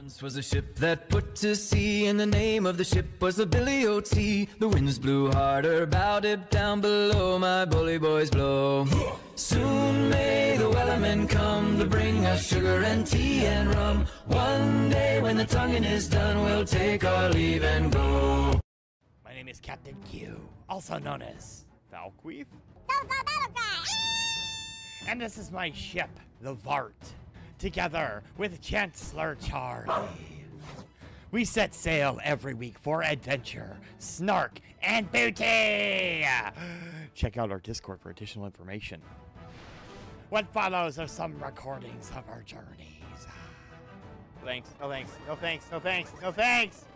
Once was a ship that put to sea, and the name of the ship was the Billy O.T. The winds blew harder, bowed it down below, my bully boys blow. Soon may the wellermen come to bring us sugar and tea and rum. One day when the tonguing is done, we'll take our leave and go. My name is Captain Q, also known as Falqueef. And this is my ship, the Vart, together with Chancellor Charlie. We set sail every week for adventure, snark, and booty! Check out our Discord for additional information. What follows are some recordings of our journeys. Thanks, no thanks, no thanks, no thanks, no thanks!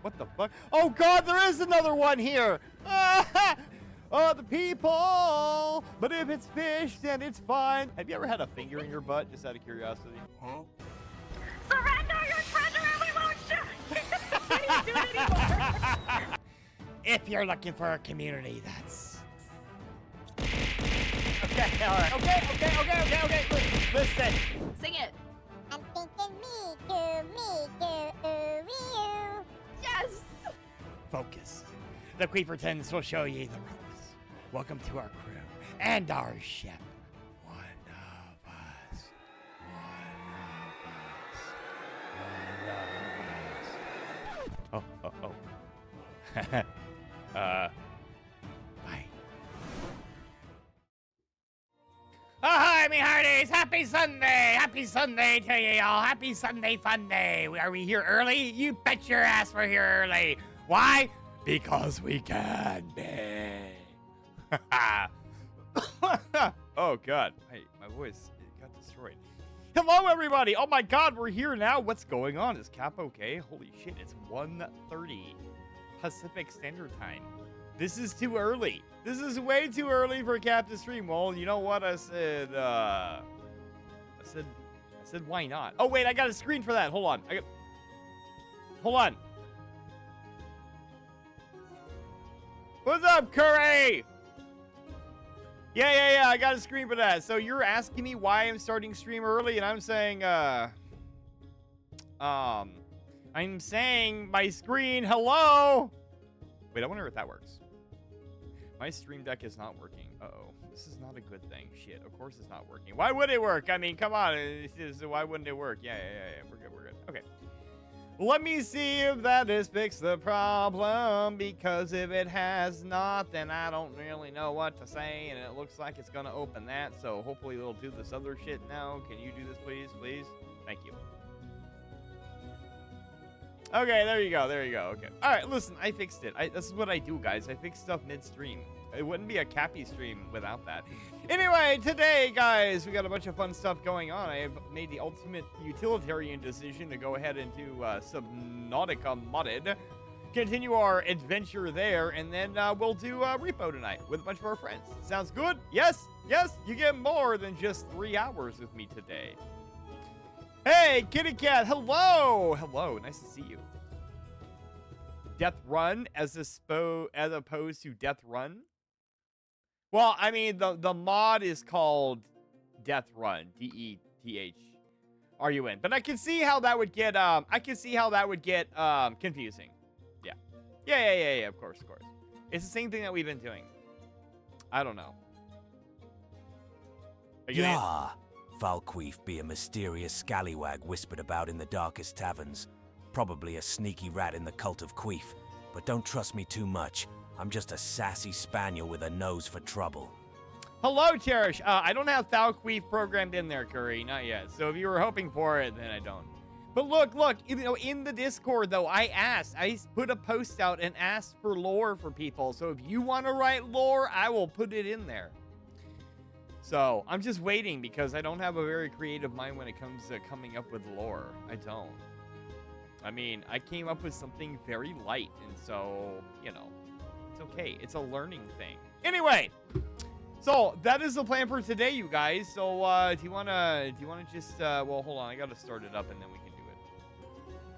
What the fuck? Oh god, there is another one here! Oh, the people! But if it's fish, then it's fine. Have you ever had a finger in your butt, just out of curiosity? Huh? Surrender your treasure and we won't shoot! I can't do it anymore. If you're looking for a community, that's... Okay, alright. Okay. Listen. Sing it. I'm thinking me, you. Yes! Focus. The Queepertons will show ye the ropes. Welcome to our crew and our ship. One of us. Oh. Bye. Oh, hi, me hearties! Happy Sunday! Happy Sunday to you all! Happy Sunday fun day! Are we here early? You bet your ass we're here early! Why? Because we can be! Oh, God. Hey, my voice got destroyed. Hello, everybody! Oh, my God, we're here now! What's going on? Is Cap okay? Holy shit, it's 1:30 Pacific Standard Time. This is too early. This is way too early for Cap to stream. Well, you know what? I said, why not? Oh, wait, I got a screen for that. Hold on. Hold on. What's up, Curry? Yeah, I got a screen for that. So you're asking me why I'm starting stream early, and I'm saying, I'm saying my screen, hello? Wait, I wonder if that works. My stream deck is not working. Uh-oh. This is not a good thing. Shit, of course it's not working. Why would it work? I mean, come on. Why wouldn't it work? Yeah. We're good. Okay. Let me see if that has fixed the problem, because if it has not, then I don't really know what to say, and it looks like it's gonna open that, so hopefully it'll do this other shit now. Can you do this, please? Thank you. Okay, there you go. Okay. All right, listen, I fixed it. This is what I do, guys. I fix stuff mid-stream. It wouldn't be a Cappy stream without that. Anyway, today, guys, we got a bunch of fun stuff going on. I have made the ultimate utilitarian decision to go ahead and do Subnautica modded, continue our adventure there, and then we'll do Repo tonight with a bunch of our friends. Sounds good? Yes, you get more than just 3 hours with me today. Hey, Kitty Cat, hello, nice to see you. Dethrun as opposed to Dethrun? Well, I mean, the mod is called Dethrun, D-E-T-H-R-U-N. But I can see how that would get confusing. Yeah, of course. It's the same thing that we've been doing. I don't know. Yeah. Falqueef be a mysterious scallywag whispered about in the darkest taverns. Probably a sneaky rat in the cult of Queef. But don't trust me too much. I'm just a sassy spaniel with a nose for trouble. Hello, Cherish. I don't have Falqueef programmed in there, Curry. Not yet. So if you were hoping for it, then I don't. But look, in the Discord, though, I put a post out and asked for lore for people. So if you want to write lore, I will put it in there. So I'm just waiting because I don't have a very creative mind when it comes to coming up with lore. I don't. I mean, I came up with something very light, and so, you know, it's okay. It's a learning thing. Anyway, so that is the plan for today, you guys. So do you wanna just well, hold on, I gotta start it up and then we can do it.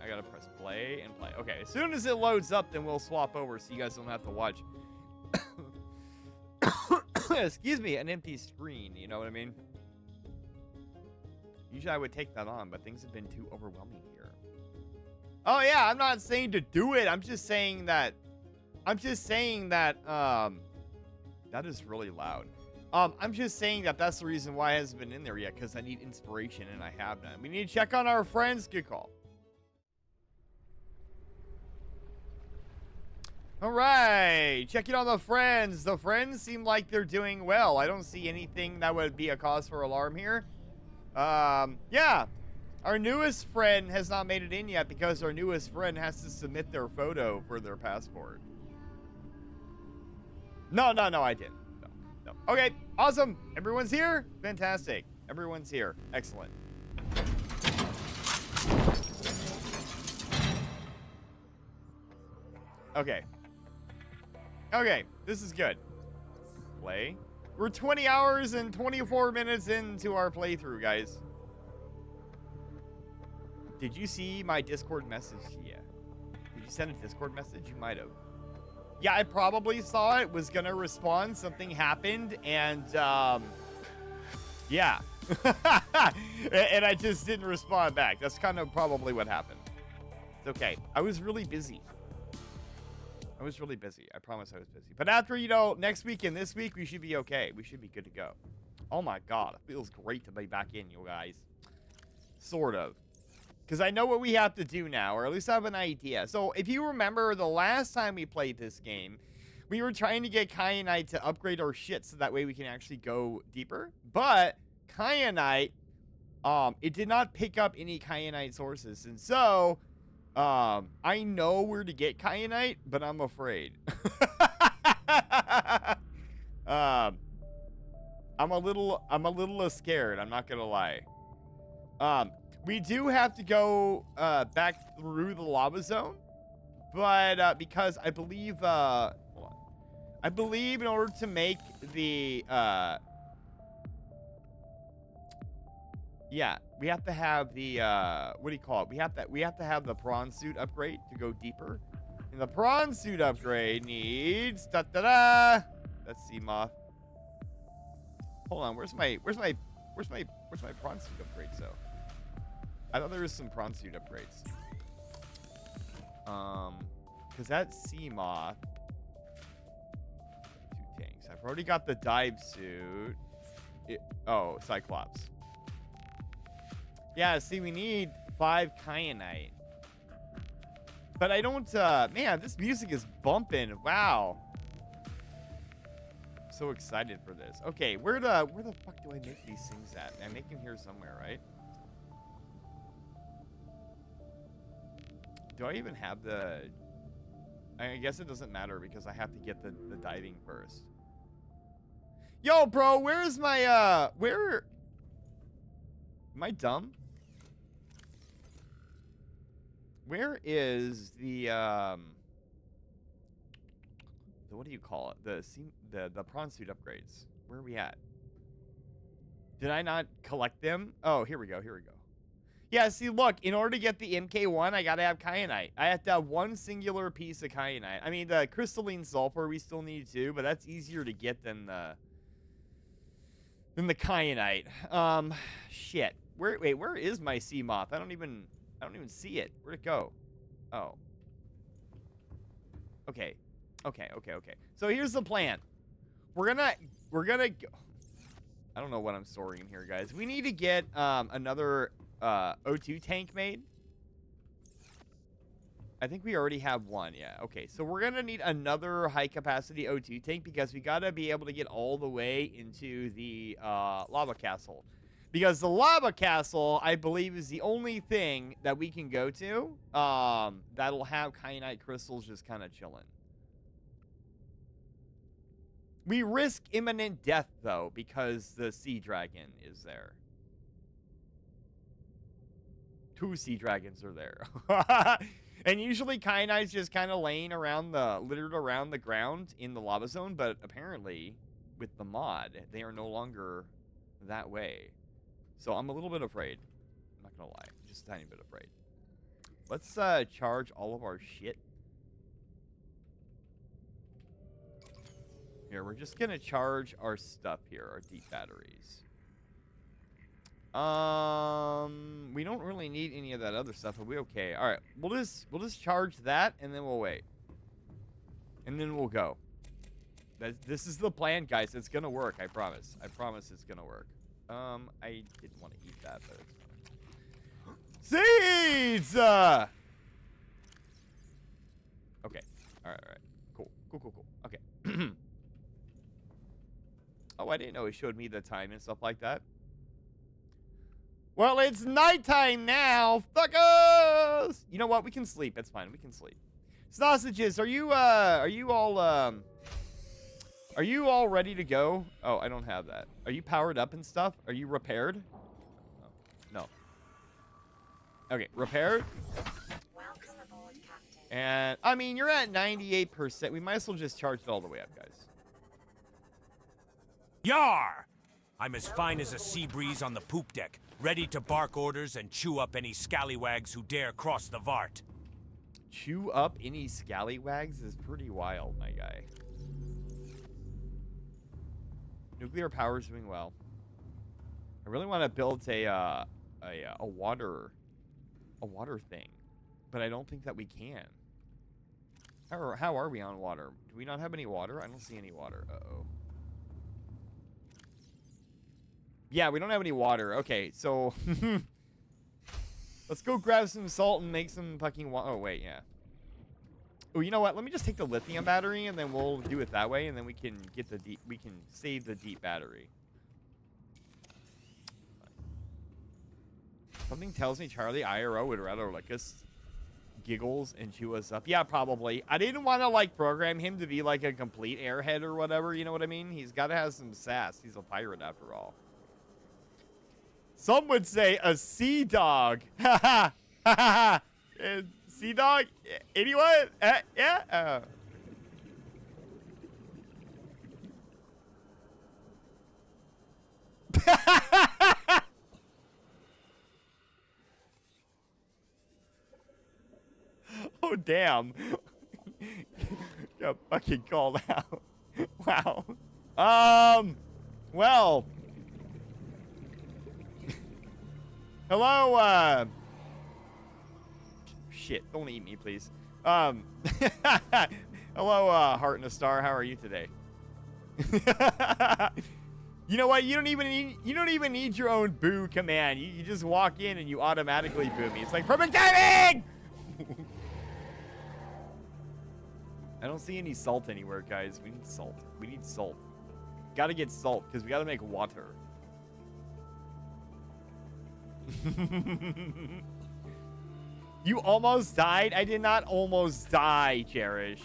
I gotta press play and play. Okay, as soon as it loads up, then we'll swap over so you guys don't have to watch excuse me, an empty screen, you know what I mean? Usually I would take that on, but things have been too overwhelming here. Oh yeah, I'm not saying to do it. I'm just saying that that is really loud. I'm just saying that that's the reason why it hasn't been in there yet, because I need inspiration, and I have none. We need to check on our friends. Good call. All right, checking on the friends. The friends seem like they're doing well. I don't see anything that would be a cause for alarm here. Yeah. Our newest friend has not made it in yet because our newest friend has to submit their photo for their passport. No, I didn't. No. Okay, awesome. Everyone's here? Fantastic. Everyone's here. Excellent. Okay. Okay, this is good. Play. We're 20 hours and 24 minutes into our playthrough, guys. Did you see my Discord message? Yeah. Did you send a Discord message? You might have. Yeah, I probably saw it, was gonna respond, something happened, and, yeah. And I just didn't respond back. That's kind of probably what happened. It's okay. I was really busy. I promise I was busy. But after, you know, next week and this week, we should be okay. We should be good to go. Oh my god, it feels great to be back in, you guys. Sort of. Because I know what we have to do now, or at least I have an idea. So, if you remember, the last time we played this game, we were trying to get Kyanite to upgrade our shit so that way we can actually go deeper. But, Kyanite, it did not pick up any Kyanite sources. And so, I know where to get Kyanite, but I'm afraid. I'm a little scared, I'm not gonna lie. We do have to go back through the lava zone, but because I believe hold on. I believe in order to make the yeah, we have to have the what do you call it? We have to have the prawn suit upgrade to go deeper. And the prawn suit upgrade needs That's Seamoth. Hold on, where's my prawn suit upgrade? So I thought there was some prawn suit upgrades. Because that's Seamoth. 2 tanks. I've already got the dive suit. Oh, Cyclops. Yeah, see, we need 5 Kyanite. But I don't, man, this music is bumping. Wow. I'm so excited for this. Okay, where the fuck do I make these things at? I make them here somewhere, right? Do I even have the... I guess it doesn't matter because I have to get the diving first. Yo, bro, where's my, where... Am I dumb? Where is the what do you call it? The prawn suit upgrades. Where are we at? Did I not collect them? Oh, here we go. Yeah, see, look, in order to get the MK1, I gotta have Kyanite. I have to have one singular piece of Kyanite. I mean, the crystalline sulfur we still need too, but that's easier to get than the Kyanite. Shit. Where is my Seamoth? I don't even see it. Where'd it go? Oh. Okay. So here's the plan. We're gonna go. I don't know what I'm storing in here, guys. We need to get another O2 tank made. I think we already have one. Yeah. Okay. So we're gonna need another high capacity O2 tank because we gotta be able to get all the way into the lava castle. Because the lava castle, I believe, is the only thing that we can go to that'll have Kyanite crystals just kind of chilling. We risk imminent death, though, because the sea dragon is there. 2 sea dragons are there. And usually Kyanite's just kind of laying around littered around the ground in the lava zone, but apparently, with the mod, they are no longer that way. So I'm a little bit afraid. I'm not gonna lie. Just a tiny bit afraid. Let's charge all of our shit. Here, we're just gonna charge our stuff here, our deep batteries. We don't really need any of that other stuff. Are we okay? All right, we'll just charge that, and then we'll wait, and then we'll go. This is the plan, guys. It's gonna work. I promise. I promise it's gonna work. I didn't want to eat that, but it's fine. Seeds. Okay. All right. Cool. Okay. Oh, I didn't know it showed me the time and stuff like that. Well, it's nighttime now, fuckers! You know what? We can sleep. It's fine. We can sleep. Sausages, are you all ready to go? Oh, I don't have that. Are you powered up and stuff? Are you repaired? Oh, no. Okay, repaired. Welcome aboard, Captain. And, I mean, you're at 98%. We might as well just charge it all the way up, guys. Yar! I'm as fine as a sea breeze on the poop deck, ready to bark orders and chew up any scallywags who dare cross the Vart. Chew up any scallywags is pretty wild, my guy. Nuclear power is doing well. I really want to build a water thing, but I don't think that we can. How are we on water? Do we not have any water? I don't see any water. Uh-oh. Yeah, we don't have any water. Okay, so let's go grab some salt and make some fucking water. Oh, wait, yeah. Oh, you know what? Let me just take the lithium battery, and then we'll do it that way, and then we can get the deep. We can save the deep battery. Something tells me Charlie IRO would rather lick us, giggles, and chew us up. Yeah, probably. I didn't want to, like, program him to be, like, a complete airhead or whatever, you know what I mean? He's got to have some sass. He's a pirate, after all. Some would say a sea dog. Ha ha. Ha ha. Sea dog? Anyone? Yeah? Oh, damn. Got fucking called out. Wow. Well. Hello, shit, don't eat me, please. Hello, Heart and a Star, how are you today? You know what, you don't even need your own boo command. You just walk in and you automatically boo me. It's like, perfect timing! I don't see any salt anywhere, guys. We need salt. We need salt. Gotta get salt, because we gotta make water. You almost died? I did not almost die, Cherish.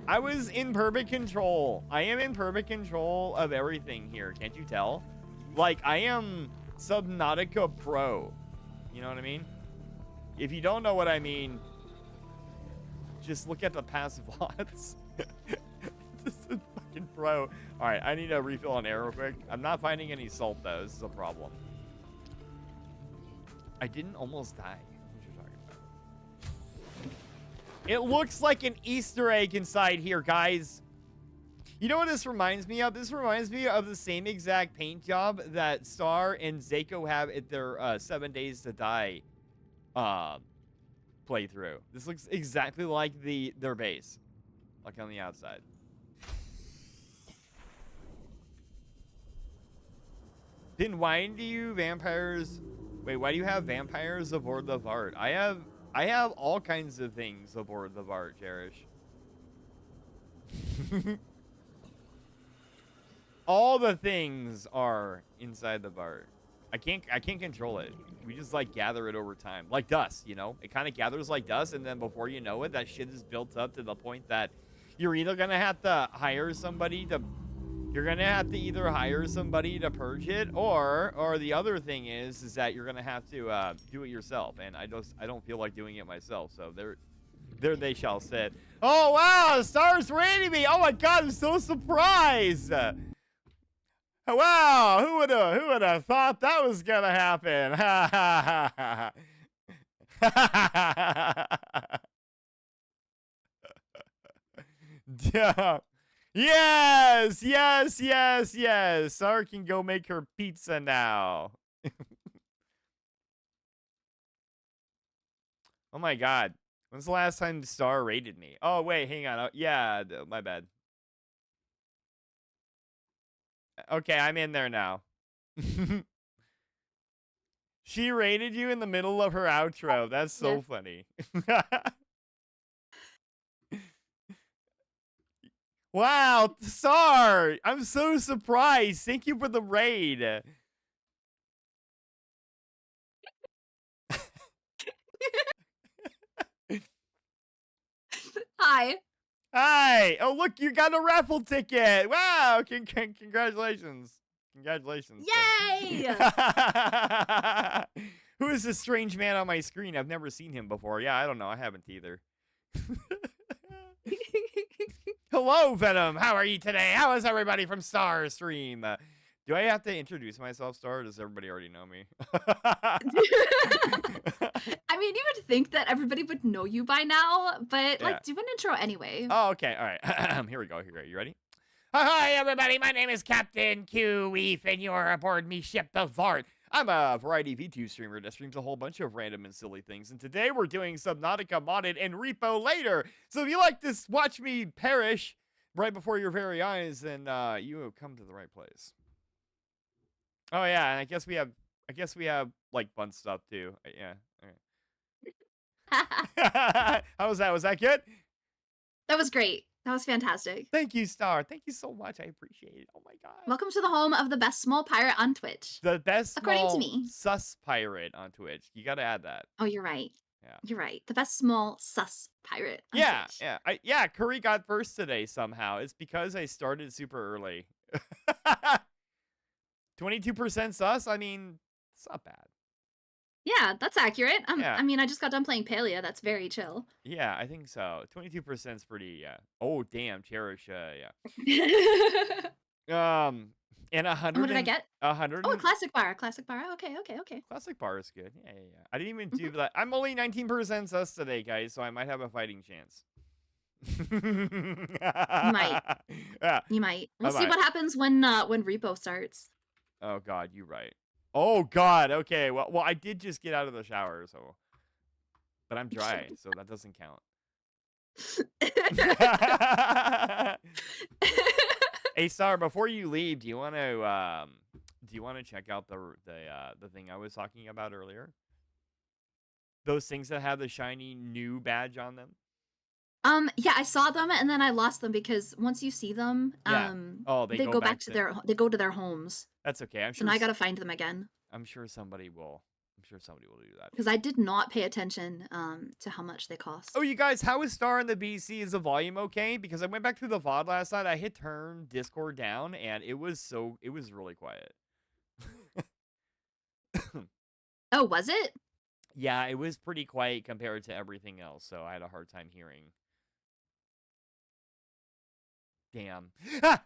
I was in perfect control. I am in perfect control of everything here. Can't you tell? Like, I am Subnautica Pro. You know what I mean? If you don't know what I mean, just look at the passive odds. This is fucking pro. All right, I need a refill on air real quick. I'm not finding any salt, though. This is a problem. I didn't almost die. What you're talking about? It looks like an Easter egg inside here, guys. You know what this reminds me of? This reminds me of the same exact paint job that Star and Zako have at their 7 Days to Die playthrough. This looks exactly like their base, like on the outside. Then why do you vampires? Wait, why do you have vampires aboard the Vart? I have all kinds of things aboard the Vart, Cherish. All the things are inside the Vart. I can't control it. We just like gather it over time, like dust. You know, it kind of gathers like dust, and then before you know it, that shit is built up to the point that you're either gonna have to hire somebody to. You're gonna have to either hire somebody to purge it, or the other thing is that you're gonna have to do it yourself, and I don't feel like doing it myself. So there they shall sit. Oh wow, the stars rating me! Oh my god, I'm so surprised! Wow, who would have thought that was gonna happen? Ha ha ha ha. Yeah. Yes, yes, yes, yes. Star can go make her pizza now. Oh my god. When's the last time Star rated me? Oh, wait, hang on. Oh, yeah, my bad. Okay, I'm in there now. She rated you in the middle of her outro. That's so Yes. funny. Wow, Star! I'm so surprised. Thank you for the raid. Hi. Hi! Oh, look, you got a raffle ticket! Wow! Congratulations. Congratulations. Yay! Who is this strange man on my screen? I've never seen him before. Yeah, I don't know. I haven't either. Hello, Venom. How are you today? How is everybody from Star Stream? Do I have to introduce myself, Star, or does everybody already know me? I mean, you would think that everybody would know you by now, but Yeah. like, do an intro anyway. Oh, okay. All right. Here we go. You ready? Hi, everybody. My name is Captain Q-Weef, and you're aboard me ship, the Vart. I'm a variety VTube streamer that streams a whole bunch of random and silly things, and today we're doing Subnautica modded and repo later. So if you like to watch me perish right before your very eyes, then you have come to the right place. Oh yeah, and I guess we have like fun stuff too. Yeah. All right. How was that? Was that good? That was great. That was fantastic. Thank you, Star. Thank you so much. I appreciate it. Oh my god. Welcome to the home of the best small pirate on Twitch. The best According to small me. sus pirate on Twitch. You gotta add that. Oh, you're right. Yeah. You're right. The best small sus pirate on Yeah, Twitch. yeah. Curry got first today somehow. It's because I started super early. 22% sus? I mean, it's not bad. Yeah, that's accurate. Yeah. I mean, I just got done playing Palia. That's very chill. Yeah, I think so. 22% is pretty, yeah. Oh, damn, Cherish, yeah. And 100. What did I get? 100. Oh, a classic bar. Classic bar. Okay. Classic bar is good. Yeah. I didn't even do that. I'm only 19% sus today, guys, so I might have a fighting chance. You might. Yeah. You might. We'll I see might. what happens when repo starts. Oh God, you're right. Oh God. Okay. Well, I did just get out of the shower, so, but I'm dry, so that doesn't count. Hey, Star, before you leave, do you want to check out the thing I was talking about earlier? Those things that have the shiny new badge on them. Yeah, I saw them and then I lost them because once you see them, Yeah. Oh, they go back to their homes. That's okay. I'm So sure. now I gotta find them again. I'm sure somebody will do that. Because I did not pay attention to how much they cost. Oh, you guys, how is Star in the BC? Is the volume okay? Because I went back through the VOD last night. I hit turn Discord down, and it was really quiet. Oh, was it? Yeah, it was pretty quiet compared to everything else, so I had a hard time hearing. Damn. Ah!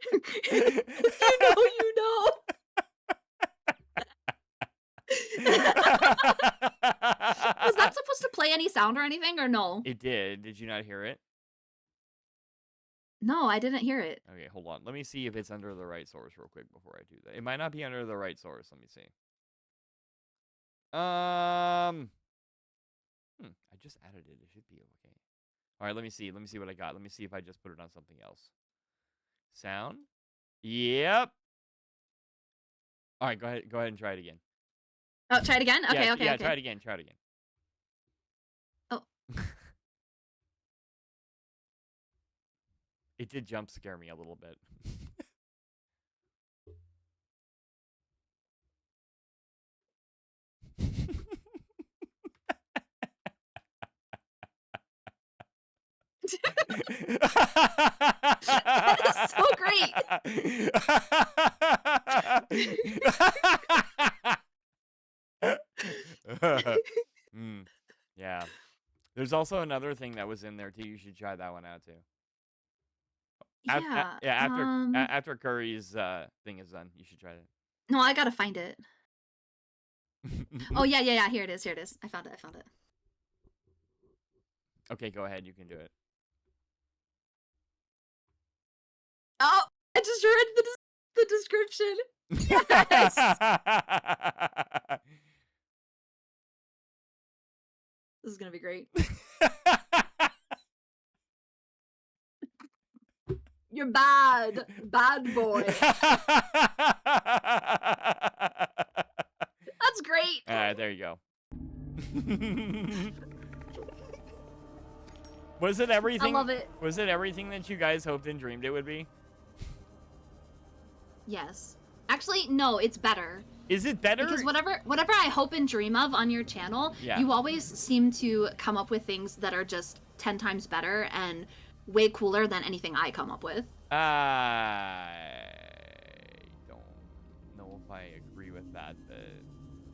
If you know, you know. Was that supposed to play any sound or anything, or no? It did. Did you not hear it? No, I didn't hear it. Okay, hold on. Let me see if it's under the right source real quick before I do that. It might not be under the right source. Let me see. I just added it. It should be okay. All right, let me see. Let me see what I got. Let me see if I just put it on something else. Sound? Yep. All right, go ahead and try it again. Oh, try it again? Okay, yeah, okay, yeah, okay. try it again. Try it again. Oh. It did jump scare me a little bit. That is so great. Yeah. There's also another thing that was in there too. You should try that one out too. Yeah. After Curry's thing is done, you should try it. No, I gotta find it. Oh yeah. Here it is. I found it. Okay, go ahead. You can do it. Oh, I just read the description. Yes. This is gonna be great. You're bad boy. That's great. All right, there you go. Was it everything? I love it. Was it everything that you guys hoped and dreamed it would be? Yes. Actually, no, it's better. Is it better? Because whatever I hope and dream of on your channel, Yeah. you always seem to come up with things that are just 10 times better and way cooler than anything I come up with. I don't know if I agree with that, but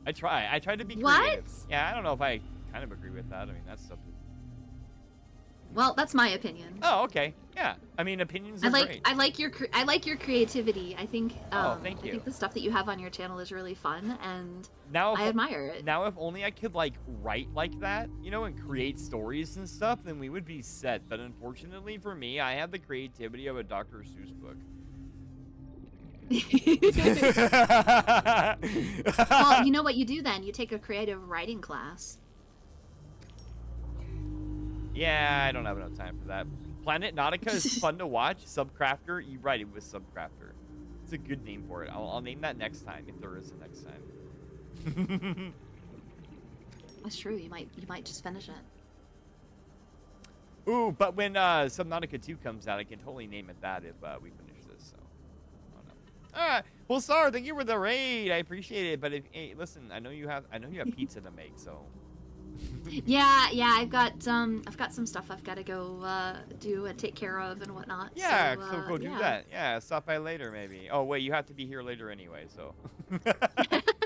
I try to be creative. What? Yeah, I don't know if I kind of agree with that. I mean, that's stuff. Well, that's my opinion. Oh, okay. Yeah. I mean, opinions are great. I like your creativity. I think thank you. I think the stuff that you have on your channel is really fun, and Now, I admire it. Now, if only I could like write like that, you know, and create stories and stuff, then we would be set. But unfortunately for me, I have the creativity of a Dr. Seuss book. Well, you know what you do then? You take a creative writing class. Yeah, I don't have enough time for that. Planet Nautica is fun to watch. Subcrafter, you write it with Subcrafter. It's a good name for it. I'll name that next time if there is a next time. That's true. You might just finish it. Ooh, but when Subnautica 2 comes out, I can totally name it that if we finish this. So, I don't know. All right. Well, Star, thank you for the raid. I appreciate it. But if, hey, listen, I know you have pizza to make, so. Yeah, I've got some stuff I've got to go do and take care of and whatnot. Yeah, so, so go do that. Yeah, stop by later maybe. Oh wait, you have to be here later anyway, so.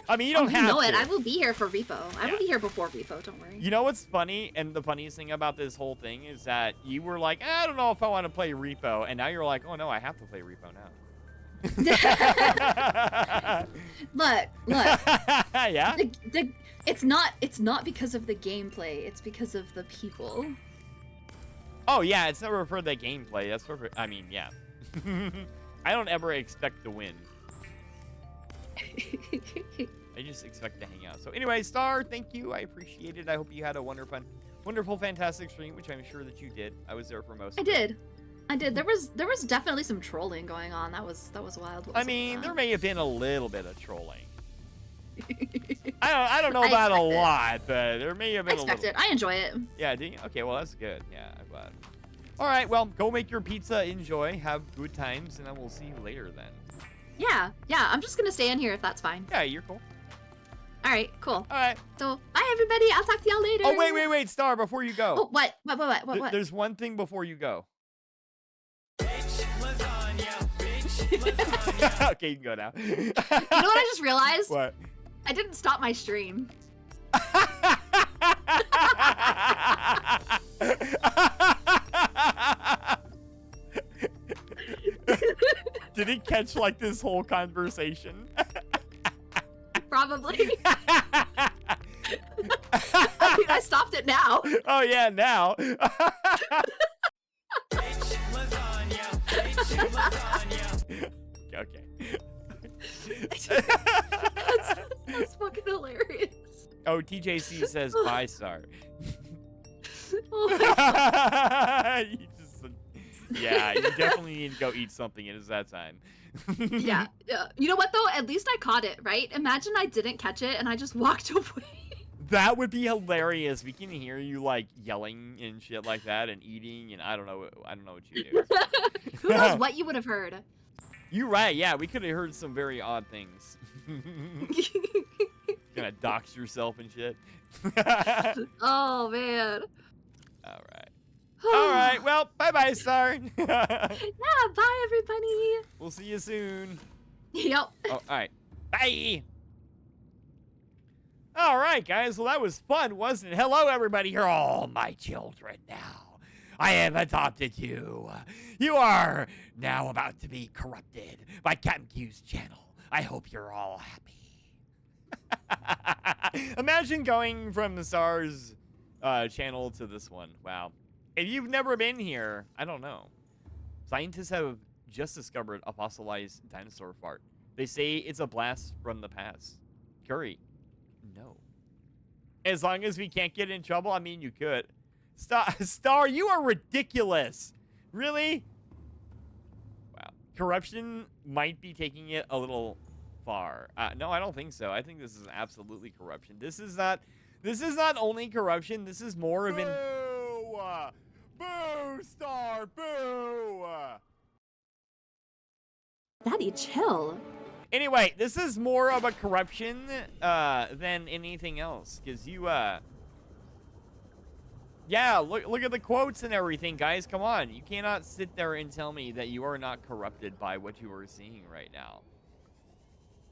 I mean, you don't have know to. it. I will be here for Repo. I will be here before Repo. Don't worry. You know what's funny, and the funniest thing about this whole thing is that you were like, I don't know if I want to play Repo, and now you're like, oh no, I have to play Repo now. look. Yeah. It's not because of the gameplay. It's because of the people. Oh yeah, it's never for the gameplay. That's for. I mean, yeah. I don't ever expect to win. I just expect to hang out. So anyway, Star, thank you. I appreciate it. I hope you had a wonderful, fantastic stream, which I'm sure that you did. I was there for most. I did. There was definitely some trolling going on. That was wild. I mean, there may have been a little bit of trolling. I don't know about a lot, but there may have been a little. I expect it. I enjoy it. Yeah, do you? Okay, well, that's good. Yeah, I'm glad. All right, well, go make your pizza. Enjoy. Have good times, and I will see you later then. Yeah. I'm just going to stay in here if that's fine. Yeah, you're cool. All right, cool. All right. So, bye, everybody. I'll talk to y'all later. Oh, wait, Star, before you go. Oh, what? What? There's one thing before you go. Bitch, lasagna, bitch, lasagna. Okay, you can go now. You know what I just realized? What? I didn't stop my stream. Did he catch like this whole conversation? Probably. I mean, I stopped it now. Oh yeah, now. Bitch, lasagna, bitch, lasagna. Okay. That's fucking hilarious. Oh, TJC says bye, Star. Oh my God. Yeah, you definitely need to go eat something. It is that time. Yeah. You know what though? At least I caught it, right? Imagine I didn't catch it and I just walked away. That would be hilarious. We can hear you like yelling and shit like that and eating, and I don't know what you do. Who knows what you would have heard? You're right. Yeah, we could have heard some very odd things. Gonna dox yourself and shit. Oh man. All right. All right. Well, bye, Star. Yeah. Bye, everybody. We'll see you soon. Yep. Oh, all right. Bye. All right, guys. Well, that was fun, wasn't it? Hello, everybody. You're all my children now. I have adopted you. You are now about to be corrupted by Captain Q's channel. I hope you're all happy. Imagine going from the SARS channel to this one. Wow. If you've never been here, I don't know. Scientists have just discovered a fossilized dinosaur fart. They say it's a blast from the past. Curry, no. As long as we can't get in trouble, I mean, you could. Star, you are ridiculous. Really? Wow. Corruption might be taking it a little far. No, I don't think so. I think this is absolutely corruption. This is not only corruption. This is more of an... Boo! Boo, Star! Boo! Daddy, chill. Anyway, this is more of a corruption than anything else. Because you, yeah, look at the quotes and everything, guys. Come on. You cannot sit there and tell me that you are not corrupted by what you are seeing right now.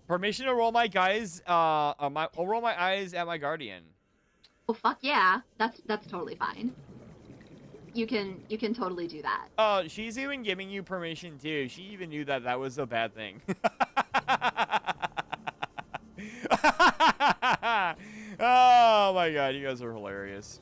Permission to roll my guys, I'll roll my eyes at my guardian. Oh, fuck yeah. That's totally fine. You can totally do that. Oh, she's even giving you permission too. She even knew that that was a bad thing. Oh my god, you guys are hilarious.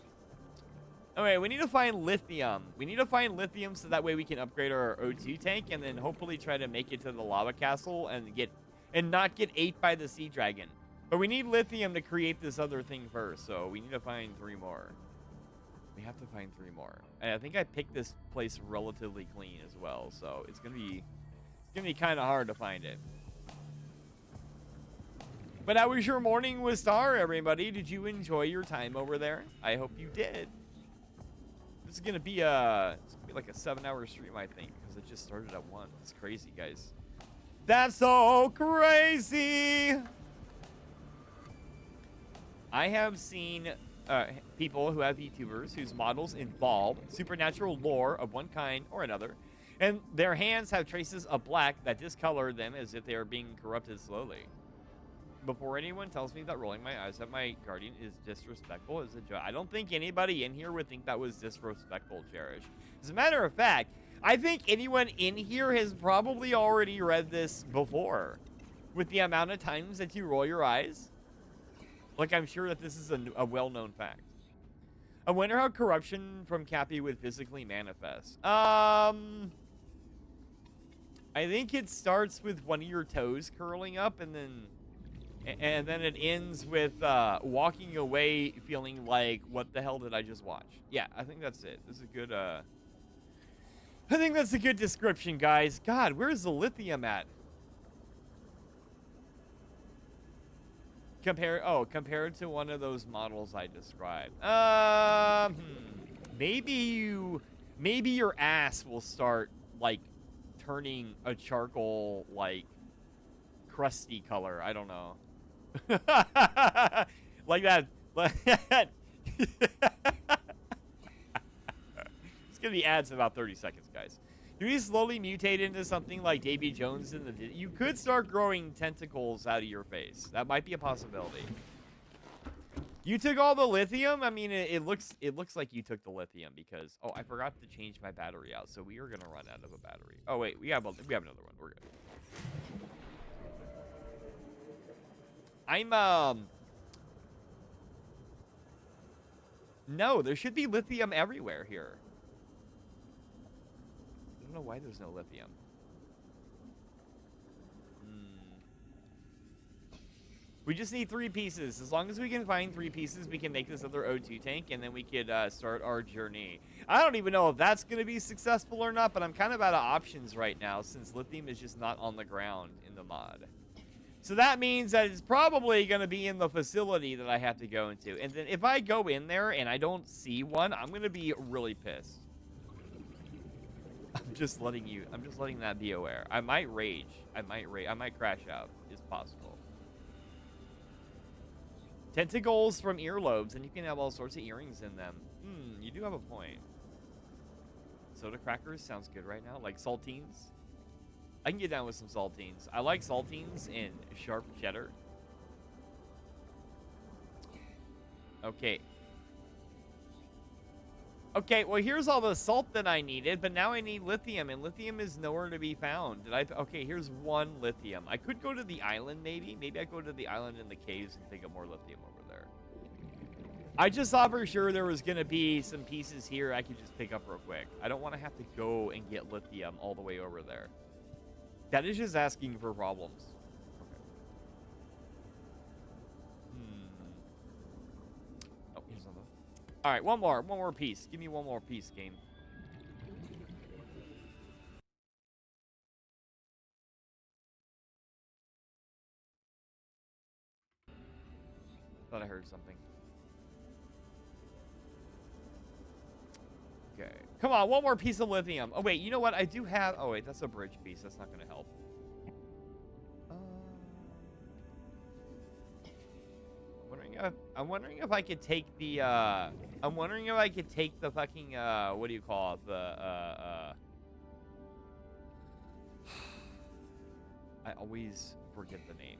Okay, we need to find lithium. We need to find lithium so that way we can upgrade our O2 tank and then hopefully try to make it to the lava castle and not get ate by the sea dragon. But we need lithium to create this other thing first, so we need to find 3 more. We have to find 3 more. And I think I picked this place relatively clean as well, so it's gonna be kind of hard to find it. But how was your morning with Star, everybody? Did you enjoy your time over there? I hope you did. This is gonna be like a 7-hour stream, I think, because it just started at 1. It's crazy, guys. That's so crazy. I have seen people who have VTubers whose models involve supernatural lore of one kind or another, and their hands have traces of black that discolor them as if they are being corrupted slowly. Before anyone tells me that rolling my eyes at my guardian is disrespectful as a joke, I don't think anybody in here would think that was disrespectful, Cherish. As a matter of fact, I think anyone in here has probably already read this before. With the amount of times that you roll your eyes. Like, I'm sure that this is a well-known fact. I wonder how corruption from Cappy would physically manifest. I think it starts with one of your toes curling up and then it ends with walking away feeling like, what the hell did I just watch? Yeah, I think that's it. This is a good, I think that's a good description, guys. God, where's the lithium at? Compared to one of those models I described. Maybe your ass will start, like, turning a charcoal, like, crusty color. I don't know. Like that. It's gonna be ads in about 30 seconds, guys. Do we slowly mutate into something like Davy Jones in the video? You could start growing tentacles out of your face. That might be a possibility. You took all the lithium? I mean, it looks like you took the lithium because... Oh, I forgot to change my battery out, so we are gonna run out of a battery. Oh, wait, we have another one. We're good. No, there should be lithium everywhere here. I don't know why there's no lithium. We just need 3 pieces. As long as we can find 3 pieces, we can make this other O2 tank, and then we could start our journey. I don't even know if that's going to be successful or not, but I'm kind of out of options right now, since lithium is just not on the ground in the mod. So that means that it's probably going to be in the facility that I have to go into. And then if I go in there and I don't see one, I'm going to be really pissed. I'm just letting that be aware. I might rage. I might crash out. It's possible. Tentacles from earlobes, and you can have all sorts of earrings in them. You do have a point. Soda crackers sounds good right now. Like saltines. I can get down with some saltines. I like saltines and sharp cheddar. Okay. Okay, well, here's all the salt that I needed, but now I need lithium, and lithium is nowhere to be found. Okay, here's 1 lithium. I could go to the island, maybe. Maybe I go to the island in the caves and pick up more lithium over there. I just thought for sure there was going to be some pieces here I could just pick up real quick. I don't want to have to go and get lithium all the way over there. That is just asking for problems. Okay. Oh, here's another. All right, one more piece. Give me one more piece, game. Thought I heard something. Okay. Come on, one more piece of lithium. Oh, wait, you know what? I do have... Oh, wait, that's a bridge piece. That's not going to help. I'm wondering if I could take the, I'm wondering if I could take the fucking, what do you call it? I always forget the name.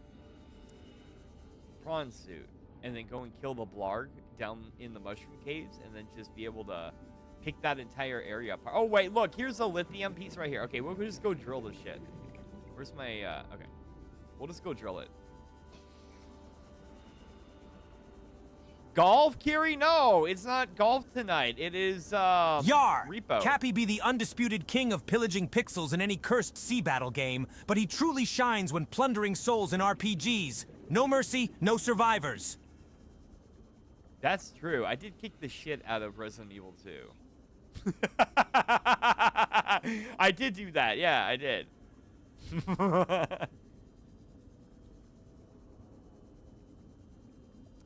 Prawn suit. And then go and kill the blarg down in the mushroom caves, and then just be able to pick that entire area apart. Oh, wait, look, here's a lithium piece right here. Okay, we'll just go drill this shit. Where's my, okay. We'll just go drill it. Golf, Kiri? No, it's not golf tonight. It is, Yar! Repo. Cappy be the undisputed king of pillaging pixels in any cursed sea battle game, but he truly shines when plundering souls in RPGs. No mercy, no survivors. That's true. I did kick the shit out of Resident Evil 2. I did do that. Yeah, I did.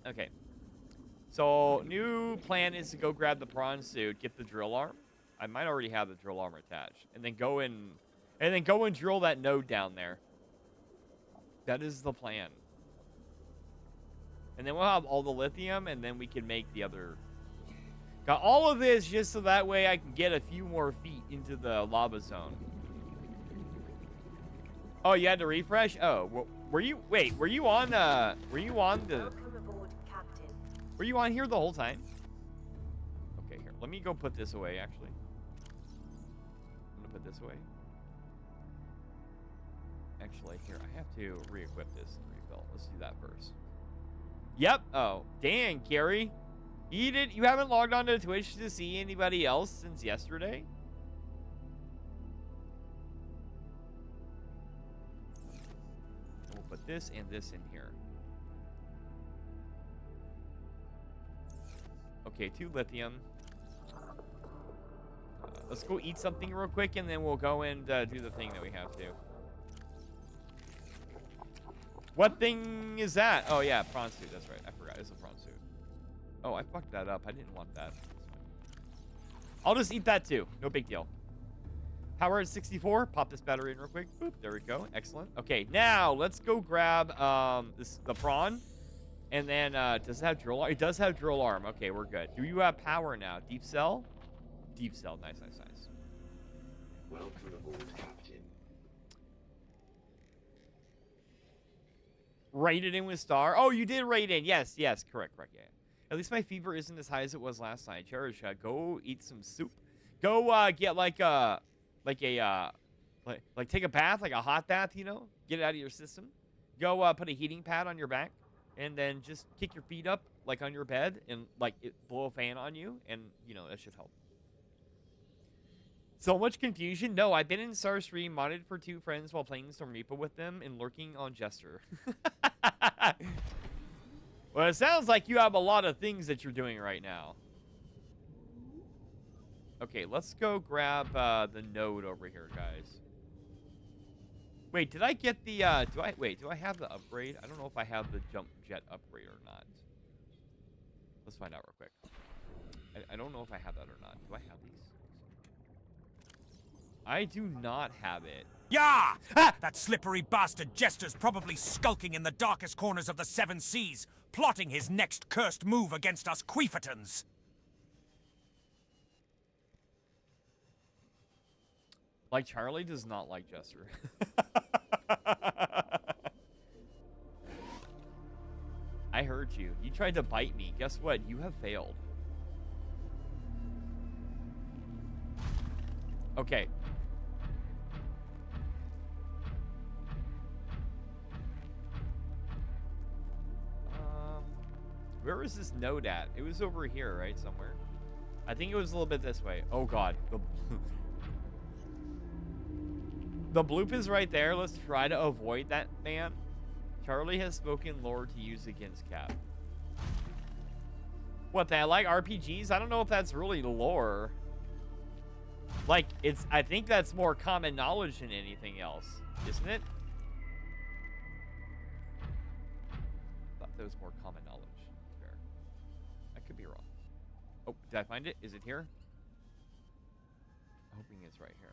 Okay. So, new plan is to go grab the prawn suit, get the drill arm. I might already have the drill arm attached. And then go and drill that node down there. That is the plan. And then we'll have all the lithium, and then we can make the other... Got all of this just so that way I can get a few more feet into the lava zone. Oh, you had to refresh? Oh, were you... Wait, were you on the... Were you on the... Were you on here the whole time? Okay, here. Let me go put this away, actually. I'm gonna put this away. Actually, here. I have to re-equip this and rebuild. Let's do that first. Yep. Oh, dang, Gary. You haven't logged on to Twitch to see anybody else since yesterday? We'll put this and this in here. Okay, 2 lithium. Let's go eat something real quick, and then we'll go and do the thing that we have to. What thing is that? Oh, yeah, prawn suit. That's right. I forgot. It's a prawn suit. Oh, I fucked that up. I didn't want that. I'll just eat that, too. No big deal. Power at 64. Pop this battery in real quick. Boop. There we go. Excellent. Okay, now let's go grab the prawn. And then, does it have drill arm? It does have drill arm. Okay, we're good. Do you have power now? Deep cell? Deep cell. Nice, nice, nice. Welcome aboard, Captain. Rated in with star. Oh, you did rate in. Yes, yes, correct, correct. Yeah. At least my fever isn't as high as it was last night. Cherish, go eat some soup. Go get like take a bath, like a hot bath, you know? Get it out of your system. Go put a heating pad on your back. And then just kick your feet up, like, on your bed, and, like, blow a fan on you, and, you know, that should help. So much confusion? No, I've been in Starstream, modded for 2 friends while playing some Repo with them, and lurking on Jester. Well, it sounds like you have a lot of things that you're doing right now. Okay, let's go grab the node over here, guys. Wait, did I get the, do I have the upgrade? I don't know if I have the jump jet upgrade or not. Let's find out real quick. I don't know if I have that or not. Do I have these? I do not have it. Yah! Ah! That slippery bastard Jester's probably skulking in the darkest corners of the 7 seas, plotting his next cursed move against us Queefertons. Like, Charlie does not like Jester. I heard you. You tried to bite me. Guess what? You have failed. Okay. Where was this node at? It was over here, right? Somewhere. I think it was a little bit this way. Oh, God. The bloop is right there. Let's try to avoid that, man. Charlie has spoken lore to use against Cap. What, they like RPGs? I don't know if that's really lore. Like, I think that's more common knowledge than anything else, isn't it? I thought that was more common knowledge. Fair. I could be wrong. Oh, did I find it? Is it here? I'm hoping it's right here.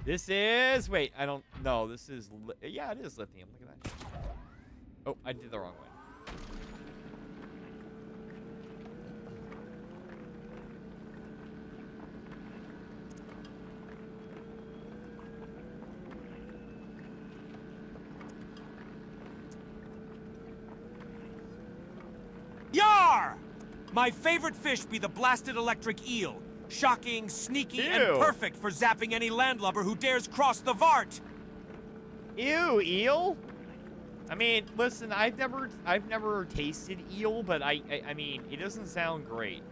This is... Wait, I don't... No, this is... Yeah, it is lithium. Look at that. Oh, I did the wrong one. Yar! My favorite fish be the blasted electric eel. Shocking, sneaky, Ew. and perfect for zapping any landlubber who dares cross the Vart. Ew, eel? I mean, listen, I've never tasted eel, but I mean, it doesn't sound great.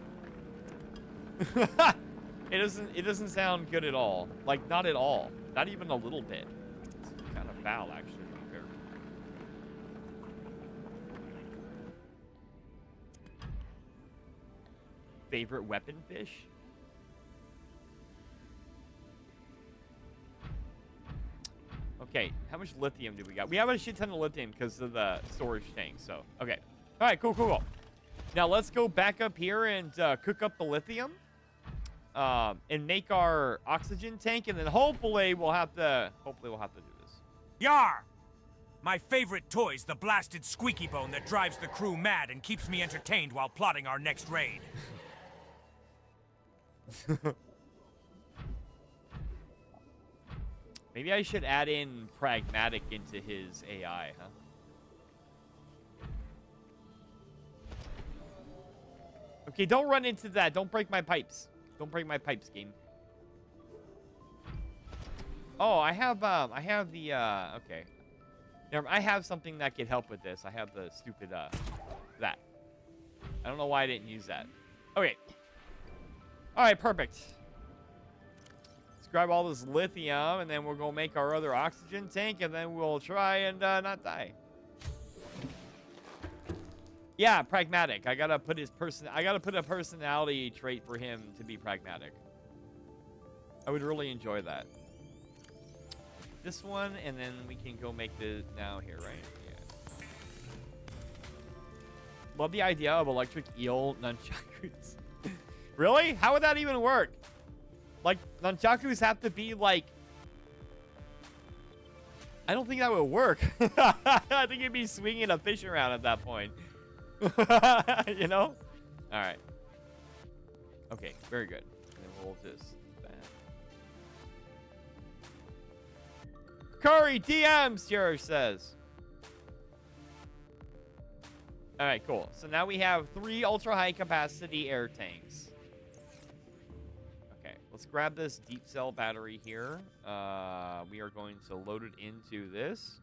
It doesn't sound good at all. Like, not at all. Not even a little bit. It's kind of foul, actually, to be fair. Favorite weapon fish? Okay, how much lithium do we got? We have a shit ton of lithium because of the storage tank, so... Okay. All right, cool. Now, let's go back up here and cook up the lithium. And make our oxygen tank, and then hopefully we'll have to do this. Yar! My favorite toy's the blasted squeaky bone that drives the crew mad and keeps me entertained while plotting our next raid. Maybe I should add in pragmatic into his AI, huh? Okay, don't run into that. Don't break my pipes. Don't break my pipes, game. Oh, I have the, okay. Never, I have something that could help with this. I have the stupid, that. I don't know why I didn't use that. Okay. All right, perfect. Let's grab all this lithium, and then we're going to make our other oxygen tank, and then we'll try and not die. Yeah, pragmatic. I gotta put a personality trait for him to be pragmatic. I would really enjoy that. This one, and then we can go make the now here, right? Yeah. Love the idea of electric eel nunchakus. Really? How would that even work? Like, nunchakus have to be like... I don't think that would work. I think you'd be swinging a fish around at that point. You know? All right. Okay, very good. And then we'll just that. Curry DMs, Jerish says. All right, cool. So now we have 3 ultra high capacity air tanks. Okay, let's grab this deep cell battery here. We are going to load it into this.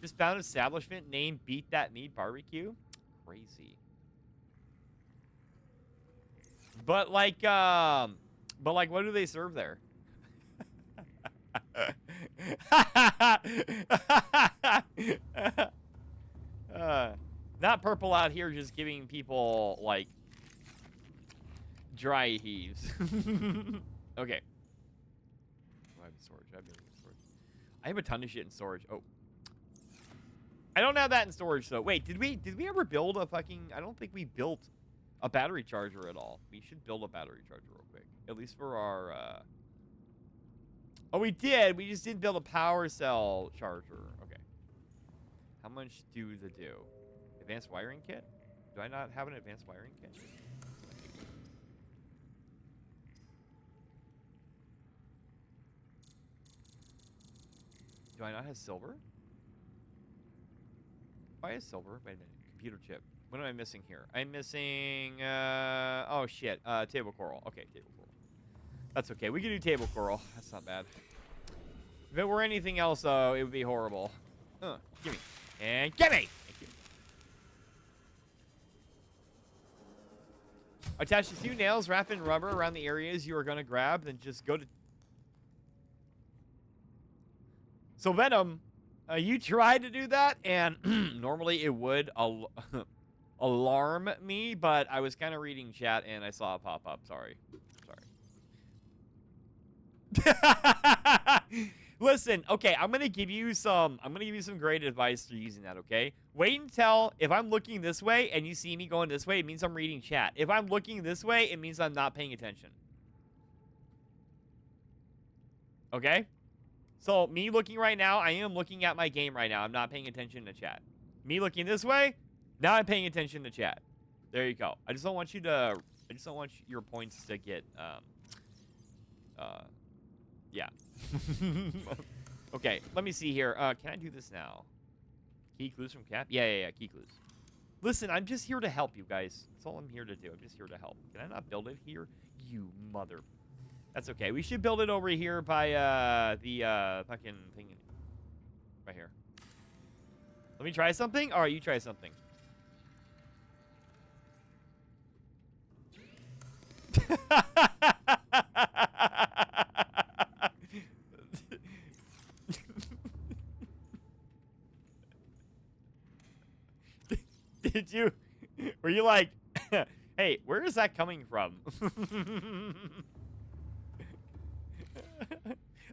Just found an establishment named Beat That Meat Barbecue. Crazy. But like, what do they serve there? Not purple out here just giving people, like, dry heaves. Okay. I have storage. I have a ton of shit in storage. Oh. I don't have that in storage, though. Wait, did we ever build a fucking... I don't think we built a battery charger at all. We should build a battery charger real quick. At least for our... Oh, we did. We just didn't build a power cell charger. Okay. How much do the do? Advanced wiring kit? Do I not have an advanced wiring kit? Do I not have silver? Why is silver? Wait a minute. Computer chip. What am I missing here? I'm missing, oh shit, table coral. Okay, table coral. That's okay. We can do table coral. That's not bad. If it were anything else, though, it would be horrible. Gimme. And gimme! Thank you. Attach a few nails, wrap in rubber around the areas you are going to grab, then just go to... So, Venom, you tried to do that, and normally it would alarm me, but I was kind of reading chat, and I saw it pop up. Sorry. Listen, okay, I'm gonna give you some great advice for using that, okay? Wait until, if I'm looking this way and you see me going this way, it means I'm reading chat. If I'm looking this way, it means I'm not paying attention. Okay? So, me looking right now, I am looking at my game right now. I'm not paying attention to chat. Me looking this way, now I'm paying attention to chat. There you go. I just don't want your points to get, yeah. Okay, let me see here. Can I do this now? Key clues from Cap? Yeah, key clues. Listen, I'm just here to help you guys. That's all I'm here to do. I'm just here to help. Can I not build it here? You mother... That's okay. We should build it over here by, the, fucking thing. Right here. Let me try something? Alright, you try something. Did you... Were you like... Hey, where is that coming from?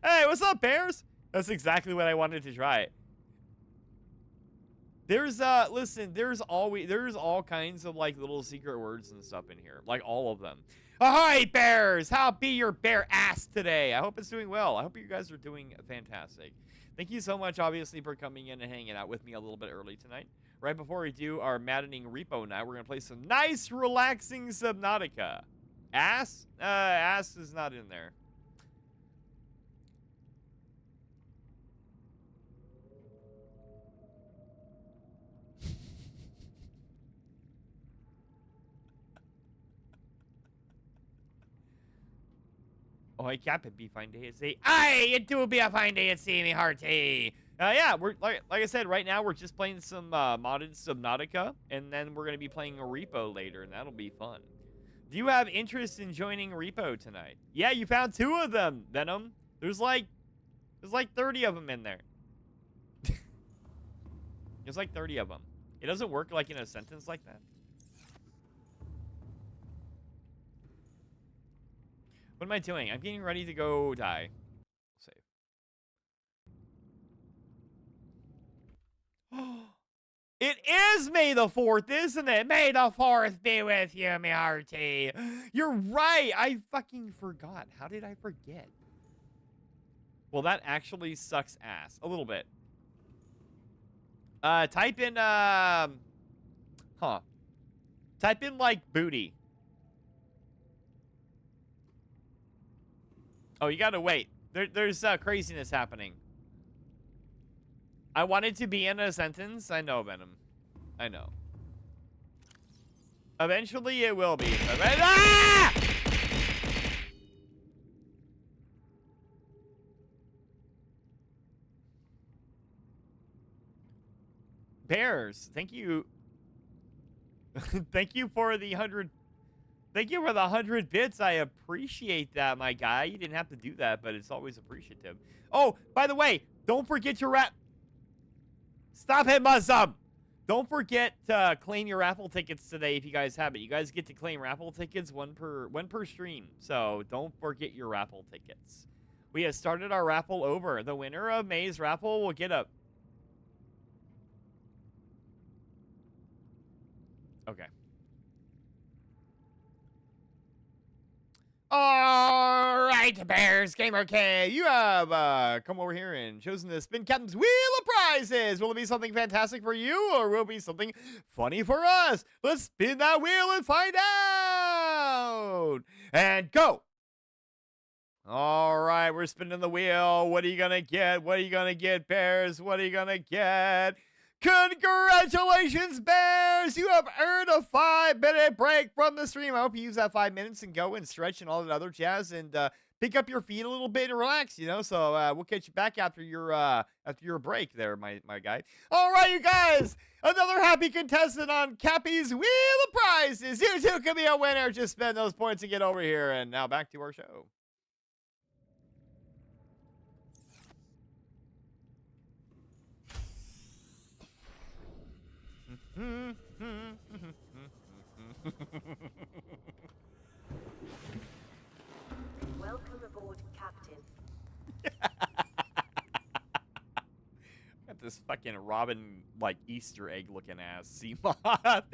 Hey, what's up, bears? That's exactly what I wanted to try. There's, listen, there's all kinds of, like, little secret words and stuff in here. Like, all of them. Ahoy, bears! How be your bear ass today? I hope it's doing well. I hope you guys are doing fantastic. Thank you so much, obviously, for coming in and hanging out with me a little bit early tonight. Right before we do our maddening repo night, we're going to play some nice, relaxing Subnautica. Ass? Ass is not in there. Oh, I can't be fine day at sea. Aye, it do be a fine day at sea, me hearty. Yeah, we're like I said, right now we're just playing some modded Subnautica, and then we're gonna be playing a repo later, and that'll be fun. Do you have interest in joining repo tonight? Yeah, you found 2 of them, Venom. There's like 30 of them in there. There's like 30 of them. It doesn't work like in a sentence like that. What am I doing? I'm getting ready to go die. Save. It is May the 4th, isn't it? May the 4th be with you, me hearty. You're right. I fucking forgot. How did I forget? Well, that actually sucks ass. A little bit. Type in, Type in, like, booty. Oh, you gotta wait. There's craziness happening. I wanted to be in a sentence. I know, Venom. I know. Eventually, it will be. Ah! Bears, thank you. Thank you for the 100... Thank you for the 100 bits. I appreciate that, my guy. You didn't have to do that, but it's always appreciative. Oh, by the way, don't forget your Stop hitting my sub! Don't forget to claim your raffle tickets today if you guys have it. You guys get to claim raffle tickets, one per stream. So don't forget your raffle tickets. We have started our raffle over. The winner of May's raffle will get a... Okay. All right, Bears Gamer K, you have come over here and chosen the Spin Captain's Wheel of Prizes. Will it be something fantastic for you, or will it be something funny for us? Let's spin that wheel and find out. And go. All right, we're spinning the wheel. What are you gonna get? What are you gonna get, Bears? What are you gonna get? Congratulations, Bears! You have earned a 5-minute break from the stream. I hope you use that 5 minutes and go and stretch and all that other jazz and pick up your feet a little bit and relax, you know. So we'll catch you back after your break there, my guy. All right, you guys, another happy contestant on Cappy's Wheel of Prizes. You too can be a winner. Just spend those points and get over here. And now back to our show. Welcome aboard, Captain. Got this fucking Robin, like, Easter egg looking ass sea moth.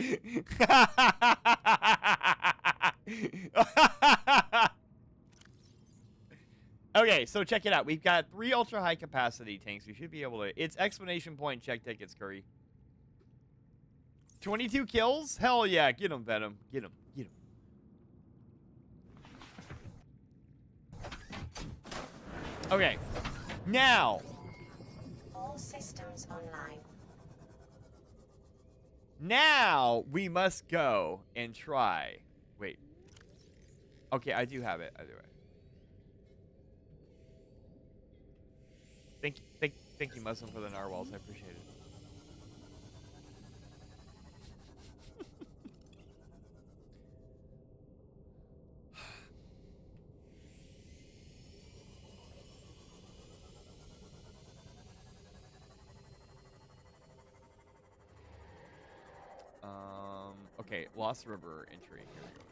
Okay, so check it out. We've got 3 ultra high capacity tanks. We should be able to. It's exclamation point check tickets, Curry. 22 kills? Hell yeah. Get him, Venom. Get him. Get him. Okay. Now. All systems online. Now we must go and try. Wait. Okay, I do have it. I do it. Thank you, Muslim, for the narwhals. I appreciate it. Okay, Lost River entry. Here we go.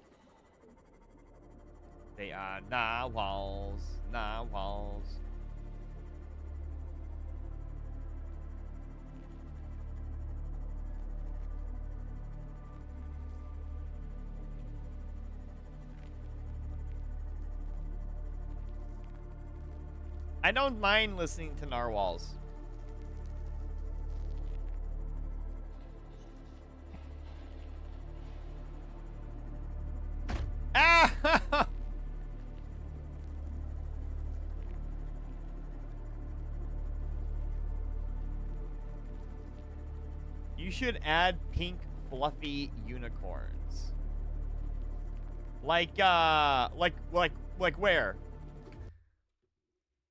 They are narwhals. Narwhals. I don't mind listening to narwhals. Ah! You should add pink fluffy unicorns. Like where?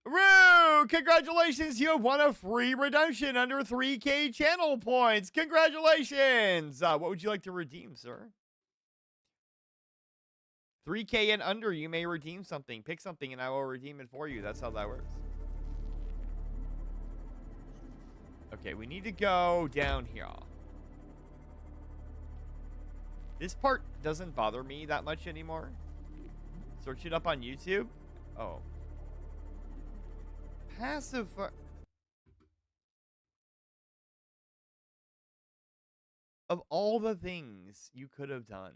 Roo! Congratulations! You have won a free redemption under 3K channel points. Congratulations! What would you like to redeem, sir? 3K and under, you may redeem something. Pick something and I will redeem it for you. That's how that works. Okay, we need to go down here. This part doesn't bother me that much anymore. Search it up on YouTube. Oh. Passive... Of all the things you could have done,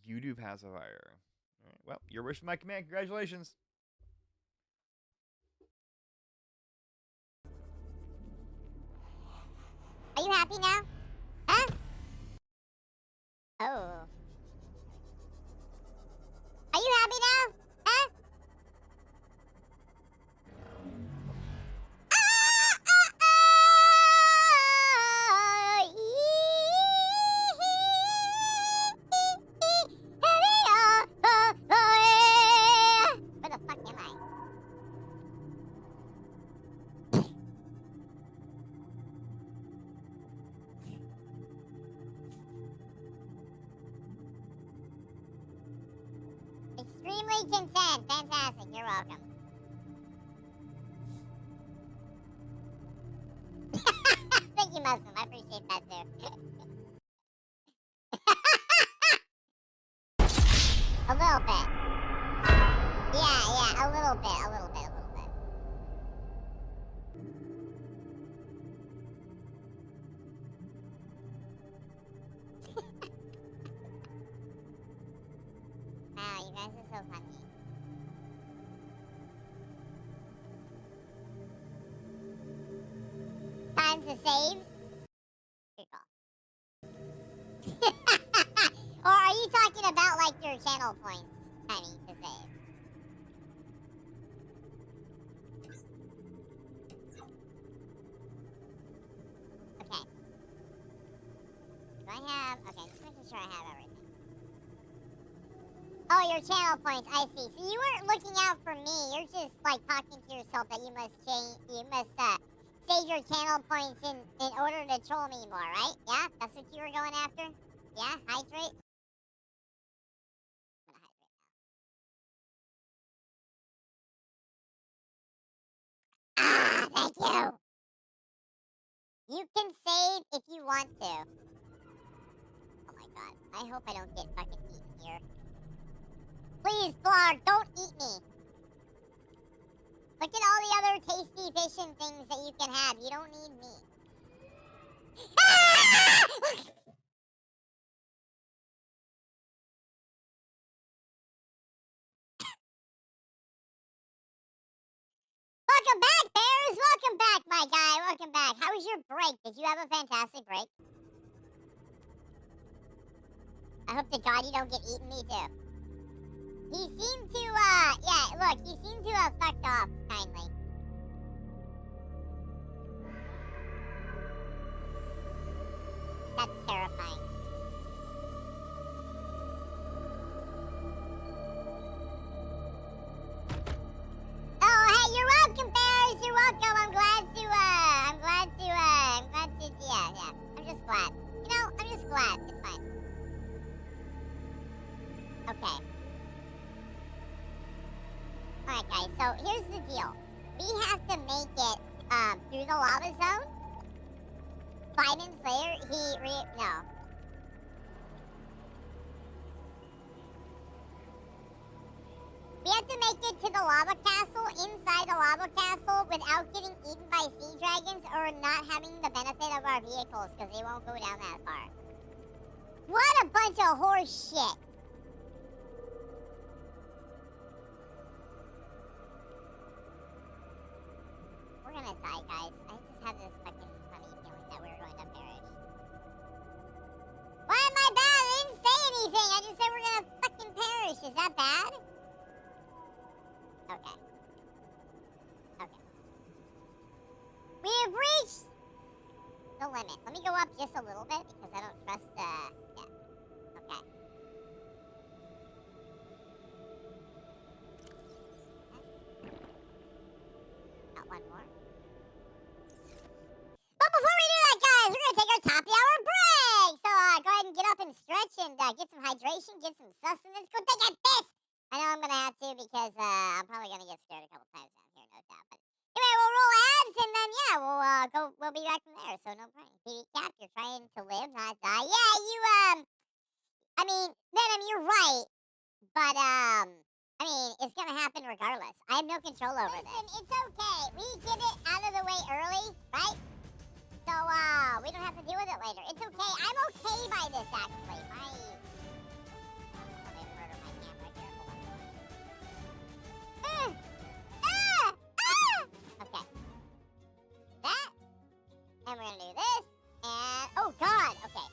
you do pacifier. All right, well, your wish is my command. Congratulations. Are you happy now? Huh? Oh. Are you happy now? Huh? Where the fuck am I? Extremely content. Fantastic. You're welcome. Thank you, Muslim. I appreciate that too. A little bit. Yeah, a little bit. Wow, you guys are so funny. Time to save. Good call. Or are you talking about like your channel points, Penny, to save? Okay. Do I have... Okay, just making sure I have everything. Oh, your channel points. I see. So you weren't looking out for me. You're just like talking to yourself that you must change. You must save your channel points in order to troll me more, right? Yeah, that's what you were going after. Yeah, hydrate. I'm gonna hydrate now. Ah, thank you. You can save if you want to. Oh my god. I hope I don't get fucking eaten here. Please, Blarg, don't eat me. Look at all the other tasty fish and things that you can have. You don't need me. Ah! Welcome back, Bears! Welcome back, my guy. Welcome back. How was your break? Did you have a fantastic break? I hope to God you don't get eaten, me too. He seemed to, yeah, look, he seemed to have fucked off, kindly. That's terrifying. Oh, hey, you're welcome, Bears. You're welcome. I'm glad to, yeah. I'm just glad. You know, I'm just glad. It's fine. Okay. Alright, guys, so here's the deal. We have to make it, through the lava zone. 5 minutes later, no. We have to make it to the lava castle, inside the lava castle, without getting eaten by sea dragons or not having the benefit of our vehicles, because they won't go down that far. What a bunch of horse shit. We're gonna die, guys. I just have this fucking funny feeling that we're going to perish. Why am I bad? I didn't say anything. I just said we're gonna fucking perish. Is that bad? Okay. Okay. We have reached the limit. Let me go up just a little bit because I don't trust, yeah. Okay. Got one more. But before we do that, guys, we're gonna take our top of the hour break. So go ahead and get up and stretch and get some hydration, get some sustenance. Go take a piss. I know I'm gonna have to because I'm probably gonna get scared a couple times down here, no doubt. But anyway, we'll roll ads and then yeah, we'll be back from there. So no problem. TV Cap, you're trying to live, not die. Yeah, I mean, Venom, you're right. But I mean, it's gonna happen regardless. I have no control over this. It's okay. We get it out of the way early, right? So we don't have to deal with it later. It's okay. I'm okay by this actually. Okay. That. And we're gonna do this. And oh god. Okay.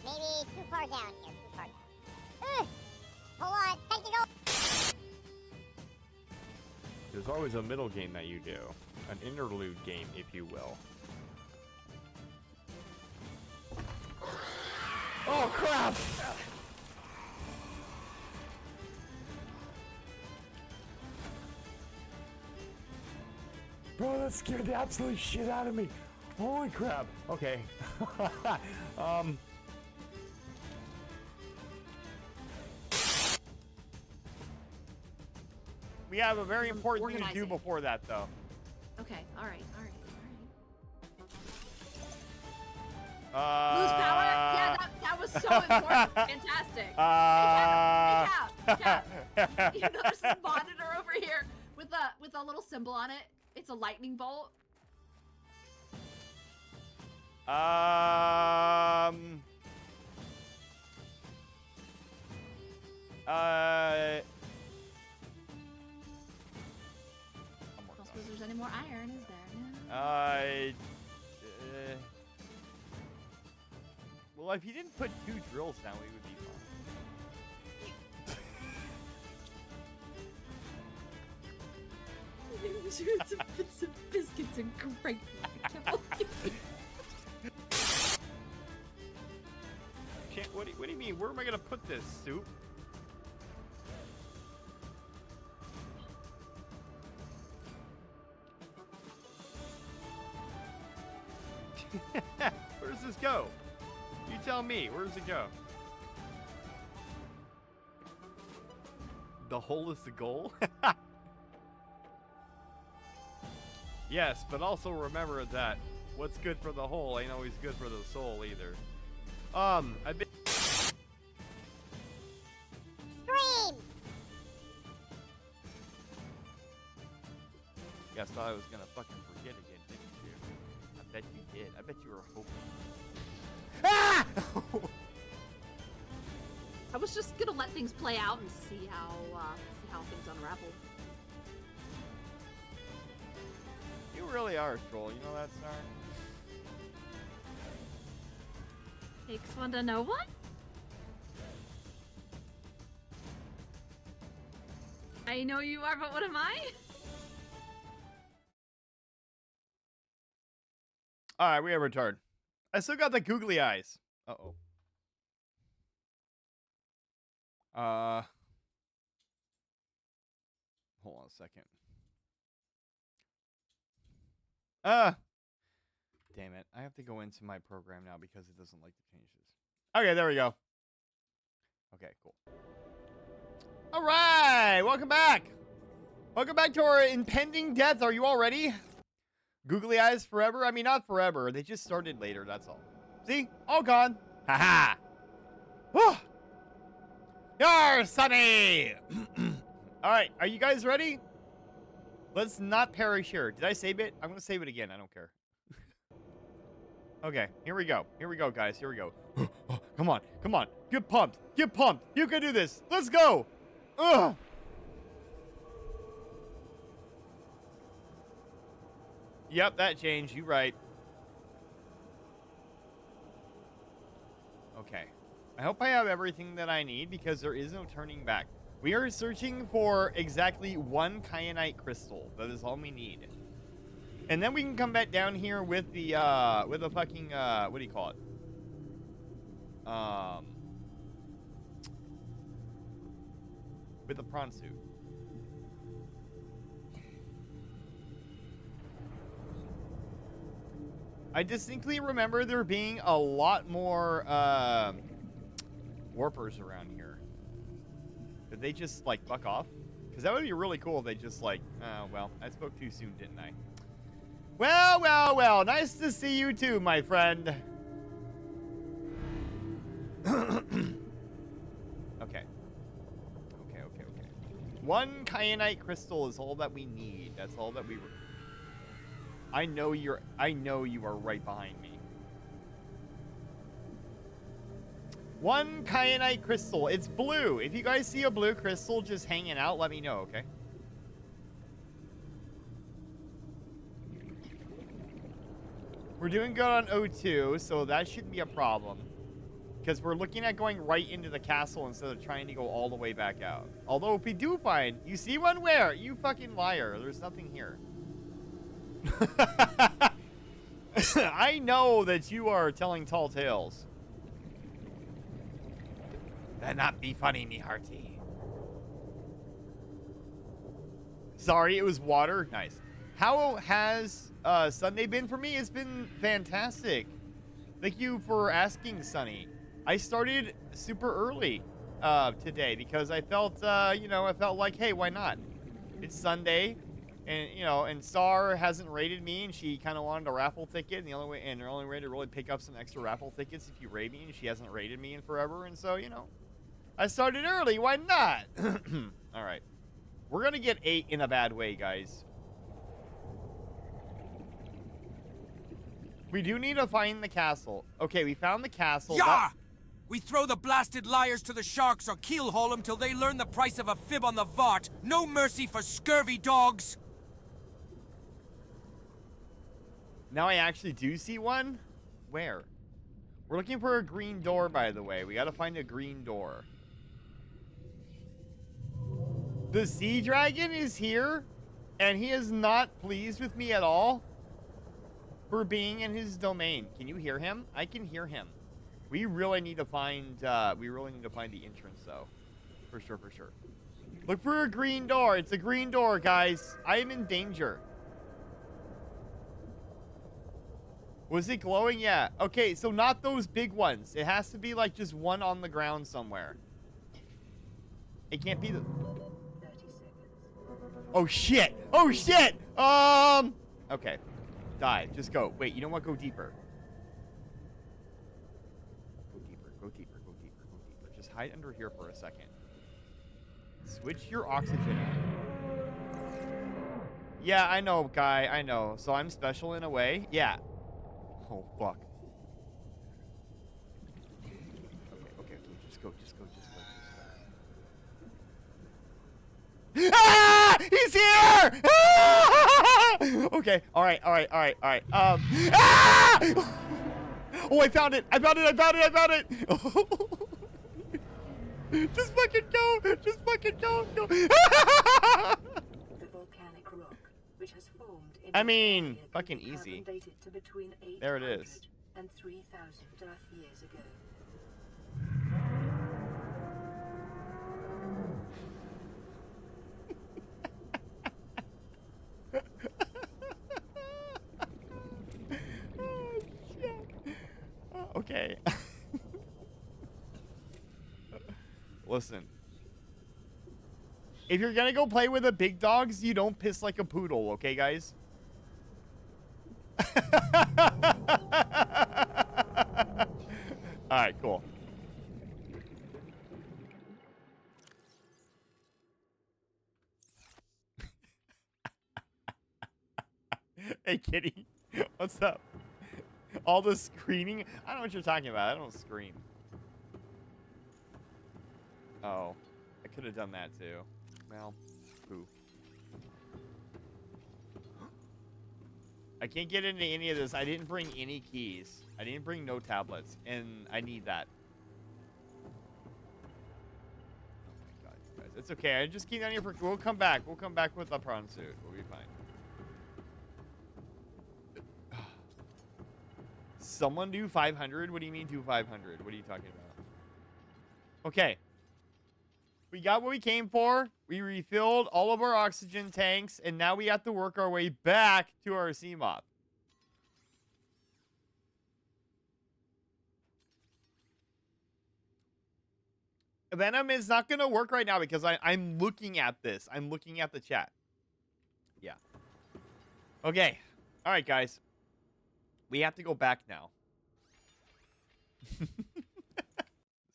Maybe too far down here. Too far down. Hold on. Technical. There's always a middle game that you do. An interlude game, if you will. Oh, crap! Bro, that scared the absolute shit out of me. Holy crap. Okay. We have a very important thing to do before that, though. Okay, alright. Lose power? Yeah, that was so important. Fantastic. Hey, Cap. You know, there's this monitor over here with a little symbol on it. It's a lightning bolt. I don't suppose there's any more iron, is there? Well, if you didn't put 2 drills down, we would be fine. Some biscuits and great. What do you mean? Where am I gonna put this, Soup? Where does this go? You tell me. Where does it go? The hole is the goal? Yes, but also remember that what's good for the hole ain't always good for the soul either. I've been... Scream! You guys thought I was gonna fucking forget again, didn't you? I bet you did. I bet you were hoping. Ah! I was just gonna let things play out and see how things unravel. You really are a troll, you know that, Star? Takes one to know one? I know you are, but what am I? Alright, we have returned. I still got the googly eyes. Uh-oh. Hold on a second. Damn it. I have to go into my program now because it doesn't like the changes. Okay, there we go. Okay, cool. All right, welcome back. Welcome back to our impending death. Are you all ready? Googly eyes forever? I mean, not forever. They just started later, that's all. See? All gone. Haha. Whew. Yar, Sonny! All right, are you guys ready? Let's not perish here. Did I save it? I'm going to save it again. I don't care. Okay, here we go. Here we go, guys. Here we go. Come on. Come on. Get pumped. Get pumped. You can do this. Let's go. Ugh. Yep, that changed. You right. Okay. I hope I have everything that I need because there is no turning back. We are searching for exactly one kyanite crystal. That is all we need. And then we can come back down here with the fucking, what do you call it? With the prawn suit. I distinctly remember there being a lot more, warpers around here. Did they just, like, fuck off? Because that would be really cool if they just, like, well, I spoke too soon, didn't I? Well, well, well, nice to see you too, my friend. Okay. Okay, okay, okay. One kyanite crystal is all that we need. That's all that we... I know you are right behind me. One kyanite crystal. It's blue. If you guys see a blue crystal just hanging out, let me know, okay? We're doing good on O2, so that shouldn't be a problem. Because we're looking at going right into the castle instead of trying to go all the way back out. Although if we do find... You see one where? You fucking liar. There's nothing here. I know that you are telling tall tales. That not be funny, me hearty. Sorry, it was water. Nice. How has Sunday been for me? It's been fantastic. Thank you for asking, Sunny. I started super early today because I felt, you know, I felt like, hey, why not? It's Sunday, and you know, and Star hasn't raided me, and she kind of wanted a raffle ticket, and the only way to really pick up some extra raffle tickets if you raid me, and she hasn't raided me in forever, and so you know, I started early. Why not? All right, we're gonna get 8 in a bad way, guys. We do need to find the castle. Okay, we found the castle. Yeah! We throw the blasted liars to the sharks or keelhaul them till they learn the price of a fib on the Vart. No mercy for scurvy dogs. Now I actually do see one. Where? We're looking for a green door, by the way. We gotta find a green door. The sea dragon is here, and he is not pleased with me at all for being in his domain. Can you hear him? I can hear him. We really need to find the entrance, though. For sure, for sure. Look for a green door. It's a green door, guys. I am in danger. Was it glowing? Yeah. Okay, so not those big ones. It has to be like just one on the ground somewhere. It can't be the... 30 seconds. Oh, shit. Oh, shit. Okay. Dive. Just go. Wait, you know what? Go deeper. Go deeper. Go deeper. Go deeper. Go deeper. Just hide under here for a second. Switch your oxygen on. Yeah, I know, guy. I know. So I'm special in a way? Yeah. Oh, fuck. Okay. Just go. Ah! He's here! Ah! Okay. All right. Ah! Oh, I found it. Just fucking go. Go. The volcanic rock, which has formed in I this mean, area, fucking can be easy. carbon dated to between There it is. 800 and 3,000 Earth years ago. Oh, shit. Okay. Listen. If you're gonna go play with the big dogs, you don't piss like a poodle, okay, guys? Alright, cool. Hey, kitty. What's up? All the screaming? I don't know what you're talking about. I don't scream. Oh. I could have done that, too. Well, poo. I can't get into any of this. I didn't bring any keys. I didn't bring no tablets. And I need that. Oh my god, you guys. It's okay. I just keep down here for... We'll come back. We'll come back with a prawn suit. We'll be fine. Someone do 500? What do you mean do 500? What are you talking about? Okay. We got what we came for. We refilled all of our oxygen tanks, and now we have to work our way back to our CMOP. Venom is not going to work right now because I'm looking at this. I'm looking at the chat. Yeah. Okay. All right, guys. We have to go back now.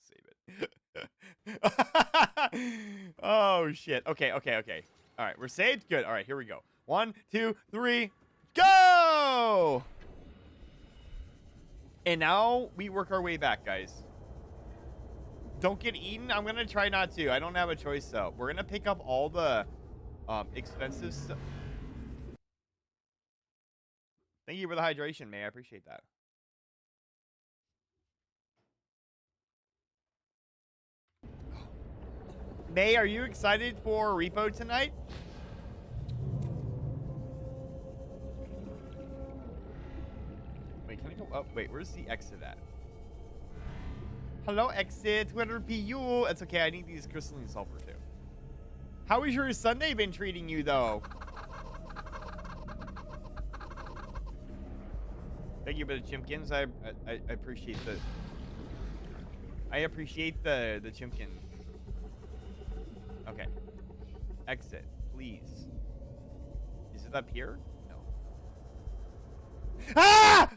Save it. Oh, shit. Okay. All right, we're saved. Good. All right, here we go. 1, 2, 3, go! And now we work our way back, guys. Don't get eaten. I'm going to try not to. I don't have a choice, though. We're going to pick up all the expensive stuff. Thank you for the hydration, May. I appreciate that. May, are you excited for Repo tonight? Wait, can I go up? Wait, where's the exit at? Hello, exit. Where be you? It's okay. I need these crystalline sulfur too. How has your Sunday been treating you, though? Thank you for the chimkins. I appreciate the... I appreciate the chimkin. Okay. Exit, please. Is it up here? No. Ah!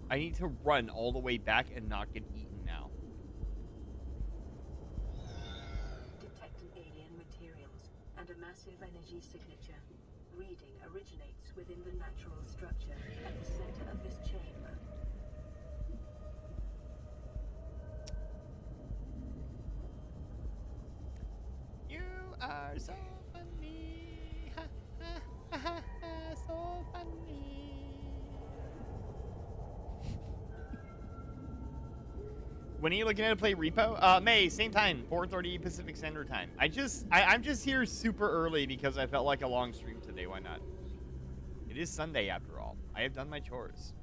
I need to run all the way back and not get eaten now. Detecting alien materials and a massive energy signature. Reading originates within the natural structure at the center of this chamber. You are so funny. Ha, ha, ha, ha, ha, so funny. When are you looking to play Repo? May, same time, 4:30 Pacific Standard Time. I'm just here super early because I felt like a long stream today. Why not? It is Sunday after all. I have done my chores.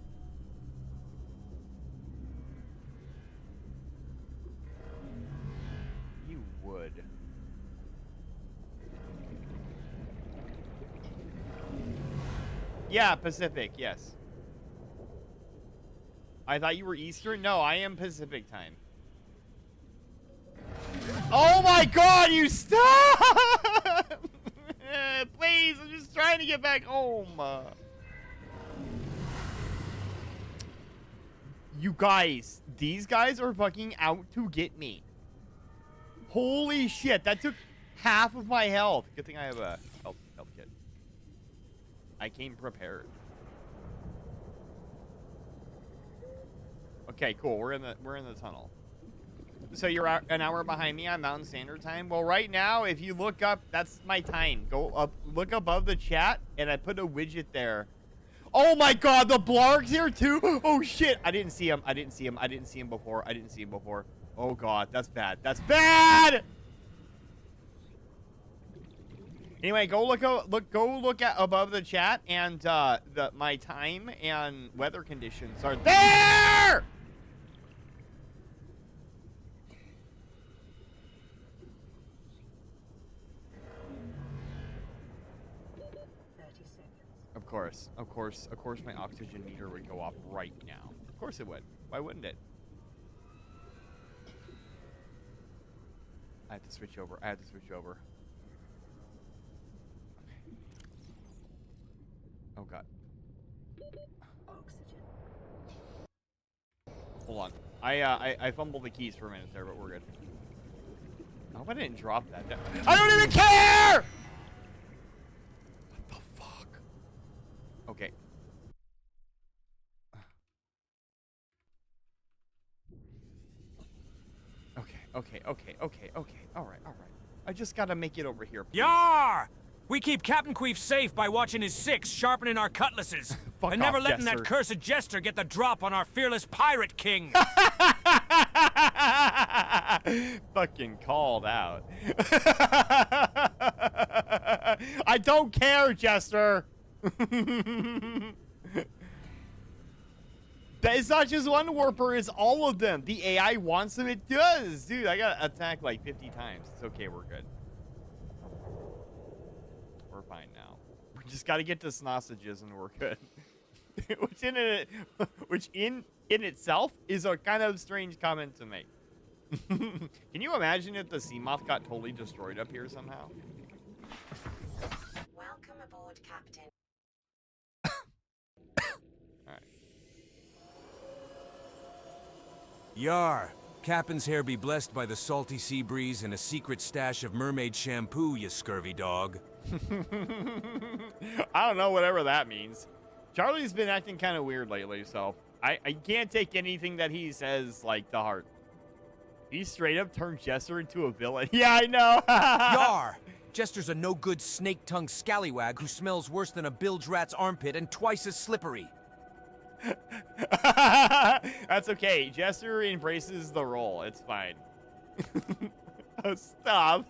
You would. Yeah, Pacific, yes. I thought you were Eastern? No, I am Pacific time. Oh my god, you stop! Please, I'm just trying to get back home. You guys, these guys are fucking out to get me. Holy shit, that took half of my health. Good thing I have a health kit. I came prepared. Okay, cool. We're in the tunnel. So you're an hour behind me on Mountain Standard Time. Well, right now, if you look up, that's my time. Go up, look above the chat, and I put a widget there. Oh my God, the Blarg's here too. Oh shit, I didn't see him. I didn't see him before. Oh God, that's bad. That's bad. Anyway, go look at above the chat, and my time and weather conditions are there. 30 seconds. Of course, my oxygen meter would go off right now. Of course it would. Why wouldn't it? I have to switch over. Oh God. Oxygen. Hold on. I fumbled the keys for a minute there, but we're good. I hope I didn't drop that down. I don't even care! What the fuck? Okay. Okay. All right. I just gotta make it over here. Yar! We keep Captain Queef safe by watching his six, sharpening our cutlasses, Fuck and never off, letting Jester. that cursed jester get the drop on our fearless pirate king. Fucking called out. I don't care, Jester. It's not just one warper, it's all of them. The AI wants them, it does. Dude, I got attacked like 50 times. It's okay, we're good. We're fine now. We just gotta get to sausages and we're good. Which in itself is a kind of strange comment to make. Can you imagine if the sea moth got totally destroyed up here somehow? Welcome aboard, Captain. Alright. Yar! Captain's hair be blessed by the salty sea breeze and a secret stash of mermaid shampoo, you scurvy dog. I don't know, whatever that means. Charlie's been acting kind of weird lately, so I can't take anything that he says, like, to heart. He straight up turned Jester into a villain. Yeah, I know. Yar! Jester's a no-good snake-tongued scallywag who smells worse than a bilge rat's armpit and twice as slippery. That's okay. Jester embraces the role. It's fine. Oh, stop.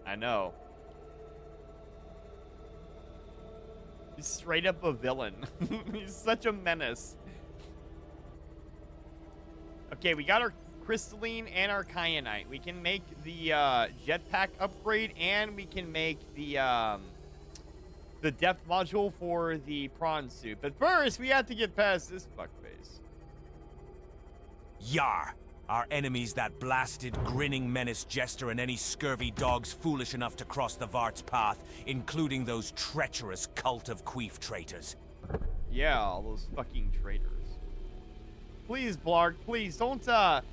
I know. He's straight up a villain. He's such a menace. Okay, we got our crystalline and our kyanite. We can make the jetpack upgrade, and we can make the depth module for the prawn suit. But first, we have to get past this fuckface. Yar! Our enemy's that blasted, grinning menace Jester and any scurvy dogs foolish enough to cross the Vart's path, including those treacherous cult of Queef traitors. Yeah, all those fucking traitors. Please, Blarg, please, don't, I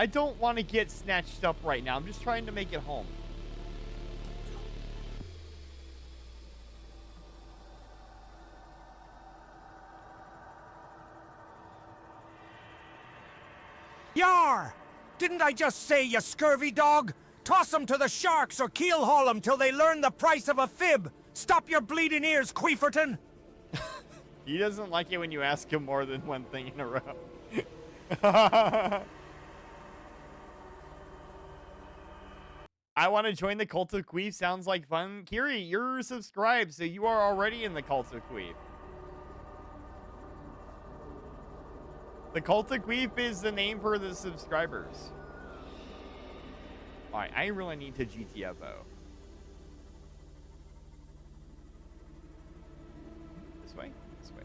don't want to get snatched up right now. I'm just trying to make it home. Yar! Didn't I just say, you scurvy dog? Toss them to the sharks or keel haul them till they learn the price of a fib. Stop your bleeding ears, Queeferton! He doesn't like it when you ask him more than one thing in a row. I want to join the Cult of Queef. Sounds like fun. Kiri, you're subscribed, so you are already in the Cult of Queef. The Cult of Queef is the name for the subscribers. Alright, I really need to GTFO. This way? This way.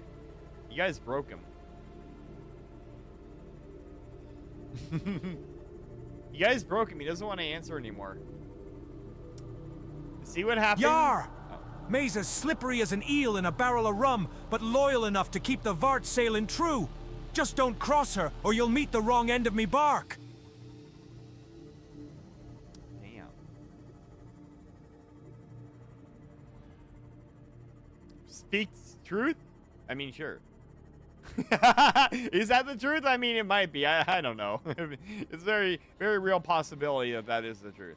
You guys broke him. You guys broke him. He doesn't want to answer anymore. See what happened? Yar! Oh. May's as slippery as an eel in a barrel of rum, but loyal enough to keep the Vart sailing true. Just don't cross her, or you'll meet the wrong end of me bark. Damn. Speaks truth? I mean, sure. Is that the truth? I mean, it might be. I don't know. It's very, very real possibility that that is the truth.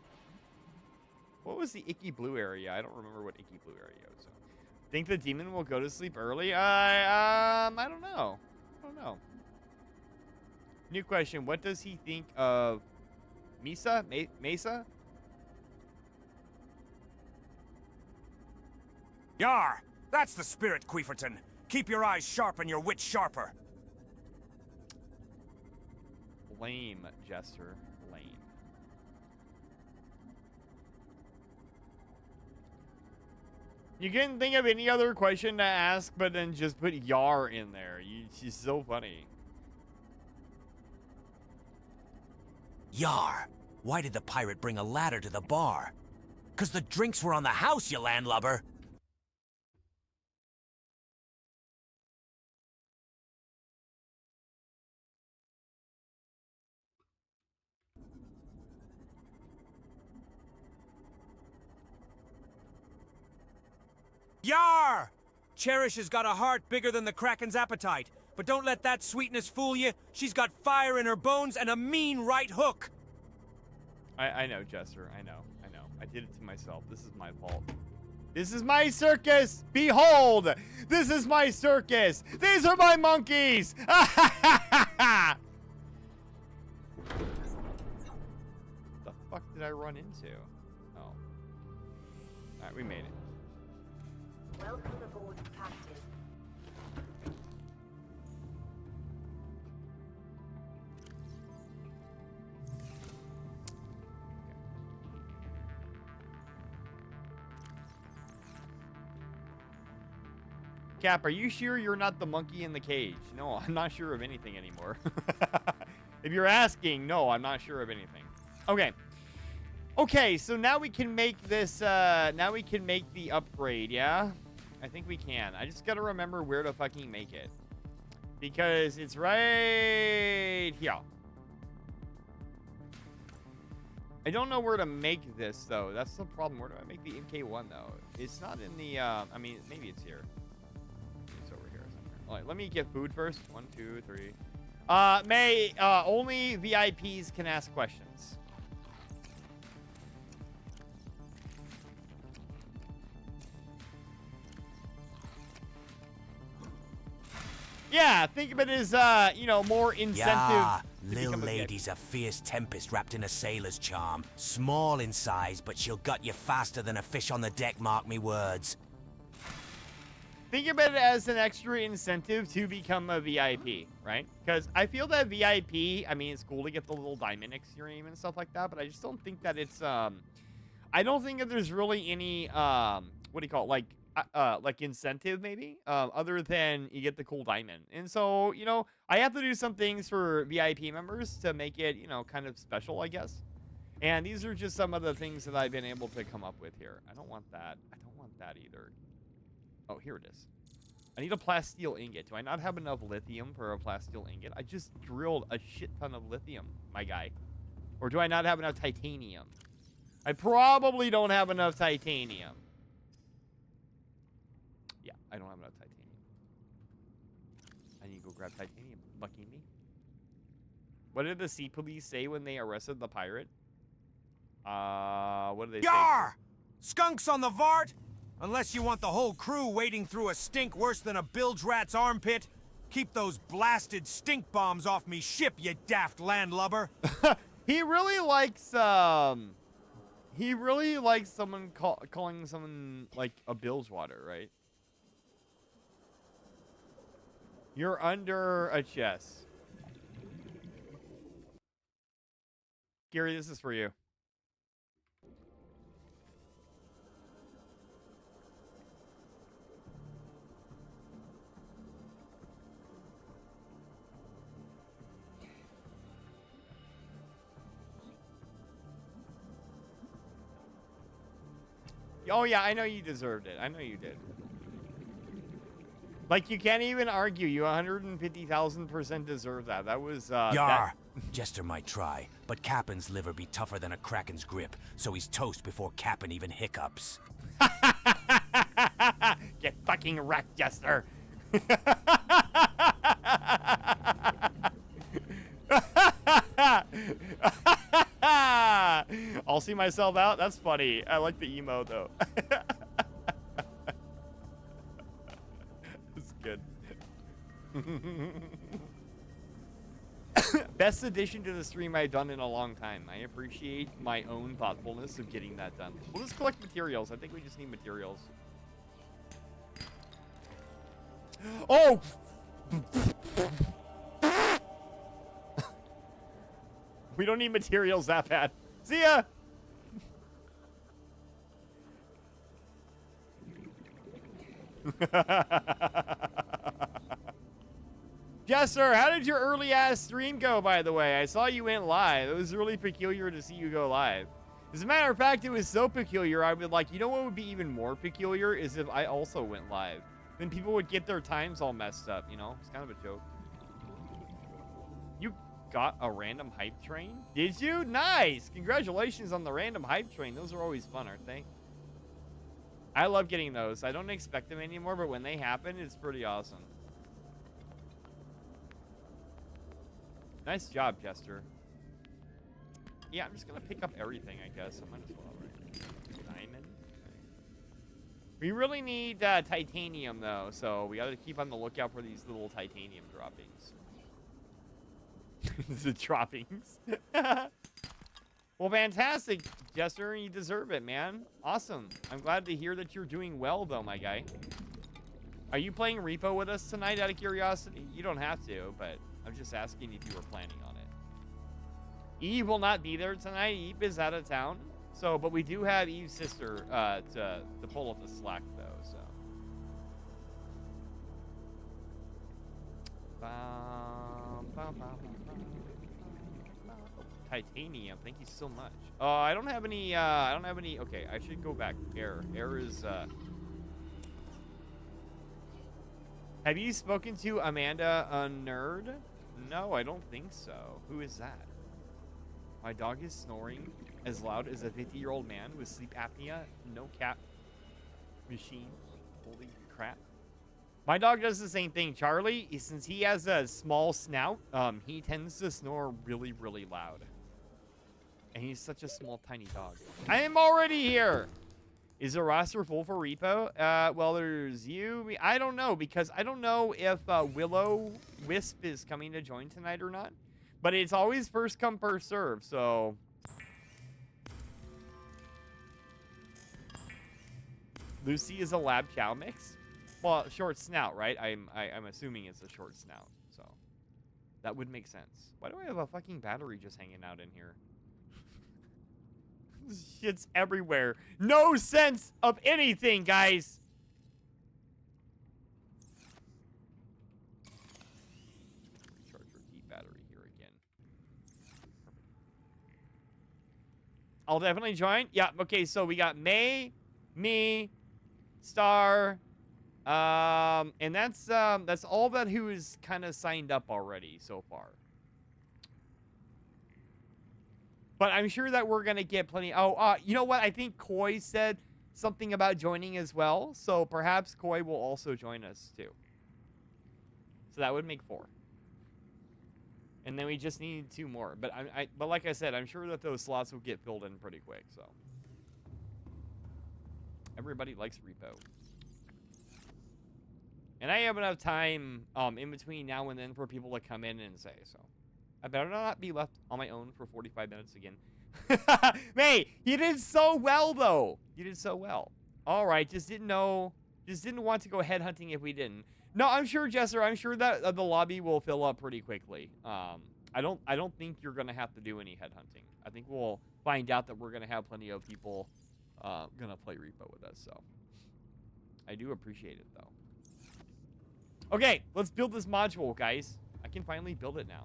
What was the icky blue area? I don't remember what icky blue area was. Think the demon will go to sleep early? I don't know. I don't know. New question. What does he think of Mesa? Mesa? Yar! That's the spirit, Queeferton. Keep your eyes sharp and your wits sharper. Lame, Jester. Lame. You couldn't think of any other question to ask, but then just put Yar in there. She's so funny. Yar! Why did the pirate bring a ladder to the bar? 'Cause the drinks were on the house, you landlubber! Yar! Cherish has got a heart bigger than the Kraken's appetite, but don't let that sweetness fool you. She's got fire in her bones and a mean right hook. I know, Jester. I know. I did it to myself. This is my fault. This is my circus! Behold! This is my circus! These are my monkeys! The fuck did I run into? Oh. Alright, we made it. Welcome aboard, Captain. Cap, are you sure you're not the monkey in the cage? No, I'm not sure of anything anymore. If you're asking, no, I'm not sure of anything. Okay. Okay, so now we can make this, now we can make the upgrade, yeah? I think we can. I just gotta remember where to fucking make it. Because it's right here. I don't know where to make this, though. That's the problem. Where do I make the MK1, though? It's not in the, I mean, maybe it's here. It's over here somewhere. All right, let me get food first. 1, 2, 3. May, only VIPs can ask questions. Yeah, think of it as, you know, more incentive. Yeah, to Lil become a VIP. Lady's a fierce tempest wrapped in a sailor's charm. Small in size, but she'll gut you faster than a fish on the deck, mark me words. Think of it as an extra incentive to become a VIP, right? Because I feel that VIP, I mean, it's cool to get the little diamond extreme and stuff like that, but I just don't think that it's, I don't think that there's really any, what do you call it, like incentive maybe, other than you get the cool diamond. And so, you know, I have to do some things for VIP members to make it, you know, kind of special, I guess. And these are just some of the things that I've been able to come up with here. I don't want that. I don't want that either. Oh, here it is. I need a plasteel ingot. Do I not have enough lithium for a plasteel ingot? I just drilled a shit ton of lithium, my guy. Or do I not have enough titanium? I probably don't have enough titanium. Yeah, I don't have enough titanium. I need to go grab titanium. Lucky me. What did the sea police say when they arrested the pirate? What did they say? Yar! Skunks on the Vart? Unless you want the whole crew wading through a stink worse than a bilge rat's armpit. Keep those blasted stink bombs off me ship, you daft landlubber. He really likes someone calling someone like a bilge water, right? You're under a chest. Gary, this is for you. Oh yeah, I know you deserved it. I know you did. Like, you can't even argue. You 150,000% deserve that. That was, Yar! Jester might try, but Cappen's liver be tougher than a Kraken's grip, so he's toast before Cappen even hiccups. Get fucking wrecked, Jester. I'll see myself out. That's funny. I like the emo, though. That's good. Best addition to the stream I've done in a long time. I appreciate my own thoughtfulness of getting that done. We'll just collect materials. I think we just need materials. Oh! We don't need materials that bad. See ya! Jester, how did your early-ass stream go, by the way? I saw you went live. It was really peculiar to see you go live. As a matter of fact, it was so peculiar, I would like, you know what would be even more peculiar is if I also went live. Then people would get their times all messed up, you know? It's kind of a joke. You got a random hype train? Did you? Nice! Congratulations on the random hype train. Those are always fun, aren't they? I love getting those. I don't expect them anymore, but when they happen, it's pretty awesome. Nice job, Jester. Yeah, I'm just gonna pick up everything, I guess. I might as well, right? Diamond. We really need titanium, though, so we gotta keep on the lookout for these little titanium droppings. The droppings. Well, fantastic, Jester. You deserve it, man. Awesome. I'm glad to hear that you're doing well, though, my guy. Are you playing Repo with us tonight, out of curiosity? You don't have to, but I'm just asking if you were planning on it. Eve will not be there tonight. Eve is out of town. So, but we do have Eve's sister to pull up the slack, though, so. Titanium, thank you so much. I don't have any, okay, I should go back. Air is, Have you spoken to Amanda, a nerd? No, I don't think so. Who is that? My dog is snoring as loud as a 50-year-old man with sleep apnea. No cap. Machine. Holy crap. My dog does the same thing. Charlie, since he has a small snout, he tends to snore really, really loud. And he's such a small, tiny dog. I am already here. Is the roster full for Repo? Well, there's you. I don't know, because I don't know if Willow Wisp is coming to join tonight or not. But it's always first come, first serve, so... Lucy is a lab chow mix? Well, short snout, right? I'm assuming it's a short snout, so... That would make sense. Why do I have a fucking battery just hanging out in here? Shit's everywhere. No sense of anything, guys. Charge your key battery here again. I'll definitely join. Yeah, okay, so we got May, me, Star, and that's all that who is kind of signed up already so far. But I'm sure that we're going to get plenty. Oh, you know what? I think Koi said something about joining as well. So perhaps Koi will also join us too. So that would make 4. And then we just need 2 more. But but like I said, I'm sure that those slots will get filled in pretty quick. So Everybody likes repo. And I have enough time in between now and then for people to come in and say so. I better not be left on my own for 45 minutes again. May, you did so well, though. You did so well. All right, just didn't want to go headhunting if we didn't. No, I'm sure, Jesser, I'm sure that the lobby will fill up pretty quickly. I don't think you're going to have to do any headhunting. I think we'll find out that we're going to have plenty of people going to play repo with us, so. I do appreciate it, though. Okay, let's build this module, guys. I can finally build it now.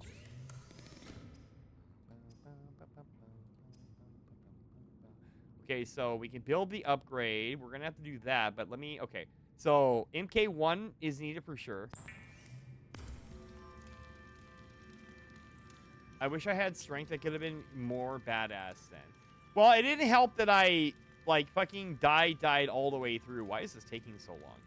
Okay, so we can build the upgrade. We're going to have to do that, but let me... Okay, so MK1 is needed for sure. I wish I had strength. I could have been more badass then. Well, it didn't help that I, like, fucking died all the way through. Why is this taking so long?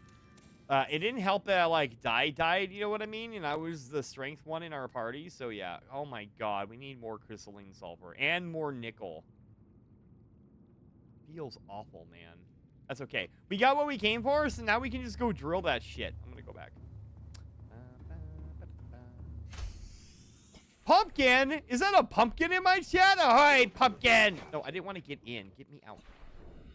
It didn't help that I, like, died, you know what I mean? And I was the strength one in our party, so yeah. Oh my god, we need more crystalline sulfur and more nickel. Feels awful, man. That's okay. We got what we came for, so now we can just go drill that shit. I'm gonna go back. Pumpkin? Is that a pumpkin in my chat? Ahoy, pumpkin! No, I didn't want to get in. Get me out.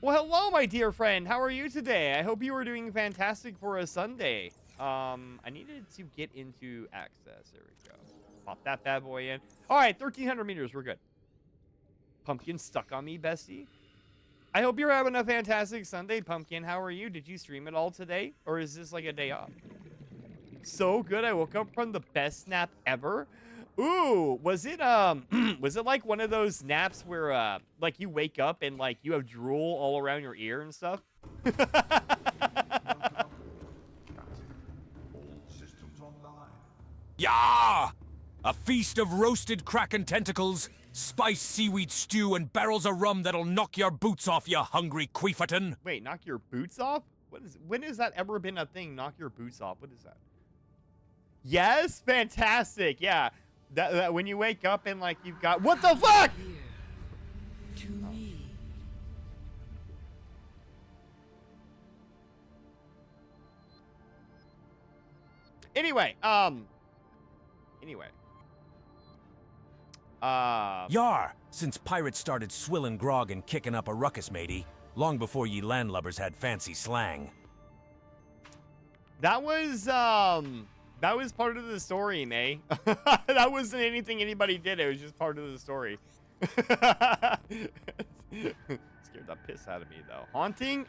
Well, hello, my dear friend. How are you today? I hope you are doing fantastic for a Sunday. I needed to get into access. There we go. Pop that bad boy in. All right, 1,300 meters. We're good. Pumpkin stuck on me, bestie. I hope you're having a fantastic Sunday, Pumpkin. How are you? Did you stream it all today? Or is this like a day off? So good. I woke up from the best nap ever. Ooh, was it was it like one of those naps where like you wake up and like you have drool all around your ear and stuff? Yah! A feast of roasted kraken tentacles, spiced seaweed stew, and barrels of rum that'll knock your boots off, you hungry queeferton. Wait, knock your boots off? When has that ever been a thing? Knock your boots off. What is that? Yes, fantastic. Yeah. That when you wake up and like you've got what the fuck? To me. Anyway, Yar, since pirates started swilling grog and kicking up a ruckus, matey, long before ye landlubbers had fancy slang. That was part of the story, May. That wasn't anything anybody did. It was just part of the story. Scared the piss out of me, though. Haunting?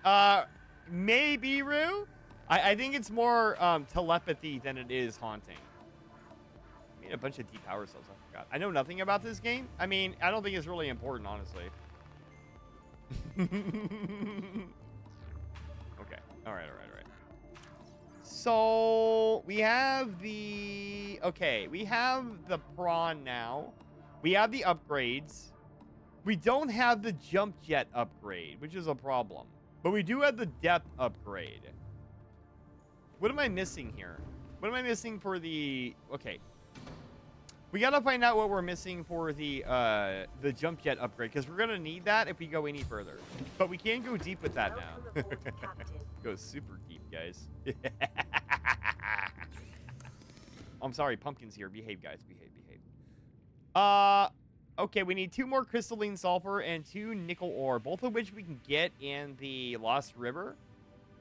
Maybe, Rue? I think it's more telepathy than it is haunting. I mean, a bunch of deep power cells. I forgot. I know nothing about this game. I mean, I don't think it's really important, honestly. Okay. All right. So we have the prawn now. We have the upgrades. We don't have the jump jet upgrade, which is a problem. But we do have the depth upgrade. What am I missing here? What am I missing for the... Okay. We gotta find out what we're missing for the jump jet upgrade, because we're gonna need that if we go any further. But we can go deep with that now. Go super deep, guys. I'm sorry, Pumpkin's here. Behave, guys. Behave. Okay, we need 2 more crystalline sulfur and 2 nickel ore, both of which we can get in the Lost River.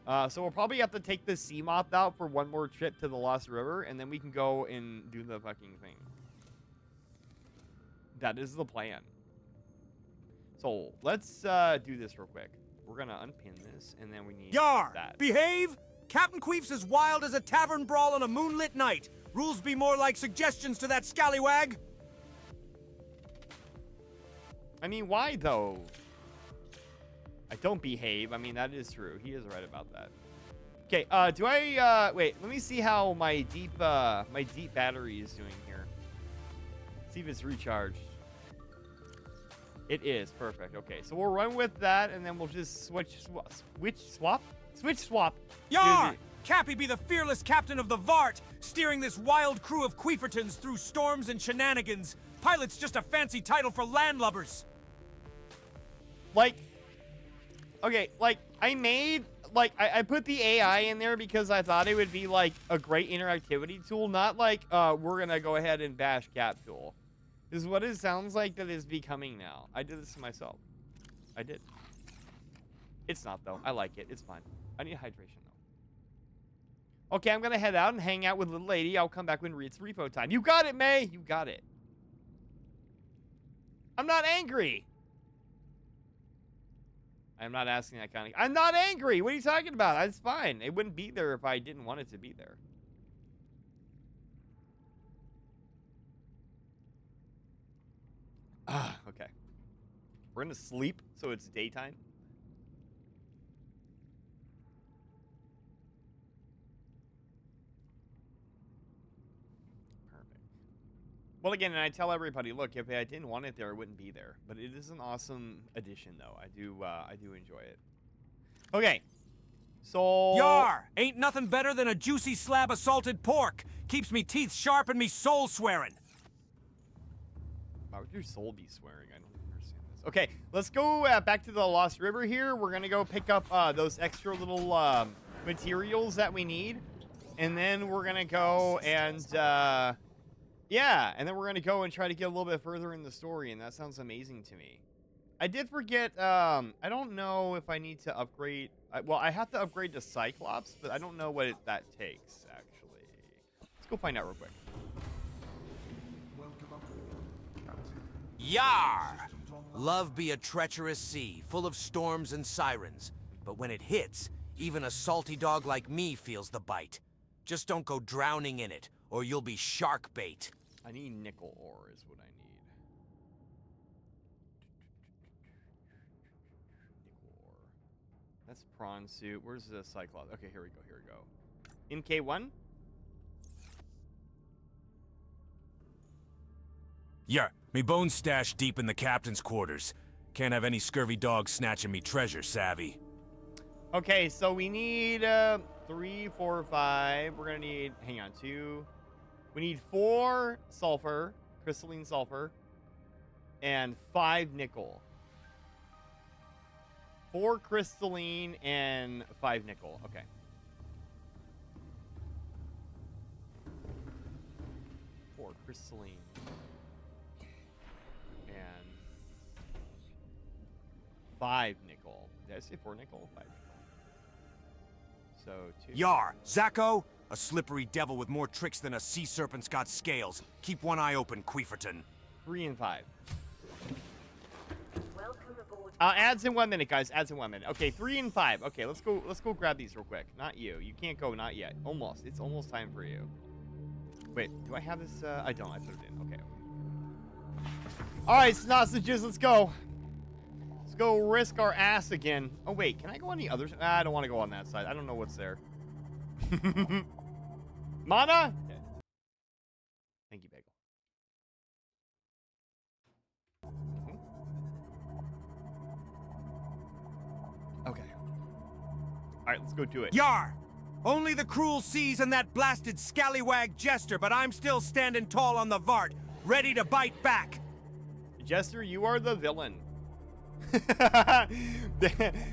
So we'll probably have to take the sea moth out for one more trip to the Lost River, and then we can go and do the fucking thing. That is the plan. So let's do this real quick. We're gonna unpin this, and then we need that. Behave! Captain Queef's as wild as a tavern brawl on a moonlit night. Rules be more like suggestions to that scallywag. I mean, why though? I don't behave. I mean, that is true. He is right about that. Okay, do I, wait, let me see how my deep battery is doing here. See if it's recharged. It is, perfect. Okay, so we'll run with that, and then we'll just switch swap. Yar! Cappy be the fearless captain of the Vart, steering this wild crew of queefertons through storms and shenanigans. Pilot's just a fancy title for landlubbers. Like, Okay, like, I put the AI in there because I thought it would be, like, a great interactivity tool, not like, we're gonna go ahead and bash Cap tool. This is what it sounds like that is becoming now. I did this to myself. I did. It's not, though. I like it. It's fine. I need hydration, though. Okay, I'm gonna head out and hang out with little lady. I'll come back when it's repo time. You got it, May! You got it. I'm not angry! I'm not asking that kind of... I'm not angry! What are you talking about? It's fine. It wouldn't be there if I didn't want it to be there. Ah, okay. We're gonna sleep, so it's daytime. Perfect. Well, again, and I tell everybody, look, if I didn't want it there, it wouldn't be there. But it is an awesome addition, though. I do enjoy it. Okay. So... Yar! Ain't nothing better than a juicy slab of salted pork. Keeps me teeth sharp and me soul swearing. Why would your soul be swearing? I don't understand this. Okay, let's go back to the Lost River here. We're gonna go pick up those extra little materials that we need. And then we're gonna go and... yeah, and then we're going to go and try to get a little bit further in the story, and that sounds amazing to me. I did forget, I don't know if I need to upgrade... well, I have to upgrade to Cyclops, but I don't know what that takes, actually. Let's go find out real quick. Yar! Love be a treacherous sea, full of storms and sirens. But when it hits, even a salty dog like me feels the bite. Just don't go drowning in it, or you'll be shark bait. I need nickel ore is what I need. Nickel ore. That's prawn suit. Where's the Cyclops? Okay, here we go, here we go. In K1? Yeah, me bones stashed deep in the captain's quarters. Can't have any scurvy dogs snatching me treasure, savvy. Okay, so we need 3, 4, 5. We're gonna need, hang on, 2. We need 4 sulfur, crystalline sulfur, and 5 nickel. 4 crystalline and 5 nickel. Okay. Four crystalline and 5 nickel. Did I say 4 nickel? 5 nickel. So 2. Yar, Zacco, a slippery devil with more tricks than a sea serpent's got scales. Keep one eye open, Queeferton. 3 and 5. Welcome aboard. Ads in 1 minute, guys. Ads in 1 minute. Okay, 3 and 5. Okay, let's go grab these real quick. Not you. You can't go, not yet. Almost. It's almost time for you. Wait, do I have this? I don't. I put it in. Okay. Alright, sausages, let's go. Let's go risk our ass again. Oh, wait, can I go on the other side? I don't want to go on that side. I don't know what's there. Mana? Okay. Thank you, Bagel. Okay. Alright, let's go do it. Yar! Only the cruel seas and that blasted scallywag Jester, but I'm still standing tall on the Vart, ready to bite back. Jester, you are the villain.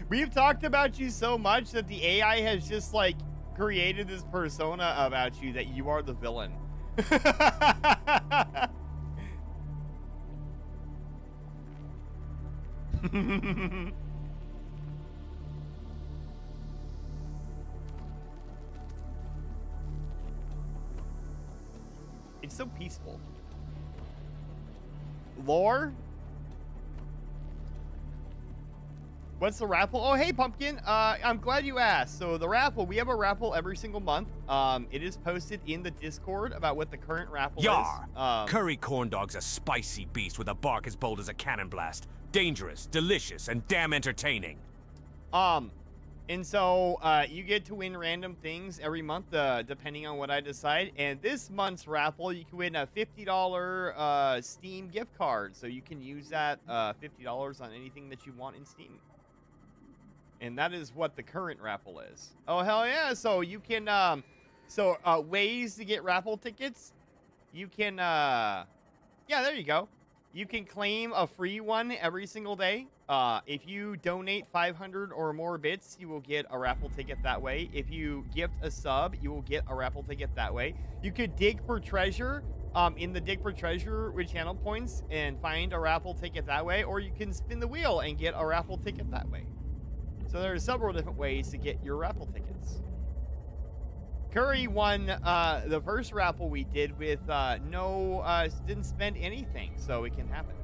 We've talked about you so much that the AI has just, like, created this persona about you that you are the villain. It's so peaceful. Lore? What's the raffle? Oh, hey, Pumpkin. I'm glad you asked. So the raffle, we have a raffle every single month. It is posted in the Discord about what the current raffle Yar! is. Curry corn dog's a spicy beast with a bark as bold as a cannon blast. Dangerous, delicious, and damn entertaining. And so you get to win random things every month, depending on what I decide. And this month's raffle, you can win a $50 Steam gift card. So you can use that $50 on anything that you want in Steam. And that is what the current raffle is. Oh, hell yeah. So you can, ways to get raffle tickets. You can, yeah, there you go. You can claim a free one every single day. If you donate 500 or more bits, you will get a raffle ticket that way. If you gift a sub, you will get a raffle ticket that way. You could dig for treasure in the dig for treasure with channel points and find a raffle ticket that way, or you can spin the wheel and get a raffle ticket that way. So there are several different ways to get your raffle tickets. Curry won the first raffle we did with didn't spend anything, so it can happen.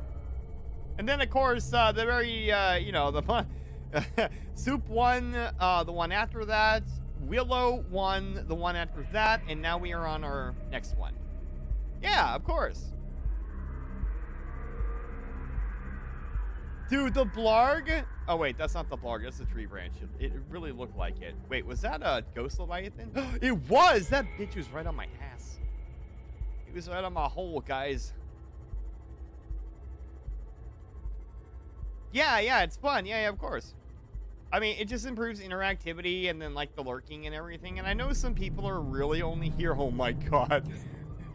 And then, of course, the very, the one, Soup won the one after that. Willow won the one after that, and now we are on our next one. Yeah, of course. Dude, the blarg. Oh, wait, that's not the blarg. That's the tree branch. It really looked like it. Wait, was that a ghost leviathan? It was! That bitch was right on my ass. It was right on my hole, guys. Yeah, it's fun. Yeah, of course. I mean, it just improves interactivity and then, like, the lurking and everything. And I know some people are really only here. Oh, my God.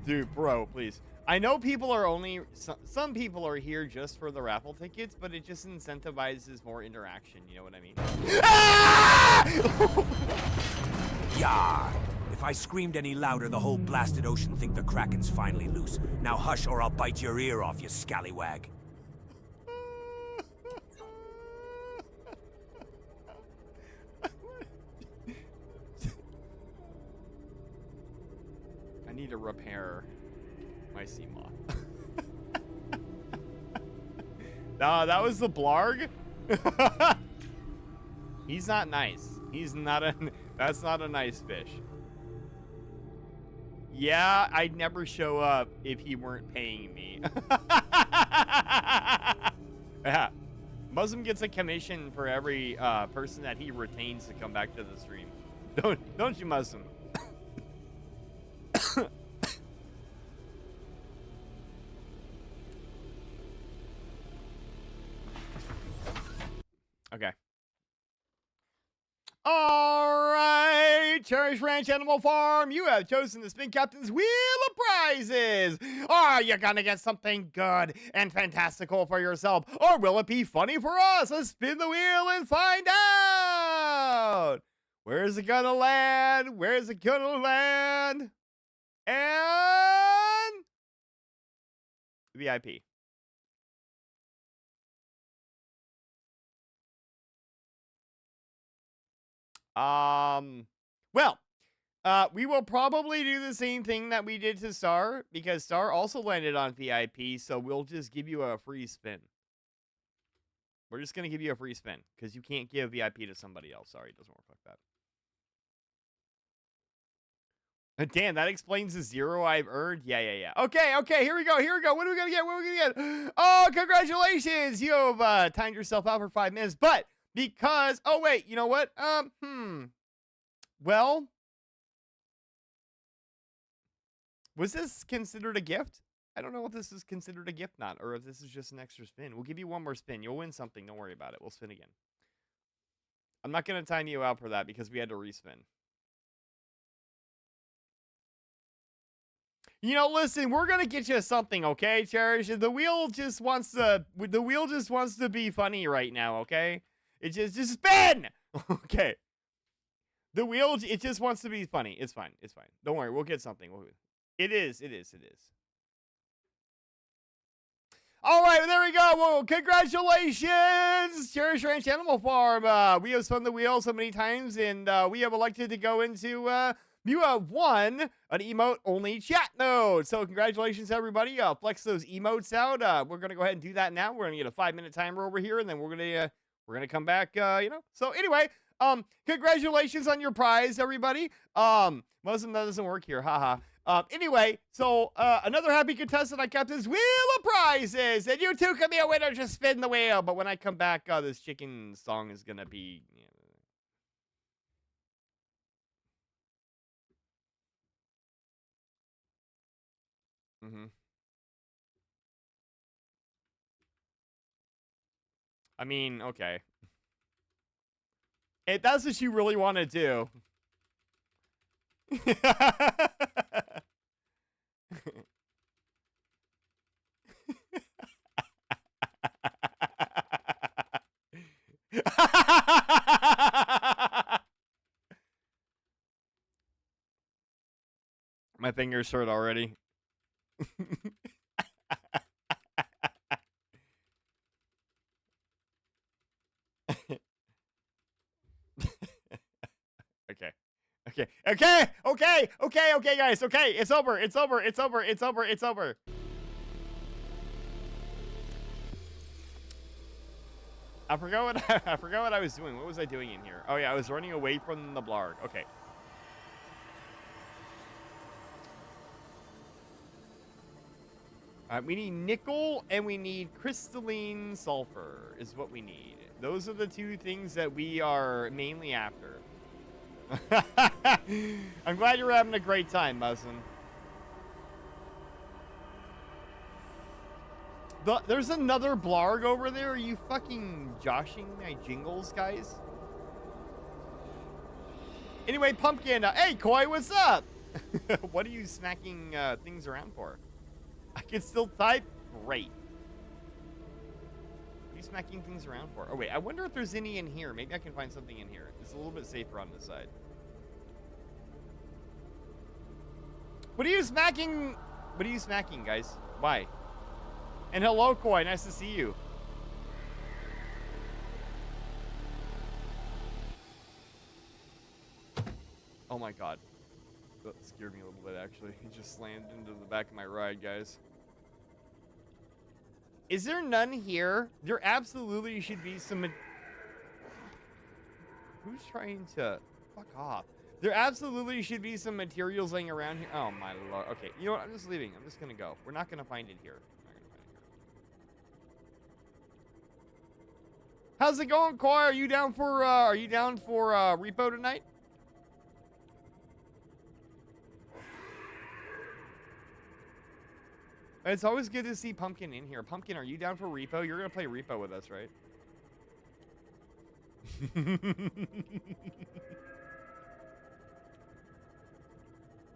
Dude, bro, please. I know people are only... Some people are here just for the raffle tickets, but it just incentivizes more interaction. You know what I mean? Ah! Yar! If I screamed any louder, the whole blasted ocean think the Kraken's finally loose. Now hush or I'll bite your ear off, you scallywag. I need to repair my sea moth. No, that was the blarg. He's not nice. He's not a... That's not a nice fish. Yeah, I'd never show up if he weren't paying me. Yeah. Muslim gets a commission for every person that he retains to come back to the stream. Don't you, Muslim? Okay. All right, Cherish Ranch Animal Farm, you have chosen the Spin Captain's Wheel of Prizes. Are you gonna get something good and fantastical for yourself, or will it be funny for us? Let's spin the wheel and find out. Where is it gonna land? Where is it gonna land? And VIP. Well, we will probably do the same thing that we did to Star, because Star also landed on VIP, so we'll just give you a free spin. We're just going to give you a free spin, because you can't give VIP to somebody else. Sorry, it doesn't work like that. Damn, that explains the 0 I've earned. Yeah. Okay, here we go. What are we going to get? Oh, congratulations! You have timed yourself out for 5 minutes, but... Because, oh wait, you know what? Well, was this considered a gift? I don't know if this is considered a gift not, or if this is just an extra spin. We'll give you one more spin. You'll win something. Don't worry about it. We'll spin again. I'm not going to time you out for that because we had to respin. You know, listen, we're going to get you something, okay, Cherish? The wheel just wants to be funny right now, okay? It just spin! Okay. The wheel, it just wants to be funny. It's fine. Don't worry, we'll get something. It is. All right, well, there we go. Well, congratulations, Cherish Ranch Animal Farm. We have spun the wheel so many times, and we have elected to go into, you have won an emote-only chat mode. So congratulations, everybody. Flex those emotes out. We're going to go ahead and do that now. We're going to get a 5-minute timer over here, and then we're going to come back, So anyway, congratulations on your prize, everybody. Muslim, that doesn't work here. Haha. Anyway, so, another happy contestant I kept his wheel of prizes. And you too can be a winner. Just spin the wheel. But when I come back, this chicken song is gonna be... I mean, okay. If that's what you really want to do. My fingers hurt already. Okay. Okay. Okay. Okay. Okay. Okay, guys. Okay. It's over. It's over. It's over. It's over. It's over. I forgot what I forgot what I was doing. What was I doing in here? Oh yeah, I was running away from the blarg. Okay. We need nickel and we need crystalline sulfur is what we need. Those are the two things that we are mainly after. I'm glad you're having a great time, Muslin. There's another blarg over there. Are you fucking joshing my jingles, guys? Anyway, Pumpkin. Hey, Koi, what's up? What are you smacking things around for? I can still type? Great. What are you smacking things around for? Oh, wait. I wonder if there's any in here. Maybe I can find something in here. It's a little bit safer on this side. What are you smacking? What are you smacking, guys? Why? And hello, Koi. Nice to see you. Oh, my God. That scared me a little bit, actually. He just slammed into the back of my ride, guys. Is there none here? There absolutely should be some... Who's trying to... Fuck off. There absolutely should be some materials laying around here. Oh, my lord. Okay, you know what? I'm just leaving. I'm just gonna go. We're not gonna find it here. How's it going, Koi? Are you down for repo tonight? It's always good to see Pumpkin in here. Pumpkin, are you down for repo? You're gonna play repo with us, right?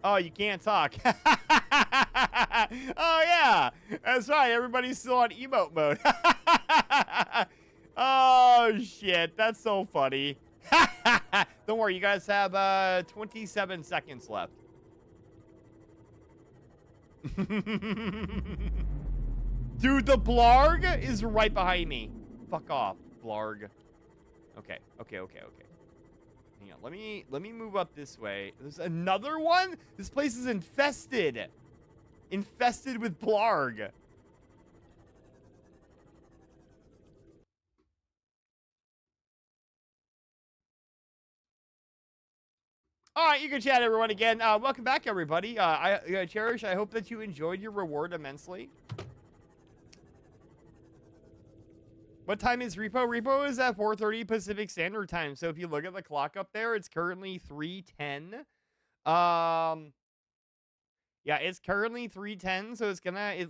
Oh, you can't talk. Oh, yeah. That's right. Everybody's still on emote mode. Oh, shit. That's so funny. Don't worry. You guys have 27 seconds left. Dude, the blarg is right behind me. Fuck off, blarg. Okay. Hang on. Let me move up this way. There's another one? This place is infested. Infested with blarg. All right, you can chat, everyone, again. Welcome back, everybody. Cherish, I hope that you enjoyed your reward immensely. What time is repo? Repo is at 4:30 Pacific Standard Time. So if you look at the clock up there, it's currently 3:10. Yeah, it's currently 3:10, so it's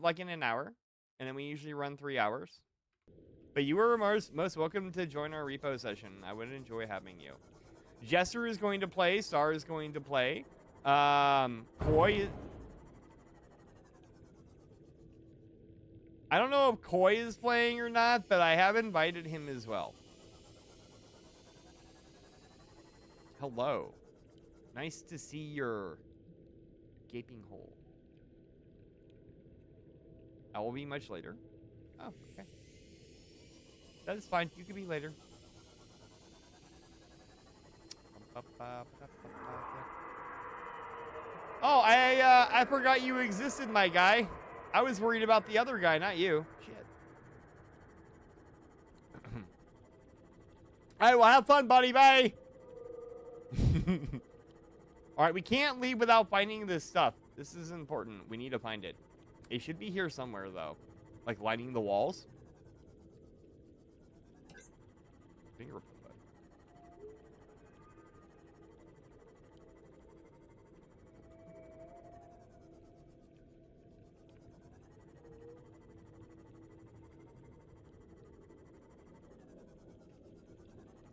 like in an hour. And then we usually run 3 hours. But you are most welcome to join our repo session. I would enjoy having you. Jester is going to play. Star is going to play. Koi. I don't know if Koi is playing or not, but I have invited him as well. Hello. Nice to see your gaping hole. I will be much later. Oh, okay. That is fine. You can be later. Oh, I forgot you existed, my guy. I was worried about the other guy, not you. Shit. All right, well, have fun, buddy. Bye. All right, we can't leave without finding this stuff. This is important. We need to find it. It should be here somewhere, though. Like lining the walls. Fingerprint.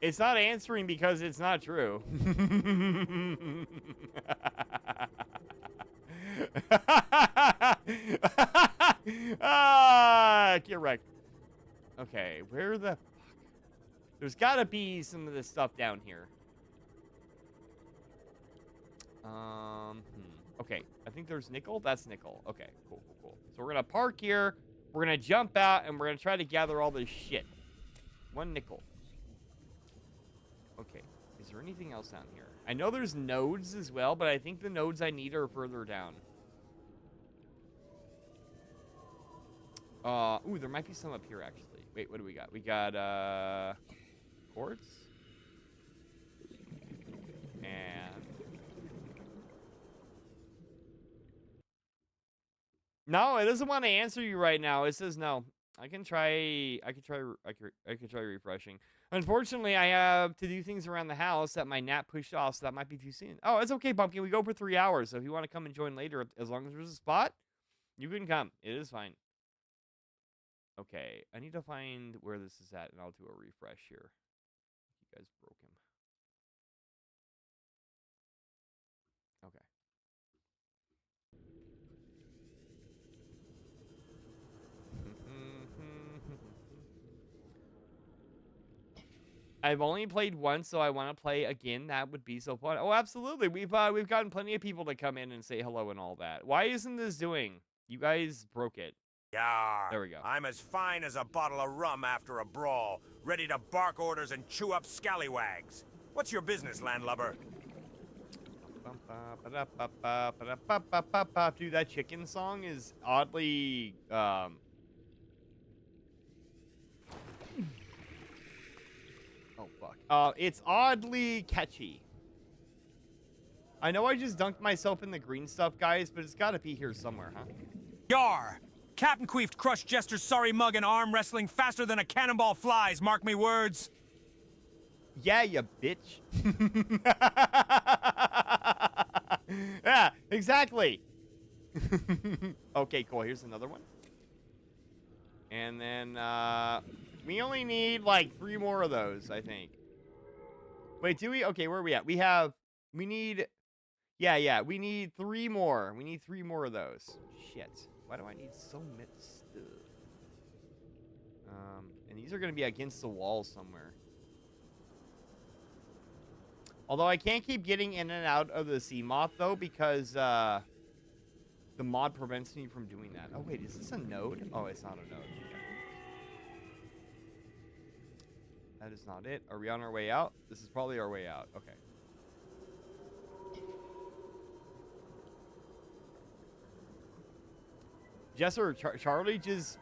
It's not answering because it's not true. Get wrecked. Okay, where the fuck? There's gotta be some of this stuff down here. Okay, I think there's nickel. That's nickel. Okay, cool, cool, cool. So we're gonna park here. We're gonna jump out, and we're gonna try to gather all this shit. 1 nickel. Okay, is there anything else down here? I know there's nodes as well, but I think the nodes I need are further down. Ooh, there might be some up here, actually. Wait, what do we got? We got, quartz. And... no, it doesn't want to answer you right now. It says no. I can try refreshing. Unfortunately, I have to do things around the house that my nap pushed off, so that might be too soon. Oh, it's okay, Pumpkin. We go for 3 hours, so if you want to come and join later, as long as there's a spot, you can come. It is fine. Okay, I need to find where this is at, and I'll do a refresh here. You guys broke him. Okay. I've only played once, so I want to play again. That would be so fun. Oh, absolutely. We've gotten plenty of people to come in and say hello and all that. Why isn't this doing? You guys broke it. Yar. There we go. I'm as fine as a bottle of rum after a brawl, ready to bark orders and chew up scallywags. What's your business, landlubber? Dude, that chicken song is oddly, oh, fuck. It's oddly catchy. I know I just dunked myself in the green stuff, guys, but it's gotta be here somewhere, huh? Yar! Captain Queef crushed Jester's sorry mug and arm wrestling faster than a cannonball flies, mark me words. Yeah, you bitch. Yeah, exactly. Okay, cool. Here's another one. And then, we only need, like, 3 more of those, I think. Wait, do we? Okay, where are we at? We need... Yeah, we need 3 more. We need 3 more of those. Shit. Why do I need so much stuff? And these are going to be against the wall somewhere. Although I can't keep getting in and out of the sea moth, though, because the mod prevents me from doing that. Oh, wait, is this a node? Oh, it's not a node. Okay. That is not it. Are we on our way out? This is probably our way out. Okay. Jester, Charlie just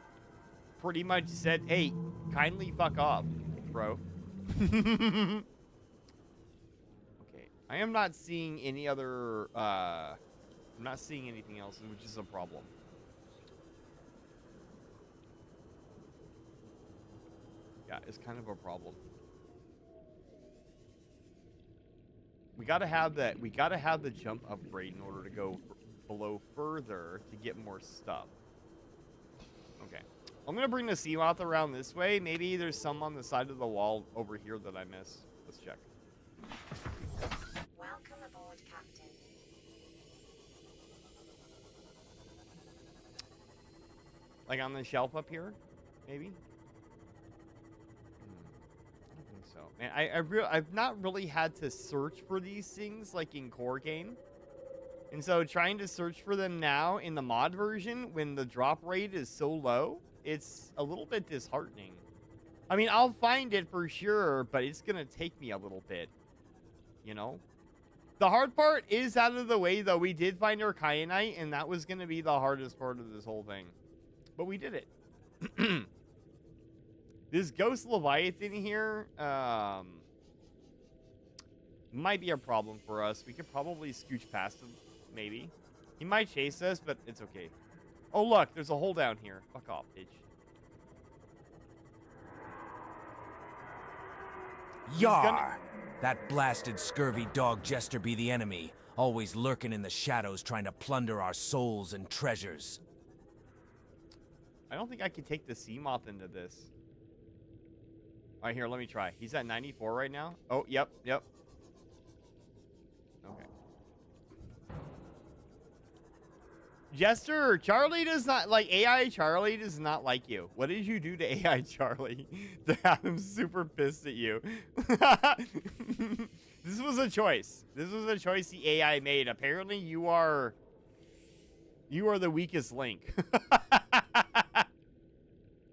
pretty much said, hey, kindly fuck off, bro. Okay. I am not seeing any other, I'm not seeing anything else, which is a problem. Yeah, it's kind of a problem. We gotta have the jump upgrade in order to go below further to get more stuff. Okay. I'm gonna bring the sea moth around this way. Maybe there's some on the side of the wall over here that I missed. Let's check. Welcome aboard, Captain. Like on the shelf up here? Maybe? I don't think so. Man, I've not really had to search for these things like in core game. And so trying to search for them now in the mod version when the drop rate is so low, it's a little bit disheartening. I mean, I'll find it for sure, but it's going to take me a little bit, you know? The hard part is out of the way, though. We did find our kyanite, and that was going to be the hardest part of this whole thing. But we did it. This ghost Leviathan here, might be a problem for us. We could probably scooch past him. Maybe. He might chase us, but it's okay. Oh, look. There's a hole down here. Fuck off, bitch. Yar! That blasted scurvy dog Jester be the enemy, always lurking in the shadows trying to plunder our souls and treasures. I don't think I can take the sea moth into this. All right, here, let me try. He's at 94 right now. Oh, yep. Okay. Jester, Charlie does not like AI. Charlie does not like you. What did you do to AI Charlie to have him super pissed at you? This was a choice. This was a choice the AI made. Apparently, you are the weakest link.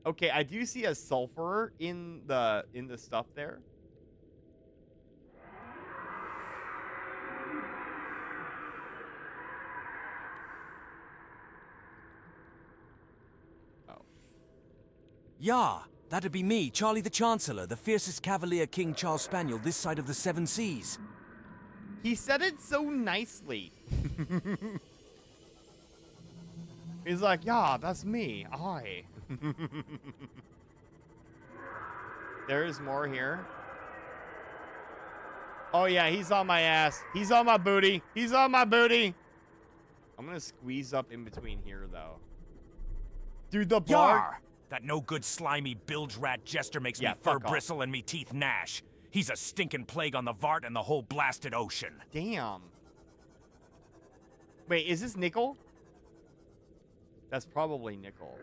Okay, I do see a sulfur in the stuff there. Yah, that'd be me, Charlie the Chancellor, the fiercest Cavalier King Charles Spaniel this side of the Seven Seas. He said it so nicely. He's like, yeah, that's me. I. There is more here. Oh, yeah, he's on my ass. He's on my booty. He's on my booty. I'm going to squeeze up in between here, though. Dude, the blarg. Yar! That no-good slimy bilge rat Jester makes Yeah, me fur fuck off. bristle and me teeth gnash. He's a stinking plague on the Vart and the whole blasted ocean. Damn. Wait, is this nickel? That's probably nickel.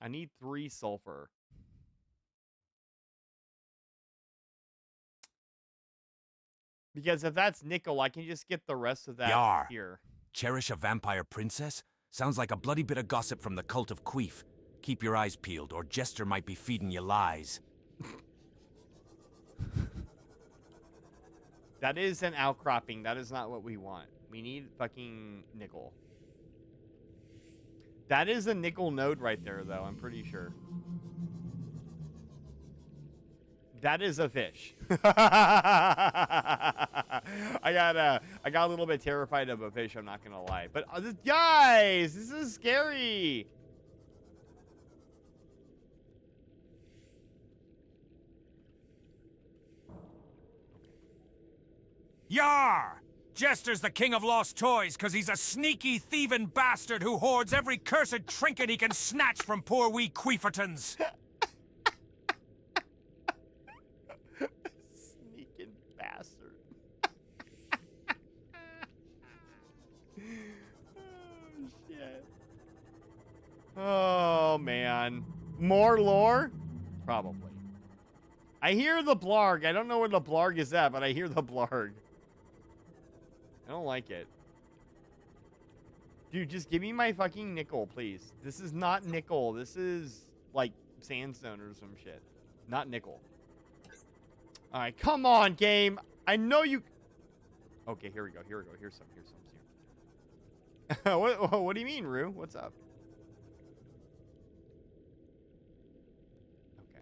I need 3 sulfur. Because if that's nickel, I can just get the rest of that Yar. here. Cherish a vampire princess? Sounds like a bloody bit of gossip from the cult of Queef. Keep your eyes peeled, or Jester might be feeding you lies. That is an outcropping. That is not what we want. We need fucking nickel. That is a nickel node right there, though. I'm pretty sure. That is a fish. I got a little bit terrified of a fish, I'm not gonna lie. But guys, this is scary. Yar! Jester's the king of lost toys, cause he's a sneaky, thieving bastard who hoards every cursed trinket he can snatch from poor wee Queefertons. Sneaking bastard. Oh, shit. Oh, man. More lore? Probably. I hear the blarg. I don't know where the blarg is at, but I hear the blarg. I don't like it. Dude, just give me my fucking nickel, please. This is not nickel. This is, like, sandstone or some shit. Not nickel. Alright, come on, game. I know you... Okay, here we go. Here we go. Here's some. What do you mean, Rue? What's up? Okay.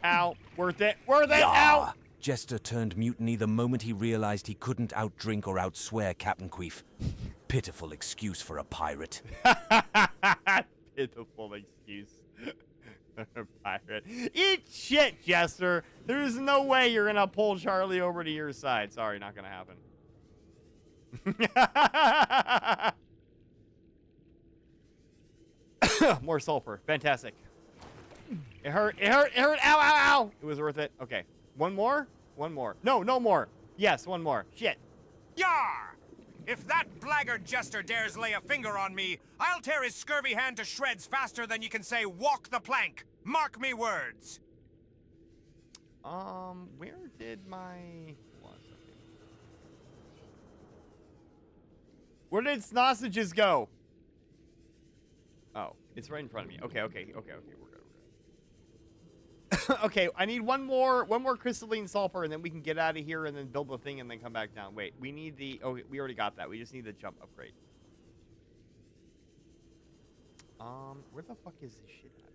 Ow. Worth it. Worth it. Ow. Jester turned mutiny the moment he realized he couldn't outdrink or outswear Captain Queef. Pitiful excuse for a pirate. Pitiful excuse. Pirate. Eat shit, Jester. There's no way you're gonna pull Charlie over to your side. Sorry, not gonna happen. More sulfur. Fantastic. It hurt. It hurt. It hurt. Ow, ow, ow. It was worth it. Okay. One more? One more. No, no more. Yes, one more. Shit. Yar! If that blackguard Jester dares lay a finger on me, I'll tear his scurvy hand to shreds faster than you can say walk the plank. Mark me words. Where did my... Hold on a second. Where did sausages go? Oh, it's right in front of me. Okay, okay, okay, okay. We're good, we're good. Okay, I need one more crystalline sulfur, and then we can get out of here and then build the thing and then come back down. Wait, we need the... Oh, we already got that. We just need the jump upgrade. Where the fuck is this shit at?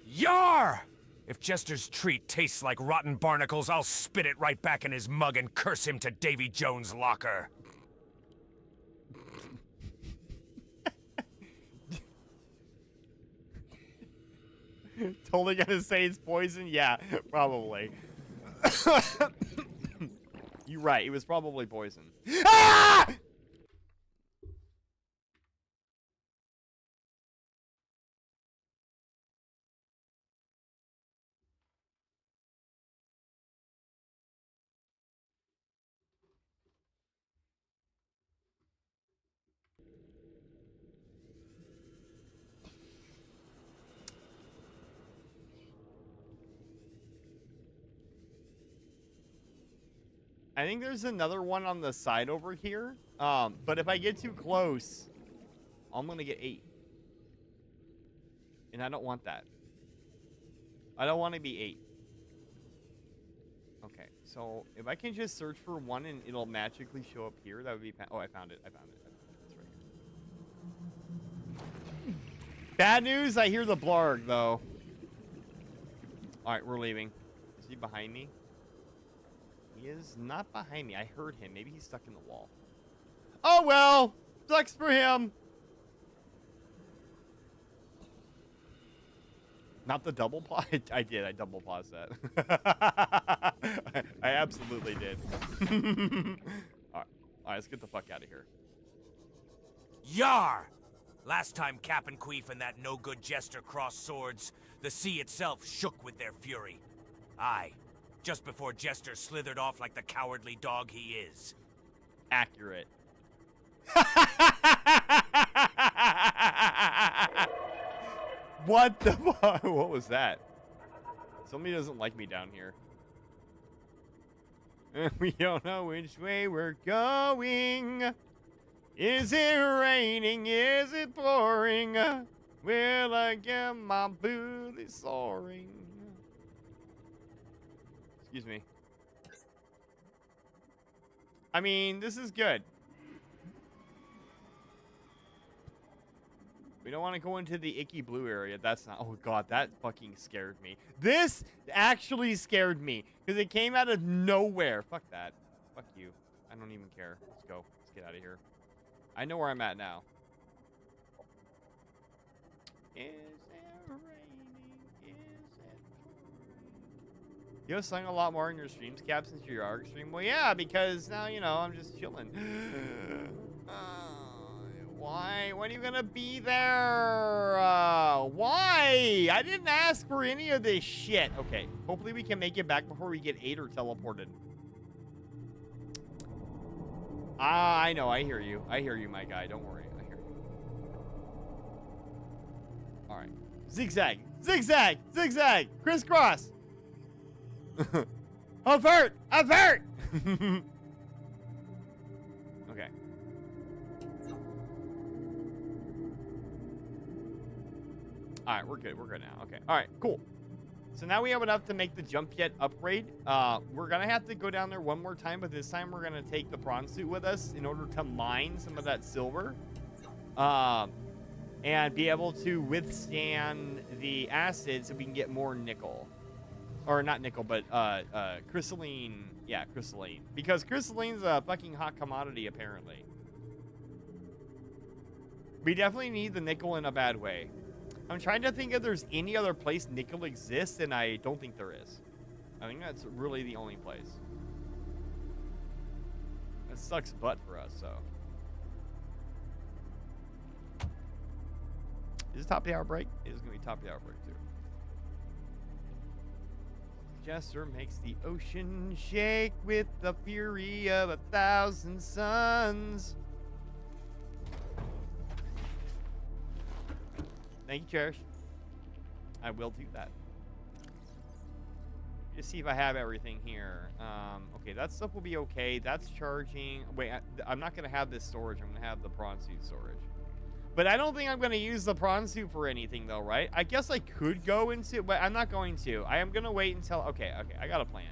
Yar! If Jester's treat tastes like rotten barnacles, I'll spit it right back in his mug and curse him to Davy Jones' locker. Totally gonna say it's poison? Yeah, probably. You're right. It was probably poison. Ah! I think there's another one on the side over here. But if I get too close, I'm gonna get 8. And I don't want that. I don't want to be 8. Okay, so if I can just search for one and it'll magically show up here, that would be... Oh, I found it. I found it. It's right here. Bad news, I hear the blarg, though. Alright, we're leaving. Is he behind me? He is not behind me. I heard him. Maybe he's stuck in the wall. Oh, well. Sucks for him. Not the double pause? I did. I double paused that. I absolutely did. Alright, let's get the fuck out of here. Yar! Last time Cap'n Queef and that no-good jester crossed swords, the sea itself shook with their fury. Aye, just before Jester slithered off like the cowardly dog he is. Accurate. What the fuck? What was that? Somebody doesn't like me down here. We don't know which way we're going. Is it raining? Is it pouring? Will I get my booty soaring? Excuse me. I mean, this is good. We don't want to go into the icky blue area. That's not... Oh, God, that fucking scared me. This actually scared me. Because it came out of nowhere. Fuck that. Fuck you. I don't even care. Let's go. Let's get out of here. I know where I'm at now. Is it raining? Is it pouring? You have sung a lot more in your streams, Cap, since your ARG stream? Well, yeah, because now, you know, I'm just chilling. Why? When are you gonna be there? Why? I didn't ask for any of this shit. Okay, hopefully we can make it back before we get 8 or teleported. I know. I hear you. I hear you, my guy. Don't worry. I hear you. All right. Zigzag. Zigzag. Zigzag. Crisscross. Avert. Avert. Okay. All right, we're good. We're good now. Okay. All right, cool. So now we have enough to make the jump jet upgrade. We're going to have to go down there one more time, but this time we're going to take the prawn suit with us in order to mine some of that silver. And be able to withstand the acid so we can get more nickel. Or not nickel, but crystalline. Yeah, crystalline. Because crystalline's a fucking hot commodity, apparently. We definitely need the nickel in a bad way. I'm trying to think if there's any other place nickel exists, and I don't think there is. I think that's really the only place. That sucks butt for us, so. Is it top of the hour break? It is going to be top of the hour break, too. Jester makes the ocean shake with the fury of 1,000 suns. Thank you, Cherish. I will do that. Just see if I have everything here. Okay, that stuff will be okay. That's charging. Wait, I'm not going to have this storage. I'm going to have the prawn suit storage. But I don't think I'm going to use the prawn suit for anything, though, right? I guess I could go into it, but I'm not going to. I am going to wait until... Okay, I got a plan.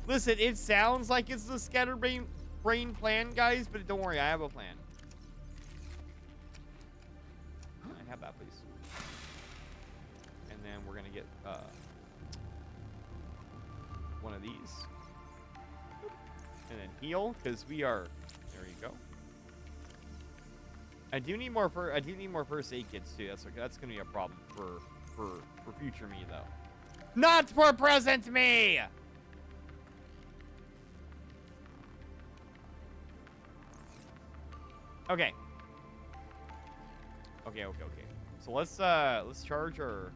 Listen, it sounds like it's the scatterbrain plan, guys, but don't worry, I have a plan. I have that, please. And then we're going to get one of these. And then heal, because we are... There you go. I do need more first aid kits too. That's gonna be a problem for future me though. Not for present me. Okay. Okay. So let's charge our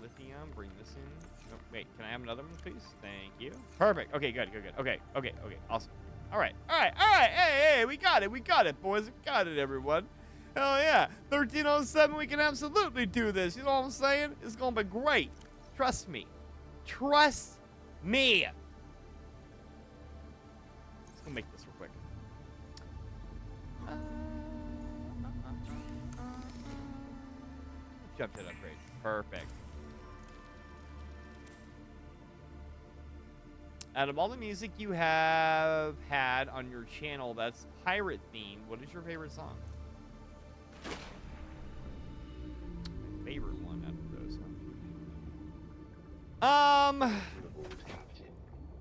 lithium. Bring this in. No, wait, can I have another one, please? Thank you. Perfect. Okay, good. Okay. Awesome. All right. Hey, we got it, boys. We got it, everyone. Hell yeah. 1307, we can absolutely do this. You know what I'm saying? It's gonna be great. Trust me. Trust me. Let's go make this real quick. Jump to upgrade. Perfect. Out of all the music you have had on your channel that's pirate themed, what is your favorite song? My favorite one out of those.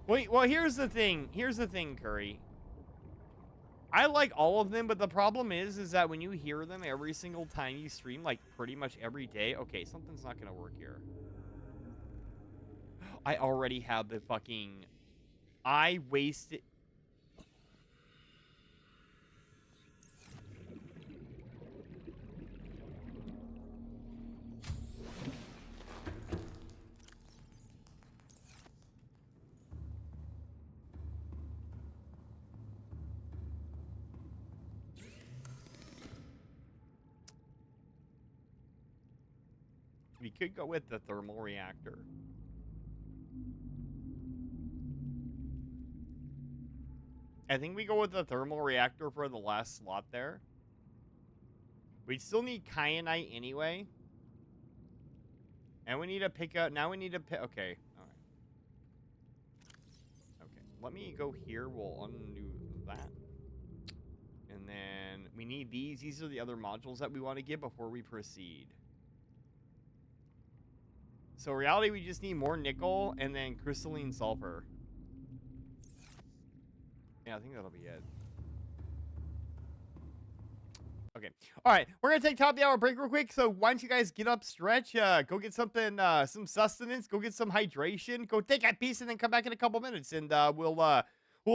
Wait, well, here's the thing, Curry. I like all of them, but the problem is that when you hear them every single time you stream, like pretty much every day, okay, something's not gonna work here. I already have the fucking... I wasted... We could go with the thermal reactor. I think we go with the thermal reactor for the last slot there. We still need kyanite anyway. And we need to pick up... Now we need to pick... Okay. Alright. Okay. Let me go here. We'll undo that. And then we need these. These are the other modules that we want to get before we proceed. So in reality, we just need more nickel and then crystalline sulfur. Yeah, I think that'll be it. Okay. All right. We're going to take top of the hour break real quick. So why don't you guys get up, stretch, go get something, some sustenance, go get some hydration, go take a piece, and then come back in a couple minutes. And we'll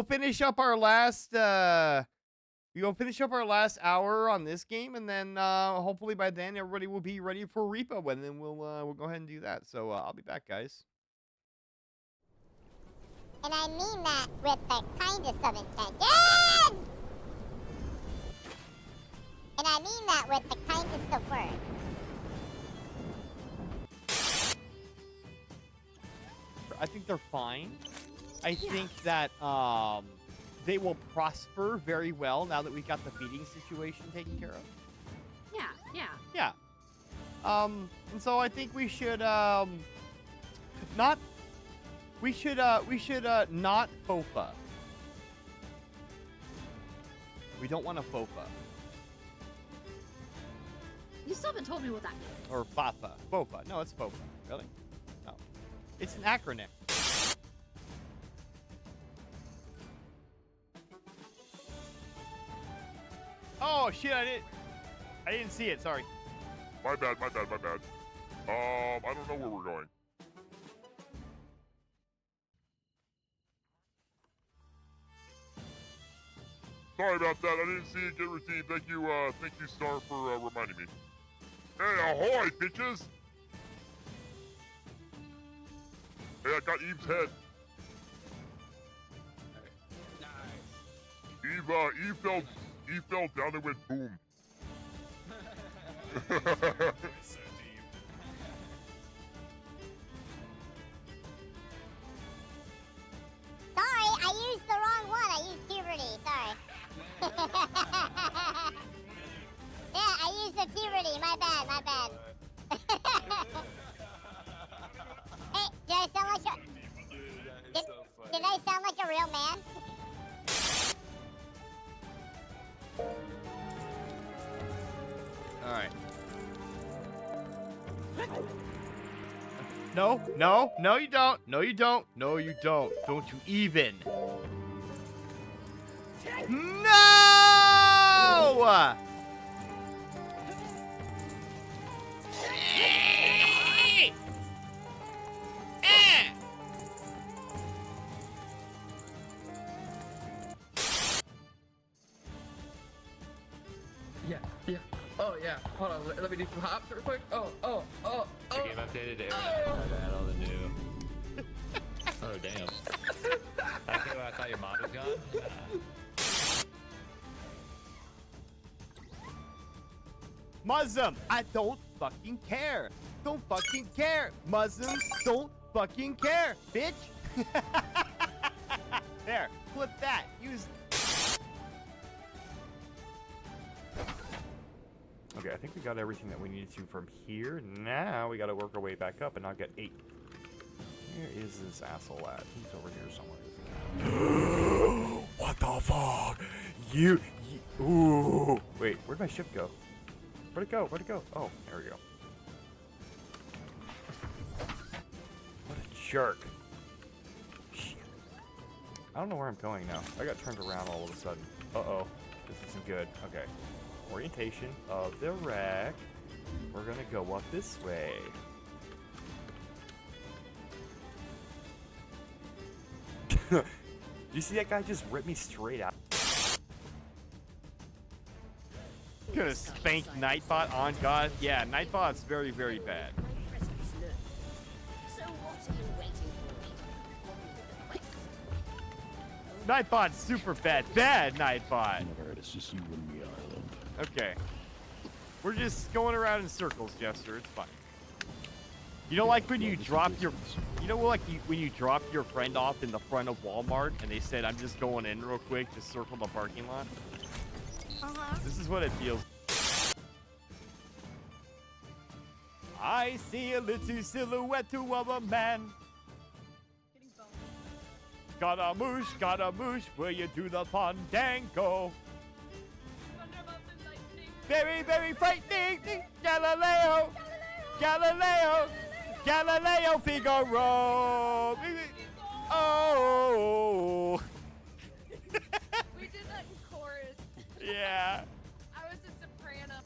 finish up our last, we'll finish up our last hour on this game. And then hopefully by then everybody will be ready for repo. And then we'll go ahead and do that. So I'll be back, guys. And I mean that with the kindest of intentions! And I mean that with the kindest of words. I think they're fine. I think that they will prosper very well now that we've got the feeding situation taken care of. Yeah. And so I think we should not FOFA. We don't want to FOFA. You still haven't told me what that means. Or FOFA. FOFA. No, it's FOFA. Really? No. It's an acronym. Oh, shit, I didn't see it. Sorry. My bad. I don't know where we're going. Sorry about that. I didn't see it get received. Thank you, Star, for reminding me. Hey, ahoy, bitches! Hey, I got Eve's head. Nice. Eve fell down and went boom. So deep. Sorry, I used the wrong one. I used puberty. Sorry. Yeah, I used the puberty. My bad. Hey, did I sound like a... Did I sound like a real man? All right. No, you don't. No, you don't. Don't you even. No! Yeah, yeah. Oh, yeah. Hold on. Let me do some hops real quick. Oh. The game updated to add all the new. Oh, damn. I thought your mod was gone. Muslim, I don't fucking care. Don't fucking care. Muslims don't fucking care, bitch. There, flip that. Use. Okay, I think we got everything that we needed to from here. Now we got to work our way back up and not get 8. Where is this asshole at? He's over here somewhere. What the fuck? You. Ooh. Wait, where'd my ship go? Where'd it go? Where'd it go? Oh, there we go. What a jerk. Shit. I don't know where I'm going now. I got turned around all of a sudden. Uh-oh. This isn't good. Okay. Orientation of the wreck. We're gonna go up this way. You see that guy just rip me straight out? Gonna spank Nightbot on God. Yeah, Nightbot's very, very bad. Nightbot's super bad. Bad Nightbot. It's just you and me, Island. Okay. We're just going around in circles, Jester. It's fine. You know, like when you drop your, when you drop your friend off in the front of Walmart and they said, "I'm just going in real quick to circle the parking lot." This is what it feels. I see a little silhouette of a man. Scaramouche, where you do the fandango. Very, very frightening. Galileo, Figaro. Oh. We did that in chorus. Yeah. I was a soprano.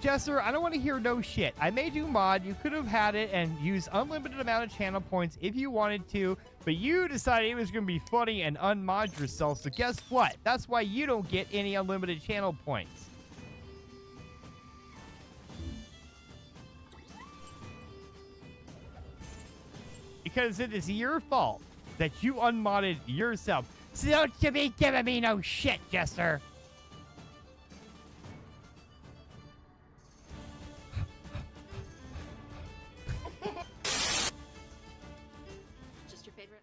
Jester, I don't want to hear no shit. I made you mod. You could have had it and used unlimited amount of channel points if you wanted to, but you decided it was going to be funny and unmod yourself. So guess what? That's why you don't get any unlimited channel points. Because it is your fault that you unmodded yourself. So don't you be giving me no shit, Jester. Just your favorite.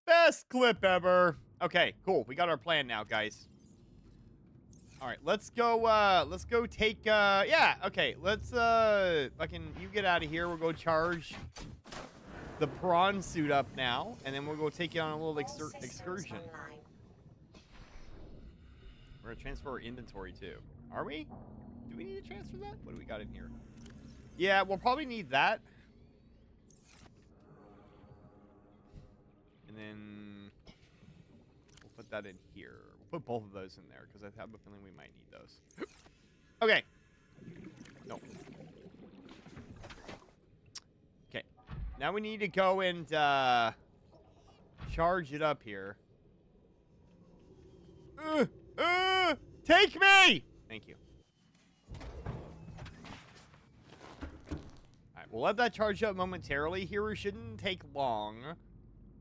Best clip ever. Okay, cool. We got our plan now, guys. All right, let's go take, yeah, okay, let's, fucking, you get out of here. We'll go charge the prawn suit up now, and then we'll go take you on a little excursion. We're gonna transfer our inventory, too. Are we? Do we need to transfer that? What do we got in here? Yeah, we'll probably need that. And then we'll put that in here. We'll put both of those in there because I have a feeling we might need those. Okay. No. Okay. Now we need to go and charge it up here. Take me! Thank you. Alright, we'll let that charge up momentarily. Here, it shouldn't take long.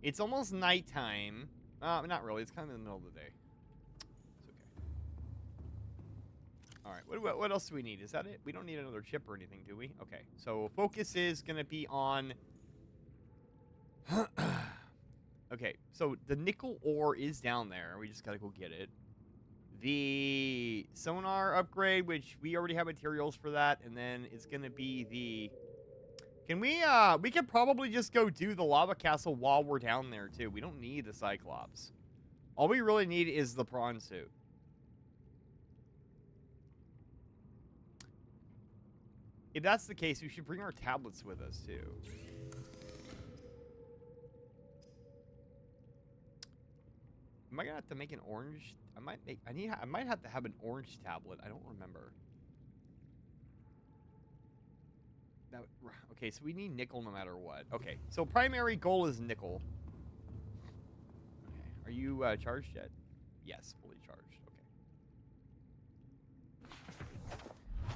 It's almost nighttime. Not really. It's kind of in the middle of the day. It's okay. Alright, what else do we need? Is that it? We don't need another chip or anything, do we? Okay, so focus is going to be on... Okay, so the nickel ore is down there. We just got to go get it. The sonar upgrade, which we already have materials for that, and then it's going to be the... we could probably just go do the lava castle while we're down there, too. We don't need the Cyclops. All we really need is the prawn suit. If that's the case, we should bring our tablets with us, too. Am I gonna have to make an orange? I might have to have an orange tablet. I don't remember. Okay, so we need nickel no matter what. Okay, so primary goal is nickel. Okay, are you charged yet? Yes, fully charged.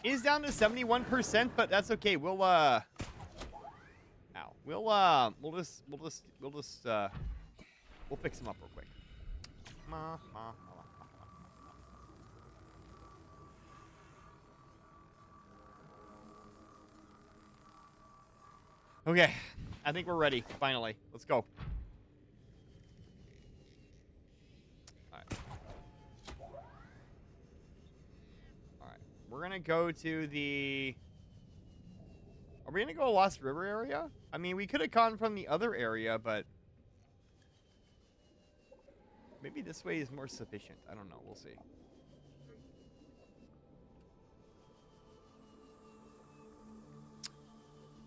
Okay. Is down to 71%, but that's okay. We'll ow. We'll fix him up real quick. Okay, I think we're ready, finally. Let's go. Alright. Alright, we're gonna go to the... Are we gonna go to Lost River area? I mean, we could have gone from the other area, but... Maybe this way is more sufficient. I don't know, we'll see.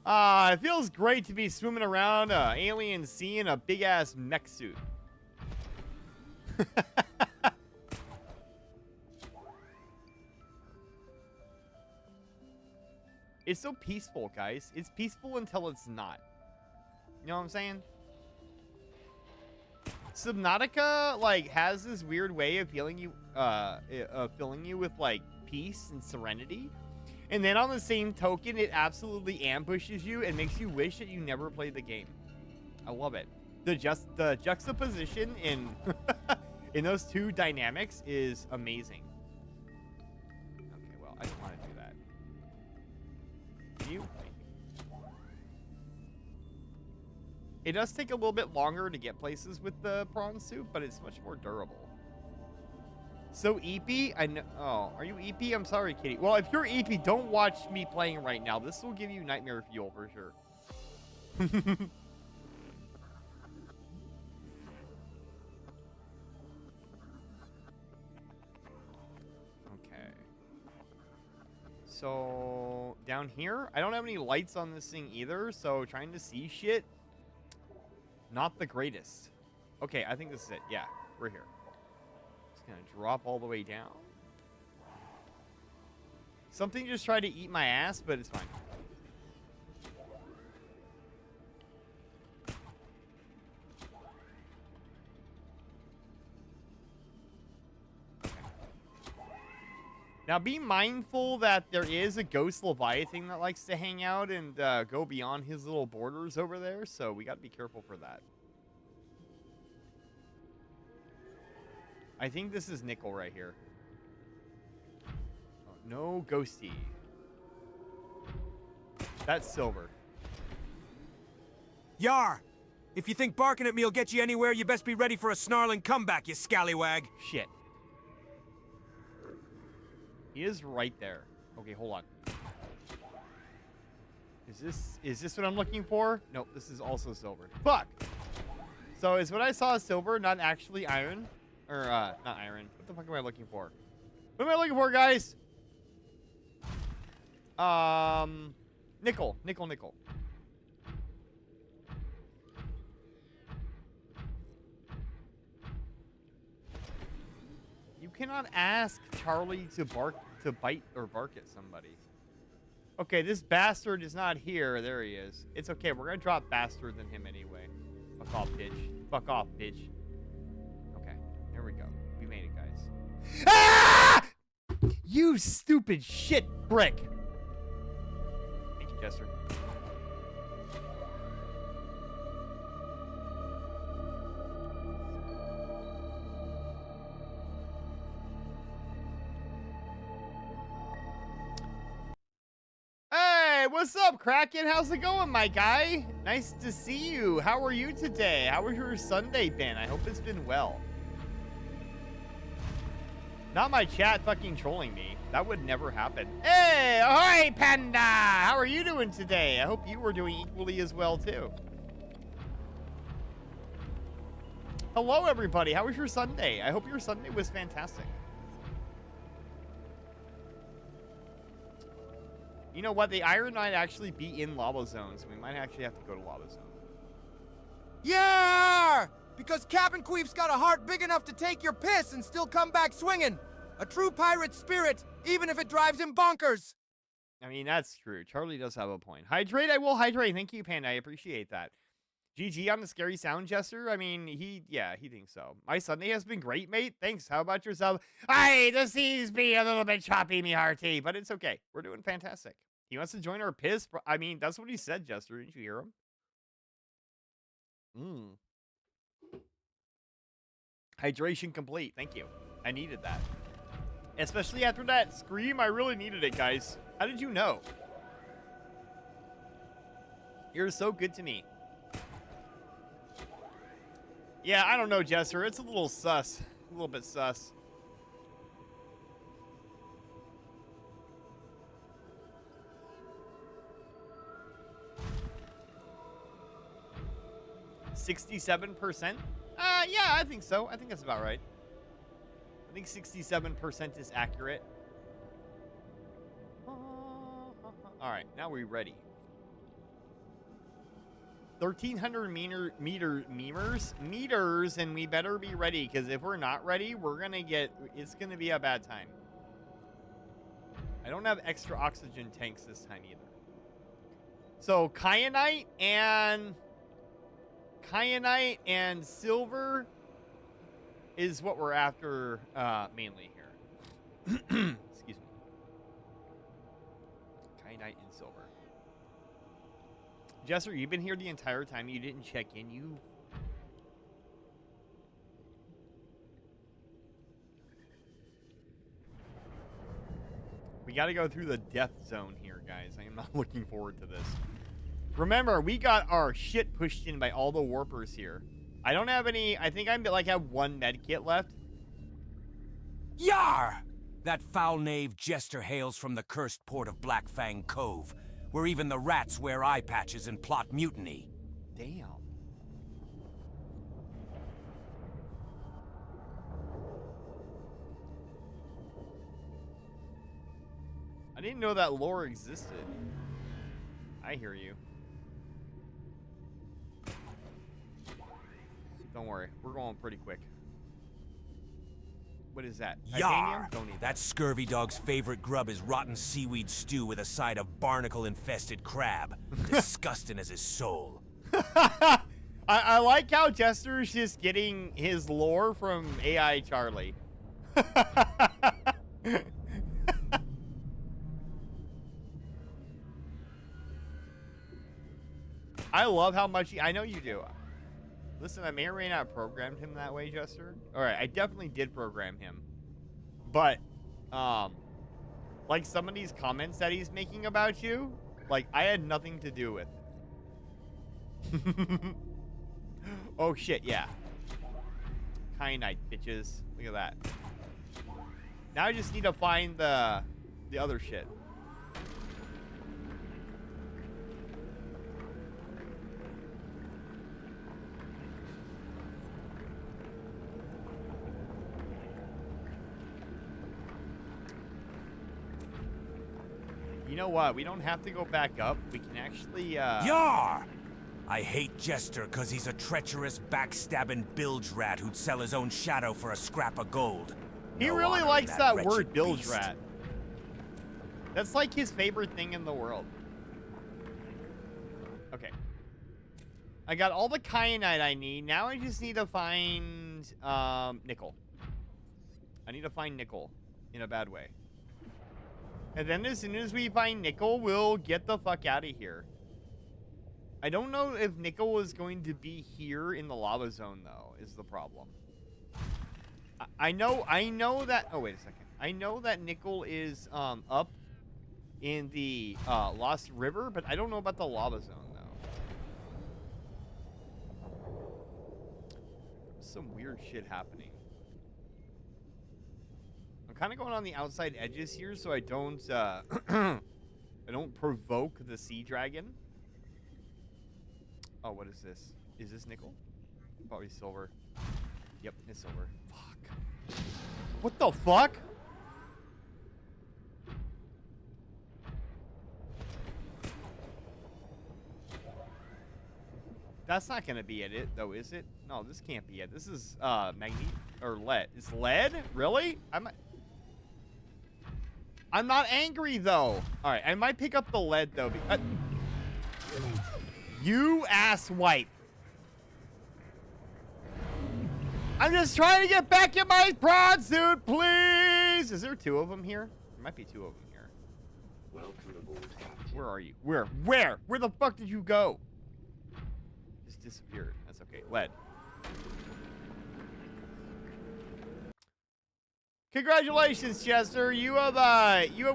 It feels great to be swimming around an alien sea in a big-ass mech suit. It's so peaceful, guys. It's peaceful until it's not. You know what I'm saying? Subnautica, like, has this weird way of filling you with, like, peace and serenity. And then on the same token, it absolutely ambushes you and makes you wish that you never played the game. I love it. The juxtaposition in in those two dynamics is amazing. Okay, well, I don't want to do that. You? It does take a little bit longer to get places with the prawn suit, but it's much more durable. So EP, I know. Oh, are you EP? I'm sorry, Kitty. Well, if you're EP, don't watch me playing right now. This will give you nightmare fuel for sure. Okay. So down here, I don't have any lights on this thing either. So trying to see shit, not the greatest. Okay, I think this is it. Yeah, we're here. Gonna drop all the way down. Something just tried to eat my ass, but it's fine. Okay. Now be mindful that there is a ghost Leviathan that likes to hang out and go beyond his little borders over there, so we gotta be careful for that. I think this is nickel right here. Oh, no ghosty. That's silver. Yar! If you think barking at me will get you anywhere, you best be ready for a snarling comeback, you scallywag. Shit. He is right there. Okay, hold on. Is this what I'm looking for? Nope, this is also silver. Fuck! So is what I saw silver, not actually iron? Or, not iron. What the fuck am I looking for? What am I looking for, guys? Nickel. Nickel. You cannot ask Charlie to bite or bark at somebody. Okay, this bastard is not here. There he is. It's okay. We're gonna drop bastard than him anyway. Fuck off, bitch. Fuck off, bitch. Here we go. We made it, guys. Ah! You stupid shit brick. Thank you, Jester. Hey, what's up, Kraken? How's it going, my guy? Nice to see you. How are you today? How has your Sunday been? I hope it's been well. Not my chat fucking trolling me. That would never happen. Hey, ahoy, Panda! How are you doing today? I hope you were doing equally as well, too. Hello, everybody. How was your Sunday? I hope your Sunday was fantastic. You know what? The iron might actually be in lava zones. We might actually have to go to lava zone. Yeah! Because Captain Queef's got a heart big enough to take your piss and still come back swinging. A true pirate spirit, even if it drives him bonkers. I mean, that's true. Charlie does have a point. Hydrate, I will hydrate. Thank you, Panda. I appreciate that. GG on the scary sound jester. I mean, he thinks so. My Sunday has been great, mate. Thanks. How about yourself? Hey, the seas be a little bit choppy, me hearty, but it's okay. We're doing fantastic. He wants to join our piss. I mean, that's what he said, Jester. Didn't you hear him? Hydration complete. Thank you. I needed that. Especially after that scream, I really needed it, guys. How did you know? You're so good to me. Yeah, I don't know, Jester. It's a little sus. A little bit sus. $67%? Yeah, I think so. I think that's about right. I think 67% is accurate. All right, now we're ready. 1,300 meters, and we better be ready, because if we're not ready, it's gonna be a bad time. I don't have extra oxygen tanks this time either. So kyanite and silver is what we're after mainly here. Excuse me. Kyanite and silver. Jester, you've been here the entire time. You didn't check in. We got to go through the death zone here, guys. I am not looking forward to this. Remember, we got our shit pushed in by all the warpers here. I don't have any. I think I have one med kit left. Yar! That foul knave Jester hails from the cursed port of Blackfang Cove, where even the rats wear eye patches and plot mutiny. Damn. I didn't know that lore existed. I hear you. Don't worry, we're going pretty quick. What is that? Yar! Don't need that scurvy dog's favorite grub is rotten seaweed stew with a side of barnacle-infested crab. Disgusting as his soul. I like how Jester's just getting his lore from AI Charlie. I love how much I know you do. Listen, I may or may not have programmed him that way, Jester. Alright, I definitely did program him. But, like some of these comments that he's making about you, like, I had nothing to do with it. Oh, shit, yeah. Kyanite, bitches. Look at that. Now I just need to find the other shit. You know what? We don't have to go back up. We can actually, Yar! I hate Jester because he's a treacherous, backstabbing bilge rat who'd sell his own shadow for a scrap of gold. He No really honor in likes that wretched word, bilge beast. rat. That's like his favorite thing in the world. Okay. I got all the kyanite I need. Now I just need to find, nickel. I need to find nickel in a bad way. And then as soon as we find nickel, we'll get the fuck out of here. I don't know if nickel is going to be here in the lava zone, though, is the problem. I know that... Oh, wait a second. I know that nickel is up in the Lost River, but I don't know about the lava zone, though. Some weird shit happening. I'm kind of going on the outside edges here so I don't I don't provoke the sea dragon. Oh, what is this? Is this nickel? Probably silver. Yep, it's silver. Fuck. What the fuck? That's not gonna be it, though, is it? No, this can't be it. This is magne or lead. It's lead? Really? I'm not angry, though. All right, I might pick up the lead, though. You ass wipe. I'm just trying to get back in my prawn suit, please. Is there 2 of them here? There might be 2 of them here. Where are you? Where? Where the fuck did you go? Just disappeared. That's okay. Lead. Congratulations, Chester. You have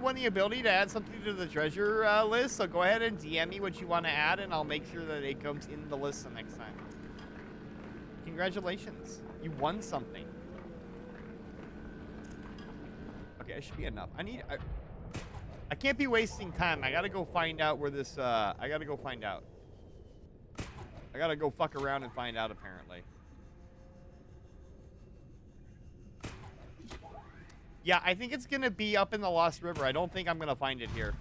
won the ability to add something to the treasure list. So go ahead and DM me what you want to add, and I'll make sure that it comes in the list the next time. Congratulations. You won something. Okay, it should be enough. I can't be wasting time. I gotta go find out where this, I gotta go find out. I gotta go fuck around and find out, apparently. Yeah, I think it's gonna be up in the Lost River. I don't think I'm gonna find it here.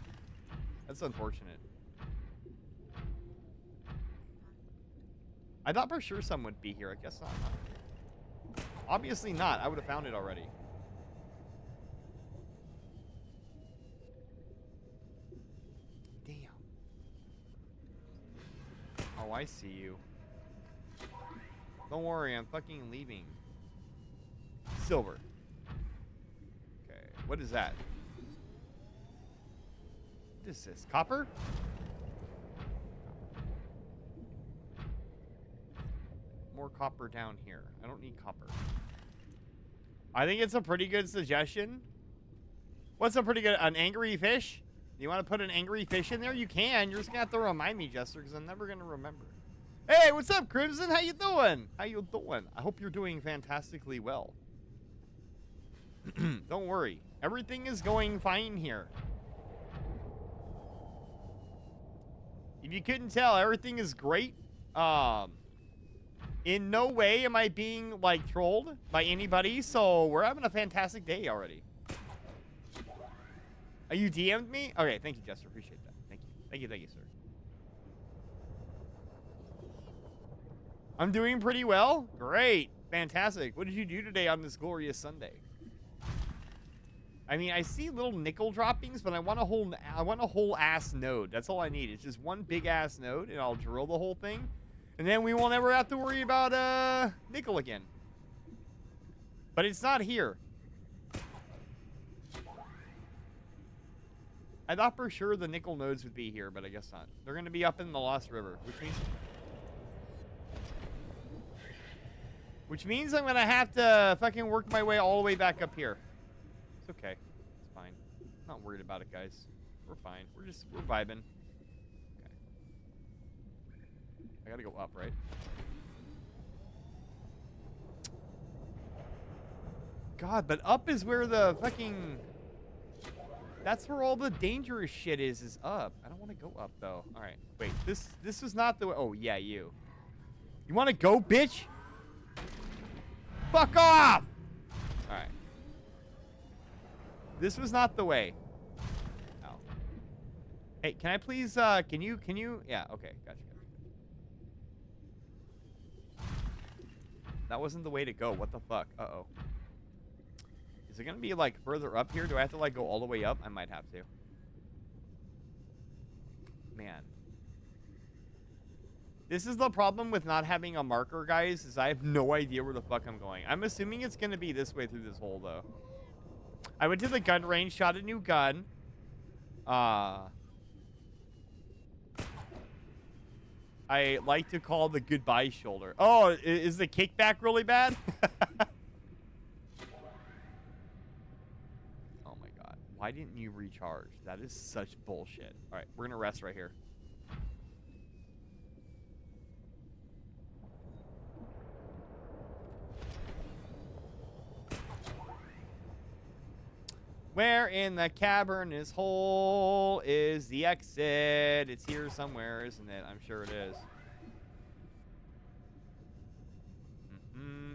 That's unfortunate. I thought for sure some would be here. I guess not. Obviously not. I would have found it already. Damn. Oh, I see you. Don't worry, I'm fucking leaving. Silver. Okay, what is that? What is this? Copper? More copper down here. I don't need copper. I think it's a pretty good suggestion. What's a pretty good... An angry fish? You want to put an angry fish in there? You can. You're just going to have to remind me, Jester, because I'm never going to remember. Hey, what's up, Crimson? How you doing? How you doing? I hope you're doing fantastically well. Don't worry. Everything is going fine here. If you couldn't tell, everything is great. In no way am I being, like, trolled by anybody, so we're having a fantastic day already. Are you DM'd me? Okay, thank you, Jester. Appreciate that. Thank you. Thank you, sir. I'm doing pretty well. Great. Fantastic. What did you do today on this glorious Sunday? I mean, I see little nickel droppings, but I want a whole ass node. That's all I need. It's just one big ass node, and I'll drill the whole thing. And then we won't ever have to worry about nickel again. But it's not here. I thought for sure the nickel nodes would be here, but I guess not. They're going to be up in the Lost River, which means I'm going to have to fucking work my way all the way back up here. It's okay. It's fine. I'm not worried about it, guys. We're fine. We're vibing. I gotta go up, right? God, but up is where the fucking... That's where all the dangerous shit is up. I don't want to go up, though. All right, wait. This is not the way... Oh, yeah, you. You want to go, bitch? Fuck off! All right. This was not the way. Oh. Hey, can I please, can you... Yeah, okay, gotcha. That wasn't the way to go. What the fuck? Uh-oh. Is it going to be, like, further up here? Do I have to, like, go all the way up? I might have to. Man. This is the problem with not having a marker, guys, is I have no idea where the fuck I'm going. I'm assuming it's going to be this way through this hole, though. I went to the gun range, shot a new gun. I like to call the goodbye shoulder. Oh, is the kickback really bad? Oh my god. Why didn't you recharge? That is such bullshit. All right, we're going to rest right here. Where in the cavernous hole is the exit? It's here somewhere, isn't it? I'm sure it is.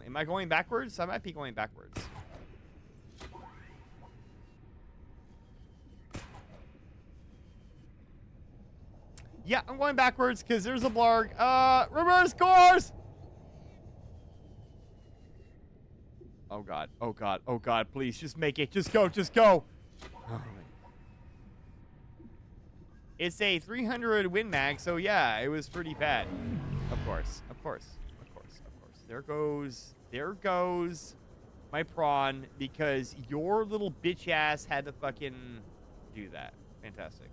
Am I going backwards? I might be going backwards. Yeah, I'm going backwards because there's a blarg. Reverse course! Oh god, oh god, oh god, please, just make it. Just go, just go. Oh my It's a 300 win mag, so yeah, it was pretty bad. Of course. There goes my prawn because your little bitch ass had to fucking do that. Fantastic.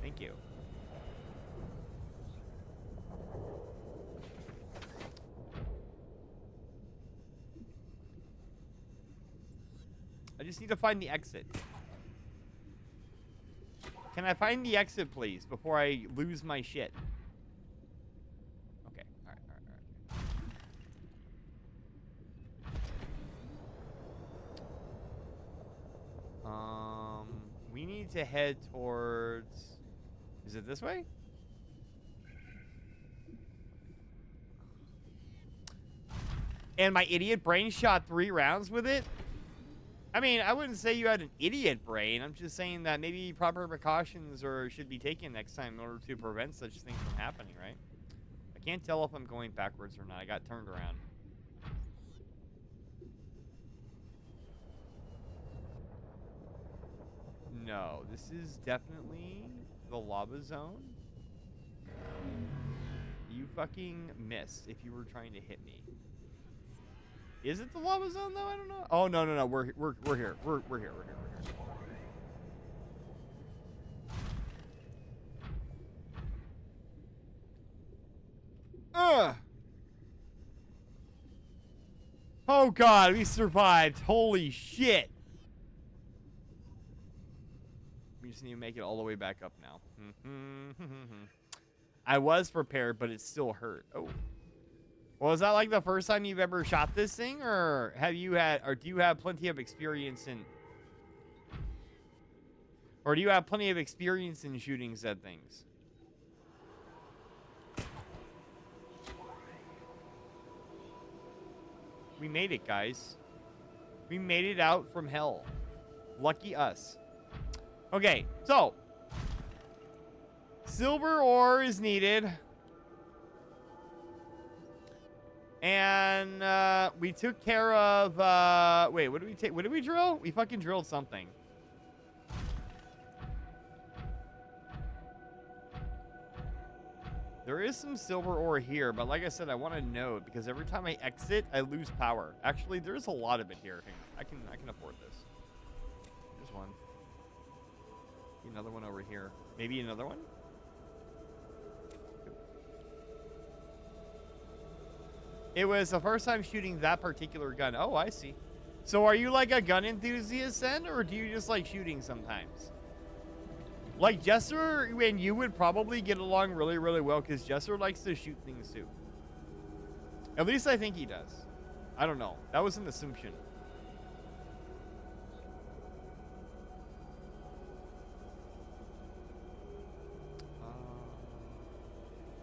Thank you. I just need to find the exit. Can I find the exit, please, before I lose my shit? Okay. All right. We need to head towards... Is it this way? And my idiot brain shot 3 rounds with it? I mean, I wouldn't say you had an idiot brain. I'm just saying that maybe proper precautions should be taken next time in order to prevent such things from happening, right? I can't tell if I'm going backwards or not. I got turned around. No, this is definitely the lava zone. You fucking missed if you were trying to hit me. Is it the lava zone though? I don't know. Oh no. We're here. We're here. Ugh. Oh god, we survived. Holy shit. We just need to make it all the way back up now. I was prepared, but it still hurt. Oh. Well, is that like the first time you've ever shot this thing, or do you have plenty of experience in... Or do you have plenty of experience in shooting said things? We made it, guys. We made it out from hell. Lucky us. Okay, so... Silver ore is needed. And we took care of wait, what did we take? What did we drill? We fucking drilled something. There is some silver ore here, but like I said, I want to note because every time I exit, I lose power. Actually, there's a lot of it here. I can afford this. There's one. Another one over here. Maybe another one? It was the first time shooting that particular gun. Oh, I see. So are you like a gun enthusiast then, or do you just like shooting sometimes? Like Jester and you would probably get along really, really well because Jester likes to shoot things too. At least I think he does. I don't know. That was an assumption.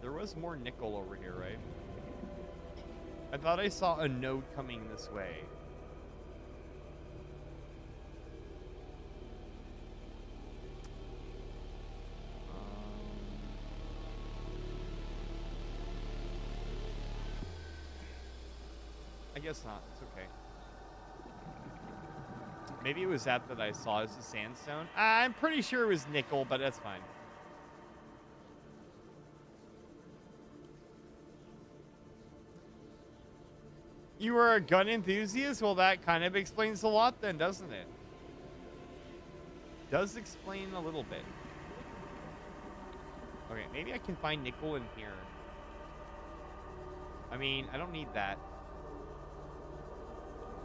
There was more nickel over here, right? I thought I saw a node coming this way. I guess not. It's okay. Maybe it was that I saw as a sandstone. I'm pretty sure it was nickel, but that's fine. You were a gun enthusiast? Well, that kind of explains a lot then, doesn't it? Does explain a little bit. Okay, maybe I can find nickel in here. I mean, I don't need that.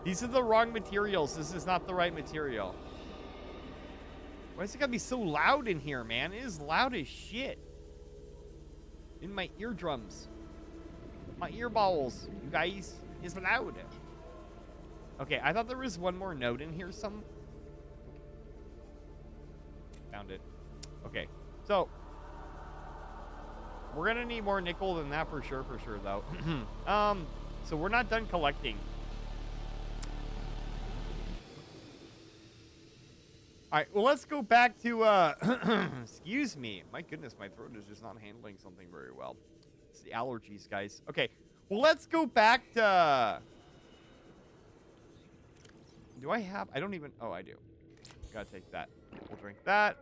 These are the wrong materials. This is not the right material. Why is it gotta be so loud in here, man? It is loud as shit. In my eardrums. My ear bowels, you guys. Is loud. Okay, I thought there was one more node in here. Found it. Okay, so we're gonna need more nickel than that for sure, though. So we're not done collecting. All right, well, let's go back to excuse me. My goodness, my throat is just not handling something very well. It's the allergies, guys. Okay. Well, let's go back to... Do I have... I don't even... Oh, I do. Gotta take that. We'll drink that.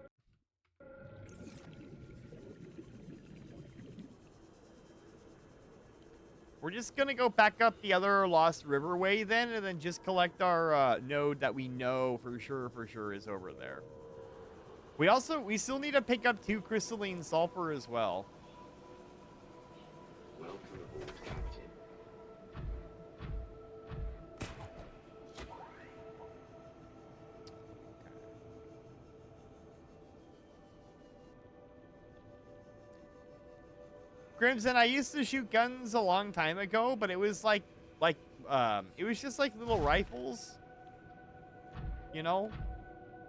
We're just gonna go back up the other Lost River way then, and then just collect our node that we know for sure is over there. We still need to pick up 2 crystalline sulfur as well. Welcome aboard, Captain. Crimson, I used to shoot guns a long time ago, but it was it was just like little rifles. You know?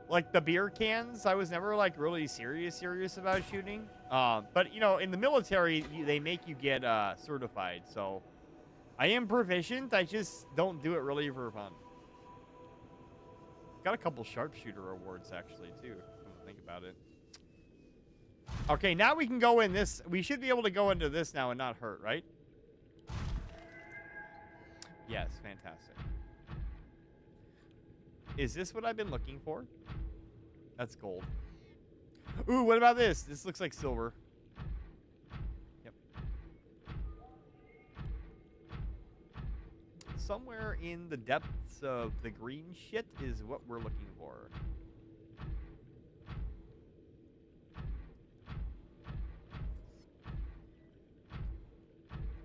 Like the beer cans. I was never like really serious about shooting. But you know, in the military, they make you get certified. So I am proficient. I just don't do it really for fun. Got a couple sharpshooter awards actually too. Come to think about it. Okay, now we can go in this. We should be able to go into this now and not hurt, right? Yes, fantastic. Is this what I've been looking for? That's gold. Ooh, what about this? This looks like silver. Yep. Somewhere in the depths of the green shit is what we're looking for.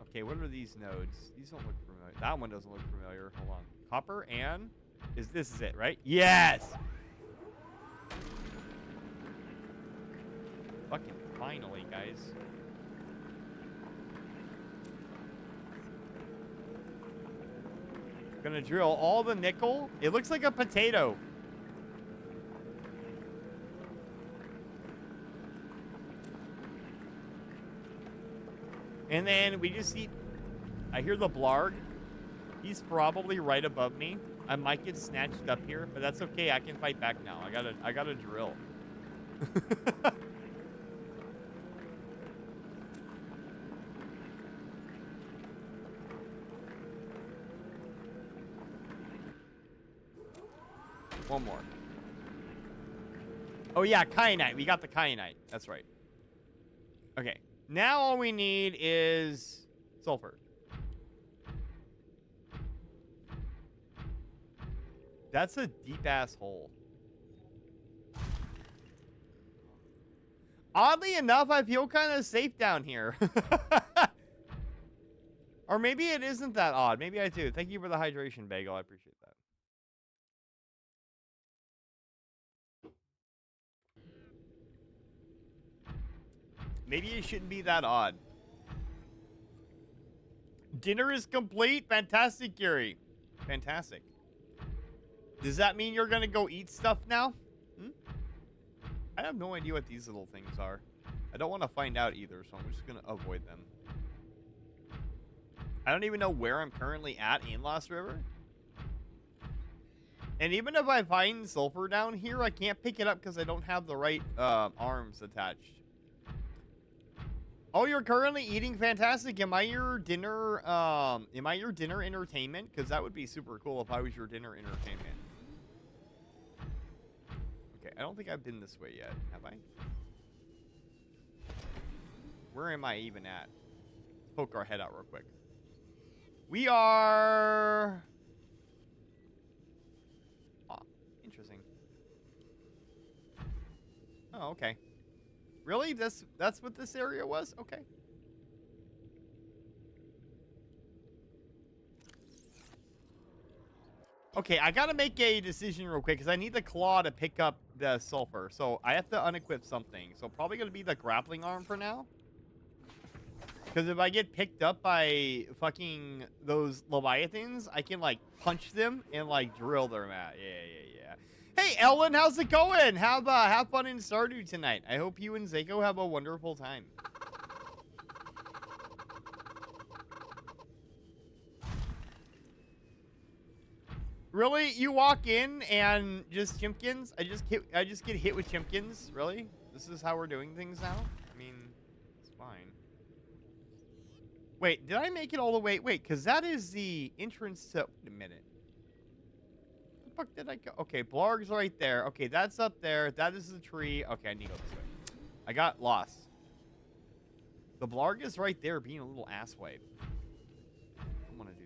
Okay, what are these nodes? These don't look familiar. That one doesn't look familiar. Hold on. Copper and... This is it, right? Yes! Fucking finally, guys. Gonna drill all the nickel. It looks like a potato. And then we just see... I hear the blarg. He's probably right above me. I might get snatched up here, but that's okay. I can fight back now. I gotta drill. One more. Oh yeah, kyanite. We got the kyanite. That's right. Okay. Now all we need is sulfur. That's a deep-ass hole. Oddly enough, I feel kind of safe down here. Or maybe it isn't that odd. Maybe I do. Thank you for the hydration, Bagel. I appreciate that. Maybe it shouldn't be that odd. Dinner is complete. Fantastic, Yuri. Fantastic. Does that mean you're going to go eat stuff now? Hmm? I have no idea what these little things are. I don't want to find out either, so I'm just going to avoid them. I don't even know where I'm currently at in Lost River. And even if I find sulfur down here, I can't pick it up because I don't have the right arms attached. Oh, you're currently eating? Fantastic. Am I your dinner entertainment? Because that would be super cool if I was your dinner entertainment. Okay, I don't think I've been this way yet, have I? Where am I even at? Let's poke our head out real quick. We are... Oh, interesting. Oh, okay. Really? That's what this area was? Okay. Okay, I gotta make a decision real quick because I need the claw to pick up the sulfur. So I have to unequip something. So probably gonna be the grappling arm for now. Because if I get picked up by fucking those leviathans, I can like punch them and like drill their mat. Yeah. Hey Ellen, how's it going? Have fun in Stardew tonight. I hope you and Zako have a wonderful time. Really? You walk in and just chimkins? I just get hit with chimkins? Really? This is how we're doing things now? I mean, it's fine. Wait, did I make it all the way? Wait, because that is the entrance to... Wait a minute. fuck did I go? Okay, Blarg's right there. Okay, that's up there. That is the tree. Okay, I need to go this way. I got lost. The Blarg is right there being a little asswipe. I want to do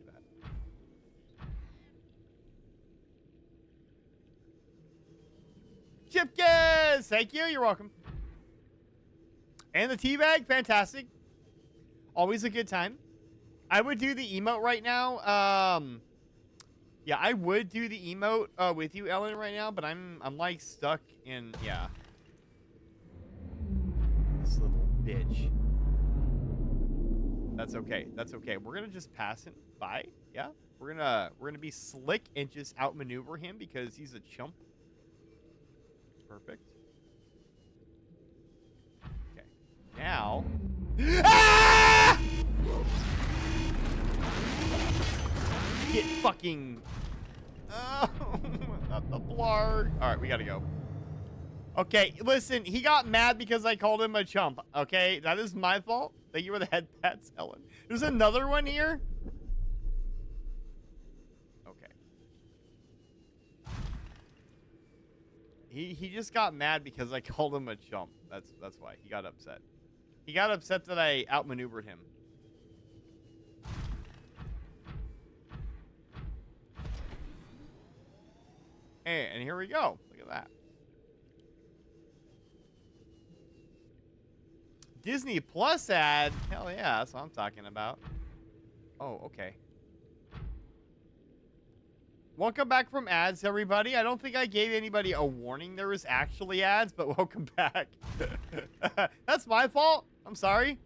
that. Chipkins! Thank you. You're welcome. And the teabag, fantastic. Always a good time. I would do the emote right now. Yeah, I would do the emote with you, Ellen, right now, but I'm like stuck in, yeah. This little bitch. That's okay. That's okay. We're gonna just pass him by. Yeah, we're gonna be slick and just outmaneuver him because he's a chump. Perfect. Okay. Now. Ah! Get fucking. Oh, not the Blarg. All right, we gotta go. Okay, listen. He got mad because I called him a chump. Okay, that is my fault. Thank you for the head pats, Ellen. There's another one here. Okay. He just got mad because I called him a chump. That's why he got upset. He got upset that I outmaneuvered him. Hey, and here we go. Look at that. Disney Plus ad? Hell yeah, that's what I'm talking about. Oh, okay. Welcome back from ads, everybody. I don't think I gave anybody a warning there was actually ads, but welcome back. That's my fault. I'm sorry.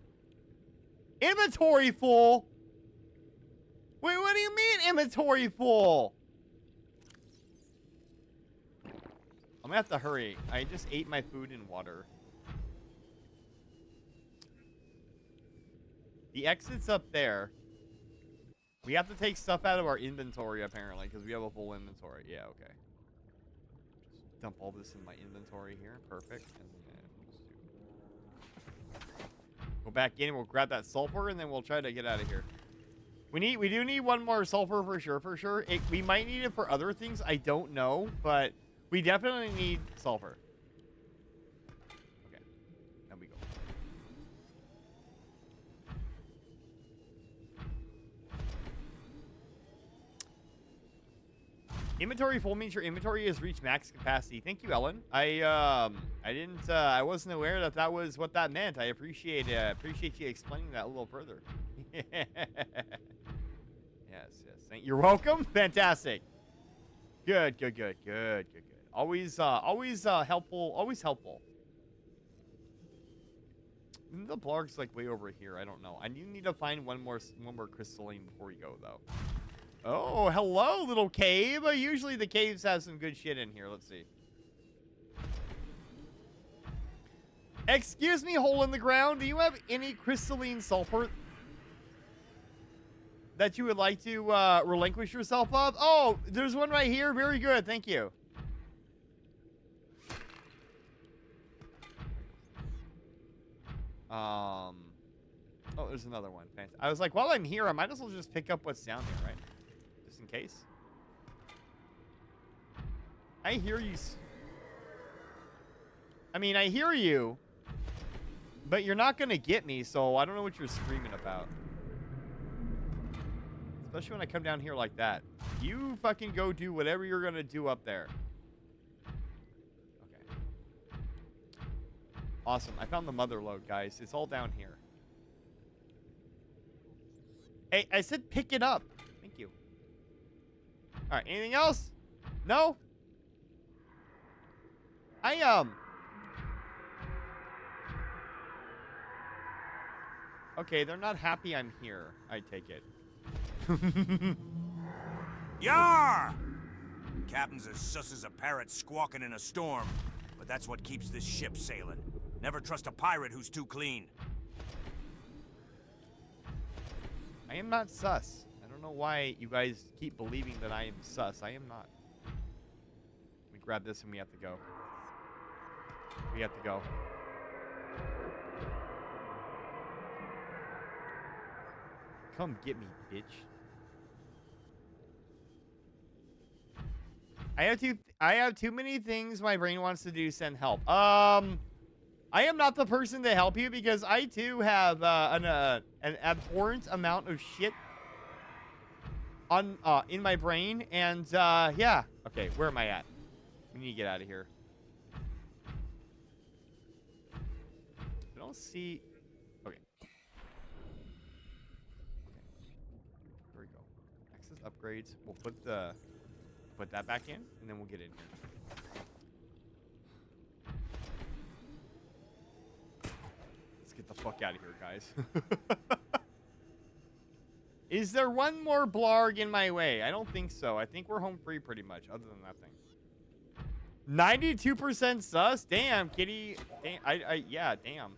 Inventory full. Wait, what do you mean inventory full? I'm gonna have to hurry. I just ate my food and water. The exit's up there. We have to take stuff out of our inventory, apparently, because we have a full inventory. Yeah, okay. Just dump all this in my inventory here. Perfect. And then go back in and we'll grab that sulfur, and then we'll try to get out of here. We do need one more sulfur for sure. We might need it for other things. I don't know, but we definitely need sulfur. Okay. Now we go. Inventory full means your inventory has reached max capacity. Thank you, Ellen. I wasn't aware that that was what that meant. I appreciate you explaining that a little further. Yes. You're welcome. Fantastic. Good. Always helpful. Always helpful. The Blarg's like way over here. I don't know. I need to find one more crystalline before we go though. Oh, hello, little cave. Usually the caves have some good shit in here. Let's see. Excuse me, hole in the ground. Do you have any crystalline sulfur that you would like to relinquish yourself of? Oh, there's one right here. Very good. Thank you. Oh, there's another one. I was like, while I'm here, I might as well just pick up what's down there, right? Just in case. I hear you. I mean, I hear you, but you're not going to get me, so I don't know what you're screaming about. Especially when I come down here like that. You fucking go do whatever you're going to do up there. Okay. Awesome. I found the mother lode, guys. It's all down here. Hey, I said pick it up. Thank you. All right. Anything else? No? Okay, they're not happy I'm here. I take it. Yar! Captain's as sus as a parrot squawking in a storm, but that's what keeps this ship sailing. Never trust a pirate who's too clean. I am not sus. I don't know why you guys keep believing that I am sus. I am not. Let me grab this and we have to go. We have to go. Come get me, bitch. I have too many things my brain wants to do. Send help. I am not the person to help you because I too have an abhorrent amount of shit on in my brain, and yeah. Okay, where am I at? We need to get out of here. I don't see. Okay. There we go. Access upgrades. We'll put that back in, and then we'll get in here. Let's get the fuck out of here, guys. Is there one more blarg in my way? I don't think so. I think we're home free pretty much, other than that thing. 92% sus? Damn, kitty. Damn, yeah, damn.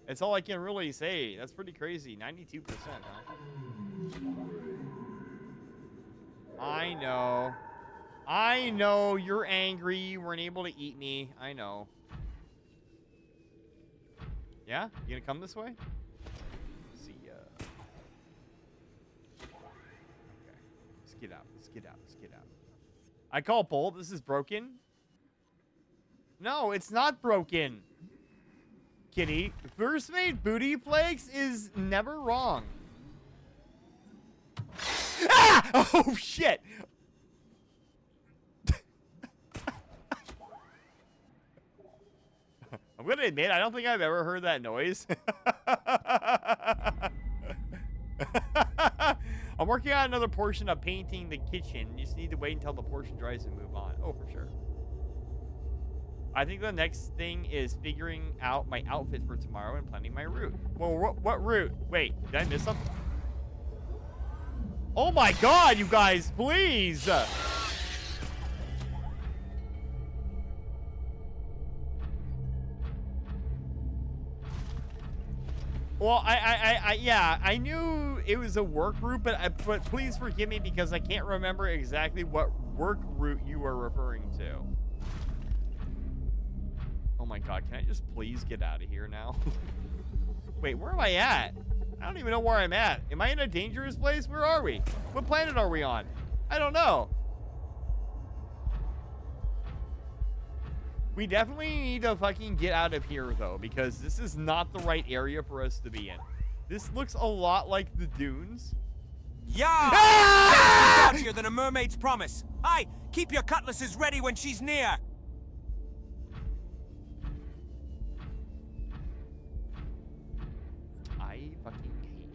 That's all I can really say. That's pretty crazy. 92%, huh? I know. I know you're angry. You weren't able to eat me. I know. Yeah? You gonna come this way? See ya. Okay. Let's get out. Let's get out. Let's get out. I call bull. This is broken. No, it's not broken. Kitty. First mate booty flakes is never wrong. Ah! Oh, shit. I'm gonna admit, I don't think I've ever heard that noise. I'm working on another portion of painting the kitchen. You just need to wait until the portion dries and move on. Oh, for sure. I think the next thing is figuring out my outfit for tomorrow and planning my route. Well, what route? Wait, did I miss something? Oh my god, you guys, please! Well, yeah, I knew it was a work route, but please forgive me because I can't remember exactly what work route you were referring to. Oh my god, can I just please get out of here now? Wait, where am I at? I don't even know where I'm at. Am I in a dangerous place? Where are we? What planet are we on? I don't know. We definitely need to fucking get out of here, though, because this is not the right area for us to be in. This looks a lot like the dunes. Yeah! Ah! Dodgier than a mermaid's promise. Aye, keep your cutlasses ready when she's near. I fucking hate you.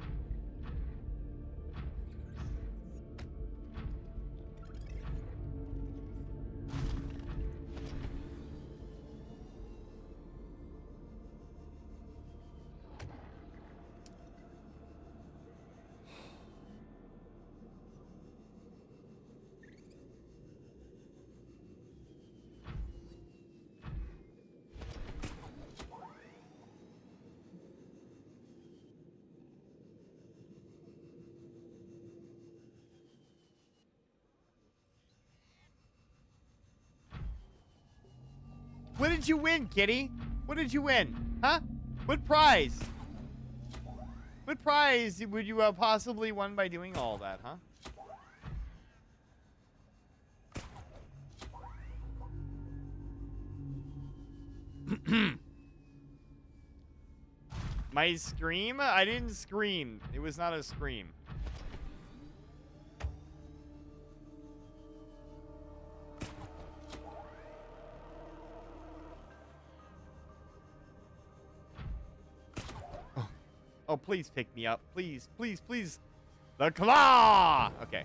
What did you win, kitty? What did you win? Huh? What prize? What prize would you have possibly won by doing all that, huh? My scream? I didn't scream. It was not a scream. Oh, please pick me up. Please, please, please. The claw! Okay.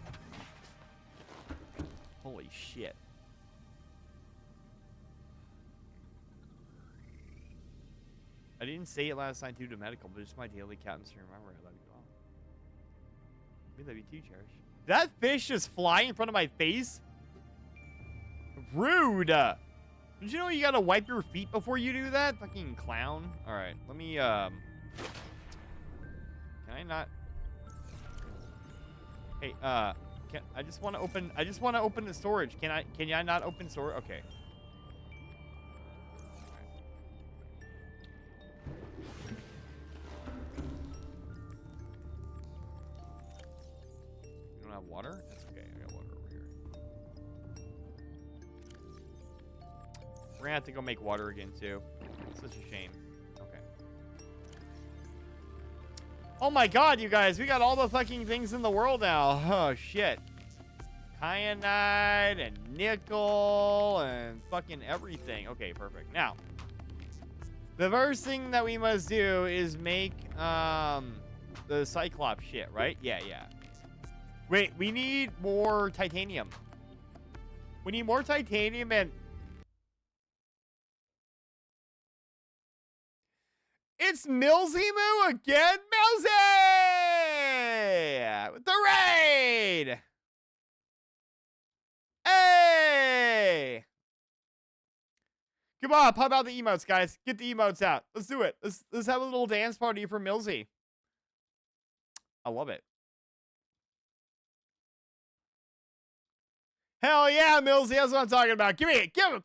Holy shit. I didn't say it last night due to medical, but it's my daily captains to remember. I love you all. We love you too, Cherish. Did that fish just fly in front of my face? Rude! Did you know you gotta wipe your feet before you do that? Fucking clown. Alright, let me, Can I not? Hey, I just want to open the storage. Can I not open storage? Okay. You don't have water? That's okay. I got water over here. We're gonna have to go make water again, too. Such a shame. Okay. Oh my god, you guys. We got all the fucking things in the world now. Oh, shit. Kyanite and nickel and fucking everything. Okay, perfect. Now, the first thing that we must do is make the Cyclops shit, right? Yeah. Wait, we need more titanium. We need more titanium and... It's Milzimu again? Milzy! With the raid! Hey! Come on, pop out the emotes, guys. Get the emotes out. Let's do it. Let's have a little dance party for Milzy. I love it. Hell yeah, Milzy. That's what I'm talking about. Give me it. Give him.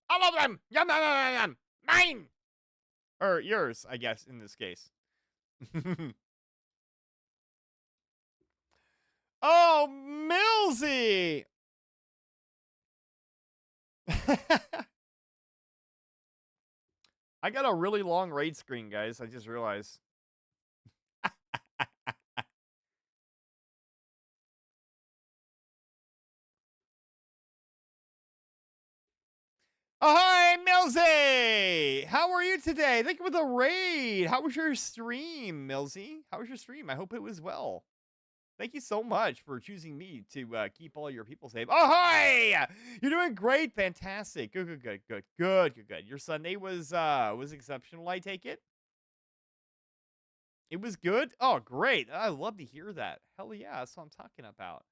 All of them. Yum, yum, yum, yum. Mine. Or yours, I guess, in this case. Oh, Milzy. I got a really long raid screen, guys. I just realized. Ahoy, Milzy! How are you today? Thank you for the raid. How was your stream, Milzy? How was your stream? I hope it was well. Thank you so much for choosing me to keep all your people safe. Ahoy! You're doing great. Fantastic. Good. Your Sunday was exceptional, I take it? It was good? Oh, great. I love to hear that. Hell yeah, that's what I'm talking about.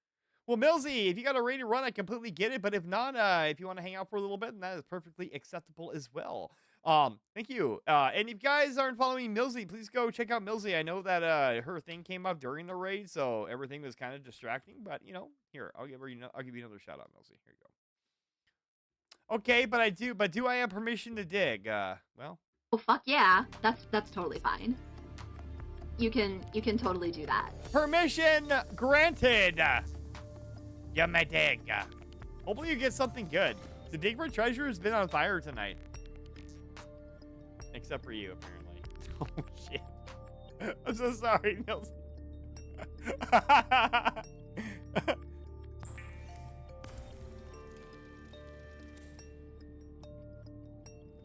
Well, Milzy, if you got a raid to run, I completely get it. But if not, if you want to hang out for a little bit, then that is perfectly acceptable as well. Thank you. And if you guys aren't following Milzy, please go check out Milzy. I know that her thing came up during the raid, so everything was kind of distracting. But you know, here I'll give you another shout out, Milzy. Here you go. Okay, but do I have permission to dig? Well. Oh fuck yeah, that's totally fine. You can totally do that. Permission granted. You may dig. Hopefully you get something good. The dig for treasure has been on fire tonight. Except for you, apparently. Oh, shit. I'm so sorry, Nils.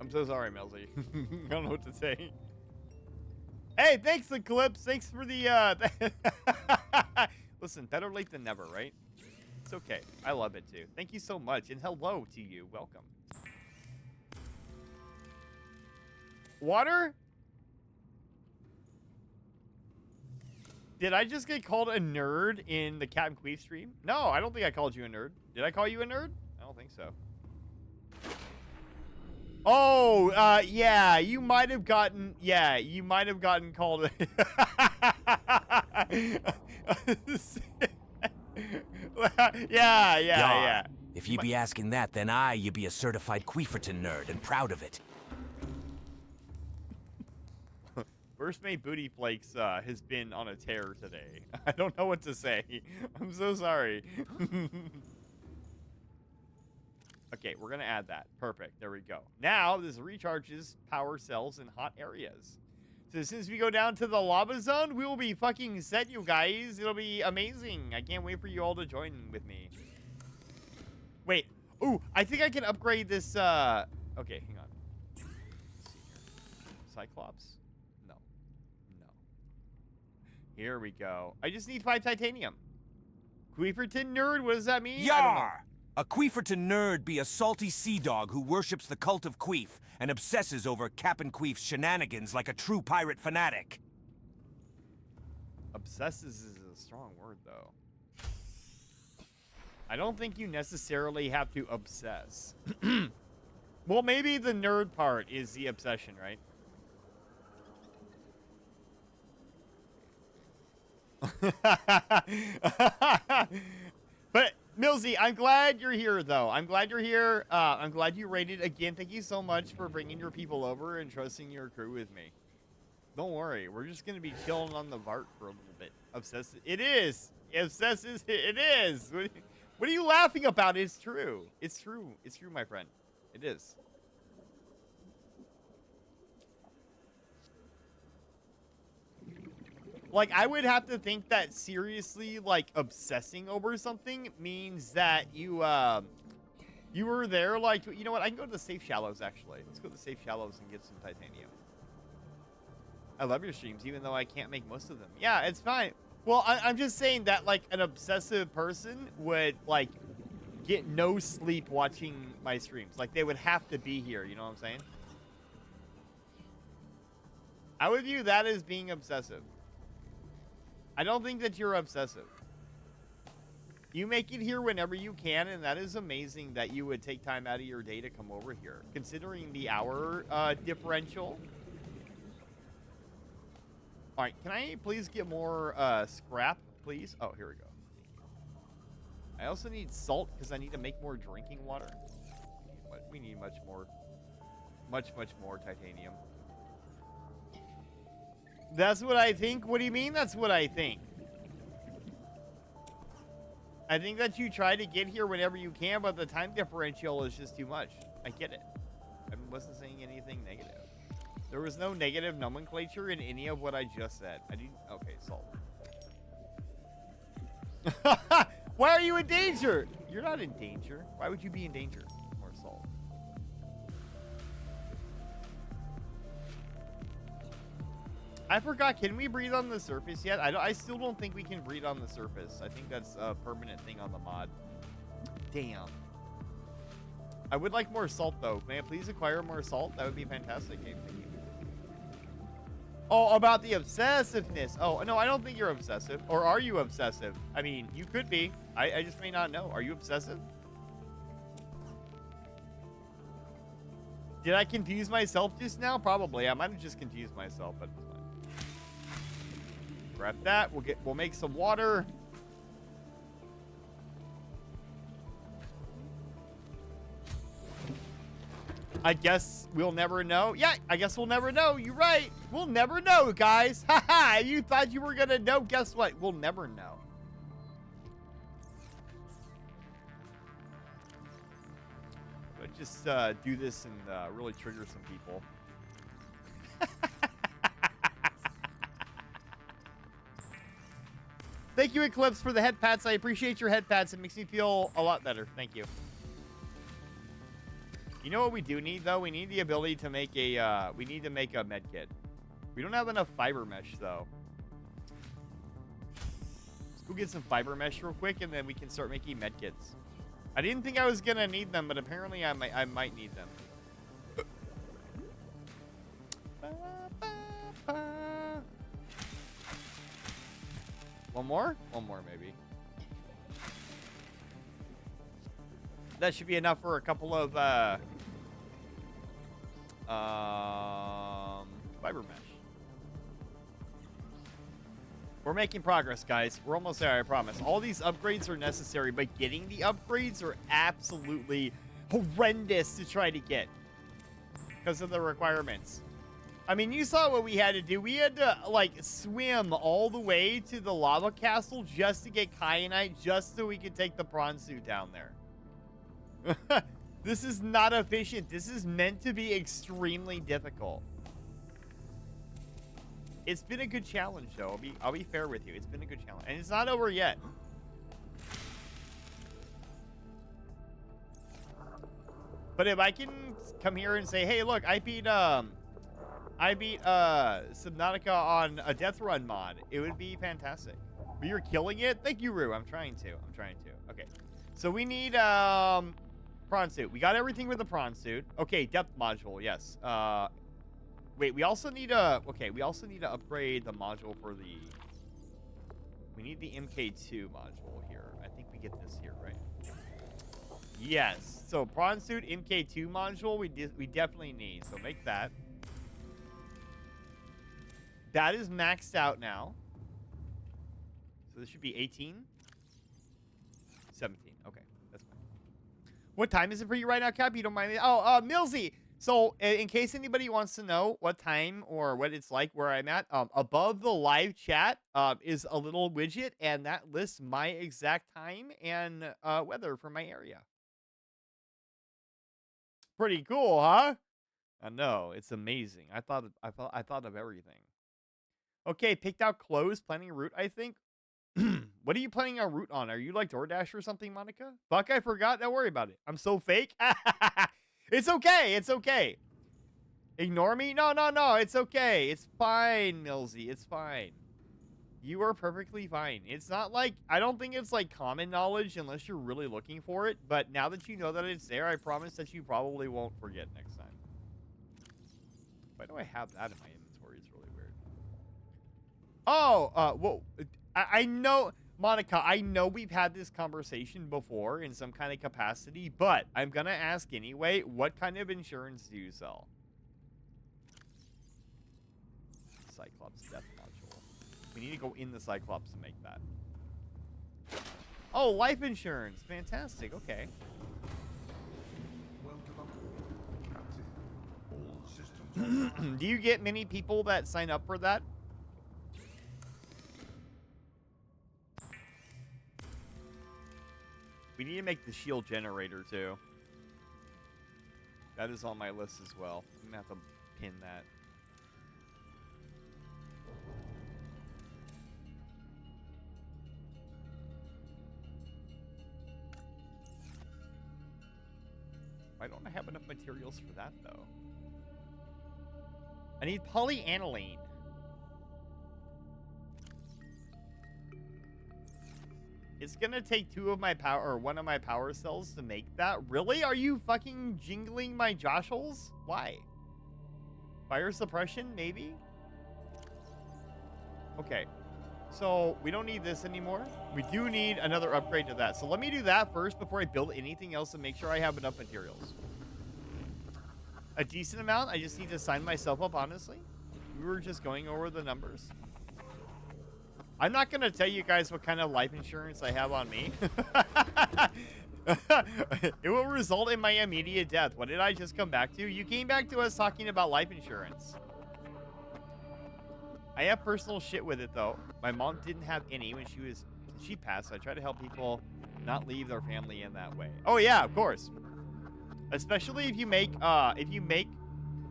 I'm so sorry, Milzy. I don't know what to say. Hey, thanks, Eclipse. Thanks for the, Listen, better late than never, right? It's okay. I love it, too. Thank you so much, and hello to you. Welcome. Water? Did I just get called a nerd in the Captain Queef stream? No, I don't think I called you a nerd. Did I call you a nerd? I don't think so. Oh, yeah, you might have gotten called yeah. If you be asking that, then you be a certified Queeferton nerd and proud of it. First mate Booty Flakes has been on a tear today. I don't know what to say. I'm so sorry. Okay, we're gonna add that. Perfect. There we go. Now this recharges power cells in hot areas. So since we go down to the lava zone, we will be fucking set, you guys. It'll be amazing. I can't wait for you all to join with me. Wait. Ooh, I think I can upgrade this. Okay, hang on. Let's see here. Cyclops. No. Here we go. I just need 5 titanium. Queeferton nerd, what does that mean? Yar! A Queeferton nerd be a salty sea dog who worships the cult of Queef and obsesses over Cap'n Queef's shenanigans like a true pirate fanatic. Obsesses is a strong word, though. I don't think you necessarily have to obsess. Well, maybe the nerd part is the obsession, right? But Milzy, I'm glad you're here, though. I'm glad you're here. I'm glad you raided again. Thank you so much for bringing your people over and trusting your crew with me. Don't worry, we're just gonna be chilling on the Vart for a little bit. Obsessive, it is. Obsessive, it is. What are you laughing about? It's true. It's true. It's true, my friend. It is. Like, I would have to think that seriously, like, obsessing over something means that you were there, like, you know what? I can go to the safe shallows, actually. Let's go to the safe shallows and get some titanium. I love your streams, even though I can't make most of them. Yeah, it's fine. Well, I'm just saying that, like, an obsessive person would, like, get no sleep watching my streams. Like, they would have to be here, you know what I'm saying? I would view that as being obsessive. I don't think that you're obsessive. You make it here whenever you can, and that is amazing that you would take time out of your day to come over here. Considering the hour differential. All right, can I please get more scrap, please? Oh, here we go. I also need salt because I need to make more drinking water. We need much more titanium. That's what I think? What do you mean that's what I think? I think that you try to get here whenever you can, but the time differential is just too much. I get it. I wasn't saying anything negative. There was no negative nomenclature in any of what I just said. I didn't... Okay, salt. Why are you in danger? You're not in danger. Why would you be in danger? More salt. I forgot. Can we breathe on the surface yet? I still don't think we can breathe on the surface. I think that's a permanent thing on the mod. Damn. I would like more salt, though. May I please acquire more salt? That would be fantastic. Game. Thank you. Oh, about the obsessiveness. Oh, no, I don't think you're obsessive. Or are you obsessive? I mean, you could be. I just may not know. Are you obsessive? Did I confuse myself just now? Probably. I might have just confused myself, but it's fine. Grab that. We'll make some water. I guess we'll never know. Yeah, I guess we'll never know. You're right. We'll never know, guys. Haha, you thought you were going to know. Guess what? We'll never know. Let's just do this and really trigger some people. Thank you, Eclipse, for the head pats. I appreciate your head pats. It makes me feel a lot better. Thank you. You know what we do need, though? We need the ability to make a, we need to make a med kit. We don't have enough fiber mesh, though. Let's go get some fiber mesh real quick, and then we can start making med kits. I didn't think I was going to need them, but apparently I might need them. One more? One more, maybe. That should be enough for a couple of fiber mesh. We're making progress, guys. We're almost there, I promise. All these upgrades are necessary, but getting the upgrades are absolutely horrendous to try to get because of the requirements. I mean, you saw what we had to do. We had to, like, swim all the way to the lava castle just to get kyanite, just so we could take the prawn suit down there. This is not efficient. This is meant to be extremely difficult. It's been a good challenge, though. I'll be fair with you. It's been a good challenge, and it's not over yet. But if I can come here and say, "Hey, look, I beat Subnautica on a dethrun mod," it would be fantastic. But you're killing it. Thank you, Rue. I'm trying to. Okay. So we need prawn suit. We got everything with the prawn suit. Okay, depth module. Yes. Wait, we also need to upgrade the module for the... We need the MK2 module here. I think we get this here, right? Yes. So prawn suit MK2 module we definitely need. So make that. That is maxed out now. So this should be 18. 17. Okay, that's fine. What time is it for you right now, Cap? You don't mind me? Oh, Millsy. So, in case anybody wants to know what time or what it's like where I'm at, above the live chat is a little widget, and that lists my exact time and weather for my area. Pretty cool, huh? I know, it's amazing. I thought of everything. Okay, picked out clothes, planning a route, I think. What are you planning a route on? Are you like DoorDash or something, Monica? Fuck, I forgot. Don't worry about it. I'm so fake. It's okay. It's okay. Ignore me? No, no, no. It's okay. It's fine, Millsy. It's fine. You are perfectly fine. It's not like, I don't think it's like common knowledge unless you're really looking for it. But now that you know that it's there, I promise that you probably won't forget next time. Why do I have that in my inventory? It's really weird. Oh, whoa. I know, Monica, I know we've had this conversation before in some kind of capacity, but I'm going to ask anyway, what kind of insurance do you sell? Cyclops death module. We need to go in the Cyclops to make that. Oh, life insurance. Fantastic. Okay. Do you get many people that sign up for that? We need to make the shield generator too. That is on my list as well. I'm gonna have to pin that. Why don't I have enough materials for that though? I need polyaniline. It's gonna take one of my power cells to make that. Really? Are you fucking jingling my joshholes? Why? Fire suppression, maybe? Okay. So, we don't need this anymore. We do need another upgrade to that. So let me do that first before I build anything else and make sure I have enough materials. A decent amount. I just need to sign myself up, honestly. We were just going over the numbers. I'm not going to tell you guys what kind of life insurance I have on me. It will result in my immediate death. What did I just come back to? You came back to us talking about life insurance. I have personal shit with it, though. My mom didn't have any when she passed. So I try to help people not leave their family in that way. Oh, yeah, of course. Especially if you make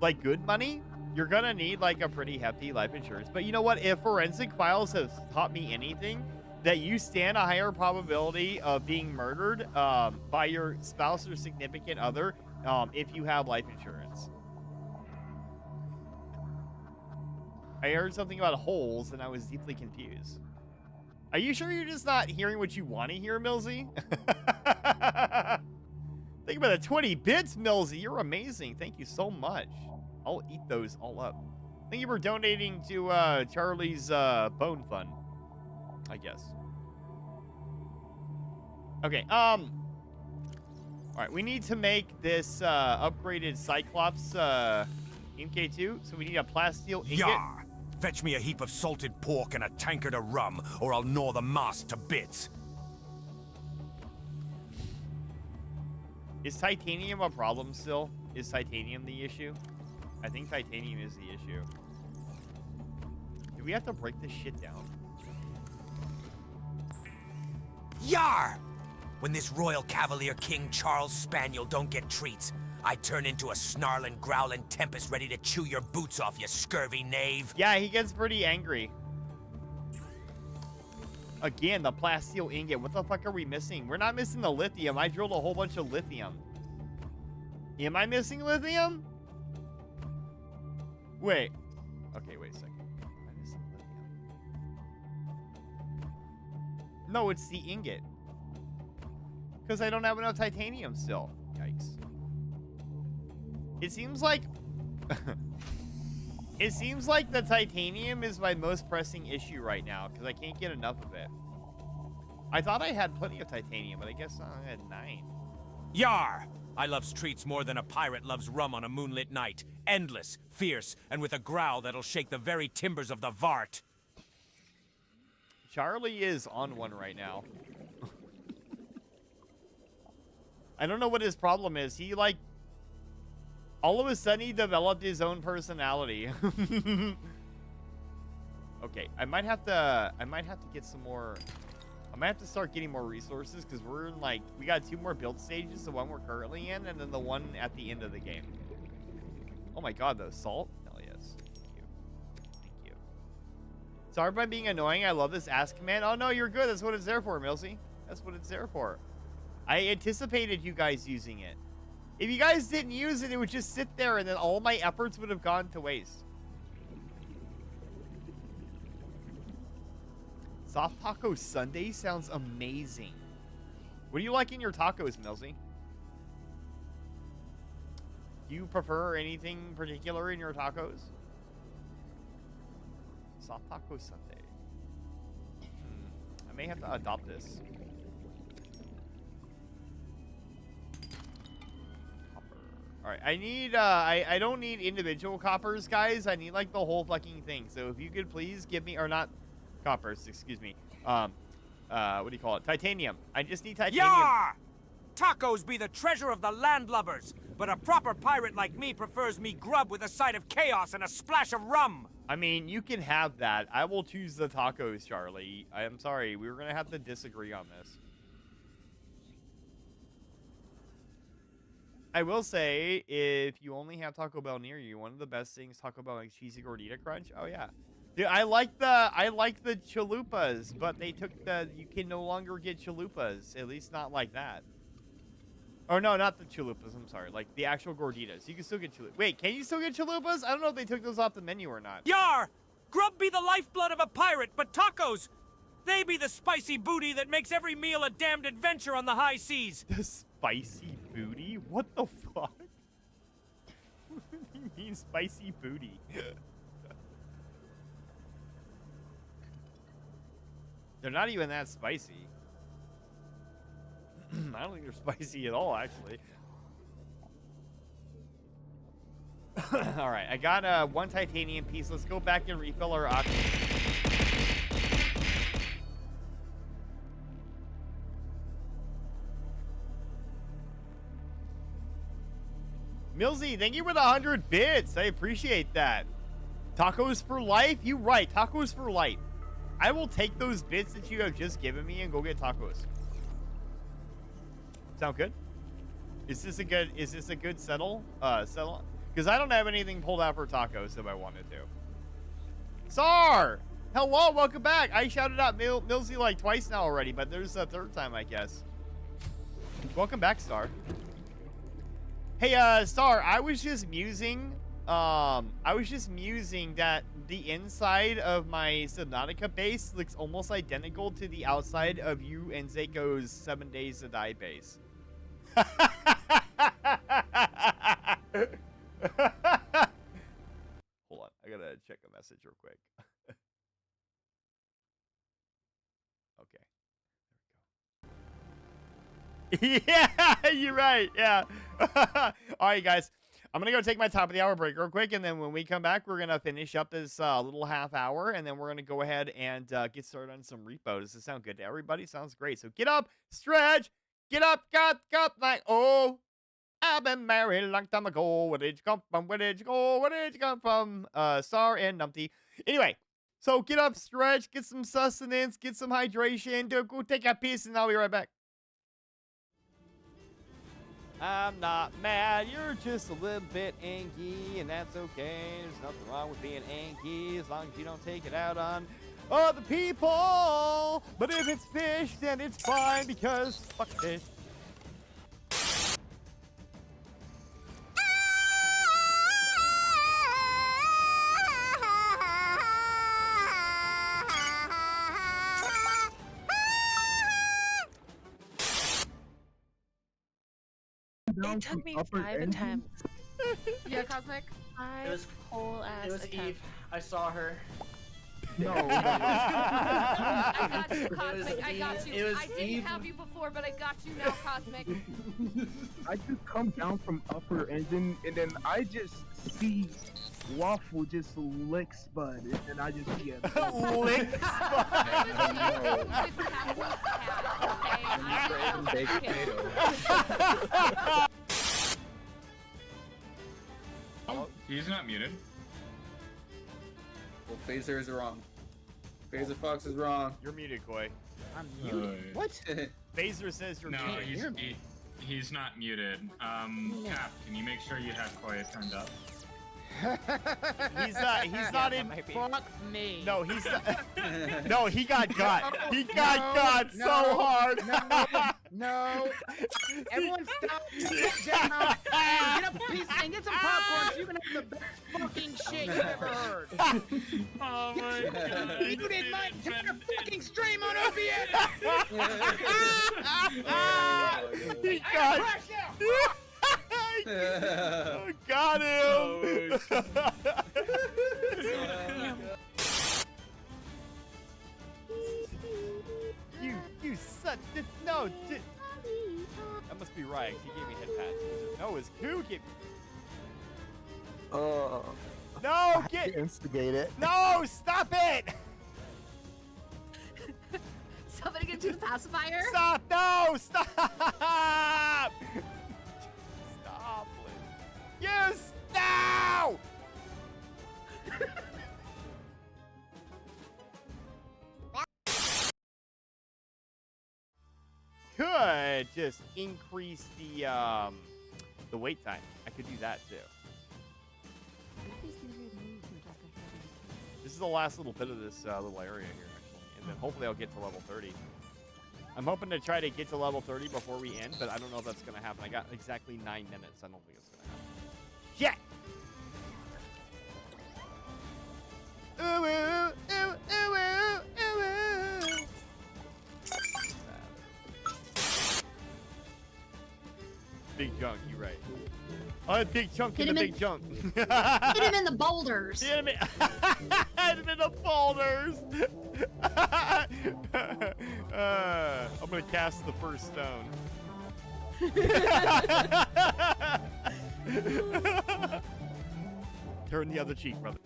like good money. You're gonna need like a pretty hefty life insurance. But you know what? If forensic files has taught me anything, that you stand a higher probability of being murdered by your spouse or significant other if you have life insurance. I heard something about holes and I was deeply confused. Are you sure you're just not hearing what you want to hear, Millsy? Think about the 20 bits, Millsy. You're amazing. Thank you so much. I'll eat those all up. Thank you for donating to Charlie's Bone Fund, I guess. Okay, all right, we need to make this upgraded Cyclops MK2, so we need a plasteel ingot. Yar! Fetch me a heap of salted pork and a tankard of rum, or I'll gnaw the mast to bits. Is titanium a problem still? Is titanium the issue? I think titanium is the issue. Do we have to break this shit down? Yar! When this Royal Cavalier King Charles Spaniel don't get treats, I turn into a snarling, growling tempest ready to chew your boots off, you scurvy knave. Yeah, he gets pretty angry. Again, the plasteel ingot. What the fuck are we missing? We're not missing the lithium. I drilled a whole bunch of lithium. Am I missing lithium? Wait. Okay, wait a second. Am I missing lithium? No, it's the ingot. Because I don't have enough titanium still. Yikes. It seems like... It seems like the titanium is my most pressing issue right now, because I can't get enough of it. I thought I had plenty of titanium, but I guess I had 9. Yar! I loves treats more than a pirate loves rum on a moonlit night. Endless, fierce, and with a growl that'll shake the very timbers of the Vart. Charlie is on one right now. I don't know what his problem is. He, like... All of a sudden, he developed his own personality. Okay, I might have to get some more... I might have to start getting more resources, because we're in, like... We got 2 more build stages, the one we're currently in, and then the one at the end of the game. Oh my god, the salt? Hell yes. Thank you. Thank you. Sorry by being annoying. I love this ask command. Oh, no, you're good. That's what it's there for, Millsy. That's what it's there for. I anticipated you guys using it. If you guys didn't use it, it would just sit there and then all my efforts would have gone to waste. Soft Taco Sunday sounds amazing. What do you like in your tacos, Millsy? Do you prefer anything particular in your tacos? Soft Taco Sunday. I may have to adopt this. Copper. All right, I need, I don't need individual coppers, guys. I need, like, the whole fucking thing. So if you could please give me, or not coppers, excuse me. What do you call it? Titanium. I just need titanium. Yar! Tacos be the treasure of the landlubbers, but a proper pirate like me prefers me grub with a side of chaos and a splash of rum. I mean, you can have that. I will choose the tacos, Charlie. I am sorry. We were going to have to disagree on this. I will say, if you only have Taco Bell near you, one of the best things, Taco Bell, like cheesy gordita crunch. Oh, yeah. Dude, I like the chalupas, but they took you can no longer get chalupas. At least not like that. Or no, not the chalupas. I'm sorry. Like the actual gorditas. You can still get chalupas. Wait, can you still get chalupas? I don't know if they took those off the menu or not. Yar! Grub be the lifeblood of a pirate, but tacos, they be the spicy booty that makes every meal a damned adventure on the high seas. The spicy booty? What the fuck? What do you mean spicy booty? They're not even that spicy. I don't think they're spicy at all, actually. All right, I got one titanium piece. Let's go back and refill our oxygen. Millsy, thank you for the 100 bits. I appreciate that. Tacos for life? You right, tacos for life. I will take those bits that you have just given me and go get tacos. Sound good? Is this a good settle? Because I don't have anything pulled out for tacos if I wanted to. Sar! Hello, welcome back. I shouted out Millsy like twice now already, but there's a third time, I guess. Welcome back, Star. Hey, Star, I was just musing that the inside of my Subnautica base looks almost identical to the outside of you and Zako's 7 Days to Die base. Hold on, I gotta check a message real quick. Okay. Yeah, you're right. Yeah. All right, guys. I'm going to go take my top of the hour break real quick, and then when we come back, we're going to finish up this little half hour, and then we're going to go ahead and get started on some repo. Does this sound good to everybody? Sounds great. So get up, stretch, get up, got, like, oh, I've been married a long time ago. Where did you come from? Where did you go? Where did you come from? Star and Numpty. Anyway, so get up, stretch, get some sustenance, get some hydration, go take a piss, and I'll be right back. I'm not mad, you're just a little bit angry, and that's okay. There's nothing wrong with being angry as long as you don't take it out on other people. But if it's fish, then it's fine because fuck fish. It took me 5 attempts. Yeah, Cosmic. It was whole ass. It was Eve. I saw her. No. I got you, Cosmic. I got you. I didn't have you before, but I got you now, Cosmic. I just come down from upper engine, and then I just see Waffle just lick Spud, and then I just see it. Lick Spud. Oh, he's not muted. Well, Phaser is wrong. Phaser Fox is wrong. You're muted, Koi. I'm muted. What? Phaser says you're muted. No, he's not muted. Cap, can you make sure you have Koi turned up? He's not in. Fuck me. No, he's no, he got He got so hard. No. Everyone stop. Sit down. Get a piece and get some popcorn so you can have the best fucking shit you've ever heard. Oh my god. You did my entire fucking stream on OBS. He got. Got him. You such no. That must be right. He gave me head pats. No, his who gave. No, get instigate it. No, stop it. Somebody get to the pacifier. Stop! No! Stop! Stop, Liz. Yes! No! Could just increase the wait time. I could do that too. This is the last little bit of this little area here, actually, and then hopefully I'll get to level 30. I'm hoping to try to get to level 30 before we end, but I don't know if that's gonna happen. I got exactly 9 minutes. I don't think it's gonna happen. Shit! Ooh, ooh, ooh, ooh, ooh, ooh. Big junk, you're right. Oh, a big chunk in the big junk. Hit him in the boulders. Hit him in the boulders. I'm gonna cast the first stone. Turn the other cheek, brother.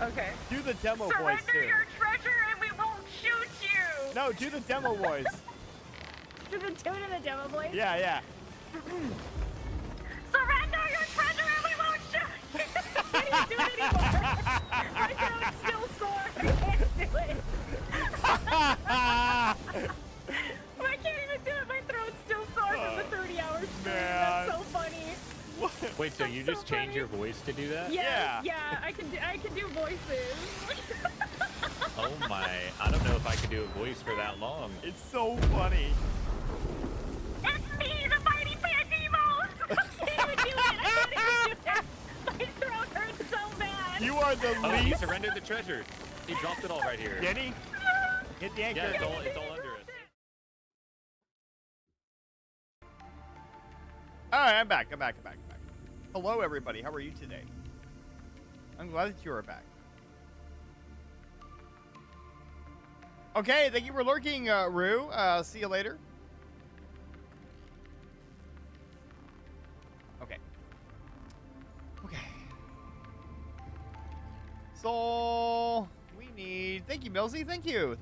Okay. Do the demo voice Surrender too. your treasure and we won't shoot you. No, do the demo voice. Do the tune in the demo voice? Yeah, yeah. Surrender your treasure and we won't shoot. I can't do it anymore. My throat's still sore. I can't do it. I can't even do it. My throat's still sore from the 30-hour stream. That's so funny. Wait, so you just change your voice to do that? Yeah. I can do voices. Oh my, I don't know if I could do a voice for that long. It's so funny. It's me, the mighty Pandemos. I can't even do it. I can't even do it. My throat hurts so bad. You are the Oh, he least. surrendered the treasure. He dropped it all right here. Did he? Hit the anchor. Yeah, it's all under us. All right, I'm back. Hello, everybody. How are you today? I'm glad that you are back. Okay, thank you for lurking, Rue. See you later. Okay. So we need. Thank you, Millsy. Thank you.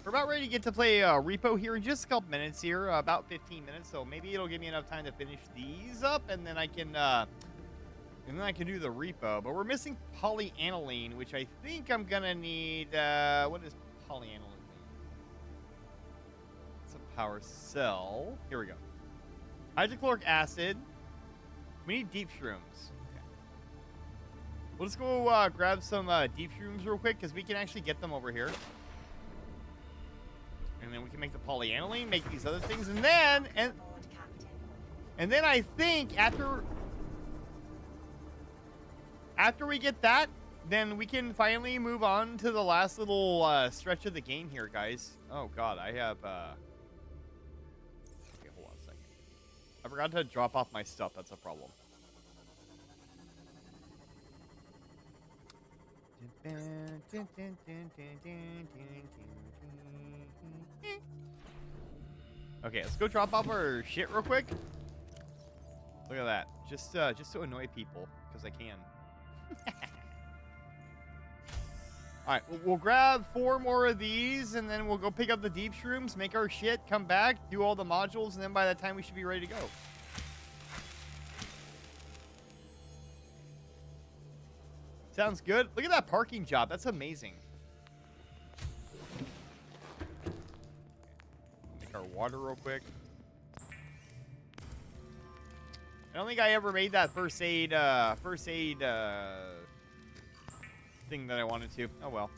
We're about ready to get to play Repo here in just a couple minutes here, about 15 minutes. So maybe it'll give me enough time to finish these up, and then I can do the Repo. But we're missing polyaniline, which I think I'm gonna need. What is polyaniline? It's a power cell. Here we go. Hydrochloric acid. We need deep shrooms. Okay. Let's go grab some deep shrooms real quick, because we can actually get them over here. And then we can make the polyaniline, make these other things, and then I think after we get that, then we can finally move on to the last little stretch of the game here, guys. Oh God, I have okay, hold on a second. I forgot to drop off my stuff. That's a problem. Okay, let's go drop off our shit real quick. Look at that. Just to annoy people, because I can. Alright, we'll grab 4 more of these, and then we'll go pick up the deep shrooms, make our shit, come back, do all the modules, and then by that time we should be ready to go. Sounds good. Look at that parking job. That's amazing. Make our water real quick. I don't think I ever made that first aid thing that I wanted to. Oh well.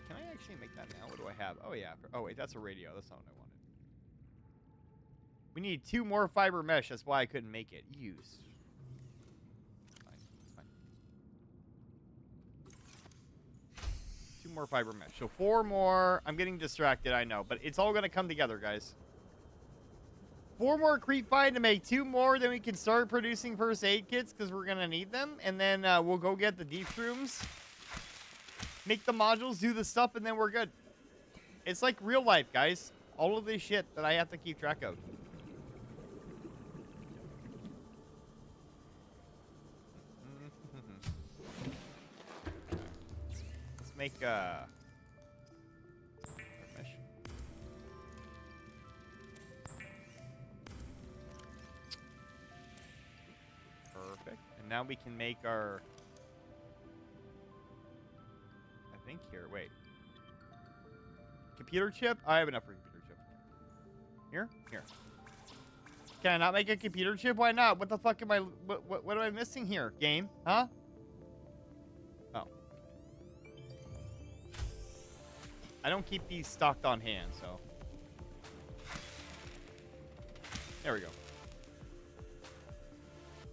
Can I actually make that now? What do I have? Oh yeah. Oh wait, that's a radio. That's not what I wanted. We need 2 more fiber mesh. That's why I couldn't make it. Use. Fine. Fine. 2 more fiber mesh. So 4 more. I'm getting distracted, I know, but it's all gonna come together, guys. 4 more creep find to make 2 more, then we can start producing first aid kits because we're gonna need them, and then we'll go get the deep rooms, make the modules, do the stuff, and then we're good. It's like real life, guys. All of this shit that I have to keep track of. Let's make mesh. Perfect. And now we can make our... I think here, wait. Computer chip? I have enough for a computer chip. Here? Here. Can I not make a computer chip? Why not? What the fuck am I... What am I missing here, game? Huh? Oh. I don't keep these stocked on hand, so... There we go.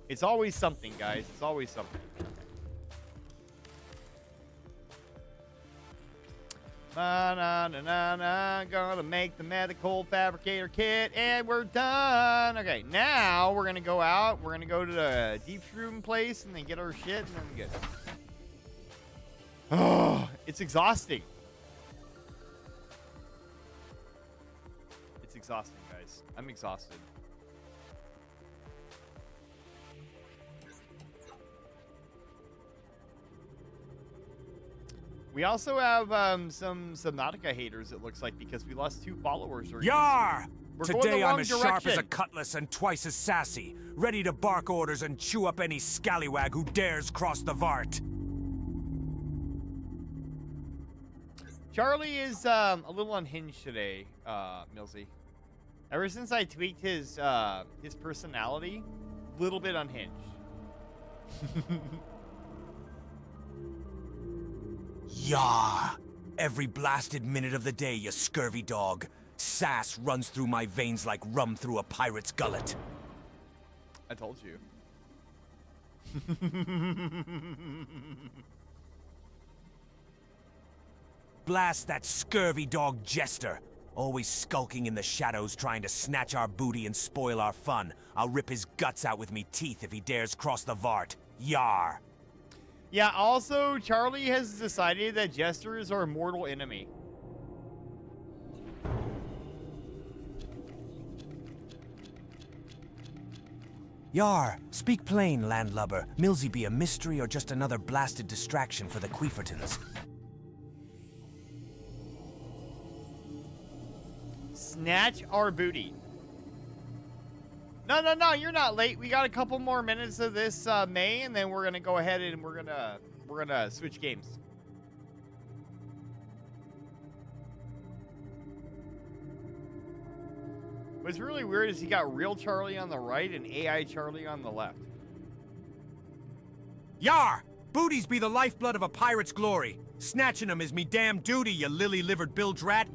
It's always something, guys. It's always something. Na-na-na-na-na. Gonna make the medical fabricator kit, and we're done. Okay, now we're gonna go out. We're gonna go to the deep room place, and then get our shit, and then we're good. Oh, it's exhausting. It's exhausting, guys. I'm exhausted. We also have some Subnautica haters, it looks like, because we lost 2 followers. Yar! Today I'm as sharp as a direction. cutlass and twice as sassy, ready to bark orders and chew up any scallywag who dares cross the Vart. Charlie is a little unhinged today, Millsy. Ever since I tweaked his personality, little bit unhinged. Yar! Every blasted minute of the day, you scurvy dog. Sass runs through my veins like rum through a pirate's gullet. I told you. Blast that scurvy dog Jester. Always skulking in the shadows trying to snatch our booty and spoil our fun. I'll rip his guts out with me teeth if he dares cross the Vart. Yar! Yeah, also, Charlie has decided that Jester is our mortal enemy. Yar, speak plain, landlubber. Millsy be a mystery or just another blasted distraction for the Queefertons? Snatch our booty. No, you're not late. We got a couple more minutes of this May, and then we're gonna go ahead and we're gonna switch games. What's really weird is he got real Charlie on the right and AI Charlie on the left. Yar! Booties be the lifeblood of a pirate's glory. Snatching them is me damn duty, you lily-livered bilge rat.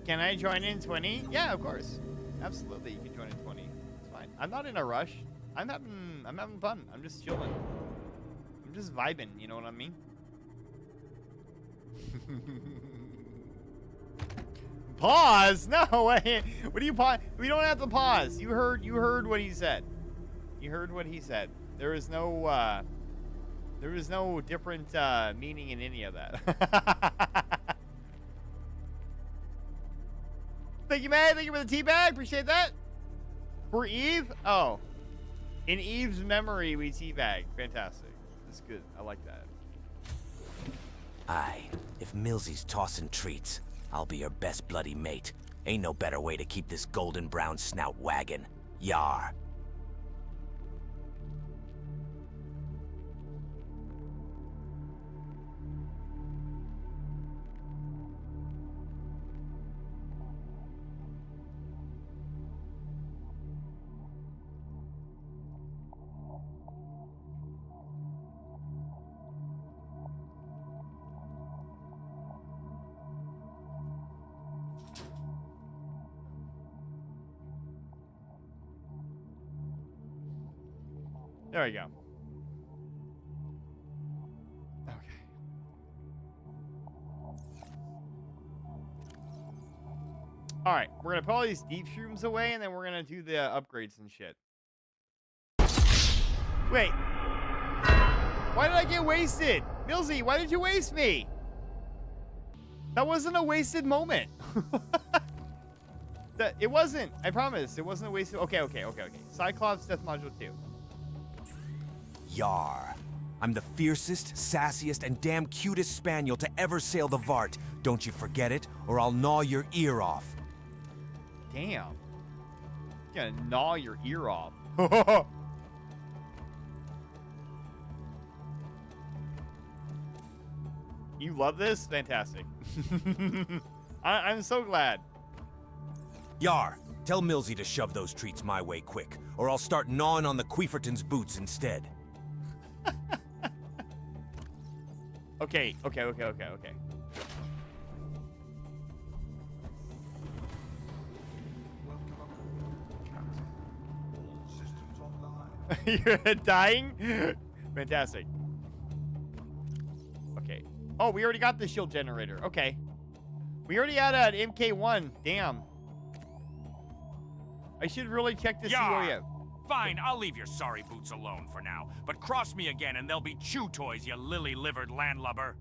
Can I join in 20? Yeah, of course. Absolutely, you can join in 20. It's fine. I'm not in a rush. I'm having fun. I'm just chilling. I'm just vibing, you know what I mean? Pause? No, wait. What do you pause? We don't have to pause. You heard what he said. You heard what he said. There is no different meaning in any of that. Thank you, man. Thank you for the tea bag. Appreciate that. For Eve? Oh. In Eve's memory, we teabag. Fantastic. That's good. I like that. Aye. If Millsy's tossing treats, I'll be her best bloody mate. Ain't no better way to keep this golden brown snout wagging. Yar. There we go. Okay. All right, we're gonna put all these deep shrooms away, and then we're gonna do the upgrades and shit. Wait. Why did I get wasted? Millsy, why did you waste me? That wasn't a wasted moment. It wasn't. I promise. It wasn't a wasted. Okay. Cyclops Death Module 2. Yar. I'm the fiercest, sassiest, and damn cutest spaniel to ever sail the Vart. Don't you forget it, or I'll gnaw your ear off. Damn. You're gonna gnaw your ear off. You love this? Fantastic. I'm so glad. Yar, tell Millsy to shove those treats my way quick, or I'll start gnawing on the Queeferton's boots instead. Okay. You're dying? Fantastic. Okay. Oh, we already got the shield generator. Okay. We already had an MK1. Damn. I should really check to see where we have. Fine, I'll leave your sorry boots alone for now. But cross me again and they'll be chew toys, you lily-livered landlubber.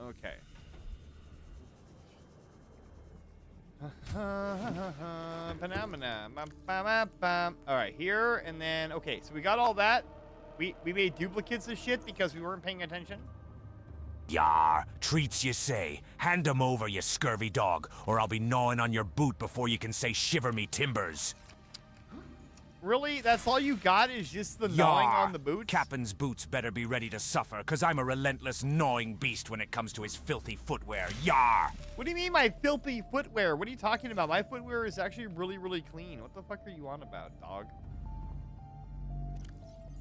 Okay. Alright, here, and then, okay, so we got all that. We made duplicates of shit because we weren't paying attention. Yar, treats you say. Hand 'em over, you scurvy dog, or I'll be gnawing on your boot before you can say shiver me timbers. Really? That's all you got is just the gnawing on the boots? Captain's boots better be ready to suffer, cause I'm a relentless gnawing beast when it comes to his filthy footwear. Yar! What do you mean my filthy footwear? What are you talking about? My footwear is actually really, really clean. What the fuck are you on about, dog?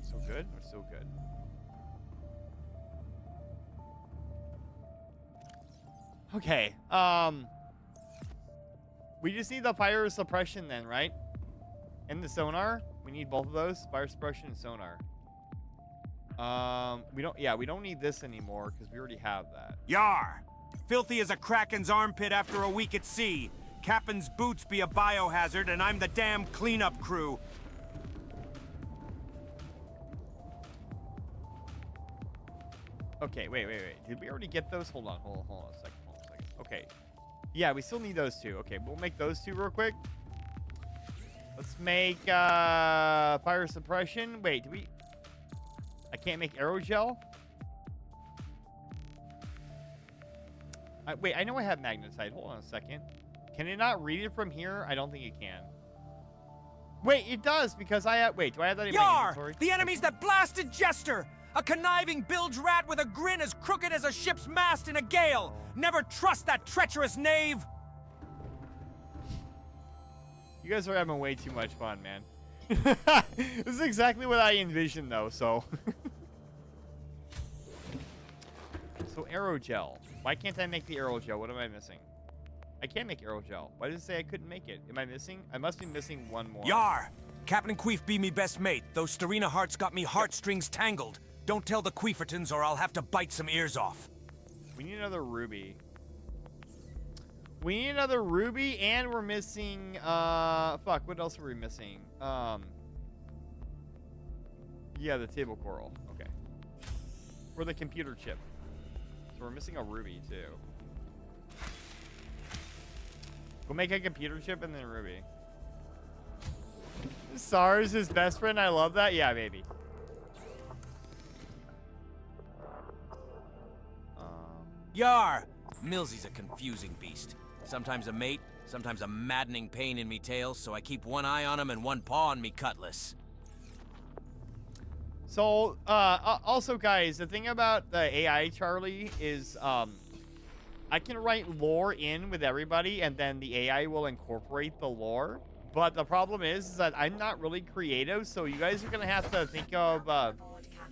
So good or so good? Okay, we just need the fire suppression then, right? And the sonar. We need both of those, fire suppression and sonar. We don't need this anymore because we already have that. Yar! Filthy as a kraken's armpit after a week at sea. Captain's boots be a biohazard, and I'm the damn cleanup crew. Okay, wait. Did we already get those? Hold on a second. Okay. Yeah, we still need those two. Okay, we'll make those two real quick. Let's make fire suppression. Wait, do we... I can't make aerogel? Wait, I know I have magnetite. Hold on a second. Can it not read it from here? I don't think it can. Wait, it does because I have... Wait, do I have that in my inventory? The enemy's that blasted jester! A conniving bilge rat with a grin as crooked as a ship's mast in a gale! Never trust that treacherous knave! You guys are having way too much fun, man. This is exactly what I envisioned, though, so... So, aerogel. Why can't I make the aerogel? What am I missing? I can't make aerogel. Why did it say I couldn't make it? Am I missing? I must be missing one more. Yar! Captain Queef be me best mate. Those Starina hearts got me heartstrings tangled. Don't tell the Queefertons or I'll have to bite some ears off. We need another ruby. We need another ruby, and we're missing, fuck, what else are we missing? Yeah, the table coral. Okay. Or the computer chip. So we're missing a ruby, too. We'll make a computer chip and then a ruby. SARS his best friend, I love that. Yeah, baby. Yar! Millsy's a confusing beast. Sometimes a mate, sometimes a maddening pain in me tail, so I keep one eye on him and one paw on me cutlass. So, also, guys, the thing about the AI Charlie is, I can write lore in with everybody, and then the AI will incorporate the lore. But the problem is that I'm not really creative, so you guys are going to have to think of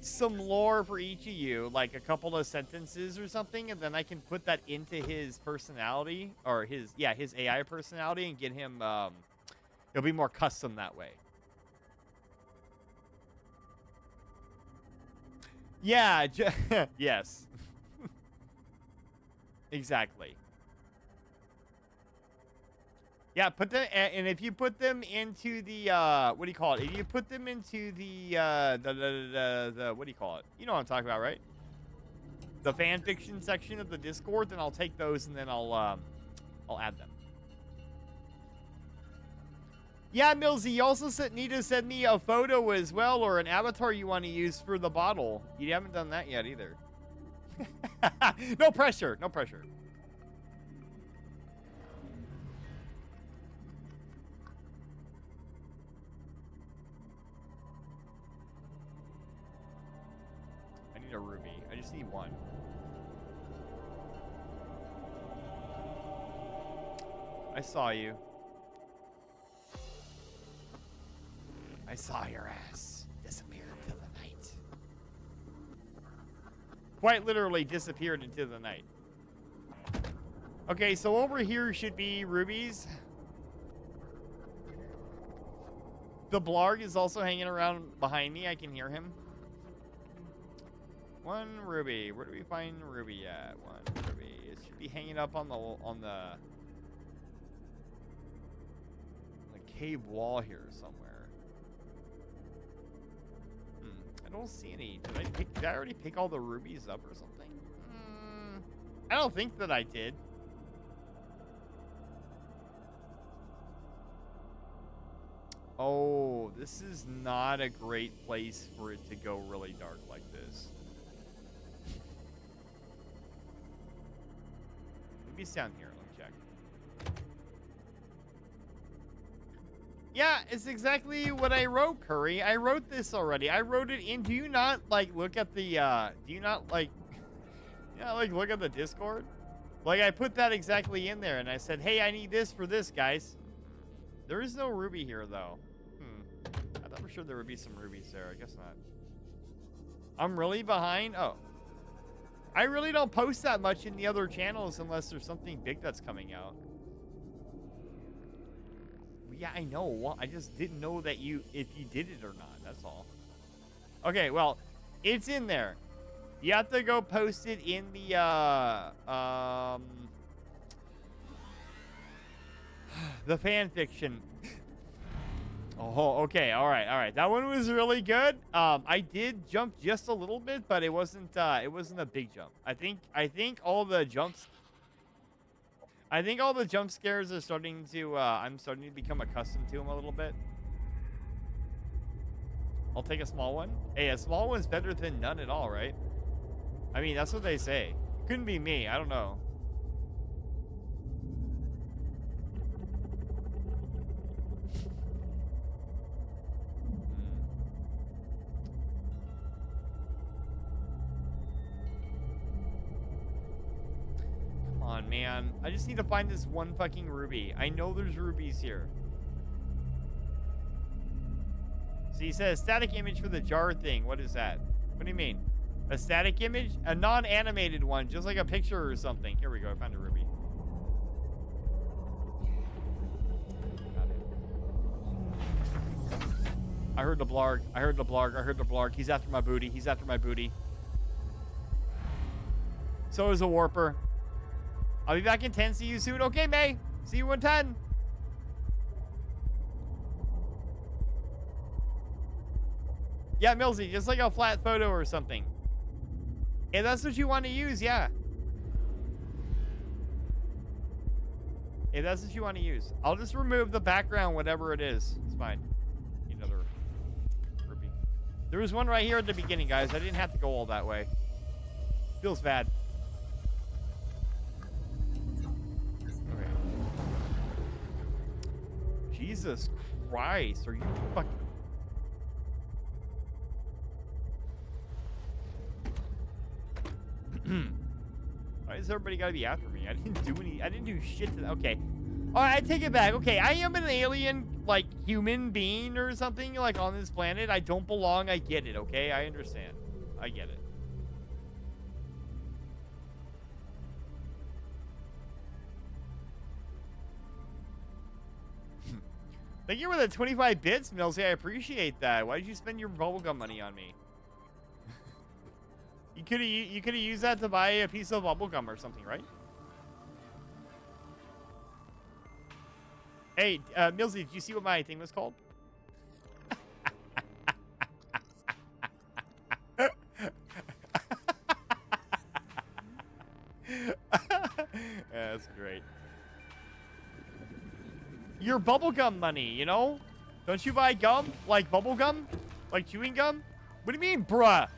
some lore for each of you, like a couple of sentences or something, and then I can put that into his personality, or his AI personality, and get him It'll be more custom that way. Yeah, yes. Exactly. Yeah, put them, and if you put them into the, what do you call it? If you put them into the what do you call it? You know what I'm talking about, right? The fan fiction section of the Discord, then I'll take those and then I'll add them. Yeah, Millsy, you also need to send me a photo as well, or an avatar you want to use for the bottle. You haven't done that yet either. No pressure, no pressure. I need a ruby. I just need one. I saw you. I saw your ass disappear into the night. Quite literally disappeared into the night. Okay, so over here should be rubies. The Blarg is also hanging around behind me. I can hear him. One ruby. Where do we find ruby at? One ruby. It should be hanging up on the cave wall here somewhere. I don't see any. Did I already pick all the rubies up or something? I don't think that I did. Oh, this is not a great place for it to go really dark like this. Maybe it's down here. Let me check. Yeah, it's exactly what I wrote, Curry. I wrote this already. I wrote it in. Do you not, like, look at the, do you not, like, look at the Discord? Like, I put that exactly in there, and I said, hey, I need this for this, guys. There is no ruby here, though. I thought for sure there would be some rubies there. I guess not. I'm really behind? Oh. I really don't post that much in the other channels unless there's something big that's coming out. Yeah, I know. Well, I just didn't know that if you did it or not. That's all. Okay, well, it's in there. You have to go post it in the the fan fiction. Oh, okay. All right. That one was really good. I did jump just a little bit, but it wasn't a big jump. I think all the jumps scares are starting to I'm starting to become accustomed to them a little bit. I'll take a small one. Hey, a small one's better than none at all, right? I mean, that's what they say. It couldn't be me. I don't know. On, man. I just need to find this one fucking ruby. I know there's rubies here. So he says static image for the jar thing. What is that? What do you mean? A static image? A non-animated one, just like a picture or something. Here we go. I found a ruby. Got it. I heard the blarg. I heard the blarg. He's after my booty. So is a warper. I'll be back in 10. See you soon. Okay, May. See you in 10. Yeah, Millsy, just like a flat photo or something. If that's what you want to use, yeah. If that's what you want to use. I'll just remove the background, whatever it is. It's fine. Need another ruby. There was one right here at the beginning, guys. I didn't have to go all that way. Feels bad. Okay. Jesus Christ. Are you fucking... Why does everybody gotta be after me? I didn't do shit to that. Okay. Alright, I take it back. Okay, I am an alien, like, human being or something, like, on this planet. I don't belong. I get it, okay? I understand. I get it. Thank you for the 25 bits, Millsy. I appreciate that. Why did you spend your bubblegum money on me? You could have used that to buy a piece of bubblegum or something, right? Hey, Millsy, did you see what my thing was called? Yeah, that's great. Your bubblegum money, you know? Don't you buy gum? Like bubblegum? Like chewing gum? What do you mean, bruh?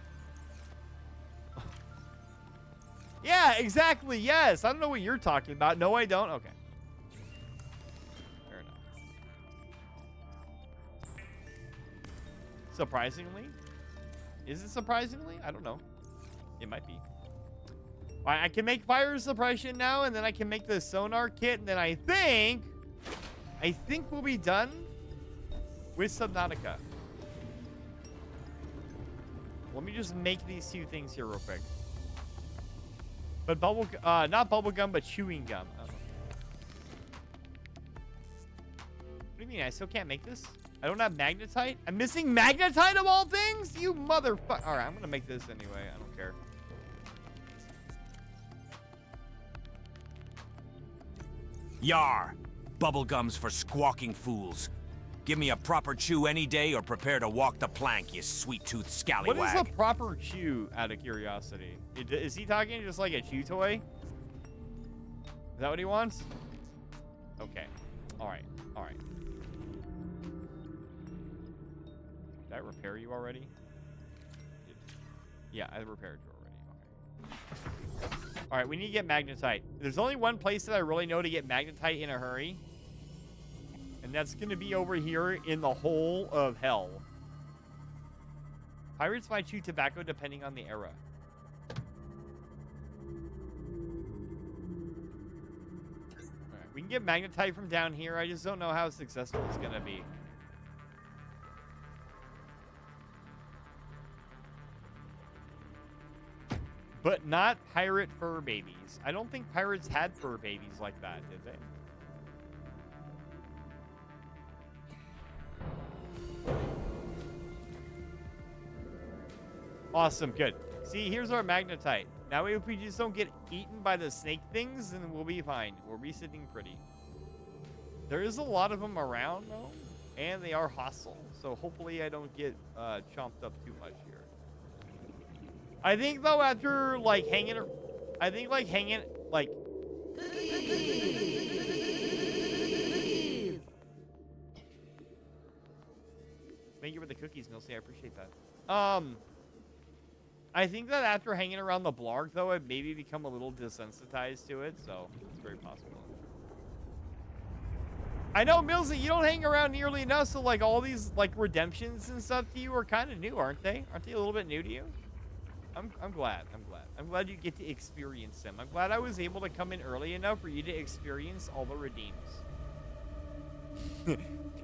Yeah, exactly, yes. I don't know what you're talking about. No, I don't. Okay. Fair enough. Surprisingly? Is it surprisingly? I don't know. It might be. I can make fire suppression now, and then I can make the sonar kit, and then I think we'll be done with Subnautica. Let me just make these two things here real quick. But not bubblegum, but chewing gum. Oh. What do you mean? I still can't make this? I don't have magnetite? I'm missing magnetite of all things? You motherfucker. All right, I'm going to make this anyway. I don't care. Yar! Bubblegums for squawking fools. Give me a proper chew any day or prepare to walk the plank, you sweet-toothed scallywag. What is a proper chew, out of curiosity? Is he talking just like a chew toy? Is that what he wants? Okay. All right. All right. Did I repair you already? Yeah, I repaired you already. Okay. All right, we need to get magnetite. There's only one place that I really know to get magnetite in a hurry. And that's going to be over here in the hole of hell. Pirates might chew tobacco depending on the era. Alright, we can get magnetite from down here. I just don't know how successful it's going to be. But not pirate fur babies. I don't think pirates had fur babies like that, did they? Awesome, good. See, here's our magnetite. Now if we just don't get eaten by the snake things, then we'll be fine. We'll be sitting pretty. There is a lot of them around, though, and they are hostile. So hopefully I don't get chomped up too much here. I think, though, after, like, hanging... Thank you for the cookies, Milsey. I appreciate that. I think that after hanging around the blarg, though, I've maybe become a little desensitized to it, so it's very possible. I know, Milsey, you don't hang around nearly enough, so, like, all these, like, redemptions and stuff to you are kind of new, aren't they? Aren't they a little bit new to you? I'm glad. I'm glad you get to experience them. I'm glad I was able to come in early enough for you to experience all the redeems.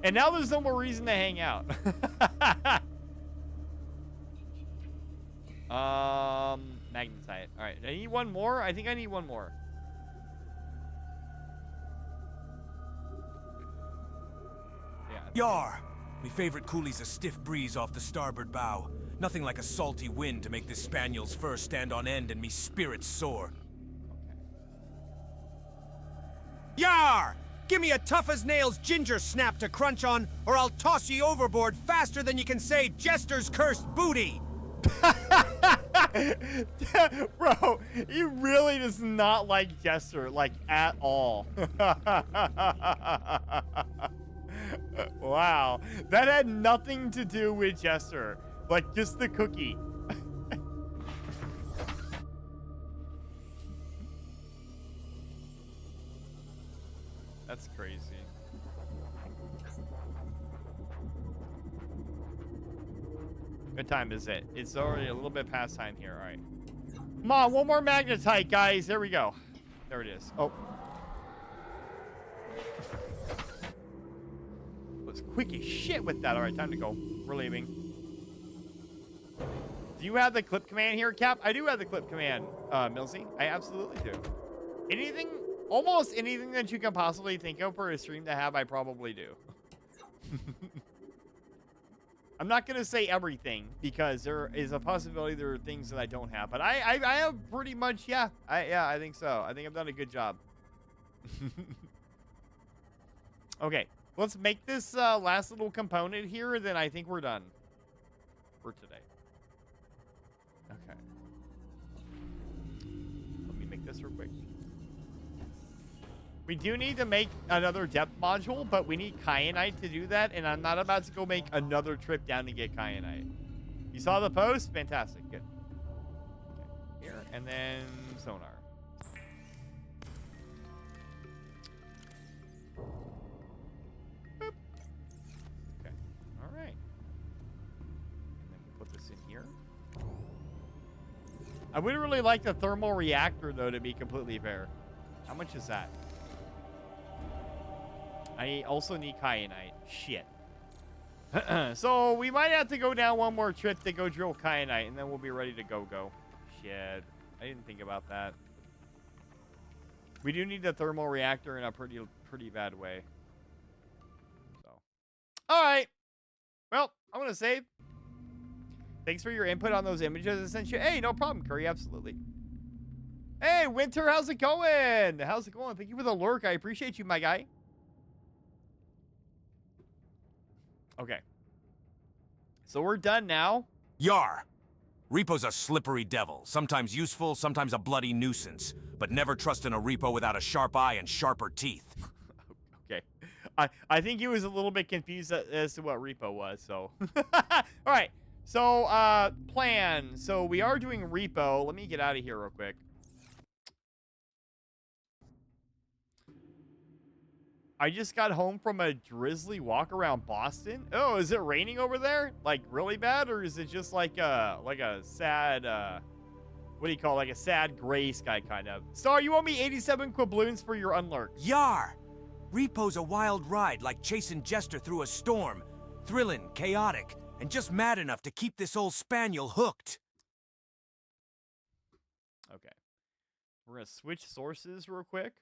And now there's no more reason to hang out. Magnetite. All right, I need one more. I think I need one more. Yeah. Yar! Me favorite coolie's a stiff breeze off the starboard bow. Nothing like a salty wind to make this spaniel's fur stand on end and me spirits soar. Yar! Give me a tough-as-nails ginger snap to crunch on, or I'll toss you overboard faster than you can say Jester's cursed booty! Bro, he really does not like Jester, like, at all. Wow. That had nothing to do with Jester. Like, just the cookie. That's crazy. What time is it? It's already a little bit past time here. All right. Come on, one more magnetite, guys. There we go. There it is. Oh. Was quick as shit with that. All right, time to go. We're leaving. Do you have the clip command here, Cap? I do have the clip command, Milsey. I absolutely do. Anything, almost anything that you can possibly think of for a stream to have, I probably do. I'm not gonna say everything because there is a possibility there are things that I don't have, but I have pretty much, yeah, I think so. I think I've done a good job. Okay, let's make this last little component here, then I think we're done for today. Okay. Let me make this real quick. We do need to make another depth module, but we need kyanite to do that, and I'm not about to go make another trip down to get kyanite. You saw the post? Fantastic. Good. Okay. Here, and then sonar. Boop. Okay. All right. And then we'll put this in here. I would really like the thermal reactor, though, to be completely fair. How much is that? I also need kyanite. Shit. So we might have to go down one more trip to go drill kyanite, and then we'll be ready to go. Shit. I didn't think about that. We do need the thermal reactor in a pretty bad way. So. Alright. Well, I'm going to save. Thanks for your input on those images I sent you. Hey, no problem, Curry. Absolutely. Hey, Winter, how's it going? How's it going? Thank you for the lurk. I appreciate you, my guy. Okay. So we're done now. Yar! Repo's a slippery devil, sometimes useful, sometimes a bloody nuisance. But never trust in a Repo without a sharp eye and sharper teeth. Okay. I think he was a little bit confused as to what Repo was, so. Alright. So, plan. So we are doing Repo. Let me get out of here real quick. I just got home from a drizzly walk around Boston. Oh, is it raining over there? Like really bad, or is it just like a sad what do you call it? Like a sad gray sky kind of? Star, you owe me 87 quibloons for your unlurk. Yar! Repo's a wild ride, like chasing Jester through a storm. Thrilling, chaotic, and just mad enough to keep this old spaniel hooked. Okay. We're gonna switch sources real quick.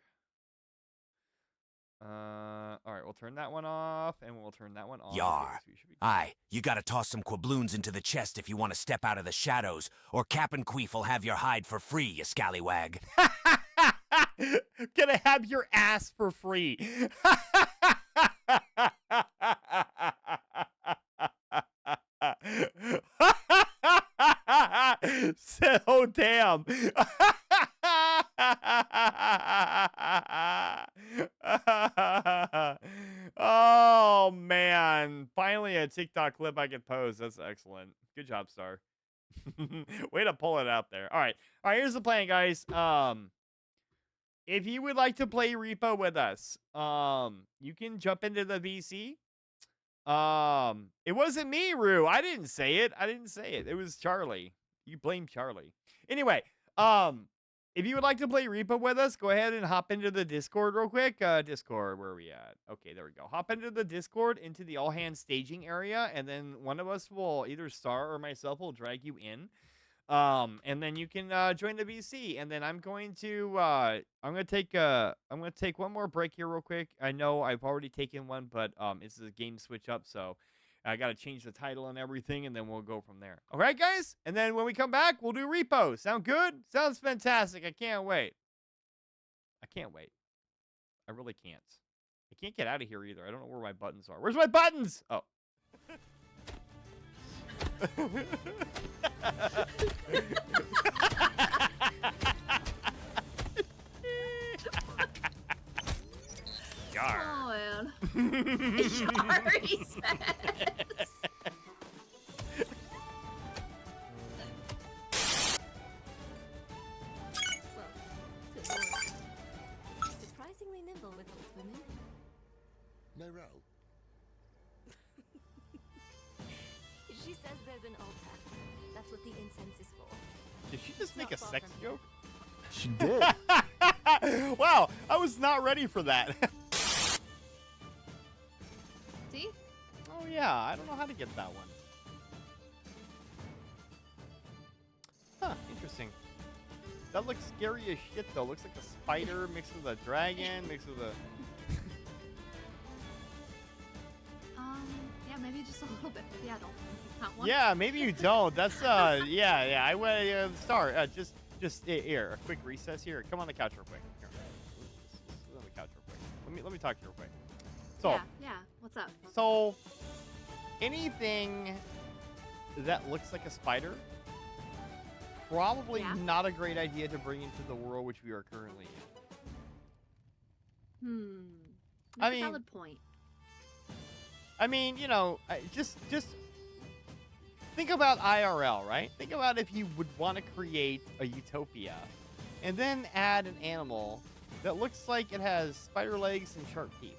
Alright, we'll turn that one off, and we'll turn that one on. Yar. Aye, you gotta toss some quibloons into the chest if you want to step out of the shadows, or Cap'n Queef will have your hide for free, you scallywag. Gonna have your ass for free. So damn. Oh man, finally a TikTok clip I can post. That's excellent. Good job, Star. Way to pull it out there. All right, here's the plan, guys. If you would like to play Repo with us, you can jump into the VC. It wasn't me, Rue. I didn't say it. It was Charlie. You blame Charlie. Anyway, if you would like to play Repo with us, go ahead and hop into the Discord real quick. Discord, where are we at? Okay, there we go. Hop into the Discord, into the all-hands staging area, and then one of us will, either Star or myself, will drag you in. And then you can join the VC, and then I'm going to take one more break here real quick. I know I've already taken one, but it's a game switch up, so I got to change the title and everything, and then we'll go from there. All right, guys? And then when we come back, we'll do Repo. Sound good? Sounds fantastic. I can't wait. I really can't. I can't get out of here either. I don't know where my buttons are. Where's my buttons? Oh. Yar. Oh man. Yar, he says. Surprisingly nimble with old women. No row. She says there's an altar. That's what the incense is for. Did she just make a sex joke? She did. Wow, I was not ready for that. See? Oh yeah, I don't know how to get that one. Huh, interesting. That looks scary as shit though. Looks like a spider mixed with a dragon, mixed with a... maybe just a little bit. Maybe I don't count one. Yeah, maybe you don't. That's yeah. I went Star. Just here, a quick recess here. Come on the couch real quick. Here. Sit on the couch real quick. Let me talk to you real quick. So Yeah. What's up? so anything that looks like a spider, probably not a great idea to bring into the world which we are currently in. That's I a mean, valid point. I mean, you know, just think about IRL, right? Think about if you would want to create a utopia and then add an animal that looks like it has spider legs and sharp teeth.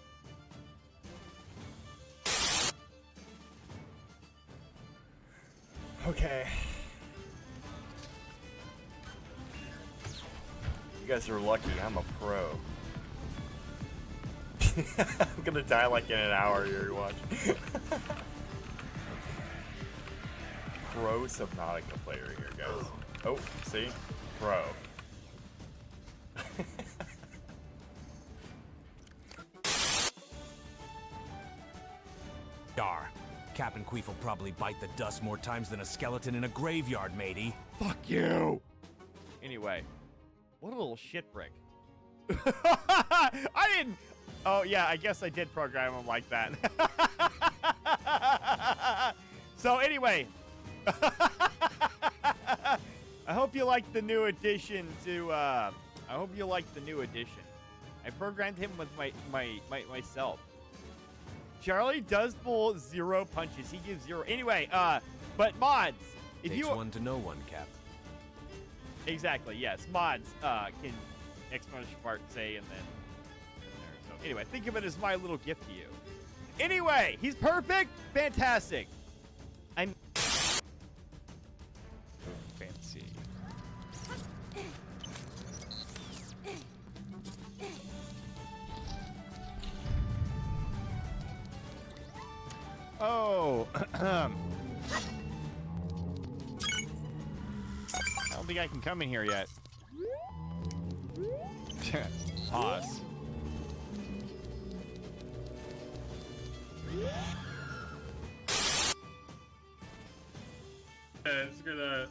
Okay. You guys are lucky. I'm a pro. I'm gonna die like in an hour here. Watch. Pro Subnautica player here, guys. Oh, see? Pro. Dar. Captain Queef will probably bite the dust more times than a skeleton in a graveyard, matey. Fuck you! Anyway, what a little shit brick. I didn't... Oh, yeah, I guess I did program him like that. So, anyway. I hope you like the new addition to, I hope you like the new addition. I programmed him with myself. Charlie does pull 0 punches. He gives 0. Anyway, but mods, if Takes you... one to know one, Cap. Exactly, yes. Mods can exponential part say and then there. So anyway, think of it as my little gift to you. Anyway, he's perfect. Fantastic. I'm fancy. Oh. I don't think I can come in here yet. Pause. Screw that.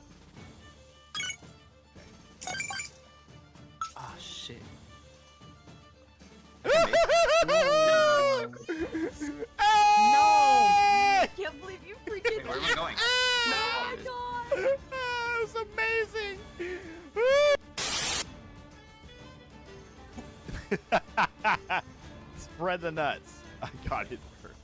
Oh shit. No! I can't believe you freaking. Where am I going? Oh my god! It's amazing. Spread the nuts. I got it first.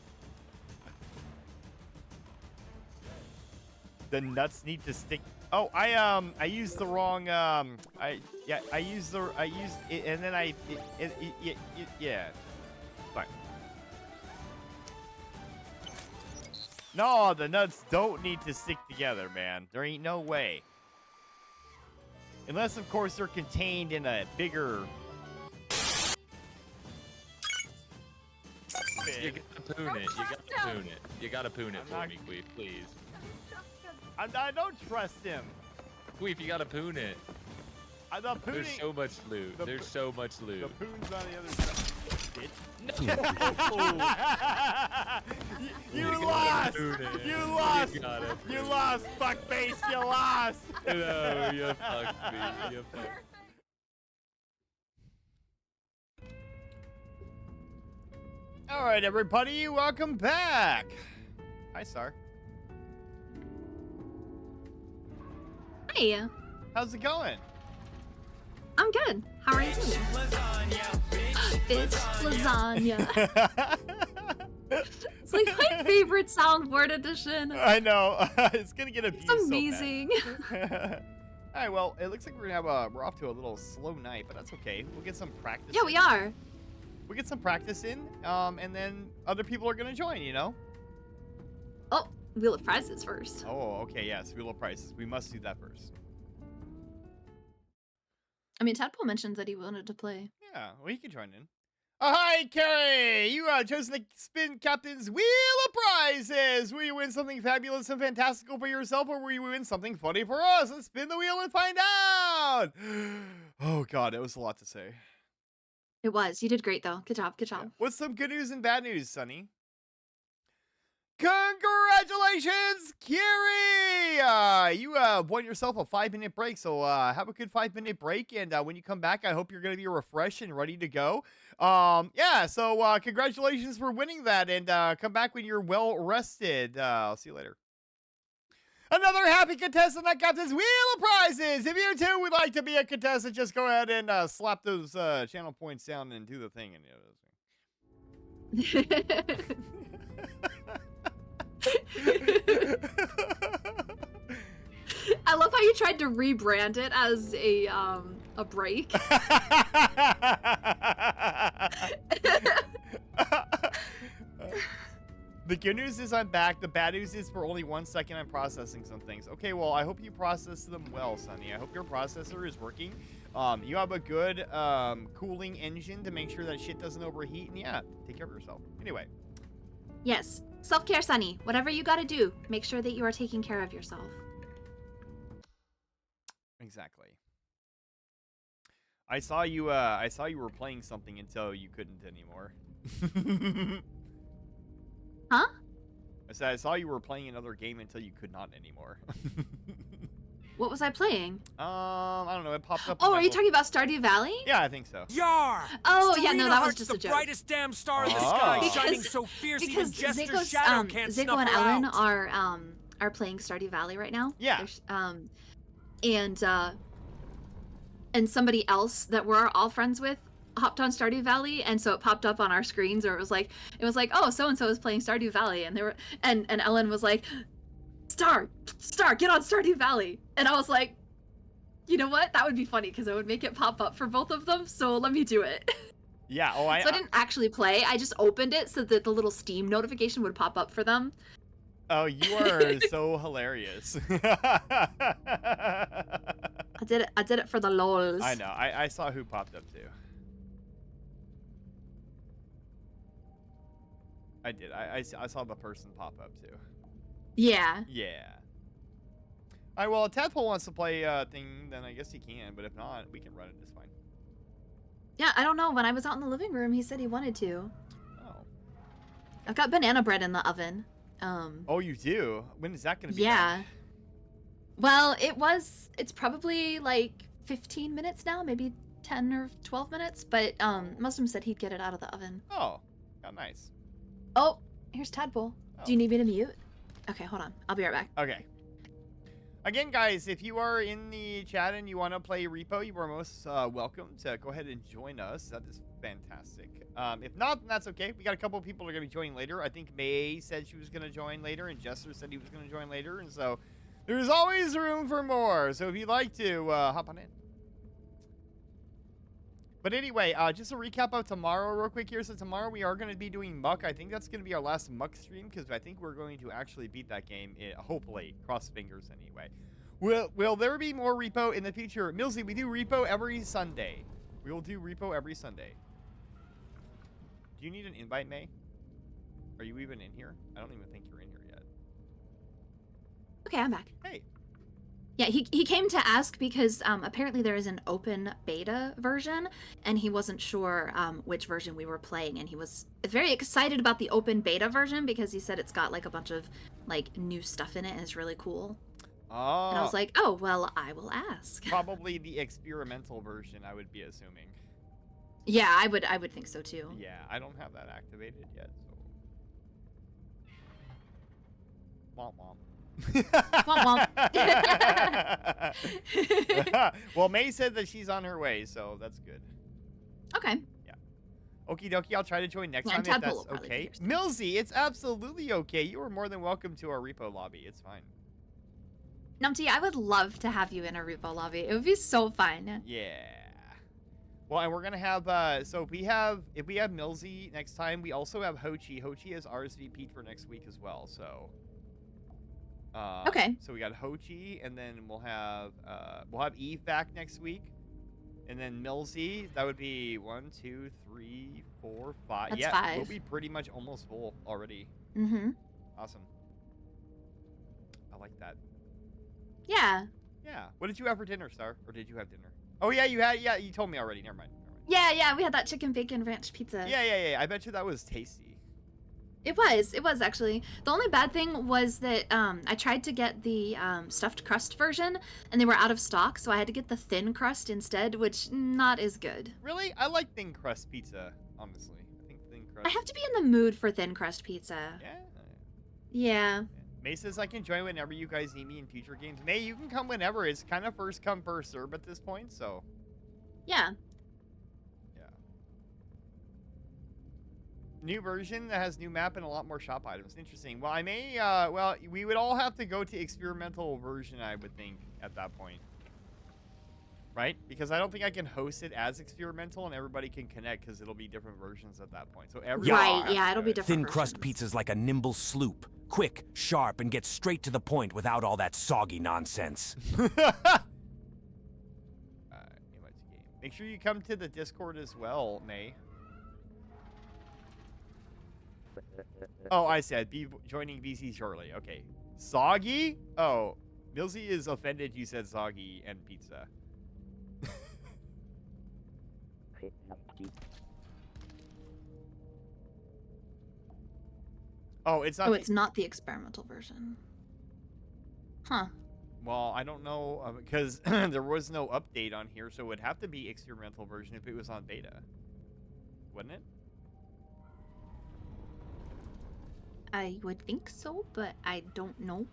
The nuts need to stick. Oh, I used the wrong I used it and then yeah. Fine. No, the nuts don't need to stick together, man. There ain't no way. Unless, of course, they're contained in a bigger... You gotta poon it. You gotta poon it. You gotta poon it for me, Queef, please. I don't trust him. Queef, you gotta poon it. I thought pooning... There's so much loot. There's so much loot. The poon's on the other side. You lost! You lost! You lost, fuckface! You lost! No, you fucked me. You fucked. All right, everybody, welcome back. Hi, Star. Hey. How's it going? I'm good. How are you doing? Bitch lasagna. It's like my favorite soundboard edition. I know. It's gonna get abused. It's amazing. So bad. All right. Well, it looks like we're gonna have we're off to a little slow night, but that's okay. We'll get some practice. Yeah, we are. We'll get some practice in, and then other people are gonna join. You know. Oh, Wheel of Prizes first. Oh, okay. Yes, Wheel of Prizes. We must do that first. I mean, Tadpole mentioned that he wanted to play. Yeah, well, he can join in. Oh, hi, Carrie! You are chosen the Spin Captain's Wheel of Prizes! Will you win something fabulous and fantastical for yourself, or will you win something funny for us? Let's spin the wheel and find out! Oh, God, it was a lot to say. It was. You did great, though. Good job. Good job. Yeah. What's some good news and bad news, Sonny? Congratulations, Kiri! You won yourself a 5-minute break, so have a good 5-minute break, and when you come back, I hope you're going to be refreshed and ready to go. Yeah, so congratulations for winning that, and come back when you're well rested. I'll see you later. Another happy contestant that got this wheel of prizes. If you too would like to be a contestant, just go ahead and slap those channel points down and do the thing. And I love how you tried to rebrand it as a break. The good news is I'm back. The bad news is for only 1 second I'm processing some things. Okay, well, I hope you process them well, Sonny. I hope your processor is working. You have a good cooling engine to make sure that shit doesn't overheat. And yeah, take care of yourself. Anyway. Yes. Self-care, Sunny. Whatever you gotta do, make sure that you are taking care of yourself. Exactly. I saw you were playing something until you couldn't anymore. Huh? I said I saw you were playing another game until you could not anymore. What was I playing? I don't know. It popped up. Oh, are you talking about Stardew Valley? Yeah, I think so. Yar! Oh, yeah, no, that was Starina just a the joke. brightest damn star in the sky, shining so fierce even Jester's shadow can't Zico snuff and her Ellen out. are playing Stardew Valley right now. Yeah. And somebody else that we're all friends with hopped on Stardew Valley, and so it popped up on our screens, or it was like, oh, so and so is playing Stardew Valley, and they were, and Ellen was like, Star, get on Stardew Valley, and I was like, you know what? That would be funny because it would make it pop up for both of them. So let me do it. Yeah. Oh, so I didn't actually play. I just opened it so that the little Steam notification would pop up for them. Oh, you are so hilarious. I did it for the lols. I know. I saw who popped up too. I did. I saw the person pop up too. Yeah. Yeah. All right. Well, if Tadpole wants to play thing, then I guess he can. But if not, we can run it. It's fine. Yeah, I don't know. When I was out in the living room, he said he wanted to. Oh. I've got banana bread in the oven. Oh, you do? When is that going to be? Yeah. done? Well, it's probably like 15 minutes now, maybe 10 or 12 minutes, but Muslim said he'd get it out of the oven. Oh, how nice. Oh, here's Tadpole. Oh. Do you need me to mute? Okay, hold on. I'll be right back. Okay. Again, guys, if you are in the chat and you want to play Repo, you are most welcome to go ahead and join us. That is fantastic. If not, then that's okay. We got a couple of people who are going to be joining later. I think May said she was going to join later, and Jester said he was going to join later, and so there's always room for more. So if you'd like to, hop on in. But anyway, just a recap of tomorrow real quick here. So tomorrow we are going to be doing Muck. I think that's going to be our last Muck stream because I think we're going to actually beat that game, hopefully. Cross fingers anyway. Will there be more Repo in the future? Millsy, we do Repo every Sunday. We will do Repo every Sunday. Do you need an invite, May? Are you even in here? I don't even think you're in here yet. Okay, I'm back. Hey. Yeah, he came to ask because apparently there is an open beta version, and he wasn't sure which version we were playing, and he was very excited about the open beta version because he said it's got like a bunch of like new stuff in it and it's really cool. Oh. And I was like, oh, well, I will ask. Probably the experimental version, I would be assuming. Yeah, I would think so too. Yeah, I don't have that activated yet, so. Womp womp. Womp womp. Well, May said that she's on her way, so that's good. Okay. Yeah. Okie dokie, I'll try to join next Yeah, time if Tadpole that's will probably be okay. here soon. Millsy, it's absolutely okay. You are more than welcome to our Repo lobby. It's fine. Numpty, I would love to have you in a Repo lobby. It would be so fun. Yeah. Well, and we're gonna have so if we have Millsy next time, we also have Hochi. Hochi is RSVP'd for next week as well. So. Okay. So we got Hochi, and then we'll have Eve back next week, and then Millsy. That would be 1, 2, 3, 4, 5. That's yeah, 5. We'll be pretty much almost full already. Mm-hmm. Awesome. I like that. Yeah. Yeah. What did you have for dinner, Star? Or did you have dinner? Oh yeah, you had. Yeah, you told me already. Never mind. Yeah, we had that chicken bacon ranch pizza. Yeah. I bet you that was tasty. It was actually. The only bad thing was that I tried to get the stuffed crust version, and they were out of stock, so I had to get the thin crust instead, which not as good. Really? I like thin crust pizza, honestly. I think thin crust. I have to be in the mood for thin crust pizza. Yeah. Yeah. May says I can join whenever you guys need me in future games. May, you can come whenever. It's kind of first come, first serve at this point, so. Yeah. New version that has new map and a lot more shop items. Interesting. Well, I may, well, we would all have to go to experimental version, I would think, at that point. Right? Because I don't think I can host it as experimental and everybody can connect because it'll be different versions at that point. So Right, yeah, it'll be different Thin crust pizza's like a nimble sloop. Quick, sharp, and gets straight to the point without all that soggy nonsense. Make sure you come to the Discord as well, May. Oh, I said be joining VC shortly. Okay. Soggy? Oh, Milsey is offended you said soggy and pizza. Oh, it's not. Oh, it's not the experimental version. Huh. Well, I don't know because there was no update on here, so it would have to be experimental version if it was on beta, wouldn't it? I would think so, but I don't know.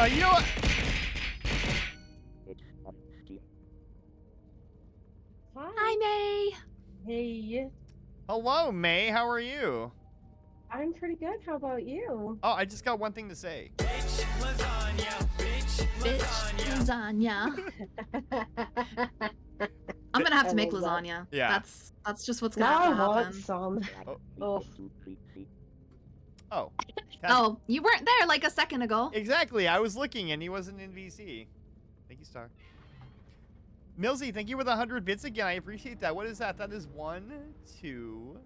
You know what? Hi, May. Hey. Hello, May. How are you? I'm pretty good. How about you? Oh, I just got one thing to say. Bitch lasagna. I'm gonna have to make lasagna. Yeah. That's just what's gonna have to I happen. want some. Oh. Oh. Oh, you weren't there like a second ago. Exactly. I was looking and he wasn't in VC. Thank you, Star. Millsy, thank you for the 100 bits again. I appreciate that. What is that? That is 1, 2,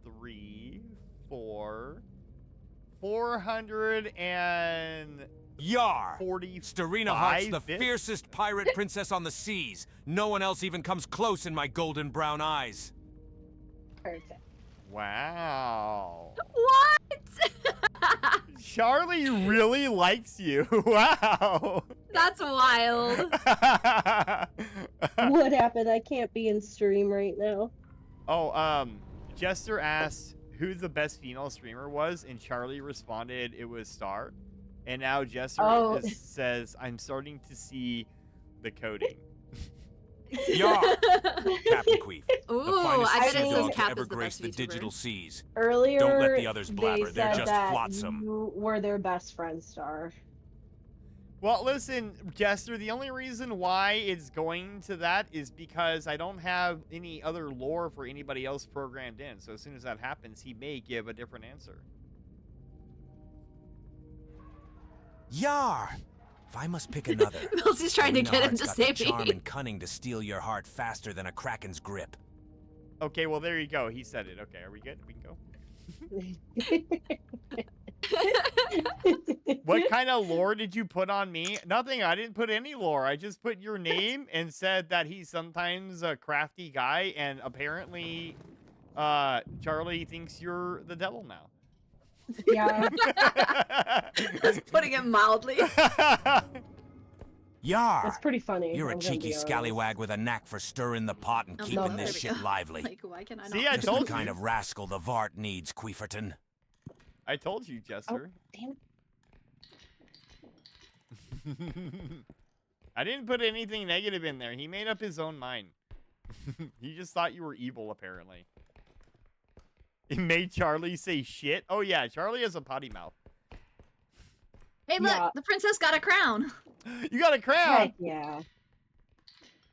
3, 4, 400 and... Yar! 45 Starina Hart's the bits? fiercest pirate princess on the seas. No one else even comes close in my golden brown eyes. Perfect. Wow. What? Charlie really likes you. Wow. That's wild. What happened? I can't be in stream right now. Oh, Jester asked who the best female streamer was, and Charlie responded it was Star. And now Jester says, I'm starting to see the coding. Yar! Captain Queef. Ooh, the finest I bet sea it says dog to Cap ever is the grace best the YouTuber. digital seas. Earlier, Don't let the others they blabber. They're said just that flotsam. you were their best friend, Star. Well, listen, Jester, the only reason why it's going to that is because I don't have any other lore for anybody else programmed in. So as soon as that happens, he may give a different answer. Yar! If I must pick another, Milsey's trying to Starina get him Hart's to got say the charm me. and cunning to steal your heart faster than a kraken's grip. Okay, well, there you go. He said it. Okay, are we good? We can go. What kind of lore did you put on me? Nothing. I didn't put any lore. I just put your name and said that he's sometimes a crafty guy, and apparently Charlie thinks you're the devil now. Yeah. That's putting it mildly. Yar! That's pretty funny. You're a I'm gonna cheeky be honest. scallywag with a knack for stirring the pot and Oh, keeping no, this there we shit go. lively. Like, why can I not? See, I Just told the kind of rascal the Vart needs, Queeferton. I told you, Jester. Damn it. I didn't put anything negative in there. He made up his own mind. He just thought you were evil, apparently. It made Charlie say shit. Oh, yeah, Charlie has a potty mouth. Hey, look, the princess got a crown. You got a crown? Heck yeah.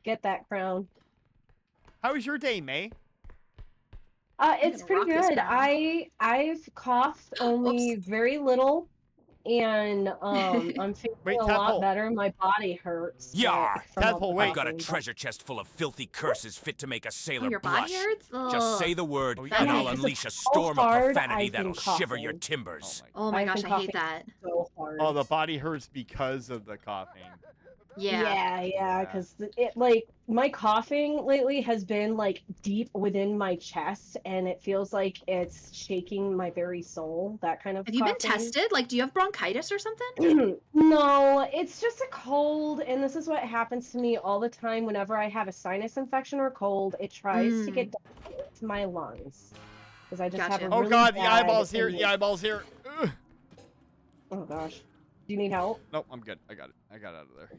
Get that crown. How was your day, May? It's pretty rock this good. crown. I've coughed only very little, and I'm feeling Wait, a lot Tadpole. better. My body hurts. Yar! from all the Tadpole, wait. I've got a coughing. treasure chest full of filthy curses fit to make a sailor Oh, your blush. body hurts? Just Ugh. say the word, Oh, and yeah. I'll It's unleash a so storm of hard, profanity I've been that'll shiver your coughing. timbers. Oh my I've gosh, been I hate coughing that. So hard. Oh, the body hurts because of the coughing. Yeah, because it like my coughing lately has been like deep within my chest, and it feels like it's shaking my very soul. That kind of. Have you been coughing. tested? Like, do you have bronchitis or something? No, it's just a cold, and this is what happens to me all the time whenever I have a sinus infection or cold. It tries to get down into my lungs because I just have a Oh really god, the bad eyeball's here. The immune- eyeball's here. Ugh. Oh gosh, do you need help? Nope, I'm good. I got it. I got out of there.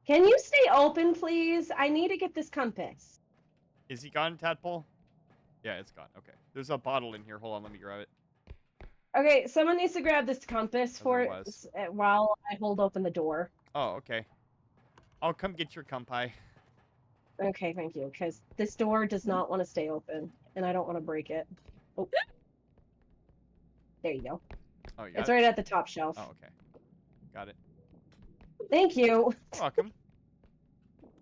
Can you stay open, please? I need to get this compass. Is he gone, Tadpole? Yeah, it's gone. Okay. There's a bottle in here. Hold on, let me grab it. Okay, someone needs to grab this compass Oh, there for was. while I hold open the door. Oh, okay. I'll come get your kumpai. Okay, thank you, because this door does not want to stay open, and I don't want to break it. Oh. There you go. Oh, you got It's it? right at the top shelf. Oh, okay. Got it. Thank you. You're welcome.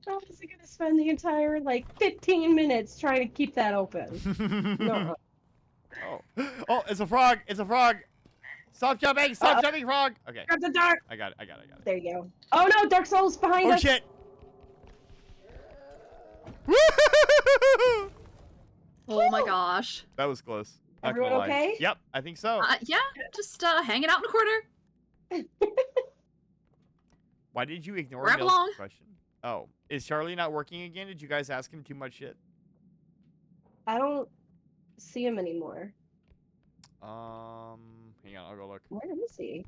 I was going to spend the entire, like, 15 minutes trying to keep that open. No. Oh. Oh, it's a frog. It's a frog. Stop jumping. Stop jumping, frog. Okay. Grab the dark. I got it. I got it. I got it. There you go. Oh, no, Dark Souls behind us. Oh, shit. Oh my gosh. That was close. Not Everyone gonna lie. okay? Yep, I think so. Yeah, just hanging out in the corner. Why did you ignore Where I Mills' belong. question? Oh, is Charlie not working again? Did you guys ask him too much shit? I don't see him anymore. Hang on, I'll go look. Where is he?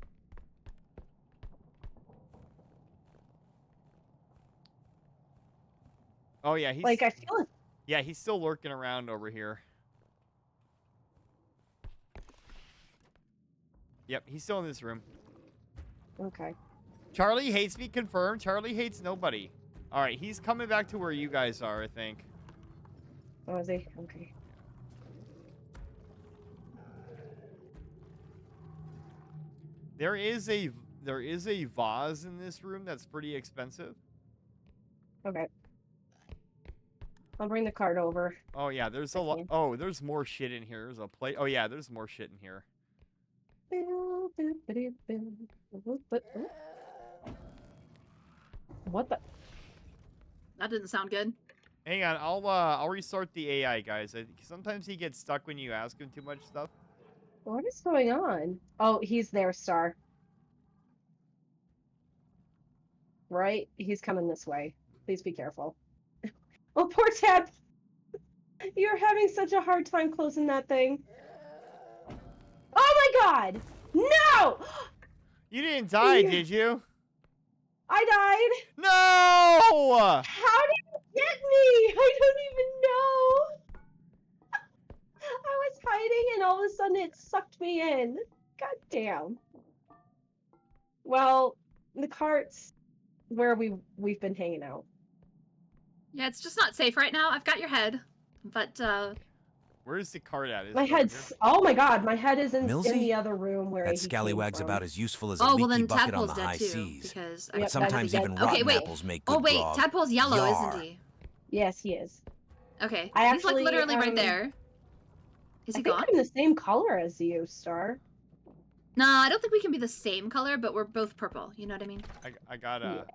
Oh yeah, he's Like, I feel it. yeah, he's still lurking around over here. Yep, he's still in this room. Okay. Charlie hates me, confirmed. Charlie hates nobody. All right, he's coming back to where you guys are, I think. Oh, is he? Okay. There is a vase in this room that's pretty expensive. Okay. I'll bring the cart over. Oh yeah, there's a lot. Oh, there's more shit in here. There's a plate. Oh yeah, there's more shit in here. What the? That didn't sound good. Hang on, I'll restart the AI, guys. Sometimes he gets stuck when you ask him too much stuff. What is going on? Oh, he's there, Star. Right? He's coming this way. Please be careful. Oh, poor Tad. You're having such a hard time closing that thing. Oh my god! No! You didn't die, did you? I died. No! How did you get me? I don't even know. I was hiding and all of a sudden it sucked me in. God damn. Well, the cart's where we've been hanging out. Yeah, it's just not safe right now. I've got your head, but Where's the cart at? Is My it over head's oh my god, my head is in Millsy? the other room where That he scallywag's came from. about as useful as a oh leaky well then bucket on Tadpole's the dead high too seas. because But Yep, sometimes that is even dead. rotten Okay, wait. apples make good Oh wait, grog. Tadpole's yellow, Yar. isn't he? Yes, he is. Okay, I he's like actually, literally right there. Is I he think gone? I'm the same color as you, Star. No, I don't think we can be the same color, but we're both purple. You know what I mean? I got her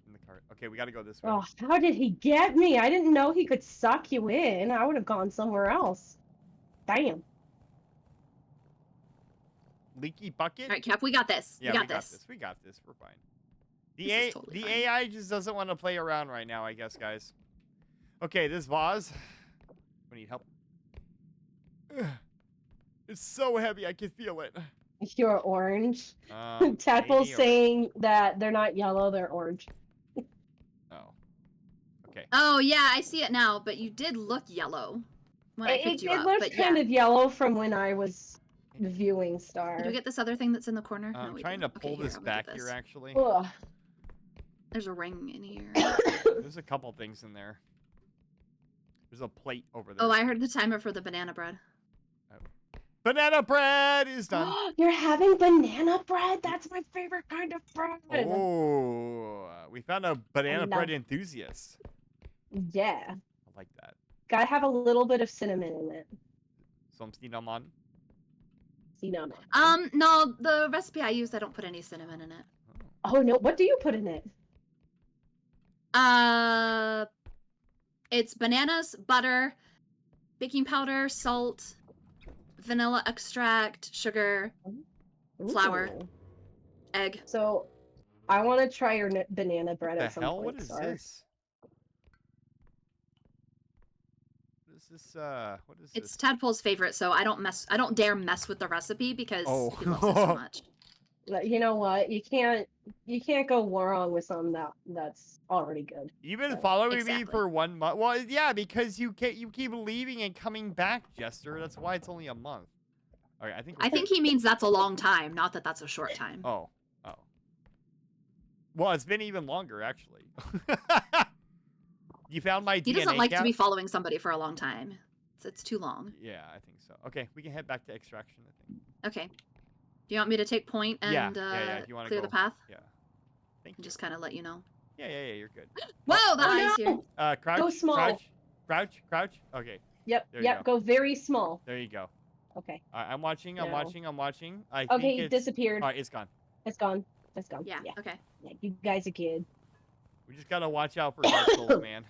in the cart. Okay, we got to go this way. Oh, how did he get me? I didn't know he could suck you in. I would have gone somewhere else. Damn. Leaky bucket? All right, Cap, we got this. Yeah, we got this. We got this. We're fine. This is totally The fine. AI just doesn't want to play around right now, I guess, guys. Okay, this vase. We need help. Ugh. It's so heavy, I can feel it. You're orange. Maybe Tadpole's or- saying that they're not yellow, they're orange. Oh. Okay. Oh yeah, I see it now. But you did look yellow when I picked you It up. looks But kind yeah, of yellow from when I was viewing Star. did we get this other thing that's in the corner? No, I'm we trying to didn't. pull Okay, this I'll get back this. here, actually. Ugh. There's a ring in here. There's a couple things in there. There's a plate over there. Oh, I heard the timer for the banana bread. Banana bread is done. You're having banana bread? That's my favorite kind of bread. Oh, we found a banana love- bread enthusiast. Yeah. I like that. Gotta have a little bit of cinnamon in it. Some cinnamon. Cinnamon. No, the recipe I used, I don't put any cinnamon in it. Oh no, what do you put in it? It's bananas, butter, baking powder, salt, vanilla extract, sugar, flour, Ooh. egg. So, I want to try your banana bread The at some hell? point, What is Sar. this? What is this? What is It's this? Tadpole's favorite, so I don't dare mess with the recipe because he loves it so much. You know what? You can't go wrong with something that's already good. You've been So- following me for 1 month. Well, yeah, because you keep leaving and coming back, Jester. That's why it's only a month. All right, I think he means that's a long time, not that that's a short time. Oh. Well, it's been even longer, actually. You found my DNA He doesn't like cap? to be following somebody for a long time. It's too long. Yeah, I think so. Okay, we can head back to extraction, I think. Okay. Do you want me to take point and yeah, if you wanna clear go. the path? Yeah. Thank you. Just kind of let you know. Yeah, you're good. Whoa, the eye's here. Crouch. Go small. Crouch. Okay. Yep, There you yep. Go very small. There you go. Okay. I'm watching. No. I Okay, think he it's disappeared. All right, it's gone. It's gone. Yeah. Okay. Yeah, you guys are good. We just gotta watch out for Dark Souls, man.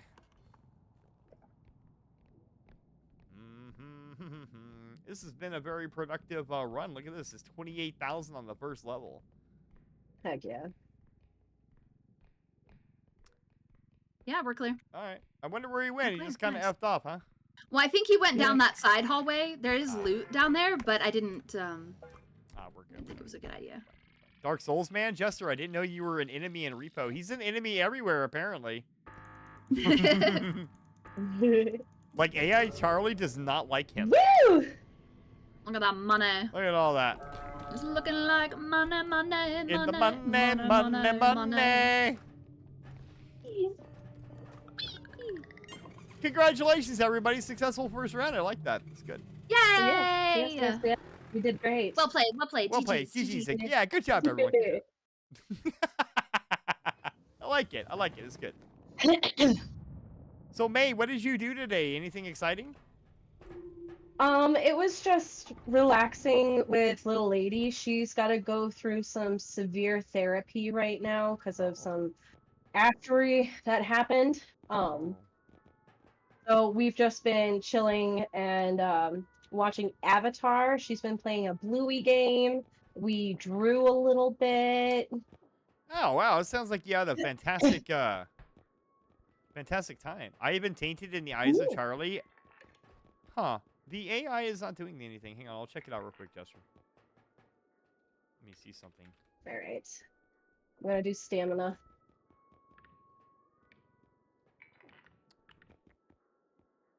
This has been a very productive run. Look at this. It's 28,000 on the first level. Heck yeah. Yeah, we're clear. All right. I wonder where he went. He Okay, just kind of nice. effed off, huh? Well, I think he went down that side hallway. There is loot down there, but I didn't. We're I good. didn't think it was a good idea. Dark Souls, man? Jester, I didn't know you were an enemy in Repo. He's an enemy everywhere, apparently. Like, AI Charlie does not like him. Woo! Look at that money. Look at all that. It's looking like money, money, In the money, money. Congratulations, everybody. Successful first round. I like that. It's good. Yay! Yes. You did great. Well played. Well played. Well played. GG's. GG's. Yeah, good job, everyone. Good job. I like it. It's good. So, May, what did you do today? Anything exciting? It was just relaxing with little lady. She's got to go through some severe therapy right now because of some aftery that happened. So we've just been chilling and watching Avatar. She's been playing a Bluey game. We drew a little bit. Oh, wow. It sounds like you had a fantastic, fantastic time. I even tainted in the eyes of Charlie. Huh. The AI is not doing anything. Hang on. I'll check it out real quick, Jester. Let me see something. All right. I'm going to do stamina.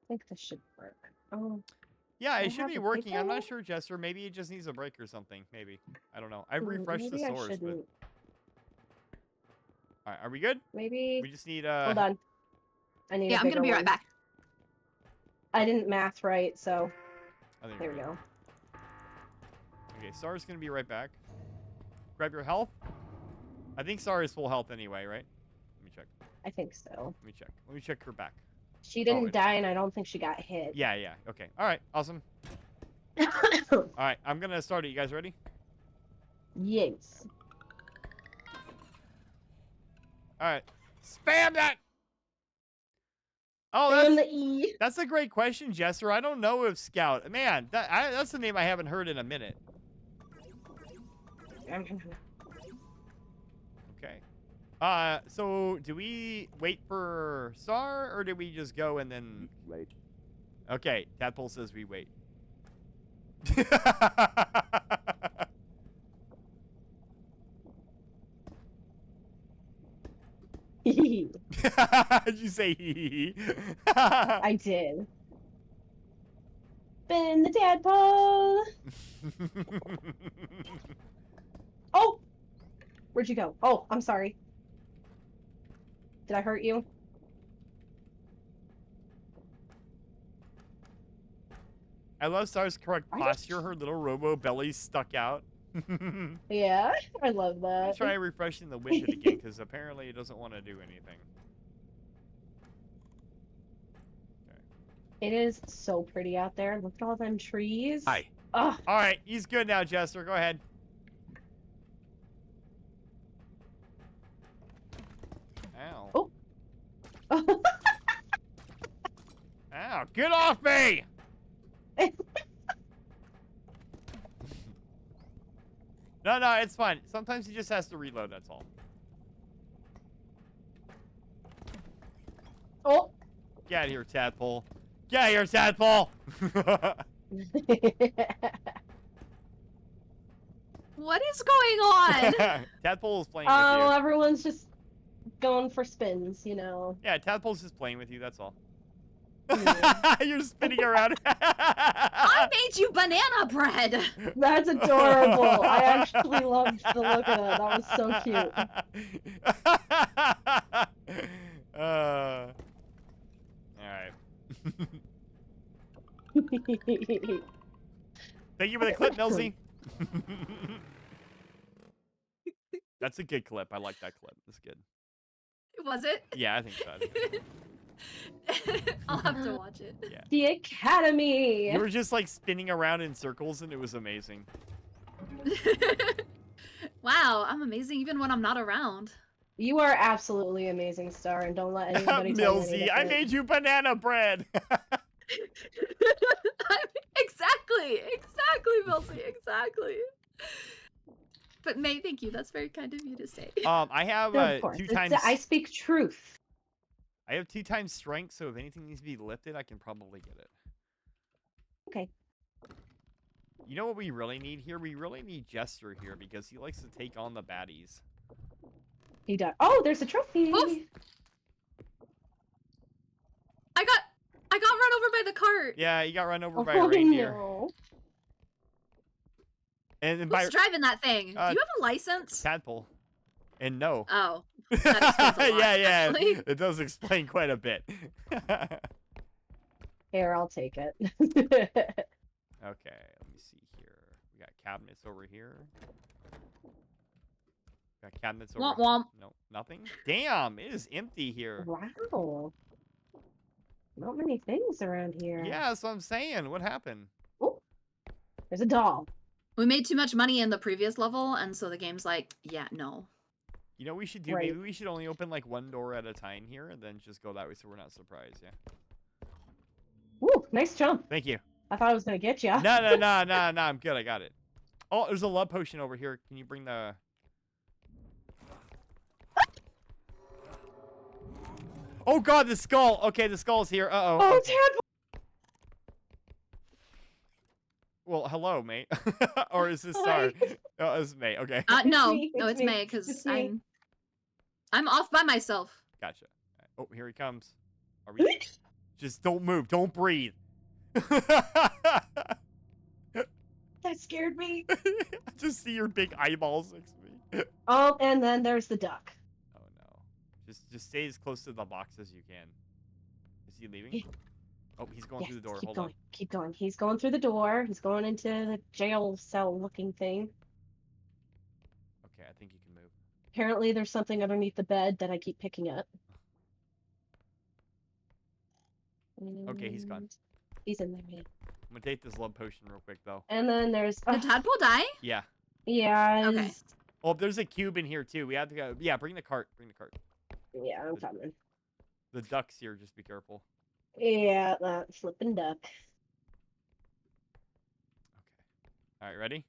I think this should work. Oh. Yeah, I it should have be the working. paper I'm not one? sure, Jester. Maybe it just needs a break or something. Maybe. I don't know. I've Ooh, refreshed the maybe I source, but... shouldn't. All right, are we good? Maybe. We just need, Hold on. I need Yeah, a I'm gonna bigger be right one. back. I didn't math right, so I think there we're we good. go. Okay, Sarah's gonna be right back. Grab your health. I think Sarah's full health anyway, right? Let me check. I think so. Let me check. Let me check her back. She didn't wait. die, and I don't think she got hit. Yeah. Okay. All right. Awesome. All right. I'm gonna start it. You guys ready? Yes. All right. Spam that. Oh, Spam the E. That's a great question, Jester. I don't know if Scout. Man, that's the name I haven't heard in a minute. Okay. So do we wait for Star or do we just go and then wait? Okay, Tadpole says we wait. Did you say hee hee? I did. Spin the tadpole. Oh! Where'd you go? Oh, I'm sorry. Did I hurt you? I love Star's correct posture. Her little robo belly stuck out. Yeah, I love I'll that. try refreshing the widget again because apparently it doesn't want to do anything. It is so pretty out there. Look at all them trees. Hi. Oh, All right, he's good now, Jester. Go ahead. Get off me! No, it's fine. Sometimes he just has to reload, that's all. Oh. Get out of here, tadpole. Get out of here, tadpole! What is going on? Tadpole is playing with you. Oh, everyone's just going for spins, you know. Yeah, Tadpole's just playing with you, that's all. Yeah. You're spinning around. I made you banana bread. That's adorable. I actually loved the look of that. That was so cute. Alright. Thank you for the clip, Millsy. That's a good clip. I like that clip. That's good. Was it? Yeah, I think so. I'll have to watch it. Yeah. The Academy. You were just like spinning around in circles and it was amazing. Wow, I'm amazing even when I'm not around. You are absolutely amazing, Star, and don't let anybody tell you any Millsy, I different. made you banana bread. Exactly, Milsey, exactly. But May, thank you. That's very kind of you to say. I have Of course. 2 times. I speak truth. I have 2 times strength, so if anything needs to be lifted, I can probably get it. Okay. You know what we really need here? We really need Jester here because he likes to take on the baddies. He does. Oh, there's a trophy. Oof. I got run over by the cart. Yeah, he got run over by a reindeer. No. And Who's driving that thing? Do you have a license? Tadpole. And no. Oh. That explains a lot, yeah. actually. It does explain quite a bit. Here, I'll take it. Okay, let me see here. We got cabinets over here. Got cabinets over Womp here. womp. No, nothing? Damn, it is empty here. Wow. Not many things around here. Yeah, that's what I'm saying. What happened? Oh, there's a doll. We made too much money in the previous level, and so the game's like, yeah, no. You know what we should do? Right. Maybe we should only open like 1 door at a time here and then just go that way so we're not surprised, yeah. Ooh, nice jump. Thank you. I thought I was going to get you. No, I'm good. I got it. Oh, there's a love potion over here. Can you bring the... Oh god, the skull. Okay, the skull's here. Uh-oh. Oh, Okay. Tadpole. Well, hello, mate. Or is this Star? Oh, it's May. Okay. No, me, no, it's it's me, May, because it's me. I'm off by myself. Gotcha. Oh, here he comes. Are we... Just don't move. Don't breathe. That scared me. Just see your big eyeballs next to me. Oh, and then there's the duck. Oh no. Just stay as close to the box as you can. Is he leaving? Oh, he's going through the door. Keep Hold going. on. Keep going. He's going through the door. He's going into the jail cell looking thing. Okay, I think you can move. Apparently there's something underneath the bed that I keep picking up. Okay, he's gone. He's in there, man. I'm gonna take this love potion real quick though. And then there's Did Tadpole die? Yeah. yeah. Okay. Oh, there's a cube in here too. We have to go. Yeah, bring the cart. Bring the cart. Yeah, I'm coming. The duck's here. Just be careful. Yeah, that flipping duck. All right, ready?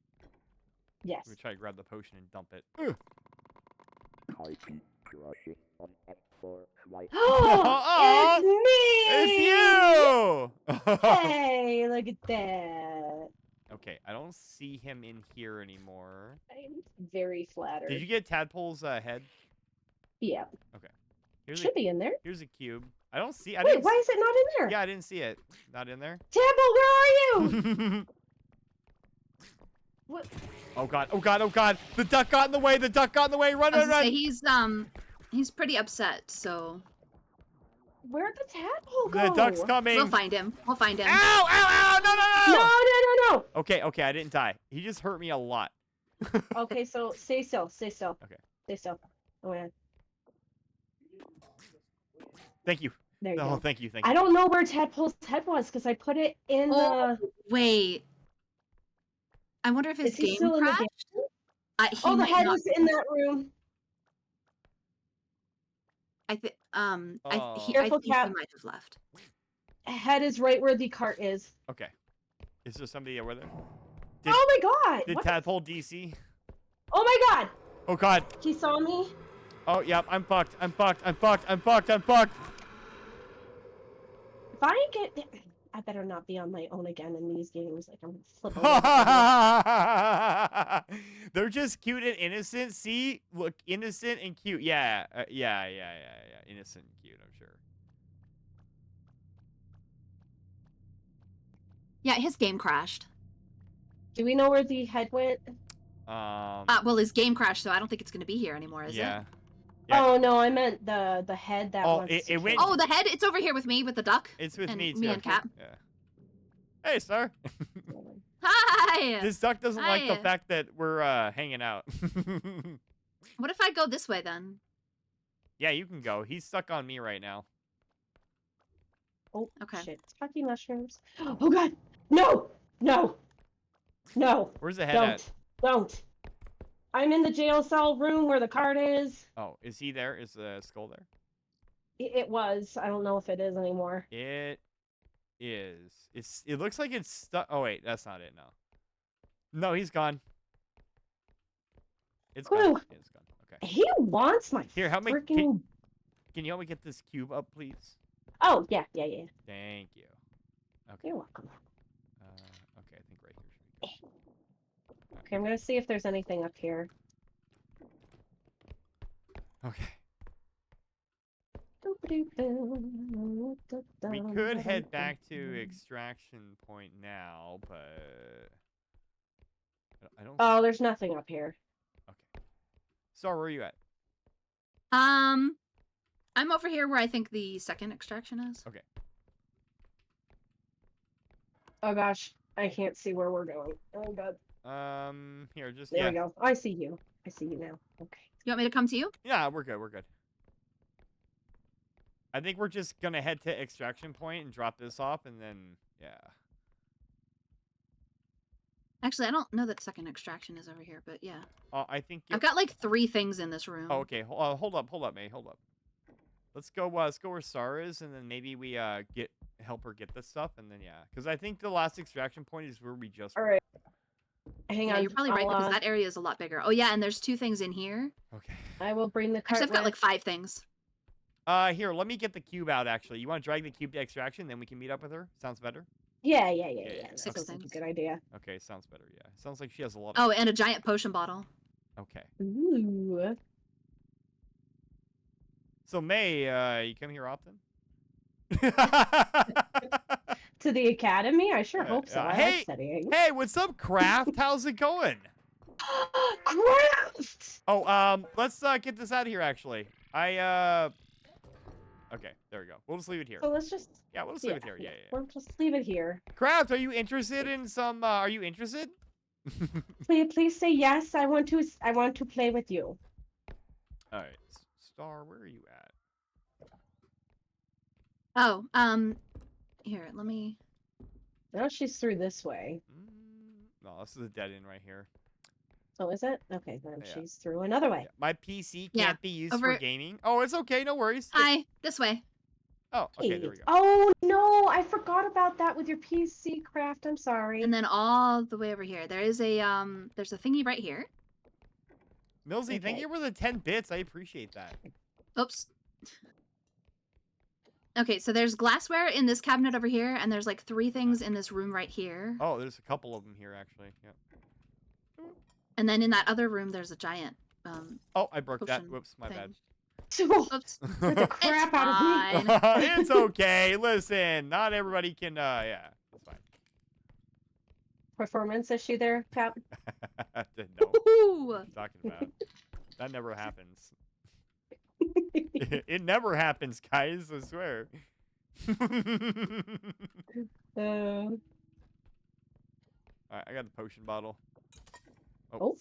Yes. Let me try to grab the potion and dump it. Oh, It's it's me! you! Hey, look at that. Okay, I don't see him in here anymore. I'm very flattered. Did you get Tadpole's head? Yeah. Okay. Here's Should be in there. Here's a cube. I don't see. Wait, why is it not in there? Yeah, I didn't see it. Not in there. Tadpole, where are you? What? Oh god! Oh god! Oh god! The duck got in the way! The duck got in the way! Run! I was Run! gonna Run! say, he's pretty upset, so Where'd the tadpole go? The duck's coming! we'll find him. We'll find him. Ow! Ow! Ow! No! No, no, no, no! Okay, okay, I didn't die. He just hurt me a lot. Okay, so stay still. Stay still. Okay. Stay still. Oh yeah. Thank you. There you go. Thank you. Thank you. I don't know where Tadpole's head was because I put it in Oh, the. wait. I wonder if his Is he game still in the crashed. game? He Oh, the might head not is in that room. I think Oh. I think he Careful, Cat. might have left. head is right where the cart is. Okay. Is there somebody over there? Oh my god! Did What? Tadpole DC? Oh my god! Oh god. He saw me. Oh, yep, I'm fucked. I'm fucked. I'm fucked. I'm fucked. I'm fucked. If I get... I better not be on my own again in these games. Like, I'm flipping. They're just cute and innocent. See? Look, innocent and cute. Yeah. Yeah. Innocent and cute, I'm sure. Yeah, his game crashed. Do we know where the head went? Well, his game crashed, so I don't think it's going to be here anymore, is it? Yeah. Oh, no, I meant the head that Oh, wants it to went... kill. Oh, the head? It's over here with me, with the duck. It's with and me, too. Me and Cap. Yeah. Hey, Star. Hi! This duck doesn't like the Hi. fact that we're hanging out. What if I go this way, then? Yeah, you can go. He's stuck on me right now. Oh, okay. Shit. Sparky mushrooms. Oh, God. No! No! No. Where's the head Don't. at? Don't. I'm in the jail cell room where the cart is. Oh, is he there? Is the skull there? It was. I don't know if it is anymore. It is. It looks like it's stuck. Oh, wait. That's not it, no. No, he's gone. It's gone. Whew. It's gone. Okay. He wants my Here, help me. freaking... Can you help me get this cube up, please? Oh, yeah. Thank you. Okay. You're welcome. Okay, I think right here should be good. Okay, I'm gonna see if there's anything up here. Okay. We could head back to extraction point now, but I don't. Oh, there's nothing up here. Okay. So where are you at? I'm over here where I think the second extraction is. Okay. Oh gosh, I can't see where we're going. Oh god. Here, just There we go. I see you. I see you now. Okay. You want me to come to you? Yeah, we're good. We're good. I think we're just gonna head to extraction point and drop this off, and then yeah. Actually, I don't know that second extraction is over here, but yeah. I think I've got like 3 things in this room. Oh, okay. Hold up, May. Hold up. Let's go where Star is, and then maybe we help her get this stuff, and then yeah, because I think the last extraction point is where we just. All right. Hang on. You're probably right because that area is a lot bigger. Oh yeah, and there's 2 things in here. Okay. I will bring the cart. Actually, I've got like 5 things. Here, let me get the cube out. Actually, you want to drag the cube to extraction, then we can meet up with her. Sounds better. Yeah. That 6 sounds like things. a good idea. Okay, sounds better. Yeah, sounds like she has a lot. Oh, and a giant potion bottle. Okay. Ooh. So May, you come here often? To the academy? I sure hope so. I like studying. Hey, what's up, Craft? How's it going? Craft! Oh, let's get this out of here. Actually, okay, there we go. We'll just leave it here. So let's just. Yeah, we'll just leave it here. Yeah. We'll just leave it here. Craft, are you interested in some? Are you interested? Please say yes. I want to play with you. All right, Star, where are you at? Oh, here, let me. No, she's through this way. No, this is a dead end right here. Oh, is it? Okay, then Yeah. she's through another way. Yeah. My PC Yeah, can't be used over- for gaming. Oh, it's okay. No worries. Hi, this way. Oh, okay, there we go. Oh no, I forgot about that with your PC, Craft. I'm sorry. And then all the way over here. There is a there's a thingy right here. Millsy, thank you for the 10 bits. I appreciate that. Oops. Okay, so there's glassware in this cabinet over here, and there's like 3 things in this room right here. Oh, there's a couple of them here, actually. Yep. And then in that other room, there's a giant. Oh, I broke that. potion Whoops, my thing. bad. Oops. The crap out of me. It's okay. Listen, not everybody can. Yeah, it's fine. Performance issue there, Cap. No. Woohoo! What are you talking about? That never happens. It never happens, guys. I swear. Uh, Alright, I got the potion bottle. oh.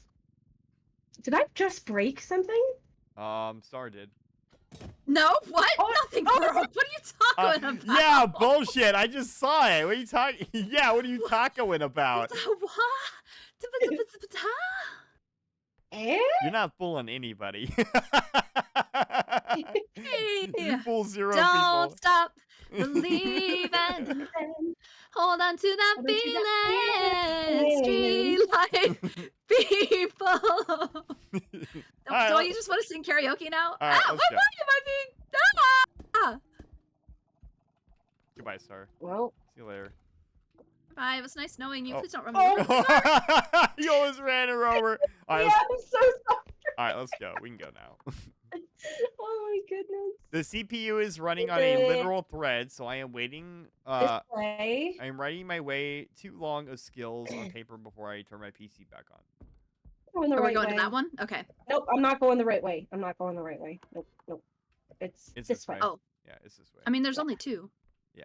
Did I just break something? Star did. No, what? Nothing broke. What are you talking about? Yeah, bullshit. I just saw it. What are you talking? Yeah, what are you talking about? Eh? You're not fooling anybody. Hey, You fool 0 don't people. stop Believe and hold on to that Hold on to feeling. Street life people. Alright, Don't you just want to sing karaoke now? Alright, Ah, let's why go. am I being? Ah! Goodbye, Star. Well. See you later. Bye. It was nice knowing you. Oh. Please don't run me over. You almost ran her over. All right, Yeah, I'm so sorry. all right, let's go. We can go now. Oh my goodness. The CPU is running on a literal thread, so I am waiting. I am writing my way too long of skills on paper before I turn my PC back on. Going the Are we right going way. to that one? Okay. Nope, I'm not going the right way. I'm not going the right way. Nope, nope. It's this way. Oh. Yeah, it's this way. I mean, there's only 2. Yeah.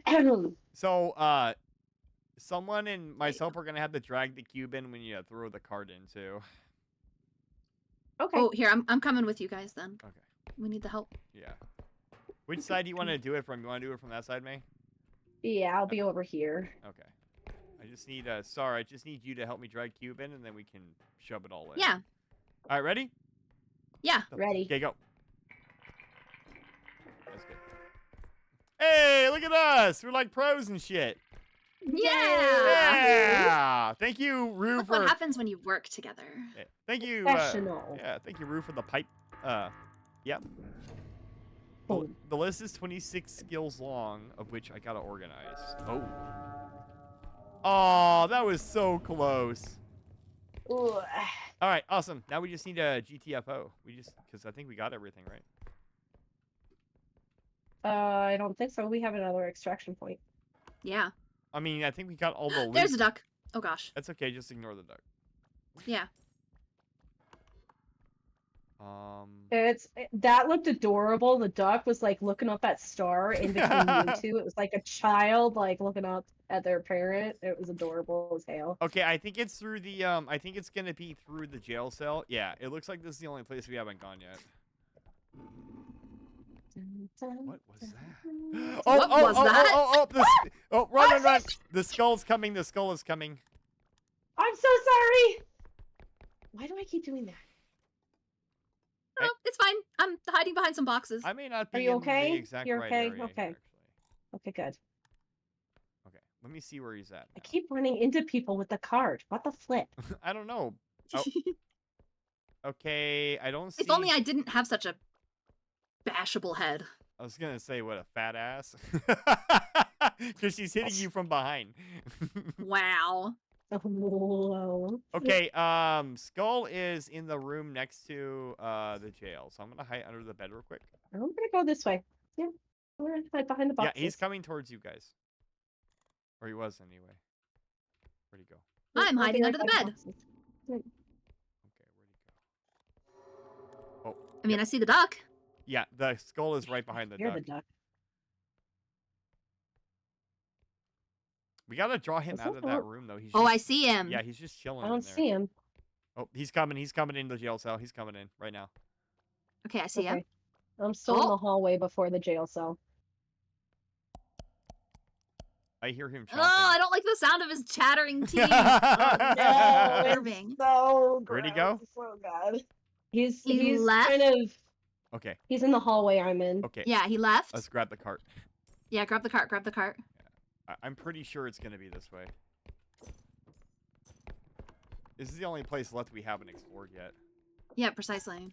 Oh. So, someone and myself are gonna have to drag the cube in when you throw the card in too. Okay. Oh, here, I'm coming with you guys then. Okay. We need the help. Yeah. Which side do you want to do it from? You want to do it from that side, May? Yeah, I'll be over here. Okay. I just need sorry, I just need you to help me drag cube in, and then we can shove it all in. Yeah. All right, ready? Yeah. Ready. Okay, go. That's good. Hey, look at us! We're like pros and shit. Yeah! Thank you, Rue, Look for... what happens when you work together. Yeah, thank you. Professional. Yeah, thank you, Rue, for the pipe. Yep. Oh. The list is 26 skills long, of which I gotta organize. Oh. Oh, that was so close. Ooh. All right, awesome. Now we just need a GTFO. Because I think we got everything, right? I don't think so. We have another extraction point. Yeah. I mean, I think we got all the loot. There's a duck. Oh, gosh. That's okay. Just ignore the duck. Yeah. That looked adorable. The duck was like looking up at Star in between you two. It was like a child like looking up at their parent. It was adorable as hell. Okay, I think it's through the I think it's gonna be through the jail cell. Yeah, it looks like this is the only place we haven't gone yet. What was that? Run! The skull's coming. The skull is coming. I'm so sorry. Why do I keep doing that? No, it's fine. I'm hiding behind some boxes. I may not be Are you in okay? the exact You're right okay? area Okay. here, actually. Okay, good. Okay, let me see where he's at. I keep running into people with the card. What the flip? I don't know. Oh. Okay, I don't see. If only I didn't have such a bashable head. I was gonna say, what a fat ass. Because she's hitting you from behind. Wow. Whoa. Okay, Skull is in the room next to the jail, so I'm gonna hide under the bed real quick. I'm gonna go this way. Yeah, we're gonna hide behind the boxes. Yeah, he's coming towards you guys. Or he was anyway. Where'd he go? I'm hiding under the bed. Okay, where'd he go? Oh. I mean, I see the duck. Yeah, the skull is right behind the You're duck. the duck. We gotta draw him Is out that of the that one? room, though. He's Oh, just, I see him. Yeah, he's just chilling I in don't there. see him. Oh, he's coming. He's coming into the jail cell. He's coming in right now. Okay, I see him. I'm still in Oh. the hallway before the jail cell. I hear him chomping. Oh, I don't like the sound of his chattering teeth. No, Disturbing. So Where'd he go? gross, so bad. He's He left? kind of. Okay. He's in the hallway I'm in. Okay. Yeah, he left. Let's grab the cart. Yeah, grab the cart. Grab the cart. I'm pretty sure it's gonna be this way. This is the only place left we haven't explored yet. Yeah, precisely.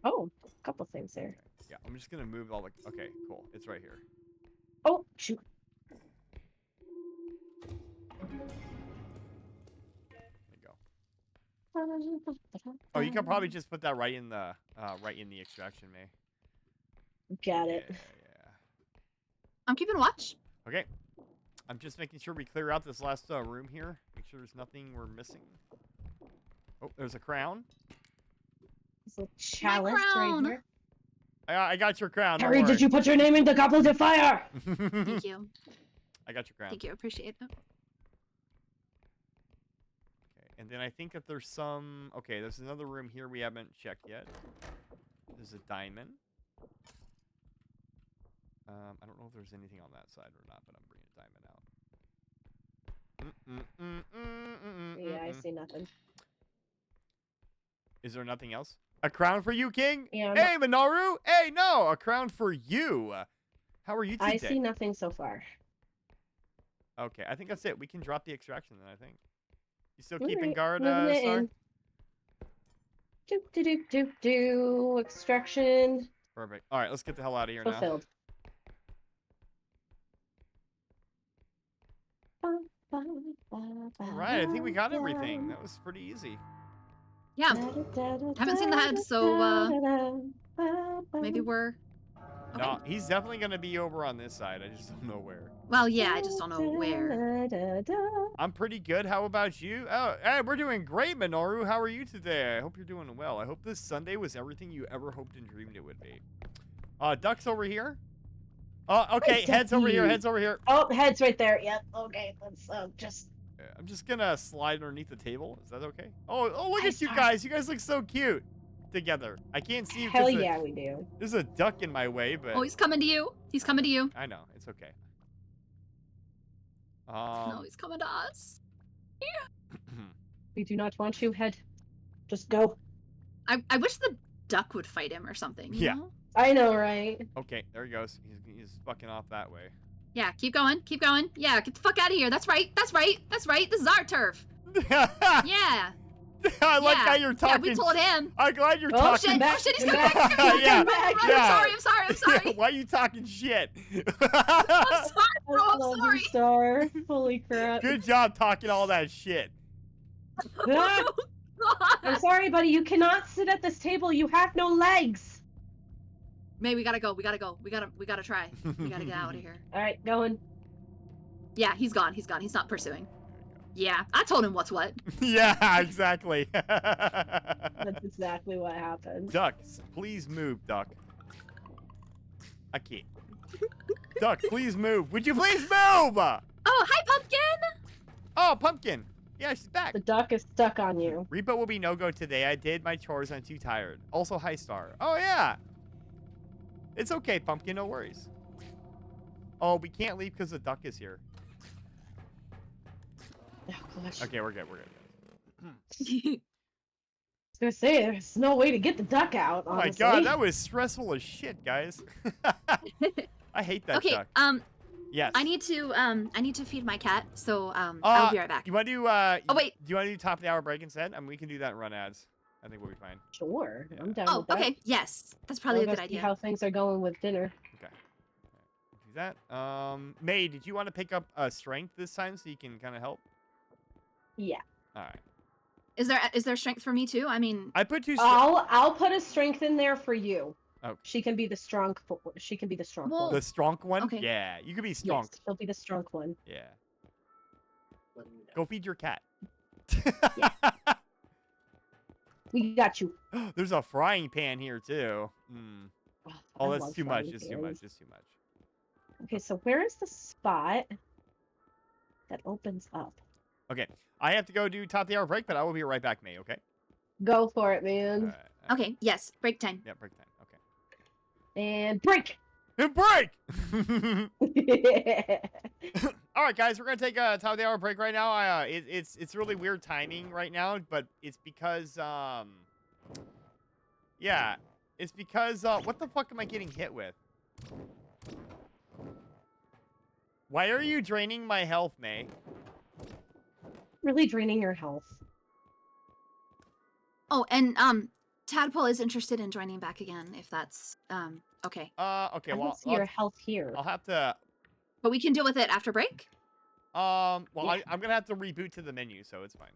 Oh, a couple things there. Yeah, I'm just gonna move all the. Okay, cool. It's right here. Oh, shoot. There you go. Oh, you can probably just put that right in the extraction, May. Got it. Yeah. I'm keeping watch. Okay. I'm just making sure we clear out this last room here. Make sure there's nothing we're missing. Oh, there's a crown. There's a chalice right crown. here. I got your crown. don't Harry, worry. did you put your name in the goblet of fire? Thank you. I got your crown. Thank you. Appreciate it. Okay, and then I think that there's some. Okay, there's another room here we haven't checked yet. There's a diamond. I don't know if there's anything on that side or not, but I'm bringing a diamond out. Yeah, I see nothing. Is there nothing else? A crown for you, King? And Hey, Minoru! Hey, no! A crown for you! How are you today? I see nothing so far. Okay, I think that's it. We can drop the extraction then, I think. You still All keeping right, guard, moving it Star? in. Do. Extraction Perfect. All right, let's get the hell out of here now. fulfilled. All right, I think we got everything. That was pretty easy. Yeah. Haven't seen the head, so maybe we're. Okay. No, he's definitely gonna be over on this side. I just don't know where. Well, yeah, I just don't know where. I'm pretty good. How about you? Oh, hey, we're doing great, Minoru. How are you today? I hope you're doing well. I hope this Sunday was everything you ever hoped and dreamed it would be. Duck's over here. Okay, heads over here. Heads over here. Oh, head's right there. Yep. Okay, let's just. I'm just gonna slide underneath the table. Is that okay? Oh, look at you guys. You guys look so cute together. I can't see you. Hell yeah, we do. There's a duck in my way, but. Oh, he's coming to you. He's coming to you. I know. It's okay. No, he's coming to us. We do not want you, head. Just go. I wish the duck would fight him or something. You know? I know, right? Okay, there he goes. He's fucking off that way. Yeah, keep going. Keep going. Yeah, get the fuck out of here. That's right. That's right. That's right. This is our turf. Yeah. I like how you're talking. Yeah, we told him. I'm glad you're Oh talking. shit! Oh shit! He's coming back. Yeah. I'm sorry. Why are you talking shit? I'm sorry, bro. I'm Love sorry. you, Star. Holy crap. Good job talking all that shit. Ah! I'm sorry, buddy. You cannot sit at this table. You have no legs. May, we gotta go. We gotta go. We gotta try. We gotta get out of here. All right, going. Yeah, he's gone. He's gone. He's not pursuing. Yeah, I told him what's what. Yeah, exactly. That's exactly what happened. Duck, please move, Duck. I can't. Duck, please move. Would you please move? Oh, hi, Pumpkin. Oh, Pumpkin. Yeah, she's back. The duck is stuck on you. Repo will be no-go today. I did my chores. I'm too tired. Also, hi, Star. Oh, yeah. It's okay, Pumpkin. No worries. Oh, we can't leave because the duck is here. Oh, gosh. Okay, we're good. We're good. I was gonna say, there's no way to get the duck out, Oh my honestly. god, that was stressful as shit, guys. I hate that Okay, duck. Yes. I need to feed my cat, so I'll be right back. You want to do Oh, wait. Do you want to do top of the hour break instead? I mean, we can do that and run ads. I think we'll be fine. Sure, I'm down Oh, with that. okay. Yes, that's probably a good See idea. how things are going with dinner. Okay. Do that. May, did you want to pick up strength this time so you can kind of help? Yeah. All right. Is there strength for me too? I mean, I put two. I'll put a strength in there for you. Oh. She can be the strong. She can be the strong Well, one. The strong one? Okay. Yeah, you could be strong. Yes, she'll be the strong one. Yeah. Go feed your cat. We got you. There's a frying pan here too. Oh, I that's love too much. frying It's too much. pans. It's too much. Okay, so where is the spot that opens up? Okay, I have to go do top of the hour break, but I will be right back, May. Okay. Go for it, man. okay. Yes, break time. Yeah, break time. Okay. And break. And break. All right, guys, we're gonna take a top of the hour break right now. It's really weird timing right now, but it's because yeah, it's because what the fuck am I getting hit with? Why are you draining my health, May? Really draining your health. Oh, and Tadpole is interested in joining back again, if that's okay. Okay, I well, don't see your health here. I'll have to. But we can deal with it after break. Well, Yeah. I'm gonna have to reboot to the menu, so it's fine.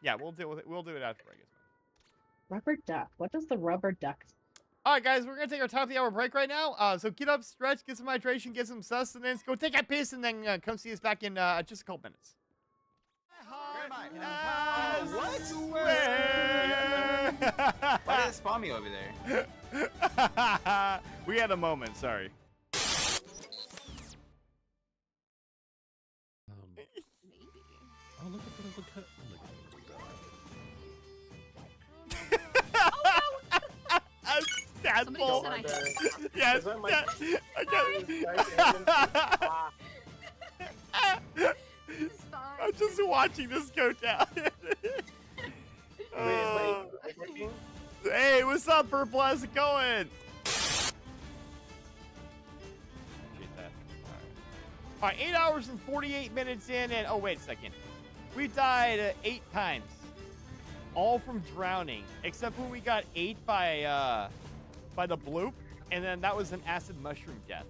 Yeah, we'll deal with it. We'll do it after break. It's fine. Rubber duck. What does the rubber duck? All right, guys, we're gonna take our top of the hour break right now. So get up, stretch, get some hydration, get some sustenance, go take a piss, and then come see us back in just a couple minutes. What? Why did it spawn me over there? We had a moment, sorry. Oh, look at the little cut. Tadpole. Yes. I'm just watching this go down. Hey, what's up, Purple? How's it going? Appreciate that. All right, 8 hours and 48 minutes in, and oh, wait a second. We died 8 times. All from drowning, except when we got ate by the bloop, and then that was an acid mushroom death.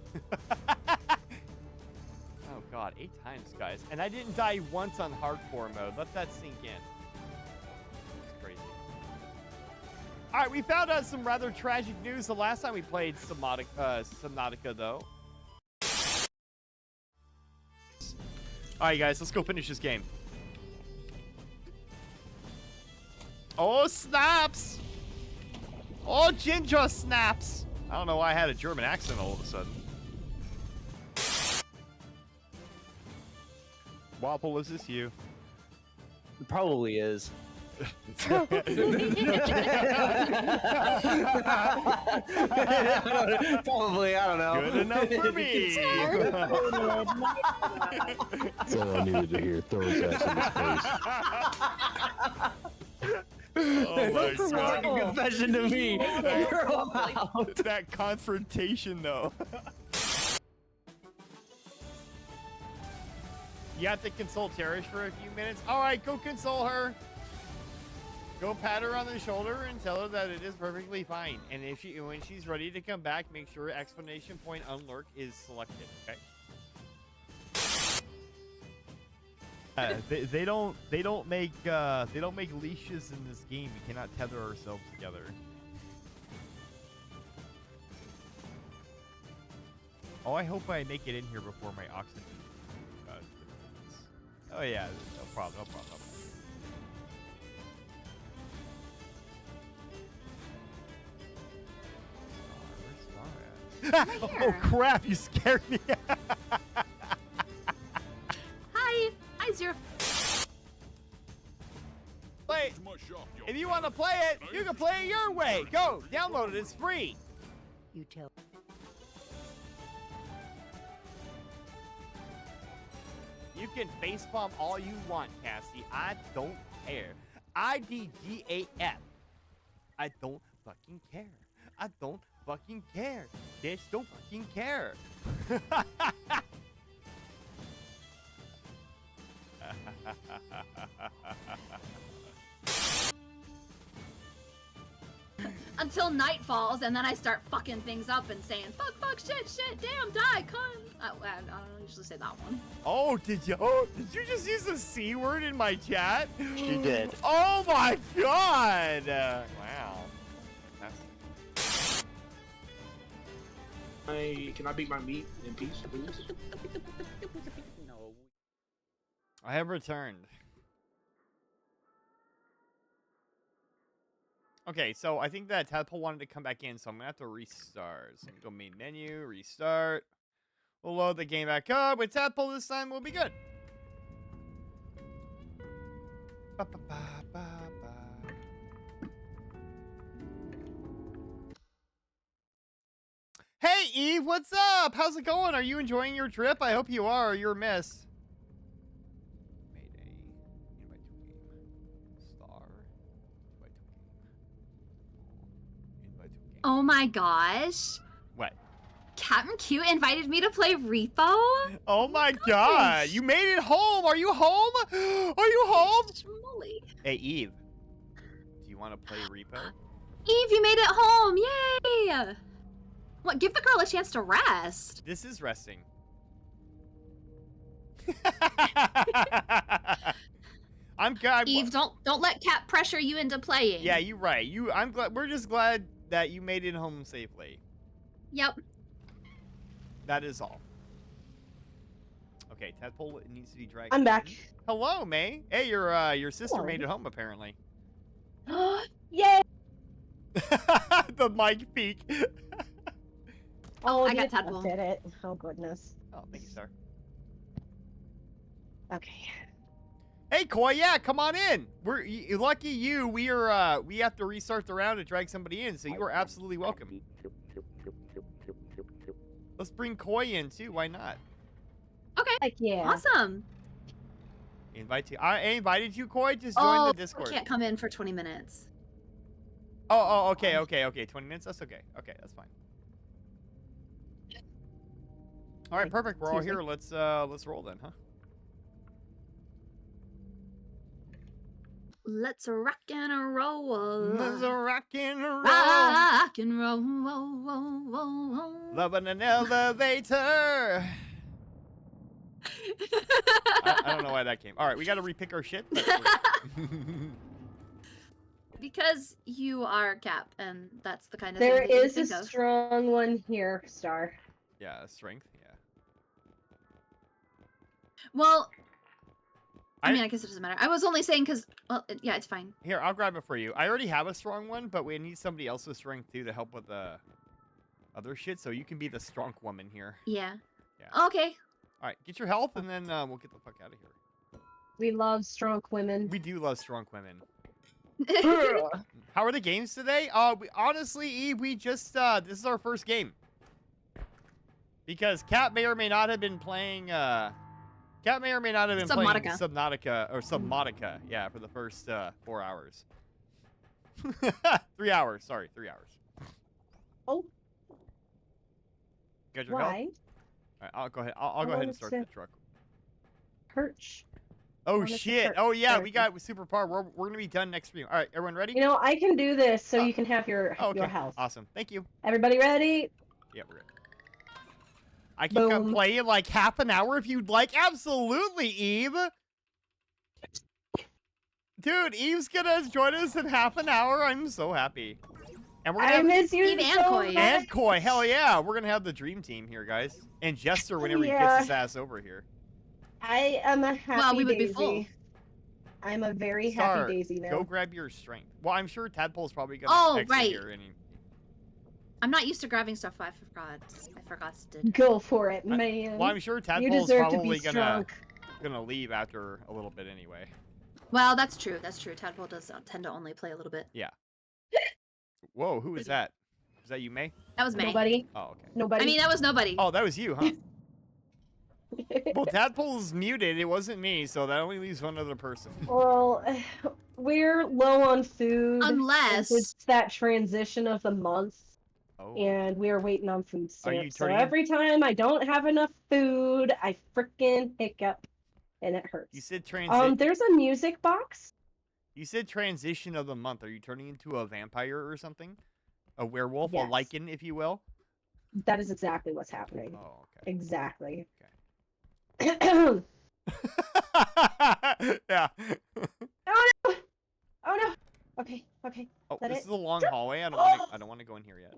Oh god, 8 times, guys. And I didn't die once on hardcore mode. Let that sink in. It's crazy. Alright, we found out some rather tragic news the last time we played Subnautica, though. Alright, guys, let's go finish this game. Oh, snaps! Oh, ginger snaps! I don't know why I had a German accent all of a sudden. Waffle, is this you? It probably is. Probably, I don't know. Good enough for me. That's all I needed to hear. Throw his ass in his face. Oh my That sounds like a confession to me. That confrontation, though. You have to console Cherish for a few minutes. All right, go console her. Go pat her on the shoulder and tell her that it is perfectly fine. And if when she's ready to come back, make sure exclamation point unlurk is selected. Okay. They don't make leashes in this game. We cannot tether ourselves together. Oh, I hope I make it in here before my oxygen. Oh yeah, no problem, no problem. Oh crap! You scared me. Hi, Zero. Play. If you want to play it, you can play it your way. Go, download it. It's free. You tell. You can facepalm all you want, Cassie. I don't care. IDGAF. I don't fucking care. I don't fucking care. Bitch, don't fucking care. Until night falls, and then I start fucking things up and saying, fuck, shit, damn, die, cunt. I don't usually say that one. Oh, did you? Oh, did you just use the C word in my chat? She did. Oh my god! Wow. Can I beat my meat in peace, please? No. I have returned. Okay, so I think that Tadpole wanted to come back in, so I'm gonna have to restart. So I'm gonna go main menu, restart. We'll load the game back up. With Tadpole this time, we'll be good. Hey, Eve, what's up? How's it going? Are you enjoying your trip? I hope you are, or you're a miss. Mayday. Invite to game. Star. Invite to game. Invite to game. Oh my gosh. What? Captain Q invited me to play Repo? Oh my god. You made it home. Are you home? Are you home? Schmolly. Hey, Eve. Do you want to play Repo? Eve, you made it home. Yay. What? Give the girl a chance to rest. This is resting. I'm glad. Eve, don't let Cap pressure you into playing. Yeah, you're right. I'm glad. We're just glad that you made it home safely. Yep. That is all. Okay, Tadpole needs to be dragged. I'm back. Hello, May. Hey, your sister Hello. made it home apparently. Yay! The mic peak. Oh, I got you Tadpole. did it. Oh goodness. Oh, thank you, sir. Okay. Hey, Koi, yeah, come on in. Lucky you. We have to restart the round to drag somebody in, so you are absolutely welcome. Let's bring Koi in too. Why not? Okay. Like, yeah. Awesome. Invite you. I invited you, Koi. Just join the Discord. I can't come in for 20 minutes. Oh, okay. 20 minutes. That's okay. Okay, that's fine. All right, perfect. We're all here. Let's roll then, huh? Let's rock and roll. Let's rock and roll. Rock and roll. Loving an elevator. I don't know why that came. All right, we got to repick our shit. Because you are Cap, and that's the kind of There thing that you is a think of. strong one here, Star. Yeah, strength. Yeah. Well, I mean, I guess it doesn't matter. I was only saying because, well, yeah, it's fine. Here, I'll grab it for you. I already have a strong one, but we need somebody else's strength too to help with the other shit. So you can be the strong woman here. Yeah. Yeah. Okay. All right, get your health, and then we'll get the fuck out of here. We love strong women. We do love strong women. How are the games today? Honestly, Eve, we just this is our first game because Cat may or may not have been playing. Cat may or may not have been playing Subnautica, yeah, for the first 4 hours. 3 hours, sorry, 3 hours. Oh. Got your Why? help? All right, I'll go ahead. I'll go ahead and start the truck. Perch. Oh shit! Oh yeah, we got super power. We're gonna be done next stream. All right, everyone ready? You know, I can do this so you can have your health. Awesome. Thank you. Everybody ready? Yeah, we're good. I can play in like half an hour if you'd like. Absolutely, Eve. Dude, Eve's gonna join us in half an hour. I'm so happy. And we're gonna miss you Eve so Koi. much. And Koi, hell yeah. We're gonna have the dream team here, guys. And Jester whenever he gets his ass over here. I am a happy we would be daisy. full. I'm a very Star, happy daisy now. Go grab your strength. Well, I'm sure Tadpole's probably gonna exit right. here. I'm not used to grabbing stuff. I forgot to. Go for it, man. Well, I'm sure You Tadpole's deserve to probably be strong. gonna leave after a little bit anyway. Well, that's true. That's true. Tadpole does tend to only play a little bit. Yeah. Whoa, who is that? Is that you, May? That was May. Nobody. Oh, okay. Nobody. I mean, that was nobody. Oh, that was you, huh? Well, Tadpole's muted. It wasn't me, so that only leaves one other person. Well, we're low on food. Unless it's that transition of the month. Oh. And we are waiting on food Are you stamps. So turning in- every time I don't have enough food, I frickin' hiccup, and it hurts. You said transition. There's a music box. You said transition of the month. Are you turning into a vampire or something? A werewolf, Yes. a lichen, if you will? That is exactly what's happening. Oh, okay. Exactly. Yeah. Oh no! Oh no! Okay, okay. Oh, That this it? is a long hallway. I don't want to go in here yet.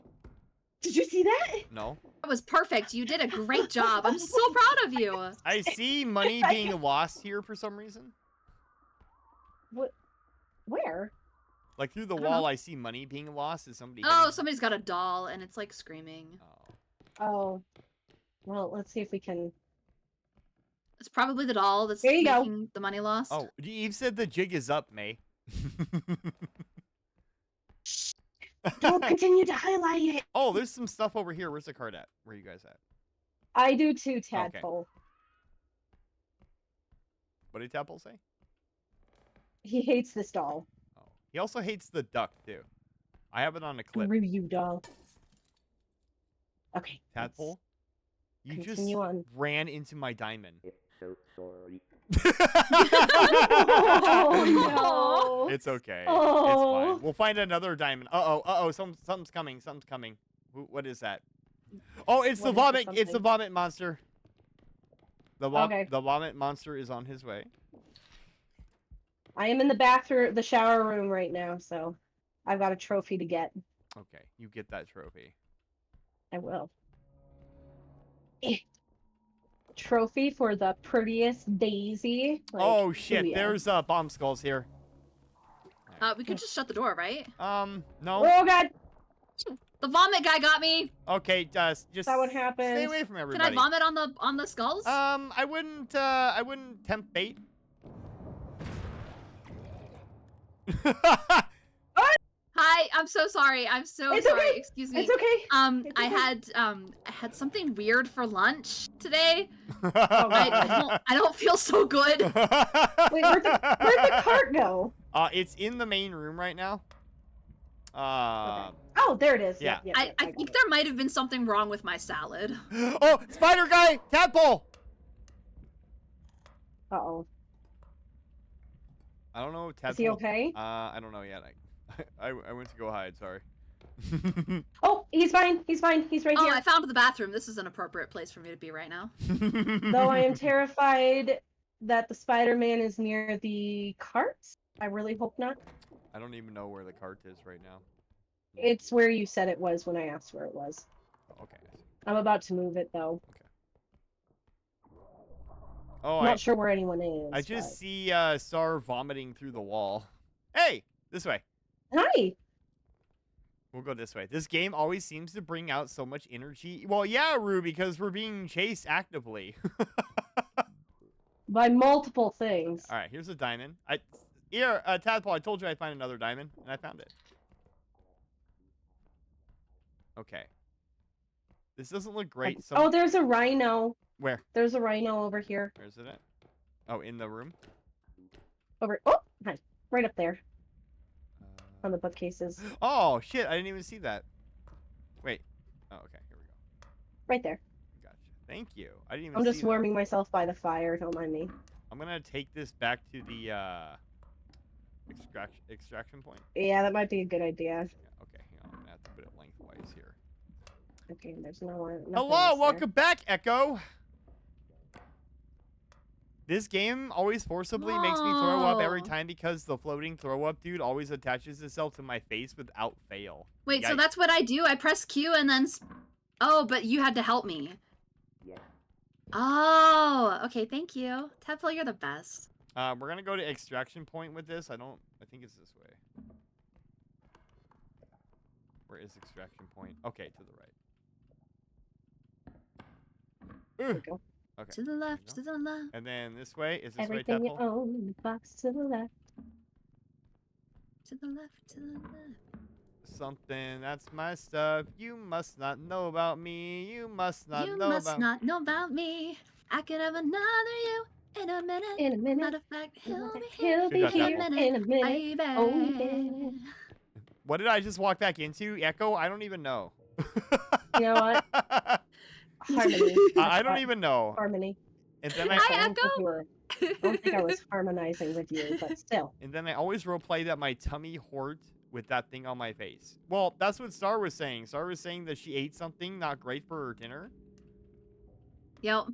Did you see that? No. That was perfect. You did a great job. I'm so proud of you. I see money being lost here for some reason. What? Where? Like through the don't wall, know. I see money being lost. Is somebody? Oh, hitting- somebody's got a doll and it's like screaming. Oh. Oh. Well, let's see if we can. It's probably the doll that's There you go. making the money lost. Oh, Eve said the jig is up, May. Don't continue to highlight it. Oh, there's some stuff over here. Where's the card at? Where are you guys at? I do too, Tadpole. What did Tadpole say? He hates this doll. Oh, he also hates the duck too. I have it on a clip. Review doll. Okay. Tadpole, you just continue on. ran into my diamond. So sorry. Oh, no. It's okay. It's Oh. fine. We'll find another diamond. Uh-oh. Something's coming. Something's coming. What is that? Oh, it's the What is vomit. the It's the something? vomit monster. The Okay. vomit monster is on his way. I am in the bathroom, the shower room right now, so I've got a trophy to get. Okay, you get that trophy. I will. Trophy for the prettiest daisy. Like, Oh shit! yeah. There's bomb skulls here. We could just shut the door, right? No. Oh god! The vomit guy got me. Okay, just That would happen. stay away from Can everybody. I vomit on the skulls? I wouldn't tempt bait. Hi. I'm so sorry. I'm so It's sorry. okay. Excuse me. It's okay. I had something weird for lunch today. Oh, God. I don't feel so good. Wait, where'd the cart go? It's in the main room right now. Oh, there it is. Yeah. Yep, I got think it. there might have been something wrong with my salad. Oh, spider guy, tadpole. Uh-oh. I don't know. Tadpole. Is he okay? I don't know yet. I went to go hide. Sorry. Oh, he's fine. He's fine. He's right Oh, here. I found the bathroom. This is an appropriate place for me to be right now. Though I am terrified that the Spider-Man is near the cart. I really hope not. I don't even know where the cart is right now. It's where you said it was when I asked where it was. Okay. I'm about to move it, though. Oh, I'm not sure where anyone is. I just see Star vomiting through the wall. Hey, this way. Hi. We'll go this way. This game always seems to bring out so much energy. Well, yeah, Rue, because we're being chased actively. By multiple things. All right, here's a diamond. Here, Tadpole, I told you I'd find another diamond, and I found it. Okay. This doesn't look great. Oh, there's a rhino. Where? There's a rhino over here. Where's it at? Oh, in the room? Oh, hi. Right up there. On the bookcases. Oh, shit, I didn't even see that. Wait. Oh, okay, here we go. Right there. Gotcha. Thank you. I didn't even I'm see just that. warming myself by the fire, don't mind me. I'm gonna take this back to the extraction point. Yeah, that might be a good idea. Yeah, okay, hang on. I'm gonna have to put it lengthwise here. Okay, there's no one. Hello, welcome back, Echo. This game always forcibly makes me throw up every time because the floating throw up dude always attaches itself to my face without fail. Wait, so Yikes. that's what I do? I press Q and then... Oh, but you had to help me. Yeah. Oh, okay, thank you. Tadpole, you're the best. We're gonna go to extraction point with this. I think it's this way. Where is extraction point? Okay, to the right. There we go. Okay. To the left, to the left. And then this way? Is this Everything way, you Tadpole? own in the box to the left. To the left, to the left. Something that's my stuff. You must not know about me. You must not You know must about not know about me. I could have another you in a minute. In a minute. Matter of fact, he'll be He'll be Good job, here Tadpole. in a minute. baby. Oh, yeah. What did I just walk back into? Echo? I don't even know. You know what? Harmony. I don't even know. Harmony. And then I don't think I was harmonizing with you, but still. And then I always roleplay that my tummy hurt with that thing on my face. Well, that's what Star was saying. Star was saying that she ate something not great for her dinner. Yep.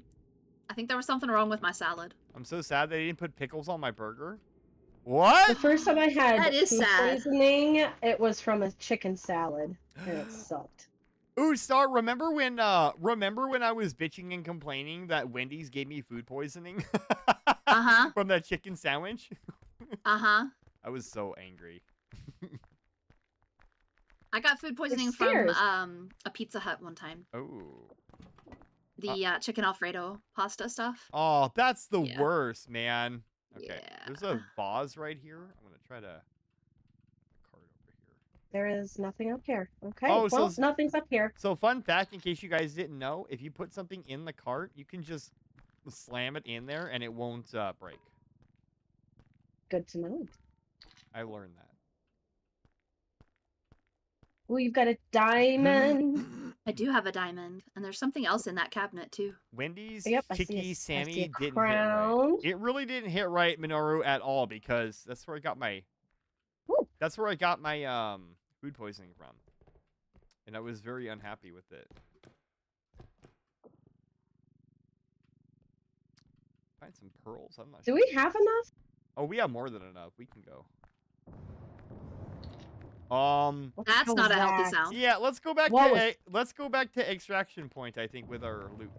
I think there was something wrong with my salad. I'm so sad they didn't put pickles on my burger. What? The first time I had That is food sad. poisoning, it was from a chicken salad, and it sucked. Ooh, Star, remember when I was bitching and complaining that Wendy's gave me food poisoning? Uh-huh. From that chicken sandwich? Uh-huh. I was so angry. I got food poisoning from stairs. a Pizza Hut one time. Oh. The chicken Alfredo pasta stuff. Oh, that's the Yeah. worst, man. Okay. Yeah. There's a vase right here. I'm going to try to... card over here. There is nothing up here. Okay, Oh, well, so- nothing's up here. So fun fact, in case you guys didn't know, if you put something in the cart, you can just slam it in there and it won't break. Good to know. I learned that. Oh, you've got a diamond. I do have a diamond, and there's something else in that cabinet too. Wendy's Yep, I see Chicky a Sammy didn't hit crown. right. It really didn't hit right, Minoru, at all, because that's where I got my food poisoning from. And I was very unhappy with it. Find some pearls. I'm not Do sure. we have enough? Oh, we have more than enough. We can go. That's not a healthy sound. Yeah, let's go back What to was- let's go back to extraction point, I think, with our loot.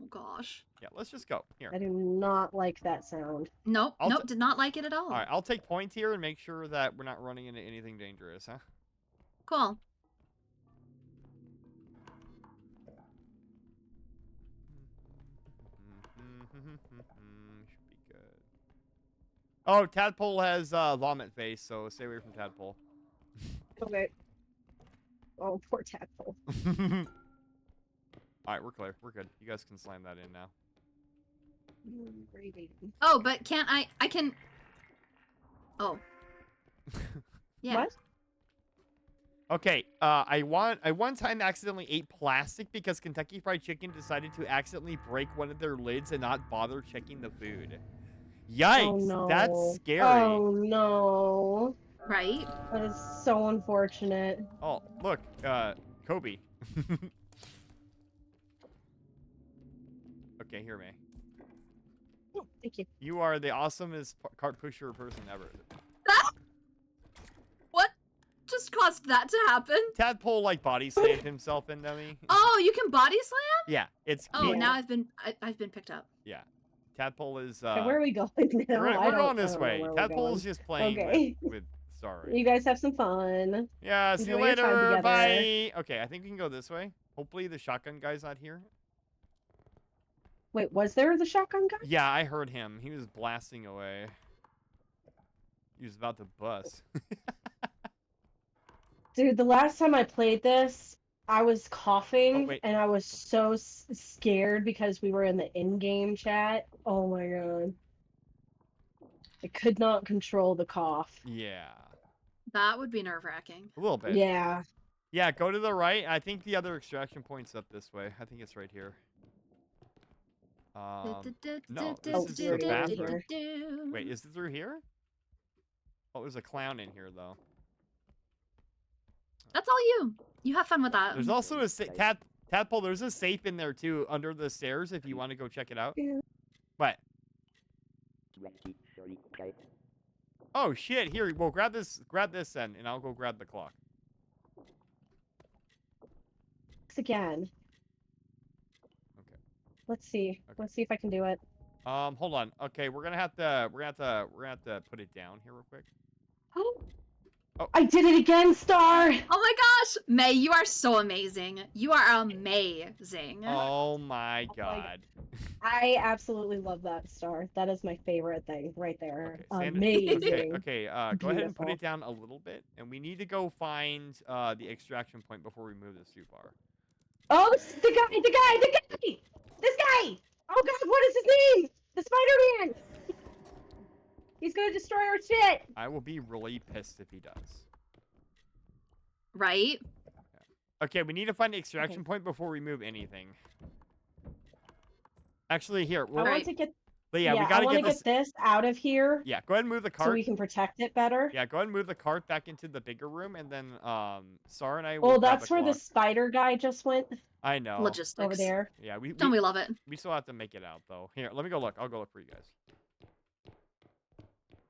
Oh gosh. Yeah, let's just go. Here. I do not like that sound. Nope. I'll Nope. Did not like it at all. All right, I'll take point here and make sure that we're not running into anything dangerous, huh? Cool. Should be good. Oh, Tadpole has vomit face, so stay away from Tadpole. Okay. Oh, poor tadpole. All right, we're clear. We're good. You guys can slam that in now. Oh, but can't I can... Oh. Yeah. What? Okay, I one time accidentally ate plastic because Kentucky Fried Chicken decided to accidentally break one of their lids and not bother checking the food. Yikes, Oh no. that's scary. Oh no. Right? That is so unfortunate. Oh, look, Kobe. Okay, here, May. Oh, thank you. You are the awesomest cart pusher person ever. What just caused that to happen? Tadpole like body slammed himself into me. Oh, you can body slam? Yeah, it's Oh, cute. now I've been picked up. Yeah, Tadpole is. Okay, where are we going now? We're going this way. Tadpole's just playing Okay. with Star. Right You guys have some fun. Yeah, see you Enjoy your time later. together. Bye. Okay, I think we can go this way. Hopefully the shotgun guy's not here. Wait, was there the shotgun guy? Yeah, I heard him. He was blasting away. He was about to bust. Dude, the last time I played this, I was coughing wait. and I was so scared because we were in the in-game chat. Oh my god. I could not control the cough. Yeah. That would be nerve-wracking. A little bit. Yeah. Yeah, go to the right. I think the other extraction point's up this way. I think it's right here. No, this is the bathroom. Wait, is it through here? Oh, there's a clown in here, though. That's all you. You have fun with that. There's also a tadpole. There's a safe in there, too, under the stairs, if you want to go check it out. What? Oh, shit. Here, well, grab this then, and I'll go grab the clock. Again. Okay. Let's see. Okay. Let's see if I can do it. Hold on. Okay, we're gonna have to put it down here real quick. Oh, I did it again, Star! Oh my gosh! May, you are so amazing. You are amazing. Oh my god. I absolutely love that, Star. That is my favorite thing right there. Okay, amazing. Okay, go ahead and put it down a little bit. And we need to go find the extraction point before we move the soup bar. Oh, the guy! This guy! Oh god, what is his name? The Spider-Man! He's gonna destroy our shit! I will be really pissed if he does. Right? Okay, we need to find the extraction point before we move anything. Actually, here. I want to get... Yeah, we gotta get this out of here. Yeah, go ahead and move the cart. So we can protect it better. Yeah, go ahead and move the cart back into the bigger room, and then Sarah and I will. Well, that's where the spider guy just went. I know. Logistics. Over there. Yeah, we love it. We still have to make it out, though. Here, let me go look. I'll go look for you guys.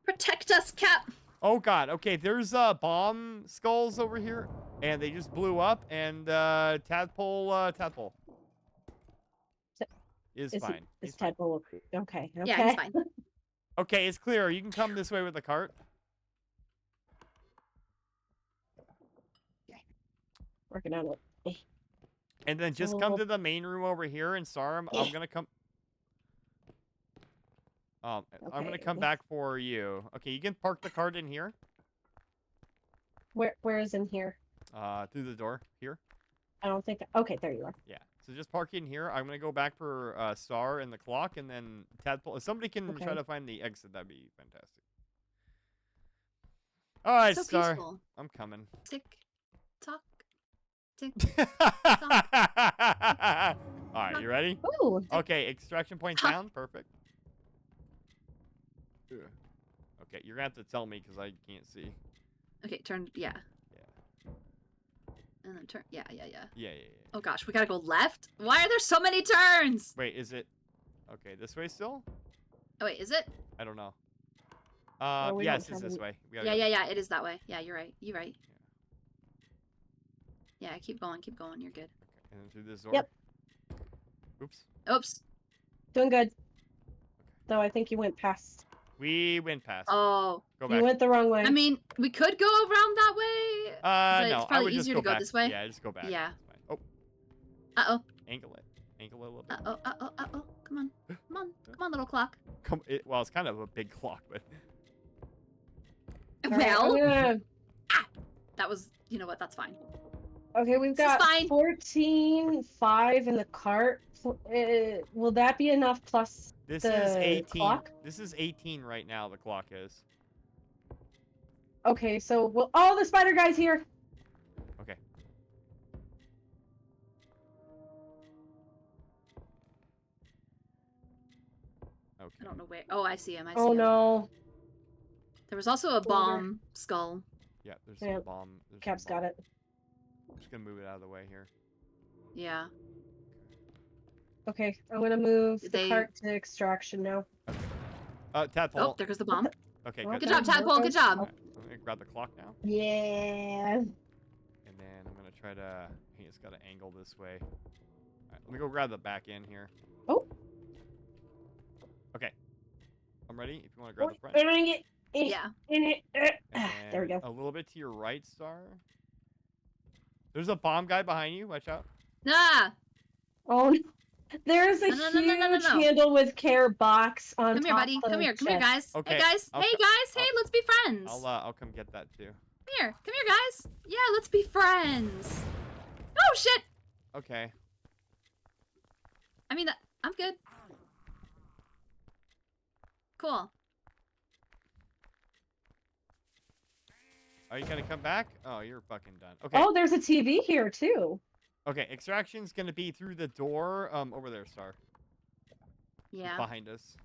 Protect us, Cap. Oh, God. Okay, there's bomb skulls over here, and they just blew up, and Tadpole is fine. Is Tadpole okay? Yeah, he's fine. Okay, it's clear. You can come this way with the cart. Working on it. And then just come to the main room over here, and sorry, I'm gonna come. I'm gonna come back for you. Okay, you can park the cart in here. Where is in here? Through the door here. I don't think. Okay, there you are. Yeah. So just park in here. I'm gonna go back for Star and the clock, and then Tadpole. If somebody can try to find the exit, that'd be fantastic. All right, so Star. Peaceful. I'm coming. Tick, tock, tick. All right, you ready? Ooh. Okay, extraction point down. Perfect. Okay, you're gonna have to tell me because I can't see. Okay, turn. Yeah. Yeah. And then turn. Yeah. Yeah. Oh gosh, we gotta go left. Why are there so many turns? Wait, is it? Okay, this way still? Oh wait, is it? I don't know. Yes, it's this way. Yeah. It is that way. Yeah, you're right. You're right. Yeah, keep going. You're good. Okay, and then through this door. Yep. Oops. Doing good. Though I think you went past. We went past. Oh. Go back. You went the wrong way. I mean, we could go around that way. But no, it's probably I would easier just to go back. this way. Yeah, just go back. Yeah. Oh. Uh-oh. Angle it a little bit. Uh-oh. Come on, little clock. Well, it's kind of a big clock, but. Well. that was, you know what, that's fine. Okay, we've This is got fine. 14.5 in the cart. Will that be enough plus This the is 18. clock? This is 18 right now, the clock is. Okay, so the spider guy's here. Okay. Okay. I don't know where. Oh, I see him. I see Oh him. no. There was also a bomb skull. Yeah, there's Yeah, some bomb. There's Cap's some bomb. got it. I'm just gonna move it out of the way here. Yeah. Okay, I'm gonna move Did the they- cart to extraction now. Tadpole. Oh, there goes the bomb. Okay, Good good. Good job, Tadpole. Good job. Alright, I'm gonna grab the clock now, Yeah. and then I'm gonna try to. I think it's gotta angle this way. Alright, let me go grab the back end here. Oh. Okay. I'm ready. If you want to grab the front. Yeah. And There we go. A little bit to your right, Star. There's a bomb guy behind you. Watch out. Ah! Oh, there's a No. huge handle with care box on Come here, top buddy. of Come the here, chest. guys. Okay, Hey, guys. I'll Hey, guys. Hey, let's be friends. I'll come get that too. Come here, guys. Yeah, let's be friends. Oh shit! Okay. I mean, I'm good. Cool. Are you gonna come back? Oh, you're fucking done. Okay. Oh, there's a TV here too. Okay, extraction's gonna be through the door, over there, Star. Yeah. Behind us.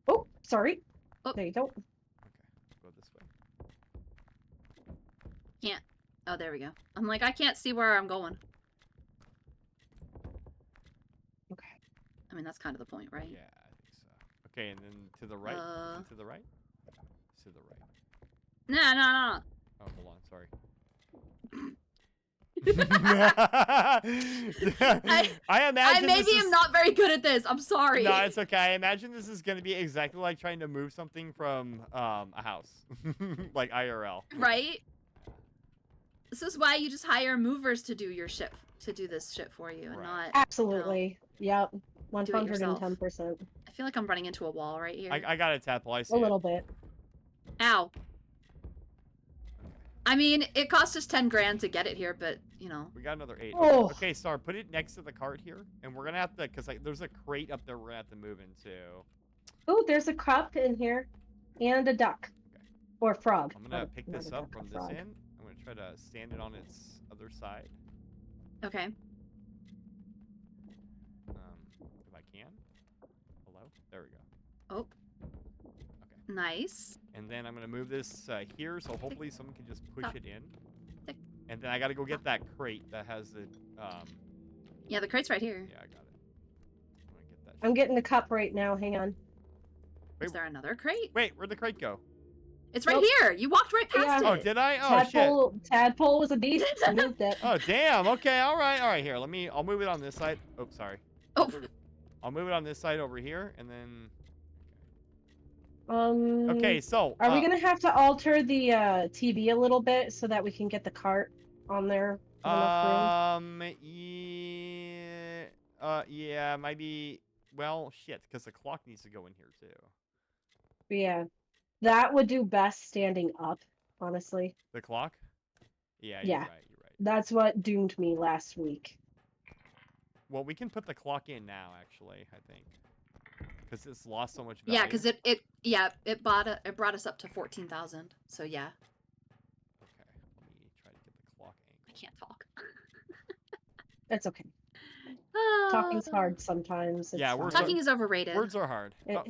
Oh, sorry. Oh. There you go. Go this way. Can't. Oh, there we go. I'm like, I can't see where I'm going. Okay. I mean, that's kind of the point, right? Yeah, I think so. Okay, and then to the right. And to the right. To the right. No. Oh, hold on. Sorry. I imagine maybe this is... I'm not very good at this. I'm sorry. No, it's okay. I imagine this is gonna be exactly like trying to move something from a house, like IRL. Right? This is why you just hire movers to do your shit, to do this shit for you, and not. Absolutely. Yep. Do it yourself. 110%. I feel like I'm running into a wall right here. I got a Tadpole. I see A it. little bit. Ow. I mean, it cost us 10 grand to get it here, but you know. We got another 8. Oh. Okay, Star, put it next to the cart here, and we're gonna have to, cause like there's a crate up there we're gonna have to move into. Oh, there's a cup in here, and a duck, or frog. I'm gonna pick Not this a up duck, from a this frog. end. I'm gonna try to stand it on its other side. Okay. If I can. Hello? There we go. Oh. Nice. And then I'm gonna move this here, so hopefully someone can just push it in. Tick. And then I gotta go get that crate that has the. Yeah, the crate's right here. Yeah, I got it. I'm gonna get that. I'm getting the cup right now. Hang on. Is there another crate? Wait, where'd the crate go? It's right here. You walked right past Oh, it. did I? Oh shit. Tadpole was a beast. I moved it. Oh damn. Okay. All right. Here. I'll move it on this side. Oh, sorry. Oh. I'll move it on this side over here, and then. Okay, so are we gonna have to alter the TV a little bit so that we can get the cart on there? Yeah, maybe. Well, shit, because the clock needs to go in here too. Yeah, that would do best standing up, honestly. The clock? Yeah. Yeah. You're right. That's what doomed me last week. Well, we can put the clock in now, actually. I think. Because it's lost so much value. Yeah, because it brought us up to 14,000. So yeah. Okay, let me try to get the clock angle. I can't talk. It's okay. Talking's hard sometimes. Yeah, talking is overrated. Words are hard. Yeah.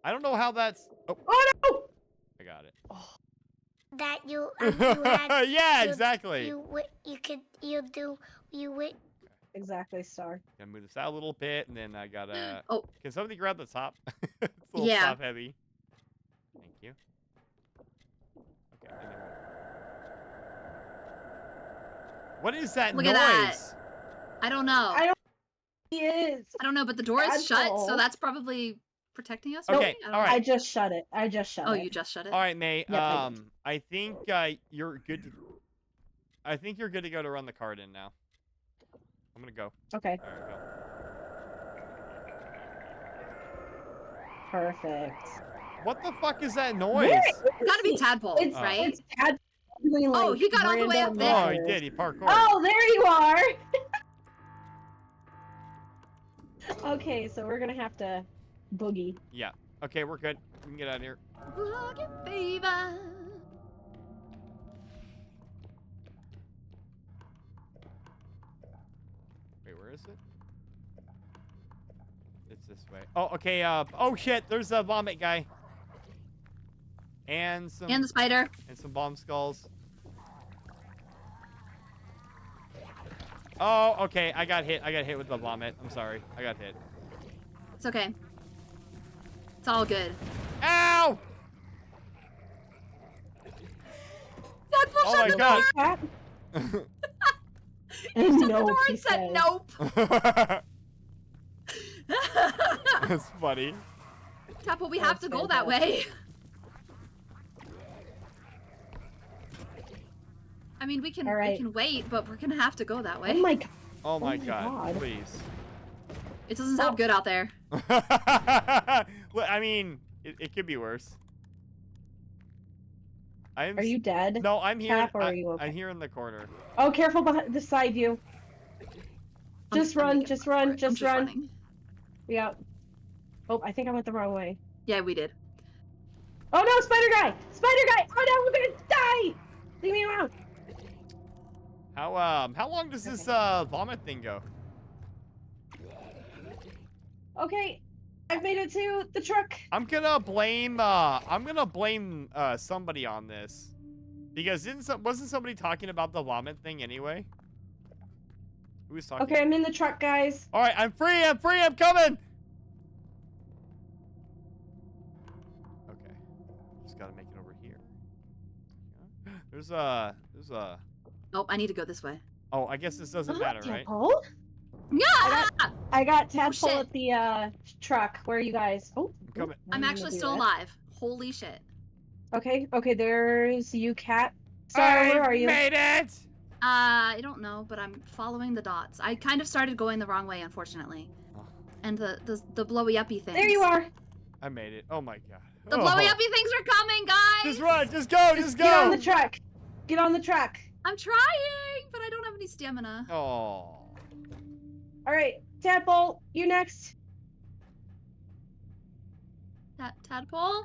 I don't know how that's. Oh no! I got it. That you had. Yeah, exactly. Exactly, Star. Gonna move this out a little bit, and then I gotta. Oh. Can somebody grab the top? It's a little Yeah. top heavy. Thank you. Okay. And then what is that Look noise? at that. I don't know. I don't. He is. I don't know, but the door is shut, so Tadpole. that's probably protecting us. Okay, maybe? I don't all know. right. I just shut it. Oh, you just shut it. All right, May. Yep, I I think you're good. I think you're good to go to run the card in now. I'm gonna go. Okay. All right, go. Perfect. What the fuck is that noise? It's gotta be Tadpole, It's, right? it's Tadpole doing, like, Oh, he got all the way up random there. Oh, he numbers. did. He parkoured. Oh, there you are. Okay, so we're gonna have to boogie. Yeah. Okay, we're good. We can get out of here. Boogie fever. Wait, where is it? It's this way. Oh, okay. Oh shit. There's a vomit guy. And some. And the spider. And some bomb skulls. Oh, okay. I got hit. I got hit with the vomit. I'm sorry. I got hit. It's okay. It's all good. Ow! Tadpole Oh shut my the god. door. And Shut the nope, door he and said says. nope. That's funny. Tadpole, we have to go that way. I mean, we can wait, but we're gonna have to go that way. Oh my god. Oh my god. Please. It doesn't sound good out there. Well, I mean, it could be worse. Are you dead? No, I'm here. Tap, or are you okay? I'm here in the corner. Oh, careful beside you. Just run, just run, just run. Running. Yeah. Oh, I think I went the wrong way. Yeah, we did. Oh no, spider guy! Spider guy! Oh no, we're gonna die! Leave me alone. How long does this vomit thing go? Okay, I've made it to the truck. I'm gonna blame somebody on this. Because wasn't somebody talking about the vomit thing anyway? Who was talking? Okay, I'm in the truck, guys. All right, I'm free, I'm coming! Okay, just gotta make it over here. There's a... Nope, I need to go this way. Oh, I guess this doesn't matter, right? Tadpole? Yeah! I got Tadpole shit. at the truck. Where are you guys? Oh, I'm coming. I'm actually still alive. Holy shit. Okay, there's you, Cat. Sorry, where are you? Made it! I don't know, but I'm following the dots. I kind of started going the wrong way, unfortunately. Oh. And the blowy uppy things. There you are. I made it. Oh my god. The blowy uppy things are coming, guys! Just run, just go, just go! Get on the truck. Get on the truck. I'm trying, but I don't have any stamina. Oh. All right, Tadpole, you next. Tadpole?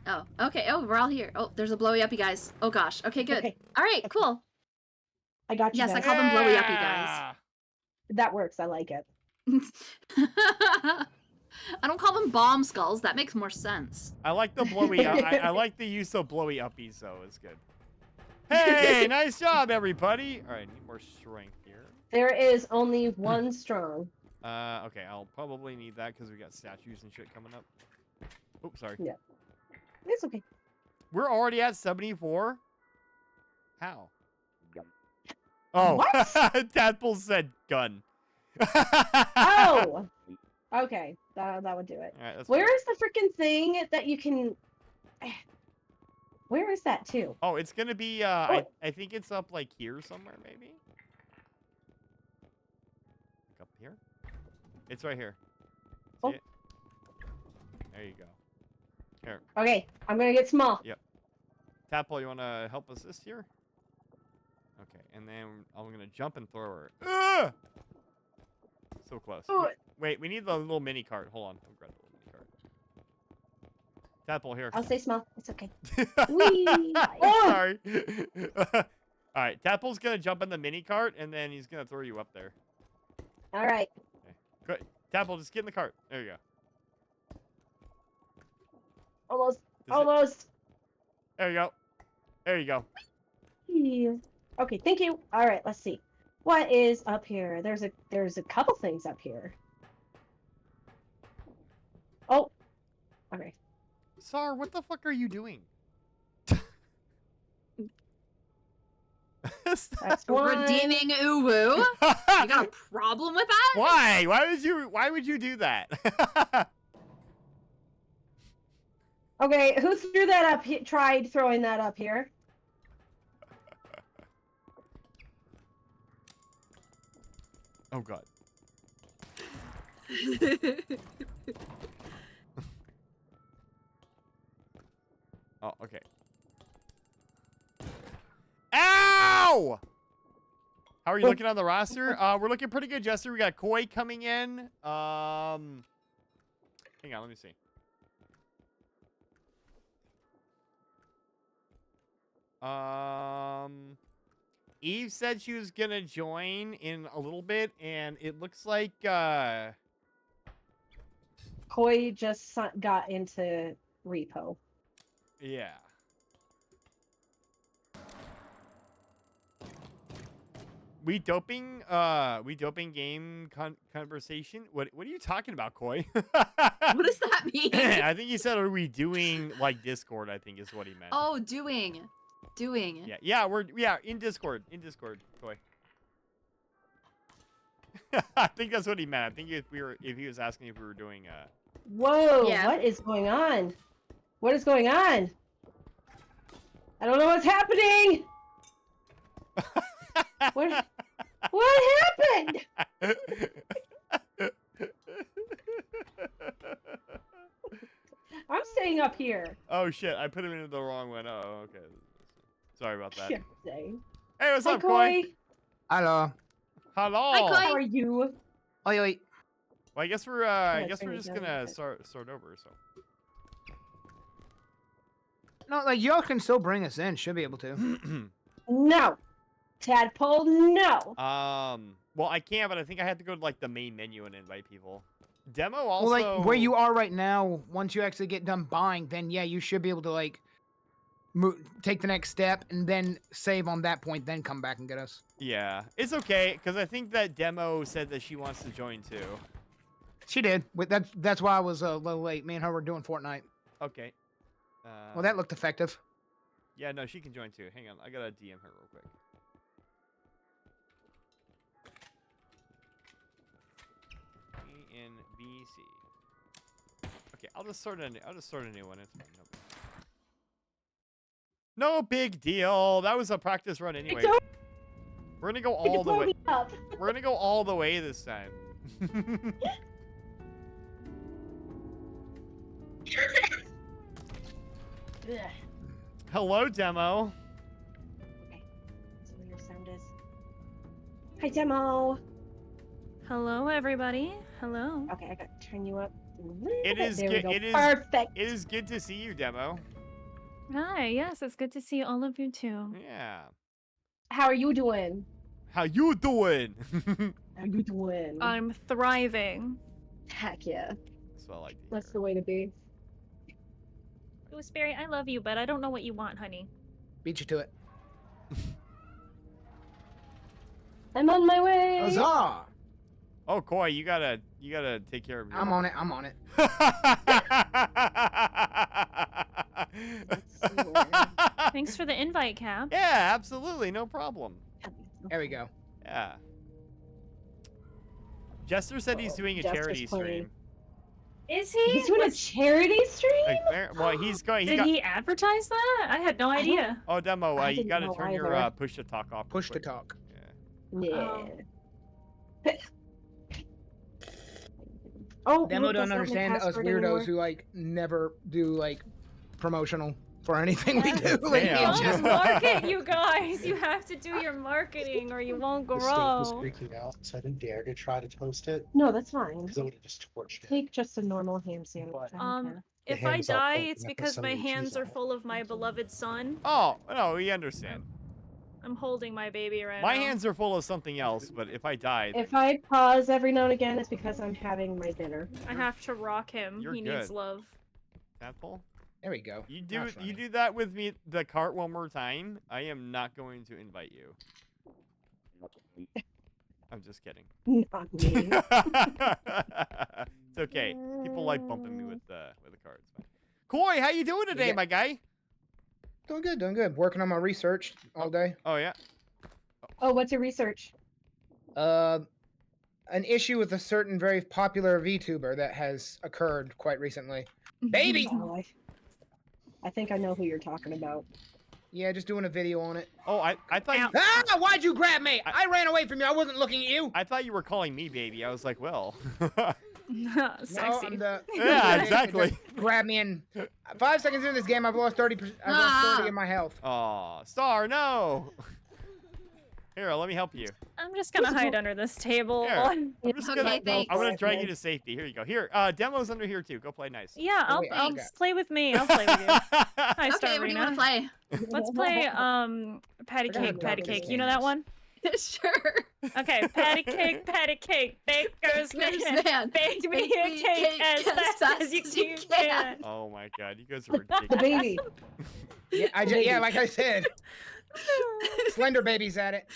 Oh, okay. Oh, we're all here. Oh, there's a blowy uppy, guys. Oh gosh. Okay, good. Okay. All right, cool. I got you. Yes, I guys. call them blowy uppy, guys. That works. I like it. I don't call them bomb skulls. That makes more sense. I like the blowy. I like the use of blowy uppies, though. It's good. Hey, nice job, everybody. All right, need more strength here. There is only one strong. Okay, I'll probably need that because we got statues and shit coming up. Oops, sorry. Yeah. It's okay. We're already at 74? How? Oh, What? Tadpole said gun. Oh! Okay, that would do it. All right, that's Where fine. is the freaking thing that you can... Where is that, too? Oh, it's gonna be, I think it's up, like, here somewhere, maybe? Up here? It's right here. See it? There you go. Here. Okay, I'm gonna get small. Yep. Tadpole, you wanna help us this here? Okay, and then I'm gonna jump and throw her. Ah! So close. Wait, we need the little mini cart. Hold on. I'll grab the little mini cart. Tadpole, here. I'll stay small. It's okay. Whee! Sorry. Alright, Tadpole's gonna jump in the mini cart, and then he's gonna throw you up there. All right. Okay. Good. Tadpole, just get in the cart. There you go. Almost. Almost. There you go. There you go. Whee! Okay, thank you. All right, let's see. What is up here? There's a couple things up here. Oh. Okay. Sar, what the fuck are you doing? That's one. Redeeming Uwu? You got a problem with that? Why? Why would you do that? Okay, who threw that up? Tried throwing that up here. Oh god. Oh, okay. Ow! How are you looking on the roster? We're looking pretty good, Jester. We got Koi coming in. Hang on, let me see. Eve said she was gonna join in a little bit, and it looks like Koi just got into repo. yeah. We doping game conversation? What are you talking about, Koi? What does that mean? I think he said, are we doing like Discord, I think is what he meant. Oh, doing. Yeah, we're in Discord. Koi. I think that's what he meant. I think if he was asking if we were doing Whoa, Yeah. what is going on? What is going on? I don't know what's happening. What happened? I'm staying up here. Oh shit, I put him into the wrong one. Oh, okay. Sorry about that. Shit, dang. Hey, what's Hi, up, Koi? Hello. Hello. Hi, Koi. How are you? Oi, oi. Well, I guess we're just gonna start over. So. No, like y'all can still bring us in. Should be able to. No. Tadpole, no. Well, I can, but I think I have to go to like the main menu and invite people. Demo also. Well, like where you are right now, once you actually get done buying, then yeah, you should be able to like take the next step and then save on that point, then come back and get us. Yeah, it's okay because I think that Demo said that she wants to join too. She did. That's why I was a little late. Me and her were doing Fortnite. Okay. Well, that looked effective. Yeah, no, she can join too. Hang on, I gotta DM her real quick. NBC. Okay, I'll just sort a new one. It's fine. No big deal. That was a practice run anyway. We're gonna go all the way. We're gonna go all the way this time. Hello, Demo. Okay, that's what your sound is. Hi, Demo. Hello, everybody. Hello. Okay, I gotta turn you up. It is There we good. go. It is Perfect. It is good to see you, Demo. Hi. Yes, it's good to see all of you too. Yeah. How are you doing? How you doing? How you doing? I'm thriving. Heck yeah. That's what I like to hear. That's the way to be. Gooseberry, I love you, but I don't know what you want, honey. Beat you to it. I'm on my way. Huzzah! Oh, Koi, you gotta take care of your... I'm on it. I'm on it. Thanks for the invite, Cap. Yeah, absolutely, no problem. There we go. Yeah. Jester said he's doing a Jester's charity playing. stream. Is he? He's doing a charity stream? Like, well, he's going. Did he advertise that? I had no idea. Oh, Demo, I you didn't gotta know turn your either. push to talk off. Push to talk. Yeah. Oh, Demo look, don't that's not my understand us password weirdos anymore. who like never do like promotional for anything we do. Like, Damn. it's just- Market, you guys. You have to do your marketing or you won't The state was grow. freaking out, so I didn't dare to try to toast it. No, that's fine. Because I would have just torched it. Take just a normal ham sandwich. I don't care. The If I ham's all die, pink it's and I put because some my of the cheese hands on are it. full of my beloved son. Oh no, we understand. I'm holding my baby right My now. hands are full of something else, but if I die, If I pause every now and again, it's because I'm having my dinner. I have to rock him. You're He needs good. love. Tadpole, There we go. you Now it's do running. that with me the cart one more time. I am not going to invite you. I'm just kidding. Not me. It's okay. People like bumping me with the cards. Koi, how you doing today, Yeah. my guy? Doing good, doing good. Working on my research all day. Oh yeah. Oh, what's your research? An issue with a certain very popular VTuber that has occurred quite recently. Baby! Oh, I think I know who you're talking about. Yeah, just doing a video on it. Oh, I thought you, Ah! Why'd you grab me? I ran away from you. I wasn't looking at you. I thought you were calling me baby. I was like, well. Sexy. I'm the. Yeah, exactly. Grab me in. 5 seconds into this game, I've lost 30%. I've lost 30 of my health. Aw, Star, no. Here, let me help you. I'm just gonna hide under this table. Here, I'm just gonna, thanks. I'm gonna drag you to safety. Here you go. Here, Demo's under here too. Go play nice. Yeah, Oh, I'll wait, I'll thanks. play with me. I'll play with you. Hi, Okay, what do you want to play? Let's play patty cake, patty cake. You know that one? Sure. Okay, patty cake, baker's man, baked me a cake as fast as you can. Oh my god, you guys are ridiculous. The baby. Yeah, like I said. Slender baby's at it.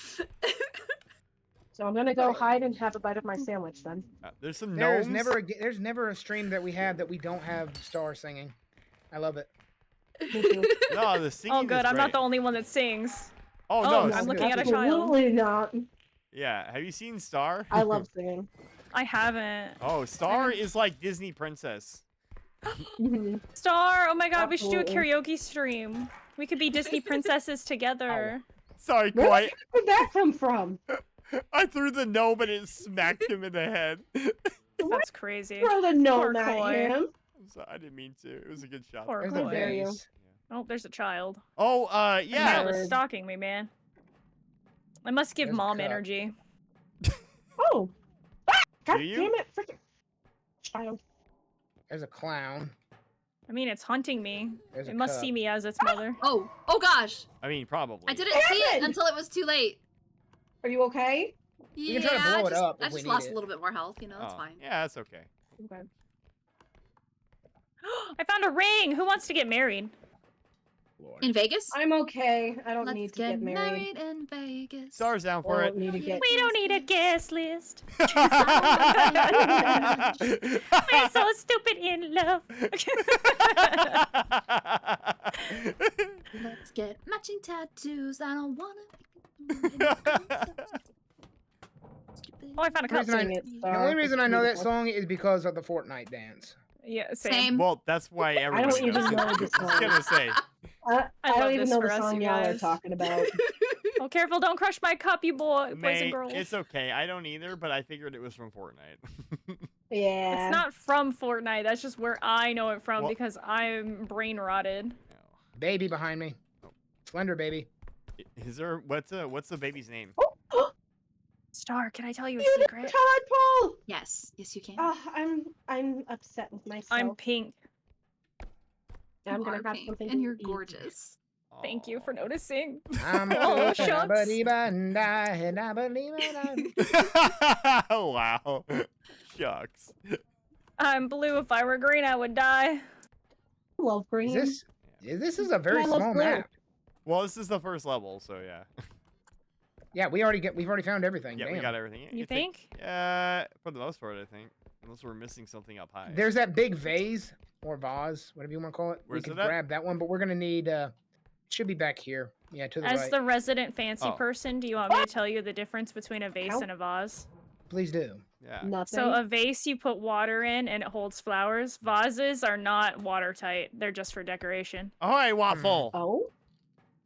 So I'm gonna go hide and have a bite of my sandwich then. There's some There's gnomes. there's never a stream that we have that we don't have Star singing. I love it. No, the singing Oh, good. is I'm not great. the only one that sings. Oh, no. I'm looking at a child. Absolutely not. Yeah, have you seen Star? I love singing. I haven't. Oh, Star is like Disney princess. Star, oh my god, we should do a Absolutely. karaoke stream. We could be Disney princesses together. Sorry, Where Koi. did that come from? I threw the gnome and it smacked him in the head. That's crazy. Throw the Poor gnome at Koi. him. I'm sorry, I didn't mean to. It was a good shot. Poor There's a Koi. dare you. vase. Oh, there's a child. Oh, The yeah. child is stalking me, man. I must give There's a mom cup. energy. Oh. Ah, God Do you? damn it, freaking child. There's a clown. I mean, it's hunting me. There's a It must cup. see me as its mother. Oh gosh. I mean, probably. I didn't see it until it was too late. Are you okay? You can try to blow it up I if we just need lost it. a little bit more health, you know, that's Oh, fine. yeah, that's okay. Okay. I found a ring! Who wants to get married? In Vegas? I'm okay. I don't Let's need to get married. in Vegas. Star's down for it. Need to get... We don't need a guest list. We're so stupid in love. Let's get matching tattoos. I don't wanna. Oh, I found a cup. The only reason I know that Beautiful. song is because of the Fortnite dance. Yeah, same. Same. Well, that's why everybody don't even knows it. know I the was song. gonna say. I love don't even this know for the us, song you y'all are guys. talking about. Oh, careful! Don't crush my cup, you boys May, and girls. it's okay. I don't either, but I figured it was from Fortnite. Yeah. It's not from Fortnite. That's just where I know it from Well- because I'm brain rotted. Baby behind me. Slender baby. Is there what's the baby's name? Star, can I tell you a You secret? tadpole! Yes, yes you can. Oh, I'm upset with myself. I'm pink. I'm You gonna are have pink, something and to you're eat. gorgeous. Thank you for noticing. I'm Oh, shucks. Oh wow. Shucks. I'm blue. If I were green, I would die. I love green. This is a very I love small blue. map. Well, this is the first level, so yeah. Yeah, we've already found everything. Yeah, Damn. we got everything. You think? For the most part, I think. Unless we're missing something up high. There's that big vase or vase, whatever you want to call it. Where's we can it at? grab that one, but we're gonna need. Should be back here. Yeah, to the As right. the resident fancy Oh. person, do you want me to tell you the difference between a vase and a vase? Please do. Yeah. Nothing. So a vase you put water in and it holds flowers. Vases are not watertight. They're just for decoration. All right, Waffle. Oh.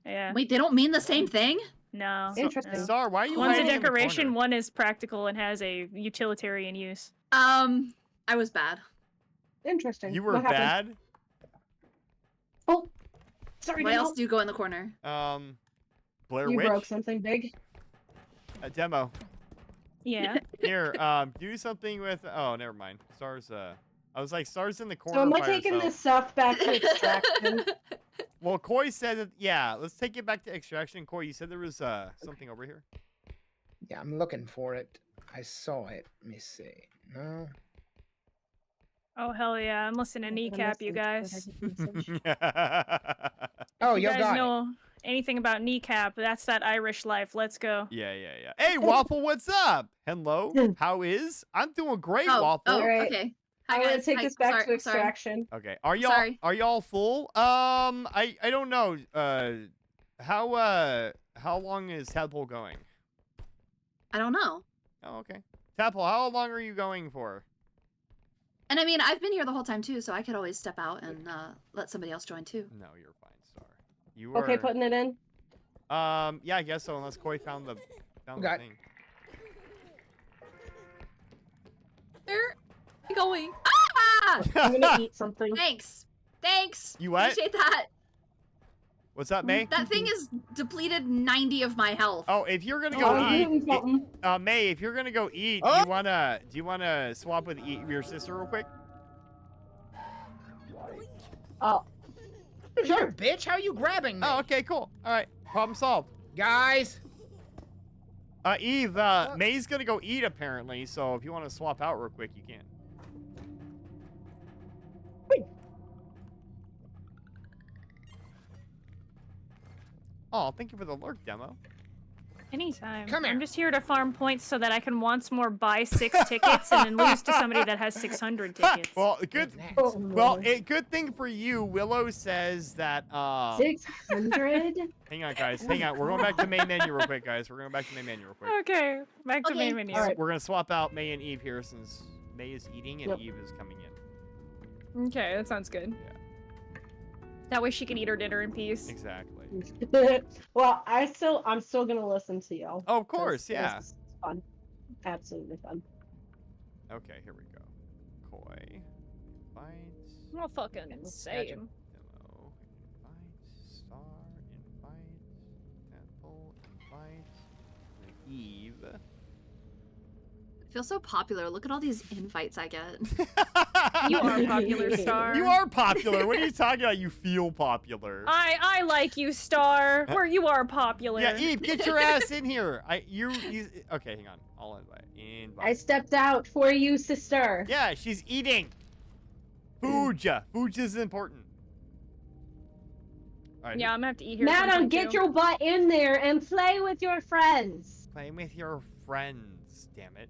Yeah. Wait, they don't mean the same thing? No. Interesting. Star, why are you One's a hiding in the decoration, corner? one is practical and has a utilitarian use. I was bad. Interesting. You were What happened? bad? Oh. Sorry, Why Demo. else do you go in the corner? Blair You Witch? broke something big. A demo. Yeah. Here, do something with. Oh, never mind. Star's. I was like, Star's in the corner. So am I by taking herself. this stuff back to extraction? Well, Koi said that. Yeah, let's take it back to extraction. Koi, you said there was something over here. Yeah, I'm looking for it. I saw it. Let me see. No. Oh, hell yeah. I'm listening to Kneecap, you guys. Oh, you yo guys got it. know anything about Kneecap, that's that Irish life. Let's go. Yeah. Hey, Waffle, what's up? Hello. How is? I'm doing great, Waffle. Oh, Alright. okay. I'm Hi, gonna guys. take Hi, this back sorry, to extraction. Okay. Sorry. Are y'all full? I don't know. How long is Tadpole going? I don't know. Oh, okay. Tadpole, how long are you going for? And I mean, I've been here the whole time too, so I could always step out and let somebody else join too. No, you're fine, Star. You were. Okay, putting it in. Yeah, I guess so. Unless Koi found the thing. There. You going? Ah! I'm gonna eat something. Thanks. Thanks. You what? Appreciate that. What's up, May? That thing has depleted 90 of my health. Oh, if you're gonna Oh, go I'm eat, eating something. May, if you're gonna go eat, Oh! do you wanna swap with your sister real quick? Oh. Sure, bitch. How are you grabbing me? Oh, okay, cool. All right, problem solved. Guys. Eve, May's gonna go eat apparently, so if you want to swap out real quick, you can. Oh, thank you for the lurk demo. Anytime. Come here. I'm just here to farm points so that I can once more buy 6 tickets and then lose to somebody that has 600 tickets. Well, good. Well, good thing for you. Willow says that. 600. Hang on, guys. Hang on. We're going back to main menu real quick, guys. We're going back to main menu real quick. Okay, back to main menu. All right. We're gonna swap out May and Eve here since May is eating and Yep. Eve is coming in. Okay, that sounds good. Yeah. That way she can eat her dinner in peace. Exactly. Well, I'm still gonna listen to y'all. Oh, of course, yeah. This is fun. Absolutely fun. Okay, here we go. Koi. Invite. Well, fucking insane. Demo. Invite. Star. Invite. Temple. Invite. And Eve. I feel so popular. Look at all these invites I get. You are popular, Star. You are popular. What are you talking about? You feel popular. I like you, Star. Where you are popular. Yeah, Eve, get your ass in here. You okay, hang on. I'll invite. I stepped out for you, sister. Yeah, she's eating. Fooja. Fooja is important. All right. Yeah, I'm gonna have to eat here. Madam, get your butt in there and play with your friends. Play with your friends, damn it.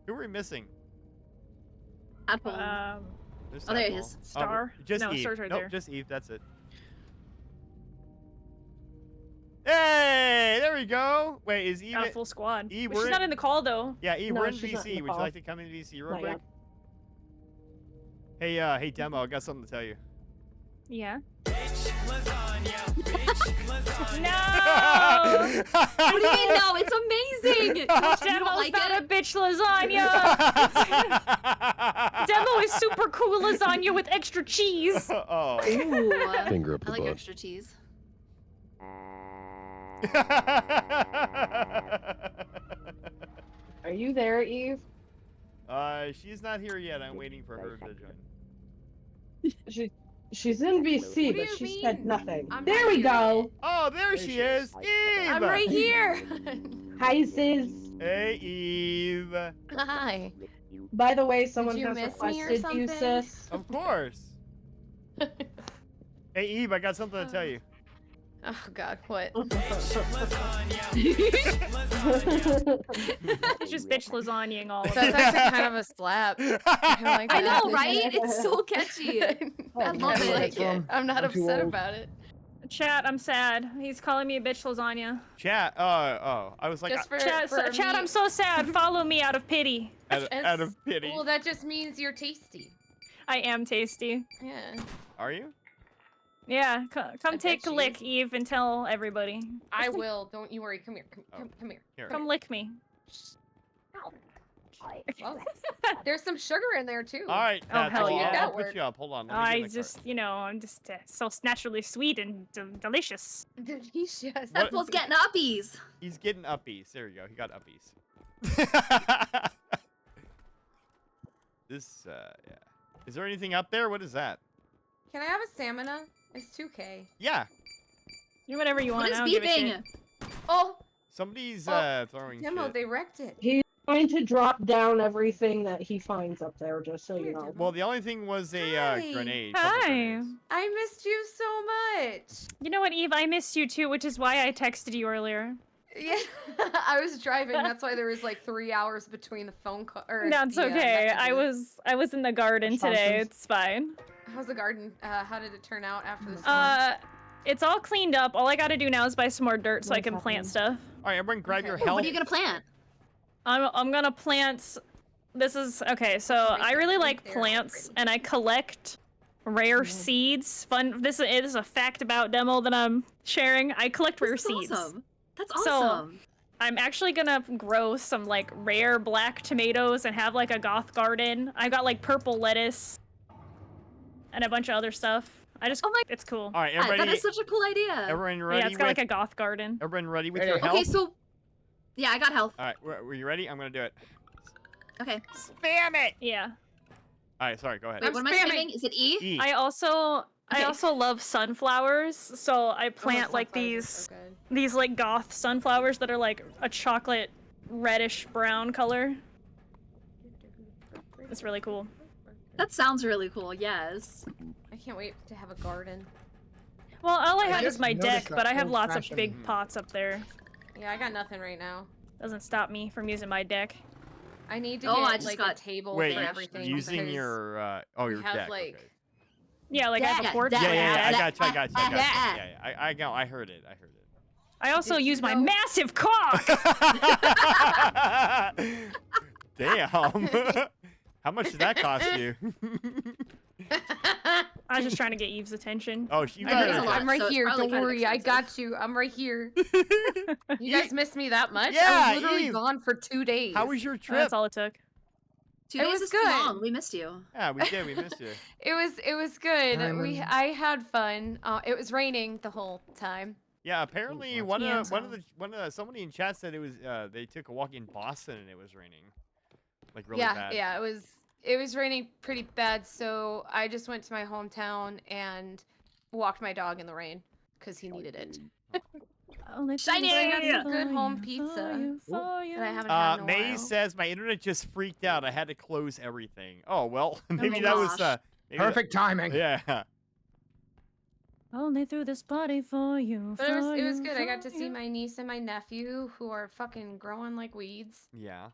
Who are we missing? Apple. There's Oh, there he Apple. is. Star? Just No, Eve. Star's right nope, there. just Eve. That's it. Hey, there we go. Wait, is Eve? Got a full squad. Eve, But we're she's not in the call though. Yeah, Eve, No, we're in she's not in VC. the Would you call. like to come in VC real Not quick? yet. Hey, Demo, I got something to tell you. Yeah. No! What do you mean no? It's amazing! You Demo's don't like not it? a bitch lasagna. Demo is super cool lasagna with extra cheese. Oh. Ooh, Finger up I the like butt. extra cheese. Are you there, Eve? She's not here yet. I'm waiting for her to join. She's in VC, What do but you she said mean? nothing. I'm There not we here go. Oh, there she is. Eve! I'm right here. Hi, Sis. Hey, Eve. Hi. By the way, someone you has miss me or requested you, something? sis. Of course. Hey, Eve, I got something to tell you. Oh God, what? It's just bitch lasagnaing all of That's it. actually kind of a slap. I know, right? It's so catchy. I love it. like it. I'm not I'm too upset old. about it. Chat, I'm sad. He's calling me a bitch lasagna. Chat. I was like, Just for, Chat, for chat, me- I'm so sad. Follow me out of pity. out of pity. Well, that just means you're tasty. I am tasty. Yeah. Are you? Yeah, come take a bet lick, Eve, and tell everybody. I will. Don't you worry. Come here. Come here. Here. Come lick me. Well, there's some sugar in there too. All right. Oh, hell I'll, yeah. I'll That put worked. you up. Hold on. Let me get I in the just, you know, I'm just so naturally sweet and delicious. Delicious. What? Apple's getting uppies. He's getting uppies. There we go. He got uppies. This, yeah. Is there anything up there? What is that? Can I have a stamina? It's 2K. Yeah. Do whatever you want. What is I don't give a beeping? shit. Oh, Somebody's throwing Demo, shit. they wrecked it. He's going to drop down everything that he finds up there, just so you know. Well, the only thing was a Hi. grenade. couple Hi. grenades. I missed you so much. You know what, Eve? I missed you too, which is why I texted you earlier. Yeah, I was driving. That's why there was like 3 hours between the phone call. That's okay. I was in the garden today. It's fine. How's the garden? How did it turn out after the storm? It's all cleaned up. All I gotta do now is buy some more dirt so I can plant stuff. All right, everyone, grab your Oh, health. what are you gonna plant? I'm gonna plant. This is okay. So I really like plants, and I collect rare seeds. Fun. This is a fact about Demo that I'm sharing. I collect rare That's seeds. awesome. That's So, awesome. I'm actually gonna grow some like rare black tomatoes and have like a goth garden. I got like purple lettuce and a bunch of other stuff. It's cool. All right, everybody. That is such a cool idea. Everyone ready? Yeah, it's got like a goth garden. Everyone ready with your health? Okay, so yeah, I got health. All right, were you ready? I'm gonna do it. Okay. Spam it. Yeah. All right, sorry. Go ahead. Wait, what am I spamming? Is it E? E. I also love sunflowers, so I plant like these like goth sunflowers that are like a chocolate reddish brown color. It's really cool. That sounds really cool. Yes. I can't wait to have a garden. Well, all I have just is my noticed deck, that but I have lots of old-fashioned- big pots up there. Yeah, I got nothing right now. Doesn't stop me from using my deck. I need to Oh, I get just like got- a table Wait, for everything. using because your your we have, deck. like- Okay. Yeah, like I have a porch. Yeah, I got you. Yeah. I heard it. I also use my massive cock. Damn. How much did that cost you? I was just trying to get Eve's attention. Oh, you I got know, it. I'm right so it's here. probably Don't kind of worry, I expensive. got you. I'm right here. You guys missed me that much? Yeah, I was literally Eve. gone for 2 days. How was your Oh, trip? that's all it took. 2 It days was is too good. long. We missed you. Yeah, we did. We missed you. It was good. Diamond. I had fun. It was raining the whole time. Yeah, apparently somebody in chat said it was they took a walk in Boston and it was raining, like really bad. Yeah, it was raining pretty bad, so I just went to my hometown and walked my dog in the rain because he needed it. Shiny! I got some good home pizza that I haven't had in a May while. says my internet just freaked out. I had to close everything. Oh well, maybe my that was gosh. maybe Perfect timing. Yeah. Only through this body for you. But it was good. I got to see my niece and my nephew who are fucking growing like weeds. Yeah.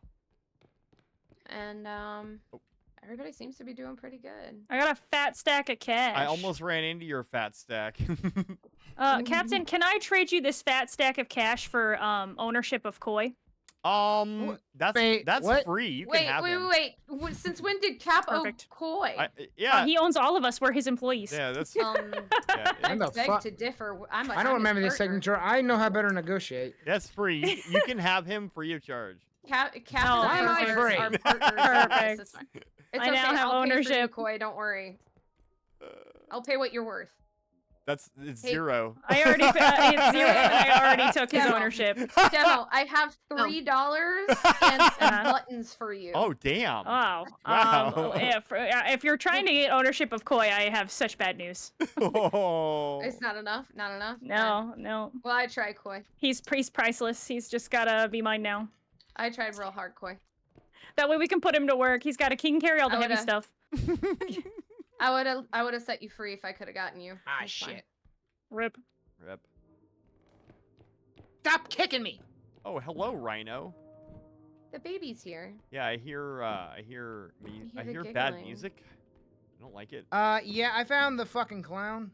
And everybody seems to be doing pretty good. I got a fat stack of cash. I almost ran into your fat stack. Captain, can I trade you this fat stack of cash for ownership of Koi? That's what? free. You can Wait, have him. Since when did Cap own Perfect. Koi? Yeah. He owns all of us. We're his employees. Yeah, that's. I What the beg fuck? to differ. I I don't remember the signature. I know how better to negotiate. That's free. You can have him free of charge. Cap Why am I and free? our partners in this. Perfect. It's fine. It's I okay. now have I'll pay for you, ownership. Koi. Don't worry. I'll pay what you're worth. It's Hey. zero. I already it's zero, and I already took his Demo. ownership. Demo, I have $3 and some buttons for you. Oh damn. Wow. Wow. If you're trying to get ownership of Koi, I have such bad news. Oh. It's not enough. Not enough. No. Well, I tried Koi. He's priceless. He's just gotta be mine now. I tried real hard, Koi. That way we can put him to work. He can carry all the I heavy would've- stuff. I would have set you free if I could have gotten you. Ah, It's fine. shit. Rip. Rip. Stop kicking me. Oh, hello, Rhino. The baby's here. Yeah, I hear hear the bad giggling. music. I don't like it. Yeah, I found the fucking clown.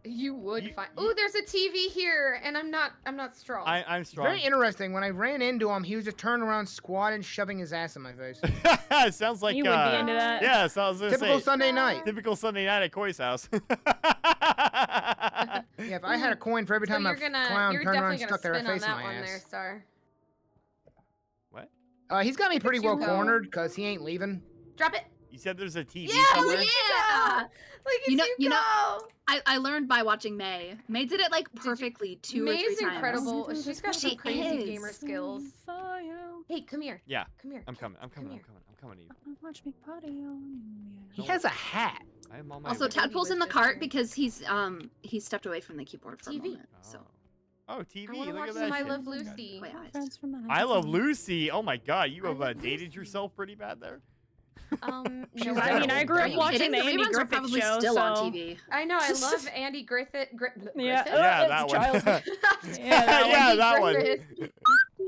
You would find. Ooh, there's a TV here, and I'm not strong. I'm strong. Very interesting. When I ran into him, he was just turning around, squatting, shoving his ass in my face. It sounds like You would be into that. Yeah, so I was gonna Typical say, Sunday night. Typical Sunday night at Koi's house. Yeah, if I had a coin for every time a clown you're turned around and definitely stuck their gonna spin on face in that my one there, ass. Star. What? He's got me pretty you well go. cornered because he ain't leaving. Drop it. You said there's a TV Yeah, somewhere? yeah. Look at you, go. I learned by watching May. May did it like perfectly two or three May's times. incredible. She's got some She crazy is. gamer skills. Hey, come here. Yeah. Come here. I'm coming, here. Eve. Watch me party on He has a hat. I'm on my Also, way. Tadpole's in the cart because he's stepped away from the keyboard for a TV. moment. So Oh, TV. I want to Look watch at some that I shit. Love Lucy. I Love Lucy. Oh my god, you I have Love dated Lucy. yourself pretty bad there. No, I mean, I grew up watching the the Andy reruns are Griffith probably show, still so... on TV. I know. I love Andy Griffith. Yeah, Griffith? Yeah, that's that one. childhood. Yeah, that Yeah, one. that one. Griffith.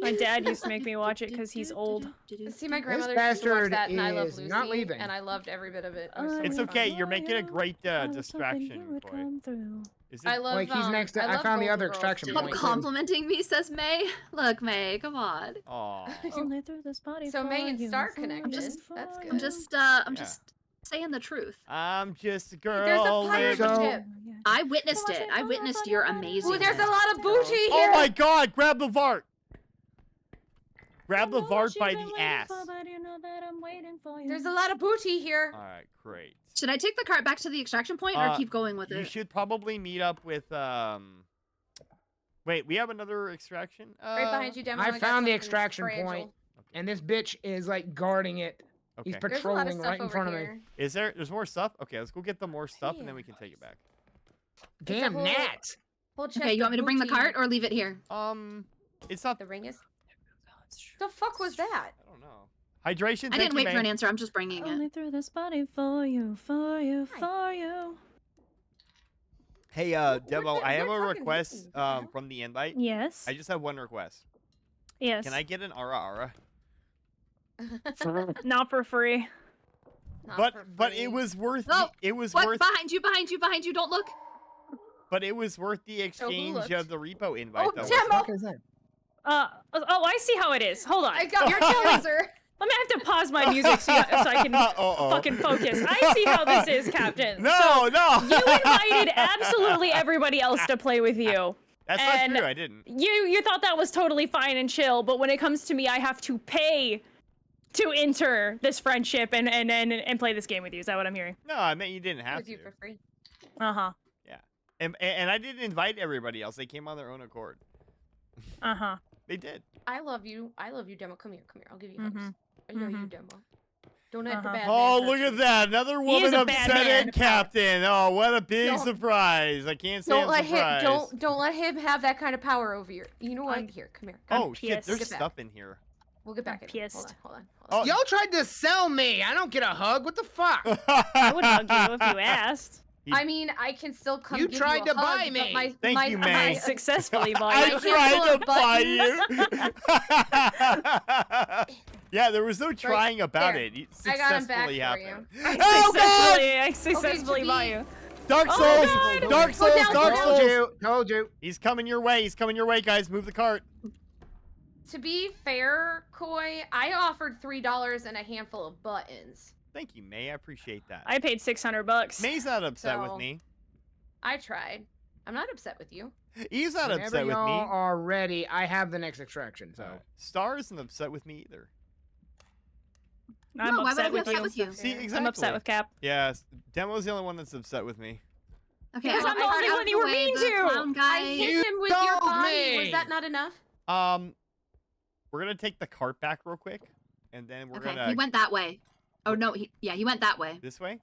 My dad used to make me watch it because he's old. See, my grandmother This used to watch bastard that, and I Love is Lucy, not leaving. and I loved every bit of it. It was so It's much okay. fun. You're making a great distraction, boy. Is I love. Like, he's next to- I love found the Golden other Girls, extraction too. point. Stop complimenting me, says May. Look, May, come on. Aw. Only through this body So for May and you, Star for connected. you, That's for good. I'm Yeah. just saying the truth. I'm just a girl. There's a pirate living- ship. I witnessed it. I witnessed your amazing. Ooh, there's a lot of booty Oh here. my god, grab the Vart. Grab the Vart by the ass. There's a lot of booty here. All right, great. Should I take the cart back to the extraction point or keep going with You it? should probably meet up with Wait, we have another extraction. Right behind you, Demo. I got found the something extraction fragile. point, and this bitch is like guarding it. He's Okay. There's a lot of patrolling stuff right in over front of here. me. Is there? There's more stuff. Okay, let's go get the more stuff, and then we can take it back. Damn whole- gnats! Whole chest Okay, you want of me to bring the booty. cart or leave it here? It's not. The ring is. The fuck was that? I don't know. Hydration. I didn't wait for an answer. I'm just bringing it. Only through this body for you, for you, for you. Hey, Demo, I have a request from the invite. Yes. I just have one request. Yes. Can I get an ara? Not for free. But it was worth Oh, it was what? worth Behind you, behind you, behind you. Don't look. but it was worth the exchange looked? of the repo invite Oh, though. Demo! Oh, I see how it is. Hold on. I got your laser. Let me have to pause my music so I can fucking focus. I see how this is, Captain. No, no. You invited absolutely everybody else to play with you. That's and not true. I didn't. You thought that was totally fine and chill, but when it comes to me, I have to pay to enter this friendship and play this game with you. Is that what I'm hearing? No, I meant you didn't have With to. you for free. Uh-huh. Yeah. And I didn't invite everybody else. They came on their own accord. Uh-huh. They did. I love you. I love you, Demo. Come here. Come here. I'll give you hugs. Mhm. I love you, Demo. Don't let the bad Oh, man look hurt at you. that. Another He is woman a bad upset man. at Captain. Oh, what a big Don't- surprise. I can't say Don't I'm let him. surprised. Don't let him have that kind of power over you. You know what? Here, come here. Oh, shit. pissed. There's Get back. stuff in here. We'll get back in. pissed. Hold on. Hold on. Oh, Y'all tried to sell me. I don't get a hug. What the fuck? I would hug you if you asked. I mean, I can still come. You give tried you a to hug, buy but me. My, Thank my, you, my- May. Successfully bought I you. tried to buy buy you. Yeah, there was no trying about there. it. It I got 'em back successfully for happened. you. I successfully to bought be- you. Dark Oh Souls! my God. Dark Souls! down, Dark go Souls! down. Told you. He's coming your way. He's coming your way, guys. Move the cart. To be fair, Koi, I offered $3 and a handful of buttons. Thank you, May. I appreciate that. I paid $600. May's not upset with So- me. I tried. I'm not upset with you. He's not Whenever upset with me. y'all are ready, I have the next extraction. So. Star isn't upset with me either. I'm No, why would I upset be with upset you. with you? See, exactly. I'm upset with Cap. Yeah, Demo's the only one that's upset with me. Okay, Because I'm the I got only out one of you the were way, mean the to. clown I guy. hit You him with your told body. me. Was that not enough? We're gonna take the cart back real quick, and then we're Okay, gonna he went that way. Oh no, he went that way. this way. I'm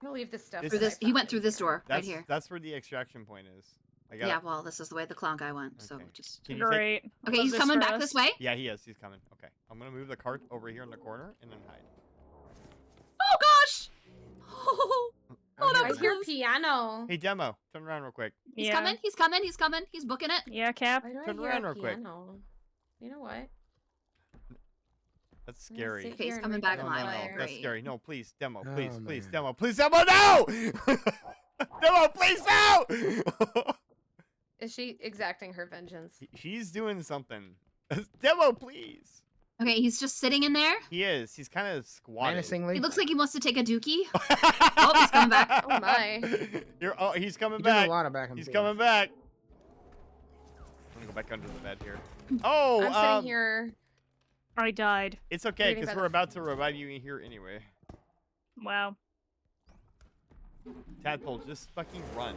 gonna leave this stuff. This Through that I this, he found. went through this door right That's here. that's where the extraction point is. I got Yeah, well, this is the way the clown guy went. So Okay. just. Can you take- Great. Okay, Love he's this coming for back us. this way. Yeah, he is. He's coming. Okay, I'm gonna move the cart over here in the corner and then hide. Oh gosh! Oh, that I was hear close. piano. Hey, Demo, turn around real quick. He's Yeah. coming. He's coming. He's coming. He's booking it. Yeah, Cap. Why do I Turn hear around a real quick. piano? You know what? That's I'm gonna scary. sit Okay, he's here and coming read back the No, my no, way. no, flyer. that's Great. scary. No, please, Demo, Oh, please, please, man. Demo, please, Demo, no! Demo, please, no! Is she exacting her vengeance? She's doing something. Demo, please. Okay, he's just sitting in there. He is. He's kind of squatted. Menacingly. He looks like he wants to take a dookie. Oh, he's coming back. Oh my. He's coming He does back. a lot of back and He's forth. coming back. I'm gonna go back under the bed here. Oh, I'm sitting here. I died. it's okay Reading because by we're the- about to revive you in here anyway. Wow. Tadpole, just fucking run.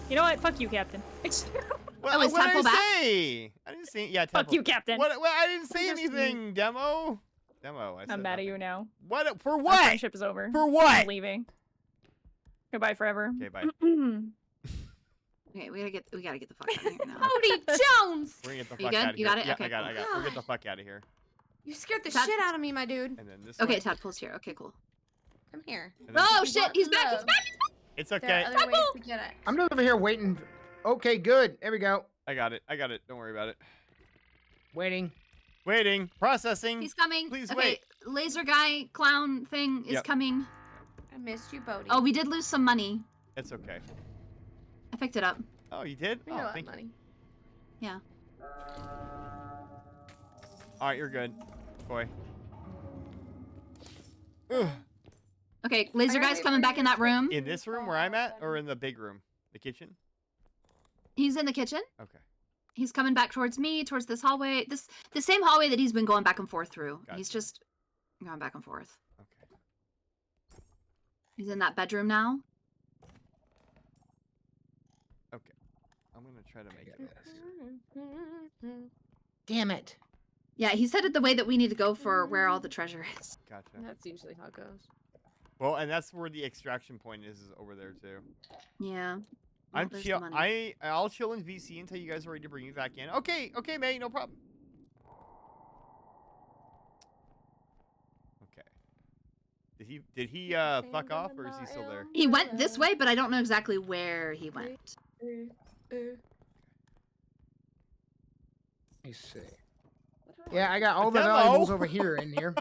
You know what? Fuck you, Captain. What, Oh, is what did Tadpole I back? say? I didn't say. Yeah, Fuck Tadpole. you, Captain. What? I didn't say I'm just anything. Demo. Demo. I said I'm mad at nothing. you now. What? For Our what? friendship is over. For what? I'm leaving. Goodbye forever. Okay, bye. Okay, we gotta get the fuck out of here now. Cody Jones! We're gonna get the You fuck good? out of You here. got it? Yeah, Okay, I got it. cool. I got it. We'll get the fuck out of here. You scared the Tad- shit out of me, my dude. And then this Okay, way. Tadpole's here. Okay, cool. Come here. And then- Oh You shit, want he's back. He's love. back. He's back. It's There okay. are other ways to get it. I'm just over here waiting. Okay, good. There we go. I got it. I got it. Don't worry about it. Waiting. Waiting. Processing. He's coming. Please okay, wait. laser guy clown thing is Yep. coming. I missed you, Bodie. Oh, we did lose some money. It's okay. I picked it up. Oh, you did? We Oh, got a lot thank of you. money. Yeah. All right, you're good, boy. Ugh. Okay, laser I gotta guy's wait coming for back you in to that room. In this room where I'm at, or in the big room, the kitchen? He's in the kitchen. Okay. He's coming back towards me, towards this hallway. The same hallway that he's been going back and forth through. Gotcha. He's just going back and forth. Okay. He's in that bedroom now. Okay. I'm gonna try to make it. Damn it. Yeah, he's headed the way that we need to go for where all the treasure is. Gotcha. That's usually how it goes. Well, and that's where the extraction point is over there too. Yeah. Well, I'm there's chill. the money. I'll chill in VC until you guys are ready to bring me back in. Okay, okay, May, no problem. Okay. Did he fuck off or is he still there? He went this way, but I don't know exactly where he went. Let me see. Yeah, I got all the Demo! valuables over here in here.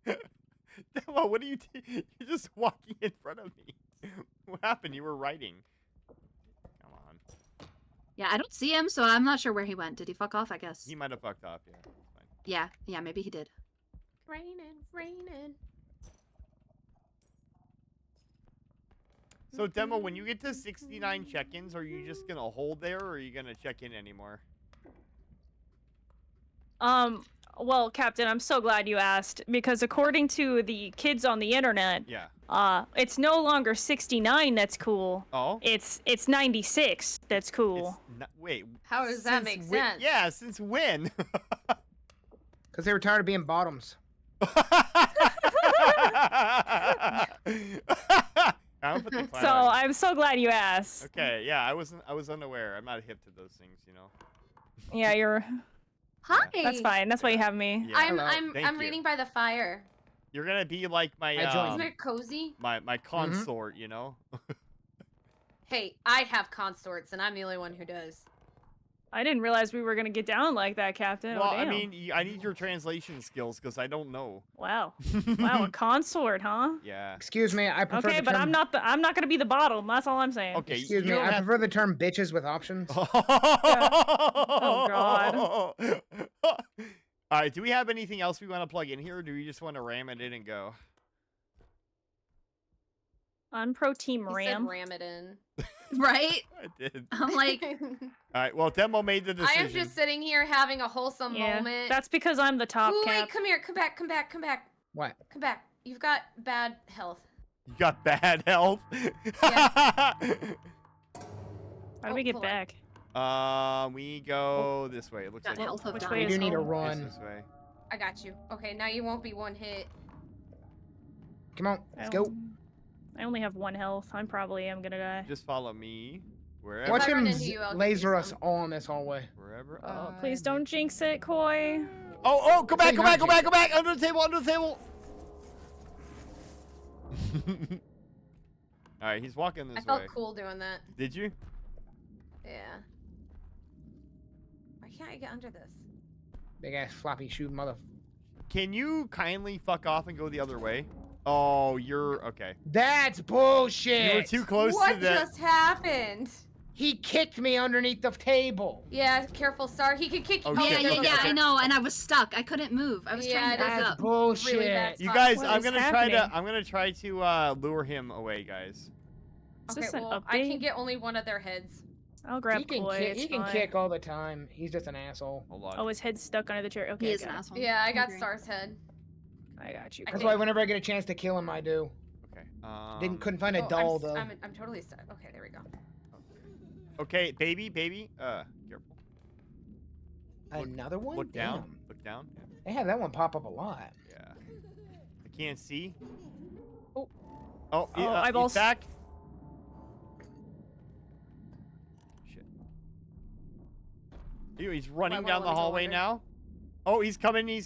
Demo, what are you? You're just walking in front of me. What happened? You were writing. Come on. Yeah, I don't see him, so I'm not sure where he went. Did he fuck off? I guess. He might have fucked off. Yeah. That's fine. Yeah, maybe he did. Raining. So, Demo, when you get to 69 check-ins, are you just gonna hold there, or are you gonna check in anymore? Well, Captain, I'm so glad you asked, because according to the kids on the internet, it's no longer 69 that's cool. Oh? It's 96 that's cool. Wait. How does that make sense? Yeah, since when? Because they were tired of being bottoms. So I'm so glad you asked. Okay, yeah, I was unaware. I'm not hip to those things, you know. Yeah, you're. Hi. That's fine. That's why you have me. Yeah. I'm Thank you. reading by the fire. You're gonna be like my Isn't it cozy? my consort, you know. Hey, I have consorts, and I'm the only one who does. I didn't realize we were gonna get down like that, Captain. Well, Oh, I damn. mean, I need your translation skills because I don't know. Wow. Wow, a consort, huh? Yeah. Excuse me, I prefer Okay, the but term... I'm not gonna be the bottom. That's all I'm saying. Okay. Excuse me, I prefer the term bitches with options. Oh God. All right. Do we have anything else we want to plug in here, or do we just want to ram it in and go? I'm pro team You ram. said ram it in. Right? I did. I'm like, All right. Well, Demo made the I decision. am just sitting here having a wholesome Yeah, moment. that's because I'm the top Ooh, cap. wait, come here, come back. What? Come back. You've got bad health. You got bad health. How do we get pull back? We go this way. It looks Got like. health of Which dime. way You is do need to home? run. This way. I got you. Okay, now you won't be one hit. Come on, let's go. I only have 1 health. I probably am gonna die. Just follow me. Wherever. Watch I run him into you, I'll give laser you us some. all in this hallway. Wherever. Oh, please don't jinx it, Koi. Oh, go back, Say go not back, go back, under the table, under the table. All right, he's walking this I felt way. cool doing that. Did you? Yeah. Why can't I get under this? Big ass floppy shoe mother. Can you kindly fuck off and go the other way? Oh, you're okay. That's bullshit. You were too close What to that. just happened? He kicked me underneath the table. Yeah, careful, Star. He could kick you. Oh, yeah, shit. yeah, I know, and I was stuck. I couldn't move. I was trying to back That's up. bullshit. Really bad You spot. guys, What I'm is gonna try to lure him away, guys. Is Okay, this an well, I update? can get only one of their heads. I'll grab He can, Koi. kick, It's he can fine. kick all the time. He's just an asshole. Hold on. Oh, his head's stuck under the chair. Okay, He is got an it. asshole. Yeah, I got agree. Star's head. I got you. I That's Koi. why whenever I get a chance to kill him, I do. Okay. Couldn't find a Oh, doll I'm, though. I'm totally stuck. Okay, there we go. Okay, baby. Careful. Another one? Look down. Damn. Look down. Yeah. They have that one pop up a lot. Yeah. I can't see. Oh. Oh, Oh, he's eyeballs. back. Shit. Ew, he's running Wait, down let the me go hallway under. now. Oh, he's coming.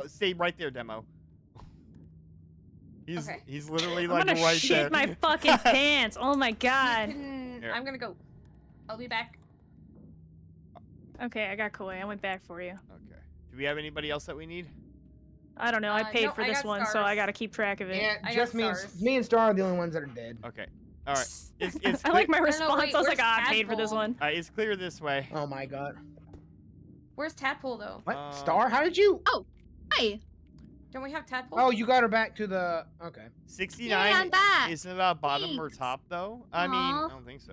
Stay right there, Demo. Okay. He's literally I'm like gonna right shit there. my fucking pants. Oh my god. Here. I'm gonna go. I'll be back. Okay, I got Koi. I went back for you. Okay. Do we have anybody else that we need? I don't know. I paid no, for I this got one, so stars. I gotta keep track of it. Yeah, I just got stars. me and Star are the only ones that are dead. Okay. All right. It's I like my no, response. wait, I was like, where's I paid for this Tadpole? one. it's clear this way. Oh my god. Where's Tadpole though? What? Star? How did you? Oh, hi. Don't we have Tadpole? Oh, you got her back to the. Okay. 69 Yeah, I'm back. isn't about bottom or top though. I mean, I Aw. don't think so.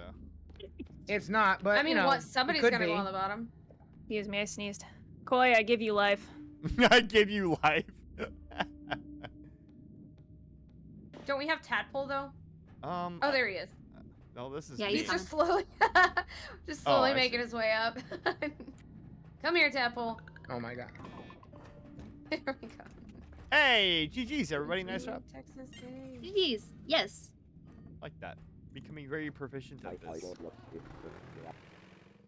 It's not, but I mean, you know, what? it Somebody's could gonna be. go on the bottom. Excuse me, I sneezed. Koi, I give you life. I give you life. Don't we have Tadpole though? Oh, there he is. No, this is. Yeah, He's he's just slowly, I making see. his way up. Come here, Tadpole. Oh my god. Here we go. Hey, GG's everybody, nice job. Texas Day. GG's. Yes. Like that. Becoming very proficient at this.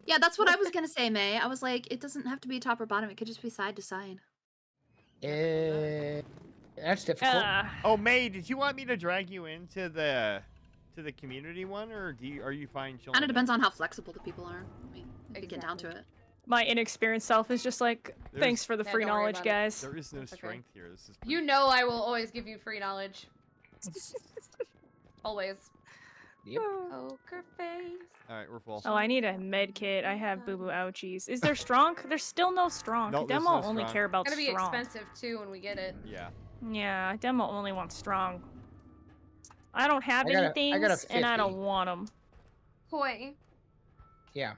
Yeah, that's what I was gonna say, May. I was like, it doesn't have to be top or bottom. It could just be side to side. That's difficult. Oh, May, did you want me to drag you into the community one, or are you fine chilling? Kind of depends on how flexible the people are. I mean, if you get down to it. My inexperienced self is just like, thanks for the Yeah, free don't worry knowledge, about it. guys. There is no That's okay. strength here. This is. You know I will always give you free knowledge. Always. Yep. Poker face. All right, we're full. Oh, I need a med kit. I have boo boo ouchies. Is there strong? There's still no strong. No, there's Demo no only strong. care about It's gonna be strong. expensive too when we get it. Yeah. Yeah, demo only wants strong. I don't have I got a- any I got a things, and I 50. don't want them. Koi. Yeah.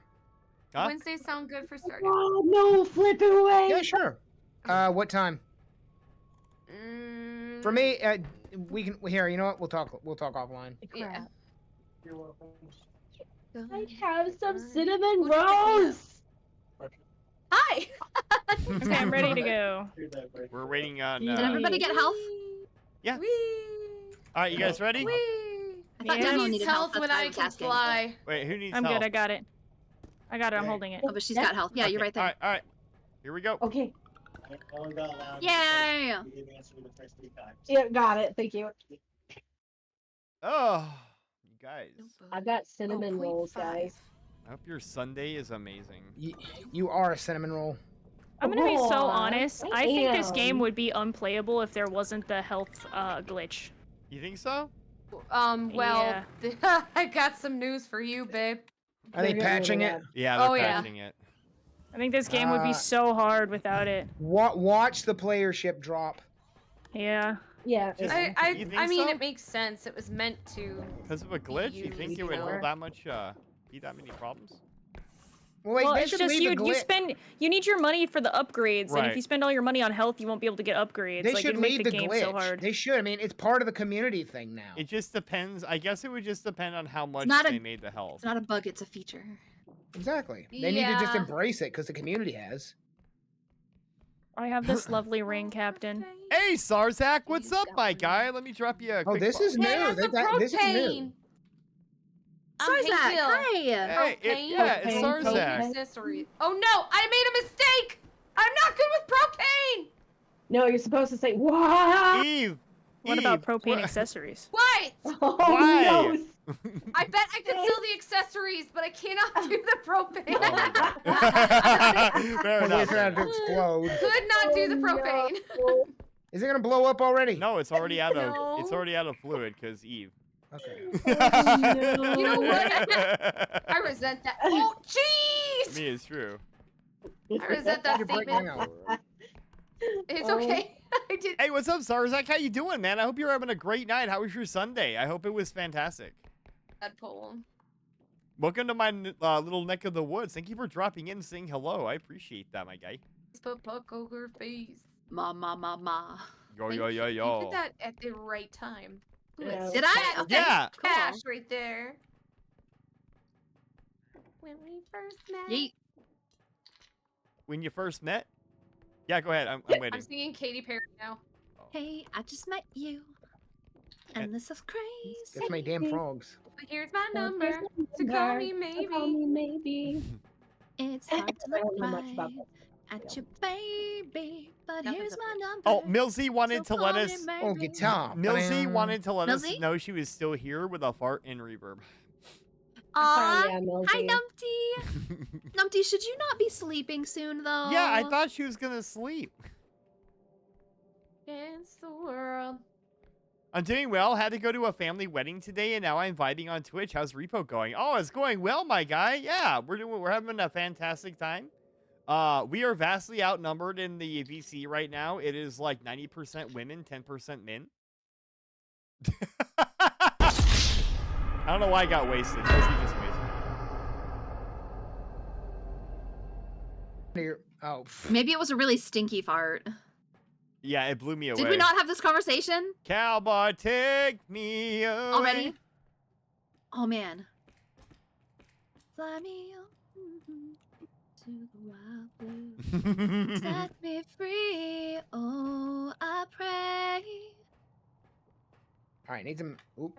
Huh? Wednesdays sound good for starting. Oh no, flip it away. Yeah, sure. What time? For me, we can. Here, you know what? We'll talk offline. Yeah. You're welcome. I have some cinnamon rolls. Hi. Okay, I'm ready to go. We're waiting on. Did everybody get health? Yeah. Whee! All right, you guys ready? Whee! I thought Yeah. Demo Needs needed health health. when I can fly. Wait, who needs I'm help? good. I got it. I got it. I'm holding it. Oh, but she's got health. Yeah, you're right there. All right. Here we go. Okay. Yay! Yeah, got it. Thank you. Oh, you guys. I got cinnamon rolls, guys. I hope your Sunday is amazing. You are a cinnamon roll. I'm gonna be so Aw, honest. I I think this am. game would be unplayable if there wasn't the health glitch. You think so? Well, I got some news for you, babe. Are they patching it? Yeah, they're Oh, yeah. patching it. I think this game would be so hard without it. Watch the playership drop. Yeah. Yeah. Just- I You think mean, so? it makes sense. It was meant to. Because of a glitch? You think it would know. hold that much, be that many problems? Well, Well, it's just you need your money for the upgrades, and Right. if you spend all your money on health, you won't be able to get upgrades. They like, should it'd make leave the the game glitch. so hard. They should. I mean, it's part of the community thing now. It just depends. I guess it would just depend on how much not a- they made the health. It's not a bug. It's a feature. Exactly. They need to just Yeah. embrace it because the community has. I have this lovely ring, Captain. Hey, Sarzak, what's up, my guy? Let me drop you a quick this is follow. new. Hey, They some got- this is new. propane. Sarzak, hi! Hey, it's Propane, Sarzak. Accessories. Oh no! I made a mistake. I'm not good with propane. No, you're supposed to say, "Wow." Eve. What about Eve, propane what- accessories? What? Oh, Why? no. I bet I could sell the accessories, but I cannot do the propane. Fair We're enough. trying to explode. Could not do the propane. No. Is it gonna blow up already? No, it's already out of No. it's already out of fluid because Eve. Okay. no. You know what? I resent that. Oh, I jeez! mean, it's true. I resent that You're breaking statement. out. It's Oh. okay. I did. Hey, what's up, Sarzak? How you doing, man? I hope you're having a great night. How was your Sunday? I hope it was fantastic. Tadpole. Welcome to my little neck of the woods. Thank you for dropping in and saying hello. I appreciate that, my guy. Put puck over face. Ma. Yo, Thank yo, yo, you. yo. You did that at the right time. Yeah. Did I? Okay. Yeah. Cool. Cash right there. When we first met. Yeet. When you first met? Yeah, go ahead. I'm I'm waiting. singing Katy Perry now. Hey, I just met you, and this is crazy. That's my damn frogs. But here's my number, so call me maybe. Call me maybe. It's hard to I look don't know much about right that. at your baby, but Nothing's here's up my number. Oh, Millsy wanted so to let call us. me Oh, maybe. guitar. Millsy wanted to let us Millsy? know she was still here with a fart and reverb. Aw, Yeah, hi Millsy. Numpty. Numpty, should you not be sleeping soon though? Yeah, I thought she was gonna sleep. Against the world. I'm doing well. Had to go to a family wedding today, and now I'm vibing on Twitch. How's Repo going? Oh, it's going well, my guy. Yeah, we're having a fantastic time. We are vastly outnumbered in the VC right now. It is like 90% women, 10% men. I don't know why I got wasted. Mostly just wasted. Oh. Maybe it was a really stinky fart. Yeah, it blew me away. Did we not have this conversation? Cowboy, take me away. Already? Oh, man. Fly me to the wild blue. Set me free. Oh, I pray. All right, need some. Oop.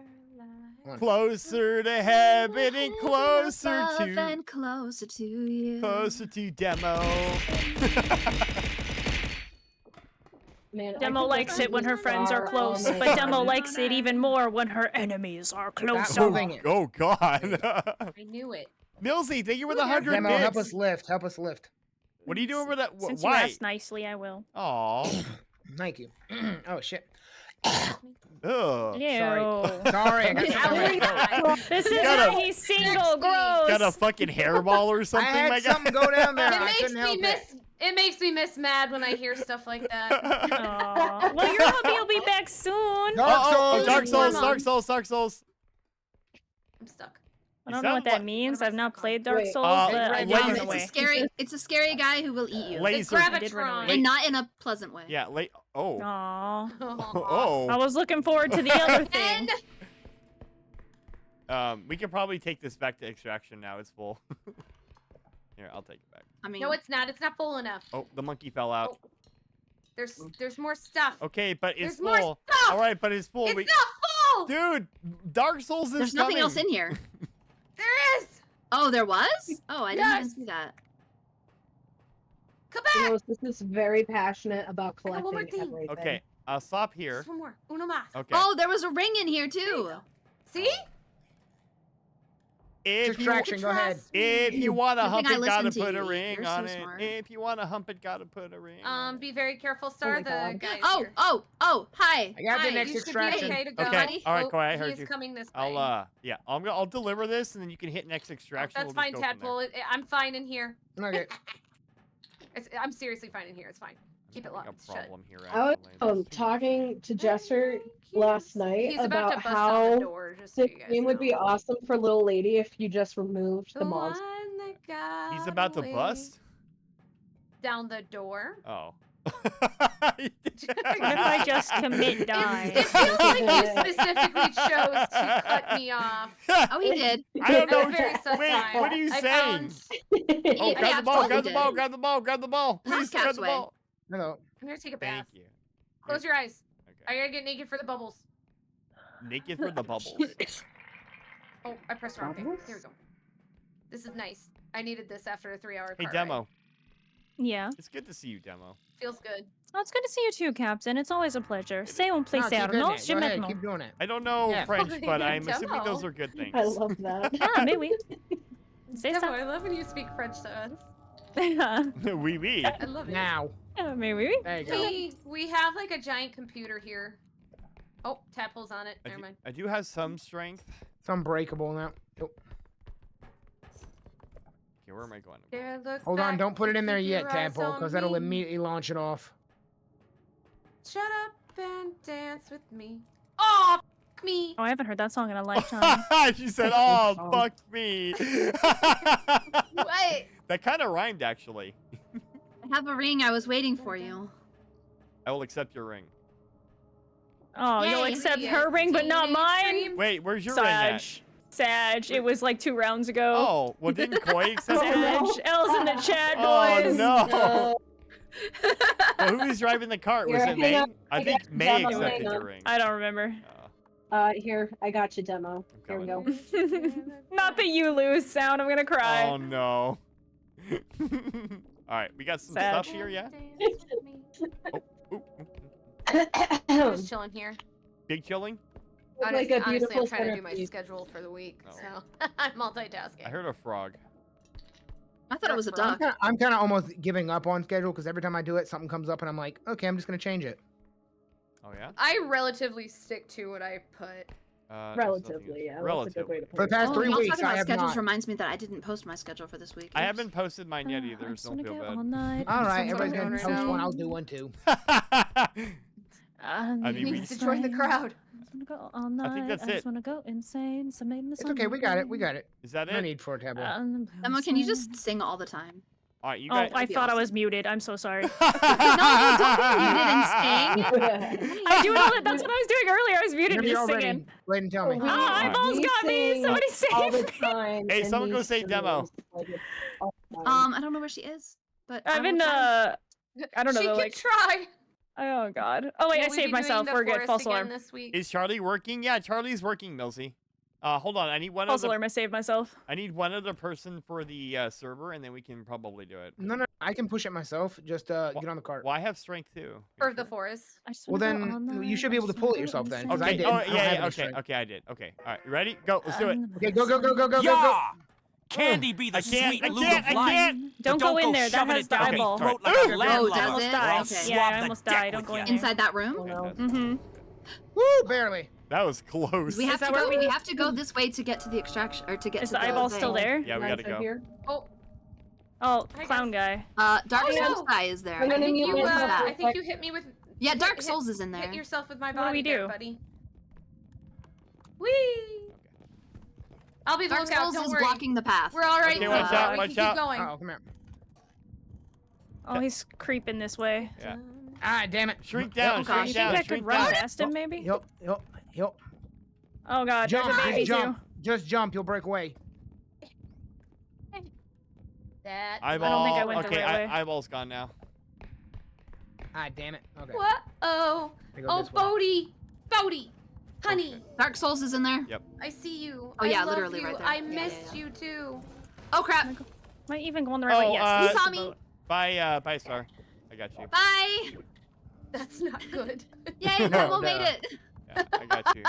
Closer to heaven and closer to. And closer to you. Closer to demo. Man, Demo likes it when her friends are close, but Demo likes it even more when her enemies are closer. Oh God. I knew it. Millsy, thank you for the 100 Demo, bits. help us lift. Help us lift. What are you doing with that? Since you Why? asked nicely, I will. Aw. Thank you. Oh shit. Ugh. Ew. Sorry, I got something. This is Gotta- why he's single. Gross. Got a fucking hairball or something? I had my something guy? go down there. It I makes couldn't me help miss. It makes me miss Mad when I hear stuff like that. Aw. Well, your hubby will be back soon. Dark Souls. I'm stuck. I don't know what that means. I've not played Dark Souls, but I Laser- run away. It's a scary guy who will eat you. Laser- I did run away. And not in a pleasant way. Yeah, oh. Aww. Oh. I was looking forward to the other thing. We can probably take this back to extraction now. It's full. Here, I'll take it back. I mean, No, it's not. It's not full enough. Oh, the monkey fell out. There's more stuff. Okay, but it's There's more full. stuff! All right, but it's full. It's not full! Dude, Dark Souls is there's nothing coming. else in here. There is! Oh, there was? Oh, I didn't even Yes. see that. Come back! You know, this is very passionate about I got one more collecting thing. everything. Okay, I'll stop here. Just one more. Uno más. Okay. Oh, there was a ring in here too. See? If Distraction, go ahead. If you want to Good hump thing I it, gotta listened to put a you. ring You're on so it. smart. If you want to hump it, gotta put a ring. Be very careful, Star. my The God. guy is Oh, here. oh, hi. I got Hi, the next you should be extraction. okay to go, Okay, buddy. all right, Oh, Koi, I he heard is you. coming this way. I'll deliver this, and then you can hit next extraction. That's We'll fine, just go from there. Tadpole. I'm fine in here. Okay. I'm seriously fine in here. It's fine. Keep it locked. A problem here, I actually. was talking to Jester last night He's about to about bust how on the door, just so this you guys game would be know. awesome for Little Lady if you just removed the monster. one that got He's about to away bust? down the door. Oh. What if I just commit die? It feels like you specifically chose to cut me off. Oh, he did. I don't know. That's very sus Wait, line. what are you I saying? found- Oh, He grab the ball, absolutely grab the ball, did. grab the ball, grab the ball. Please grab Cat's the way. ball. Hello. I'm gonna take a bath. Thank you. Close your eyes. I Okay. gotta get naked for the bubbles. Naked for the bubbles. Oh, I pressed the wrong thing. Here we go. This is nice. I needed this after a 3-hour Hey, car Demo. ride. Yeah. It's good to see you, Demo. Feels good. Oh, it's good to see you too, Captain. It's always a pleasure. C'est un No, plaisir. keep hitting Non, it. je Go ahead, maintenant. keep doing it. I don't know Yeah. French, but I'm Demo. assuming those are good things. I love that. Ah, mais oui. C'est Demo, ça. I love when you speak French to us. Oui, oui. I love it. Now. Ah, mais oui. There you go. We have like a giant computer here. Oh, Tadpole's on it. I Never do, mind. I do have some strength. It's unbreakable now. Oh, Okay, where am I going? There, look hold on, back, don't put it in there keep yet, your eyes Tadpole, on because that'll me. immediately launch it off. Shut up and dance with me. Oh, f me. Oh, I haven't heard that song in a lifetime. She said, "Oh, fuck me." What? That kind of rhymed, actually. I have a ring. I was waiting for you. I will accept your ring. Oh, you'll Yay. accept her ring, but not mine? Wait, where's your ring at? Sag. It was like 2 rounds ago. Oh, well, didn't Koi accept Sag. it? L's in the chat, Oh, boys. no. Well, who was driving the cart? Was Here, it May? hang on. I I think got May Demo, accepted hang your on. ring. I don't remember. Here, I got you, Demo. Here we go. Not the you lose sound. I'm gonna cry. Oh, no. All right, we got some Sag. stuff here, yeah? Just chilling here. Big chilling? Look Honestly, like a honestly, beautiful I'm trying to do my centerpiece. schedule for the week, Oh. so I'm multitasking. I heard a frog. I thought it was a duck. I'm kind of almost giving up on schedule because every time I do it, something comes up and I'm like, okay, I'm just going to change it. Oh, yeah? I relatively stick to what I put. Relatively, yeah. That's a good way to put For the it. past 3 y'all weeks, talking about I have schedules not. reminds me that I didn't post my schedule for this week. I Oops. haven't posted mine yet either, I just so wanna don't feel go bad. all night. All right, I just everybody's wanna going to go post one. insane. I'll do one too. I mean, He we- needs to join the crowd. I just wanna go all night. that's I just it. wanna go insane. So maybe It's okay, we got it. We got it. Is that No it? need for a tablet. Emma, can you just sing all the time? All right, you Oh, guys. I thought I was muted. I'm so sorry. No, don't be muted and sing. I do know that. That's what I was doing earlier. I was muted Whenever and you're just all ready, singing. go ahead and tell me. Eyeballs got me. Somebody all the save me. time. Hey, in someone go these save Demo. streams, like, it's all the time. I don't know where she is, but I've I been will try. I don't know. She though, could like try. Oh god. Oh wait, Will I we saved be myself. doing the We're good. forest False again alarm. this week? Is Charlie working? Yeah, Charlie's working, Millsy. Hold on. I need one False other. alarm. I saved myself. I need one other person for the server, and then we can probably do it. No, I can push it myself. Just get on the cart. Well, I have strength too. For the forest. Well, then you should be able to pull it yourself then. 'Cause I Okay. did. Oh I don't have yeah. any Okay. strength. Okay. I did. Okay. All right. You ready? Go. Let's do it. Okay, go, go, go, go, go, go, go. Yeah! Candy be the I can't, sweet I loot can't, of I life. can't. But Don't go in go there, that shoving has it the down me eyeball. throat like a Oh, landlubber, does it? or I'll Okay. swab Yeah, I the almost deck died. with Don't go ya. in there. Inside that room? Mm-hmm. Woo, barely. That was close. We have that to where go. we- We have to go this way to get to the extraction, or to get Is to the eyeball still thing. there? Yeah, we gotta Guys are go. here. Oh, Oh, clown guy. Dark Oh, Souls no. guy is there. I'm gonna mute you myself went real I back. think you hit me with. Yeah, Dark hit- Souls is in there. Hit yourself with my What do we body there, do? buddy. Whee! I'll be the Dark lookout. Souls Don't is worry. blocking the path. We're all right. Okay, so watch out, we watch can keep out. going. Oh, come here. Oh, he's creeping this way. Yeah. Ah, damn it. Shrink down. Oh, Shrink gosh. You down. think I could Shrink run down. past him, maybe? Yup, yup, yup. Oh god, Jump, there's a baby just jump. too. Just jump, you'll break away. That. Eyeball. I don't think I went the okay, right way. eyeball's gone now. Ah, damn it. Okay. What? Oh. I go Oh, this way. Bodie. Bodie. Honey. Dark Souls is in there. Yep. I see you. Oh, yeah, I love literally you. right there. I Yeah, missed yeah. you too. Oh crap. Am I even going the right way? Oh, Yes. He this is saw the me. boat. Bye, Star. I got you. Bye. That's not good. Yay, Normal made it. Yeah, I got you.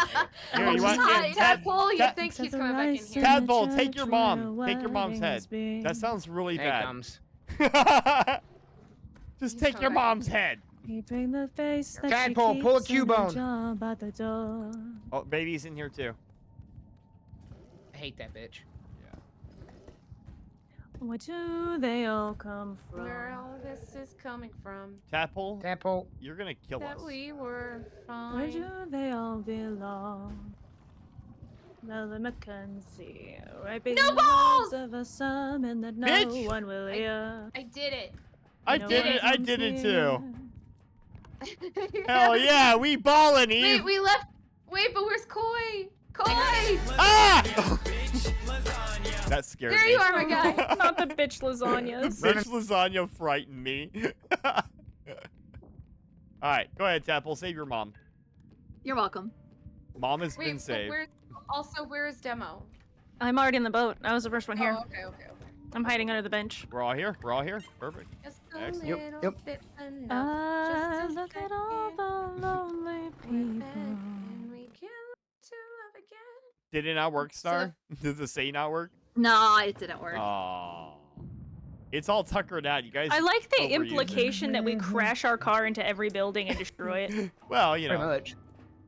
Here, you want? Hi. Here, Tadpole, you Tad- think he's coming back in here? Tadpole, take your mom. Take your mom's head. That sounds really There it bad. comes. Just take your mom's head. Keeping the face that Tadpole, she pull a keeps in the Cubone. job at the door. Oh, baby's in here too. I hate that bitch. Where do they all come from? Where all this is coming from? Tadpole, Tadpole. you're gonna kill That us. we were Where fine. do they all belong? Melvin Mackenzie, right No beneath balls! the of a sermon that no Bitch! one will hear. I did it. I No did one it. I comes did it near. too. Hell yeah, we ballin', Eve. Wait, we left. Wait, but where's Koi? Koi! Ah! That scared There me. you are, my guy. Not the bitch lasagnas. Bitch lasagna frightened me. All right, go ahead, Tadpole. Save your mom. You're welcome. Mom has Wait, been but saved. where's Demo? I'm already in the boat. I was the first one here. Oh, okay. I'm hiding under the bench. We're all here. We're all here. Perfect. Just a Excellent. little Yep. bit enough. I Just a look at all the lonely people. and we can to love again. Did it not work, Star? Did the say not work? No, it didn't work. Oh. It's all tuckered out. You guys. I like the overuse it. implication that we crash our car into every building and destroy it. Well, you Pretty know. much.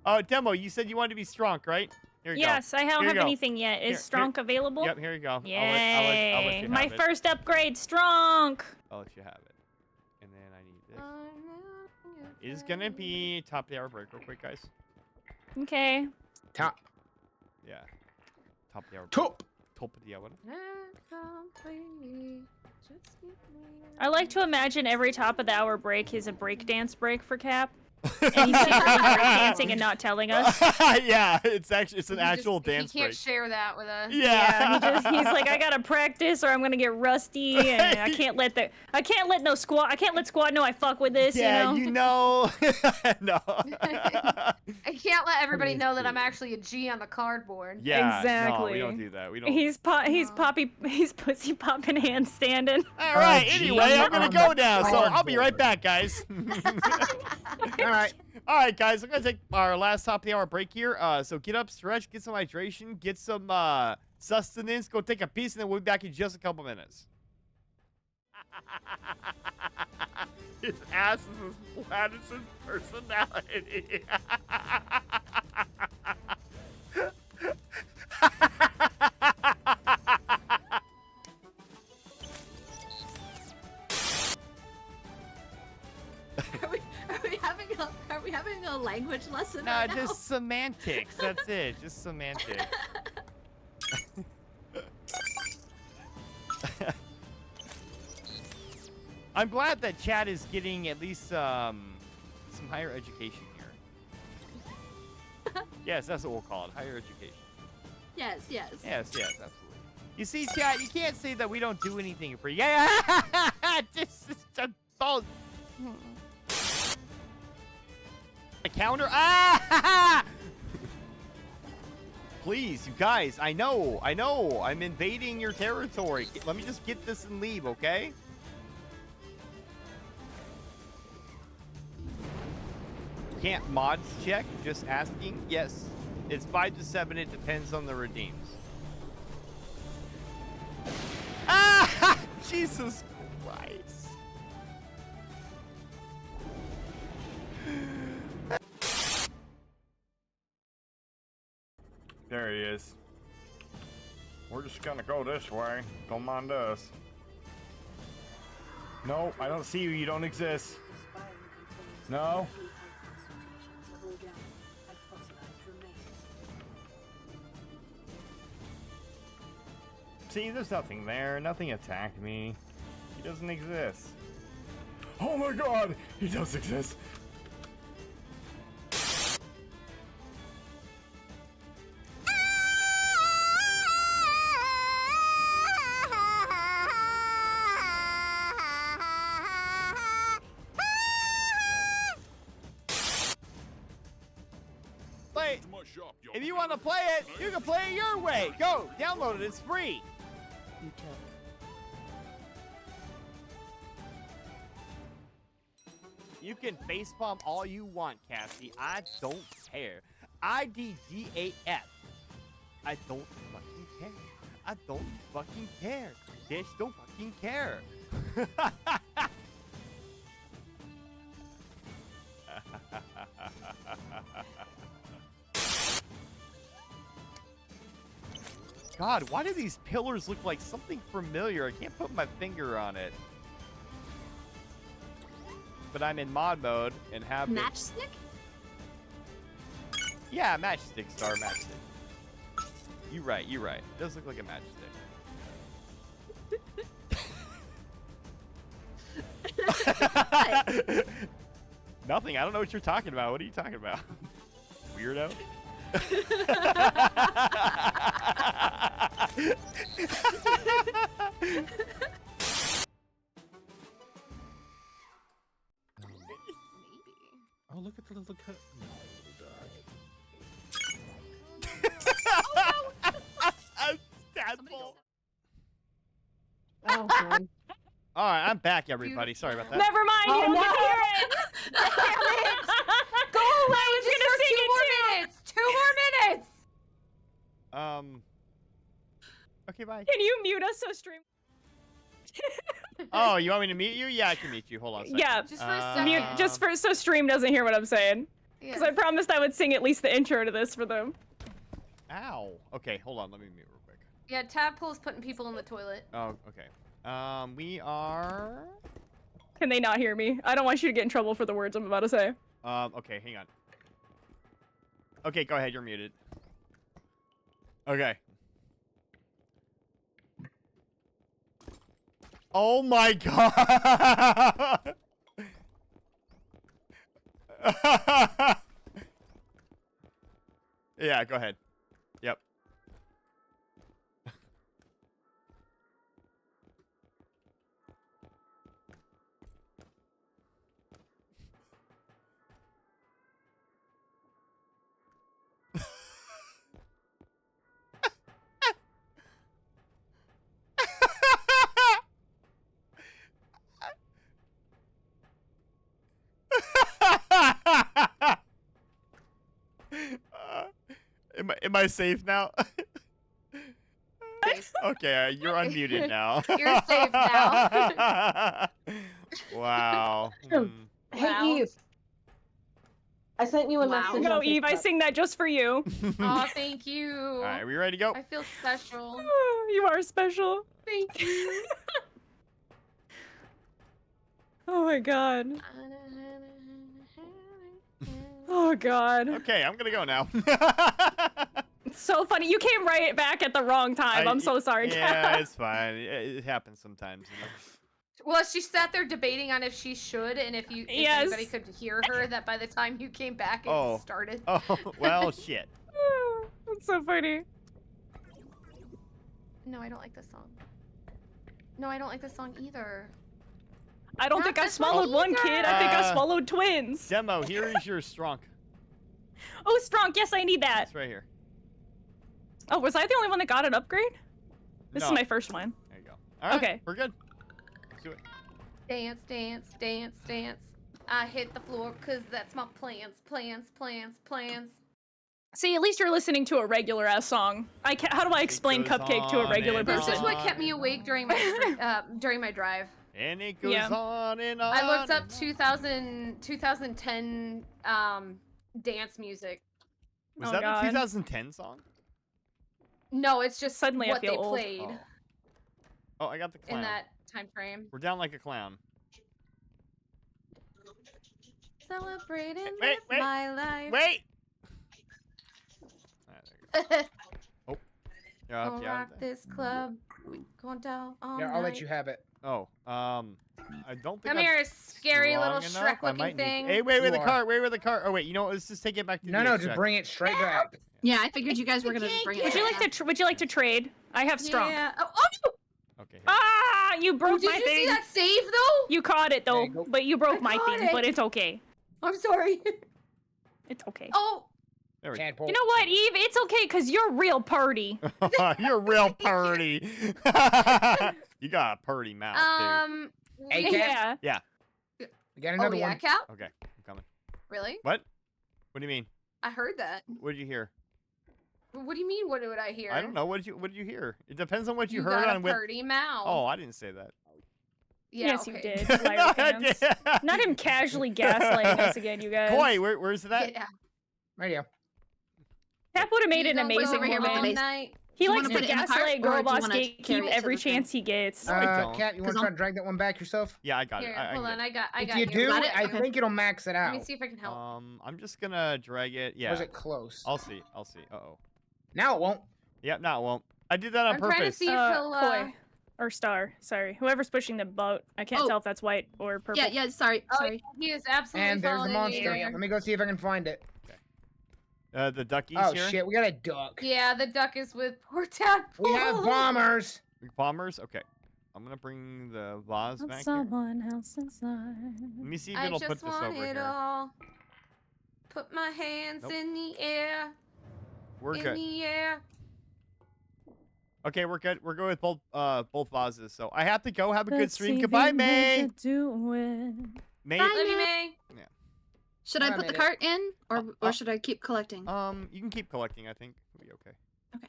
Oh, Demo, you said you wanted to be strong, right? Here you Yes, I don't Here you have go. anything yet. Is Here- Stronk available? Yep, here you go. Yay! I'll let you have My it. first upgrade, Stronk. I'll let you have it. And then I need this. It is gonna be top of the hour break real quick, guys. Okay. Top. Yeah. Top of the hour break. Top. Top of the hour. I like to imagine every top of the hour break is a breakdance break for Cap. And he's secretly breakdancing and not telling us. Yeah, it's an actual He dance can't break. share that with us. Yeah. He's like, I gotta practice or I'm gonna get rusty and I can't let squad know I fuck with this, Yeah, you know? No. I can't let everybody know that I'm actually a G on the cardboard. Yeah. Exactly. No, we don't do that. We don't. He's pussy popping handstanding. All right. Anyway, I'm gonna go now, so I'll be right back, guys. All right, guys. I'm gonna take our last top of the hour break here. So get up, stretch, get some hydration, get some sustenance, go take a piece, and then we'll be back in just a couple minutes. His ass is as flat as his personality. Are we having a language lesson? Nah, right now? just semantics. That's it. Just semantics. I'm glad that Chad is getting at least some higher education here. Yes, that's what we'll call it, higher education. Yes, yes. Yes, absolutely. You see, Chad, you can't say that we don't do anything for you. Yeah, just don't. A counter. Ah! Please, you guys, I know. I'm invading your territory. Let me just get this and leave, okay? Can't mods check? Just asking. Yes, it's 5 to 7. It depends on the redeems. Ah! Jesus Christ. There he is. We're just gonna go this way. Don't mind us. No, I don't see you. You don't exist. No. See, there's nothing there. Nothing attacked me. He doesn't exist. Oh my god! He does exist! Play. If you want to play it, you can play it your way. Go, download it. It's free. You can facepalm all you want, Cassie. I don't care. IDGAF. I don't fucking care. I don't fucking care. Bitch, don't fucking care. God, why do these pillars look like something familiar? I can't put my finger on it. But I'm in mod mode and have Matchstick? Yeah, matchstick, star, matchstick. You right. It does look like a matchstick. Nothing. I don't know what you're talking about. What are you talking about? Weirdo? Oh, look at the little cut. Tadpole. Oh, God. All right, I'm back, everybody. Sorry about that. Never mind, you don't get to hear it. Damn it! Go away! I was just gonna for sing 2 it more too. minutes. 2 more minutes. Okay, bye. Can you mute us so stream? Oh, you want me to mute you? Yeah, I can mute you. Hold on a second. Yeah, Just for a second. mute, just for so stream doesn't hear what I'm saying. Because I promised I would sing at least the intro to this for them. Ow. Okay, hold on. Let me mute real quick. Yeah, Tadpole's putting people in the toilet. Oh, okay. We are... Can they not hear me? I don't want you to get in trouble for the words I'm about to say. Okay, hang on. Okay, go ahead. You're muted. Okay. Oh my god! Yeah, go ahead. Yep. Am I safe now? Okay, you're unmuted now. You're safe now. Wow. Hey, Eve. I sent you a message. No, on Eve, I Facebook. sing that just for you. Oh, thank you. All right, are we ready to go? I feel special. You are special. Thank you. Oh my god. Oh god. Okay, I'm gonna go now. It's so funny. You came right back at the wrong time. I'm so sorry. Yeah, it's fine. It happens sometimes. You know? Well, she sat there debating on if she should, and if anybody could hear her, that by the time you came back, it started. Oh, well, shit. That's so funny. No, I don't like this song. No, I don't like this song either. I don't think I swallowed one kid. I think I swallowed twins. Demo, here is your strunk. Oh, Strong, yes, I need that. It's right here. Oh, was I the only one that got an upgrade? This is No. my first one. There you go. All right, Okay. we're good. Let's do it. Dance, dance, dance, dance. I hit the floor because that's my plans, plans, plans, plans. See, at least you're listening to a regular ass song. How do I explain Cupcake to a regular This person? is what kept me awake during my during my drive. And it goes on and on. I looked up 2010 dance music. Was that a 2010 song? No, it's just Suddenly I what feel they old. played Oh, I got the clown. in that time frame. We're down like a clown. Celebrating Wait, my life. Wait! Oh. You're up, Gonna yeah. rock this club. We going down all Yeah, I'll let night. you have it. Oh, I don't think Come I'm here, scary little strong enough. I Shrek-looking might need- thing. Hey, wait, You the are. cart. Wait, with the cart. Oh, wait, you know what? Let's just take it back to the No, just extract. bring it straight back. Yeah, I figured you guys were gonna just bring it. Would you like to? Would you like to trade? I have Strong. Yeah. Oh, no! Okay. Ah! You broke Did my you thing. see that save though? You caught it though, but you broke my caught thing. it. But it's okay. I'm sorry. It's okay. Oh. There we go. Tadpole. You know what, Eve? It's okay because you're real party. You're real purty. You got a purty mouth, Hey, yeah. Cat. Yeah. We got another Oh yeah, one. Cal? Okay, I'm coming. Really? What? What do you mean? I heard that. What did you hear? What do you mean? What would I hear? I don't know. What did you hear? It depends on what you, You heard got on a with. purty mouth. Oh, I didn't say that. Yeah, Yes, okay. you did. Liar pants. Not him casually gaslighting us again, you guys. Koi, where's that? Yeah. Right here. Cap would have made an You gonna go amazing over here with woman. the night? He Do you likes wanna to put it in the cart, gaslight or girl do you boss wanna gatekeep carry it to every the thing? chance he gets. No, I don't. Cat, you want to try to drag that one back yourself? Yeah, I got it. Here, I hold get on. it. I got If you. you do, Got it? I Okay. think it'll max it Let out. me see if I can help. I'm just gonna drag it. Yeah. Or is it close? I'll see. Uh-oh. Now it won't. Yep, no, it won't. I did that on I'm purpose. trying to see if he'll. Koi. Or Star. Sorry. Whoever's pushing the boat. I can't Oh. tell if that's white or purple. Yeah, sorry. Oh, he is absolutely And there's the following monster. you. Let me go see if I can find it. The duckies Oh here. shit, we got a duck. Yeah, the duck is with poor Tadpole. We have bombers. Bombers. Okay. I'm gonna bring the vase back here. Someone else's life. Let me see if I it'll just put this want over it here. all. Put my hands Nope. in the air. We're in good. the air. Okay, we're good. We're good with both vases. So I have to go. Have a good Let's stream. see Goodbye, the May. way to do it. May. Bye, Love you, May. May. Should I Come on, put the May. cart in, or should I keep collecting? You can keep collecting. I think it'll be okay. Okay.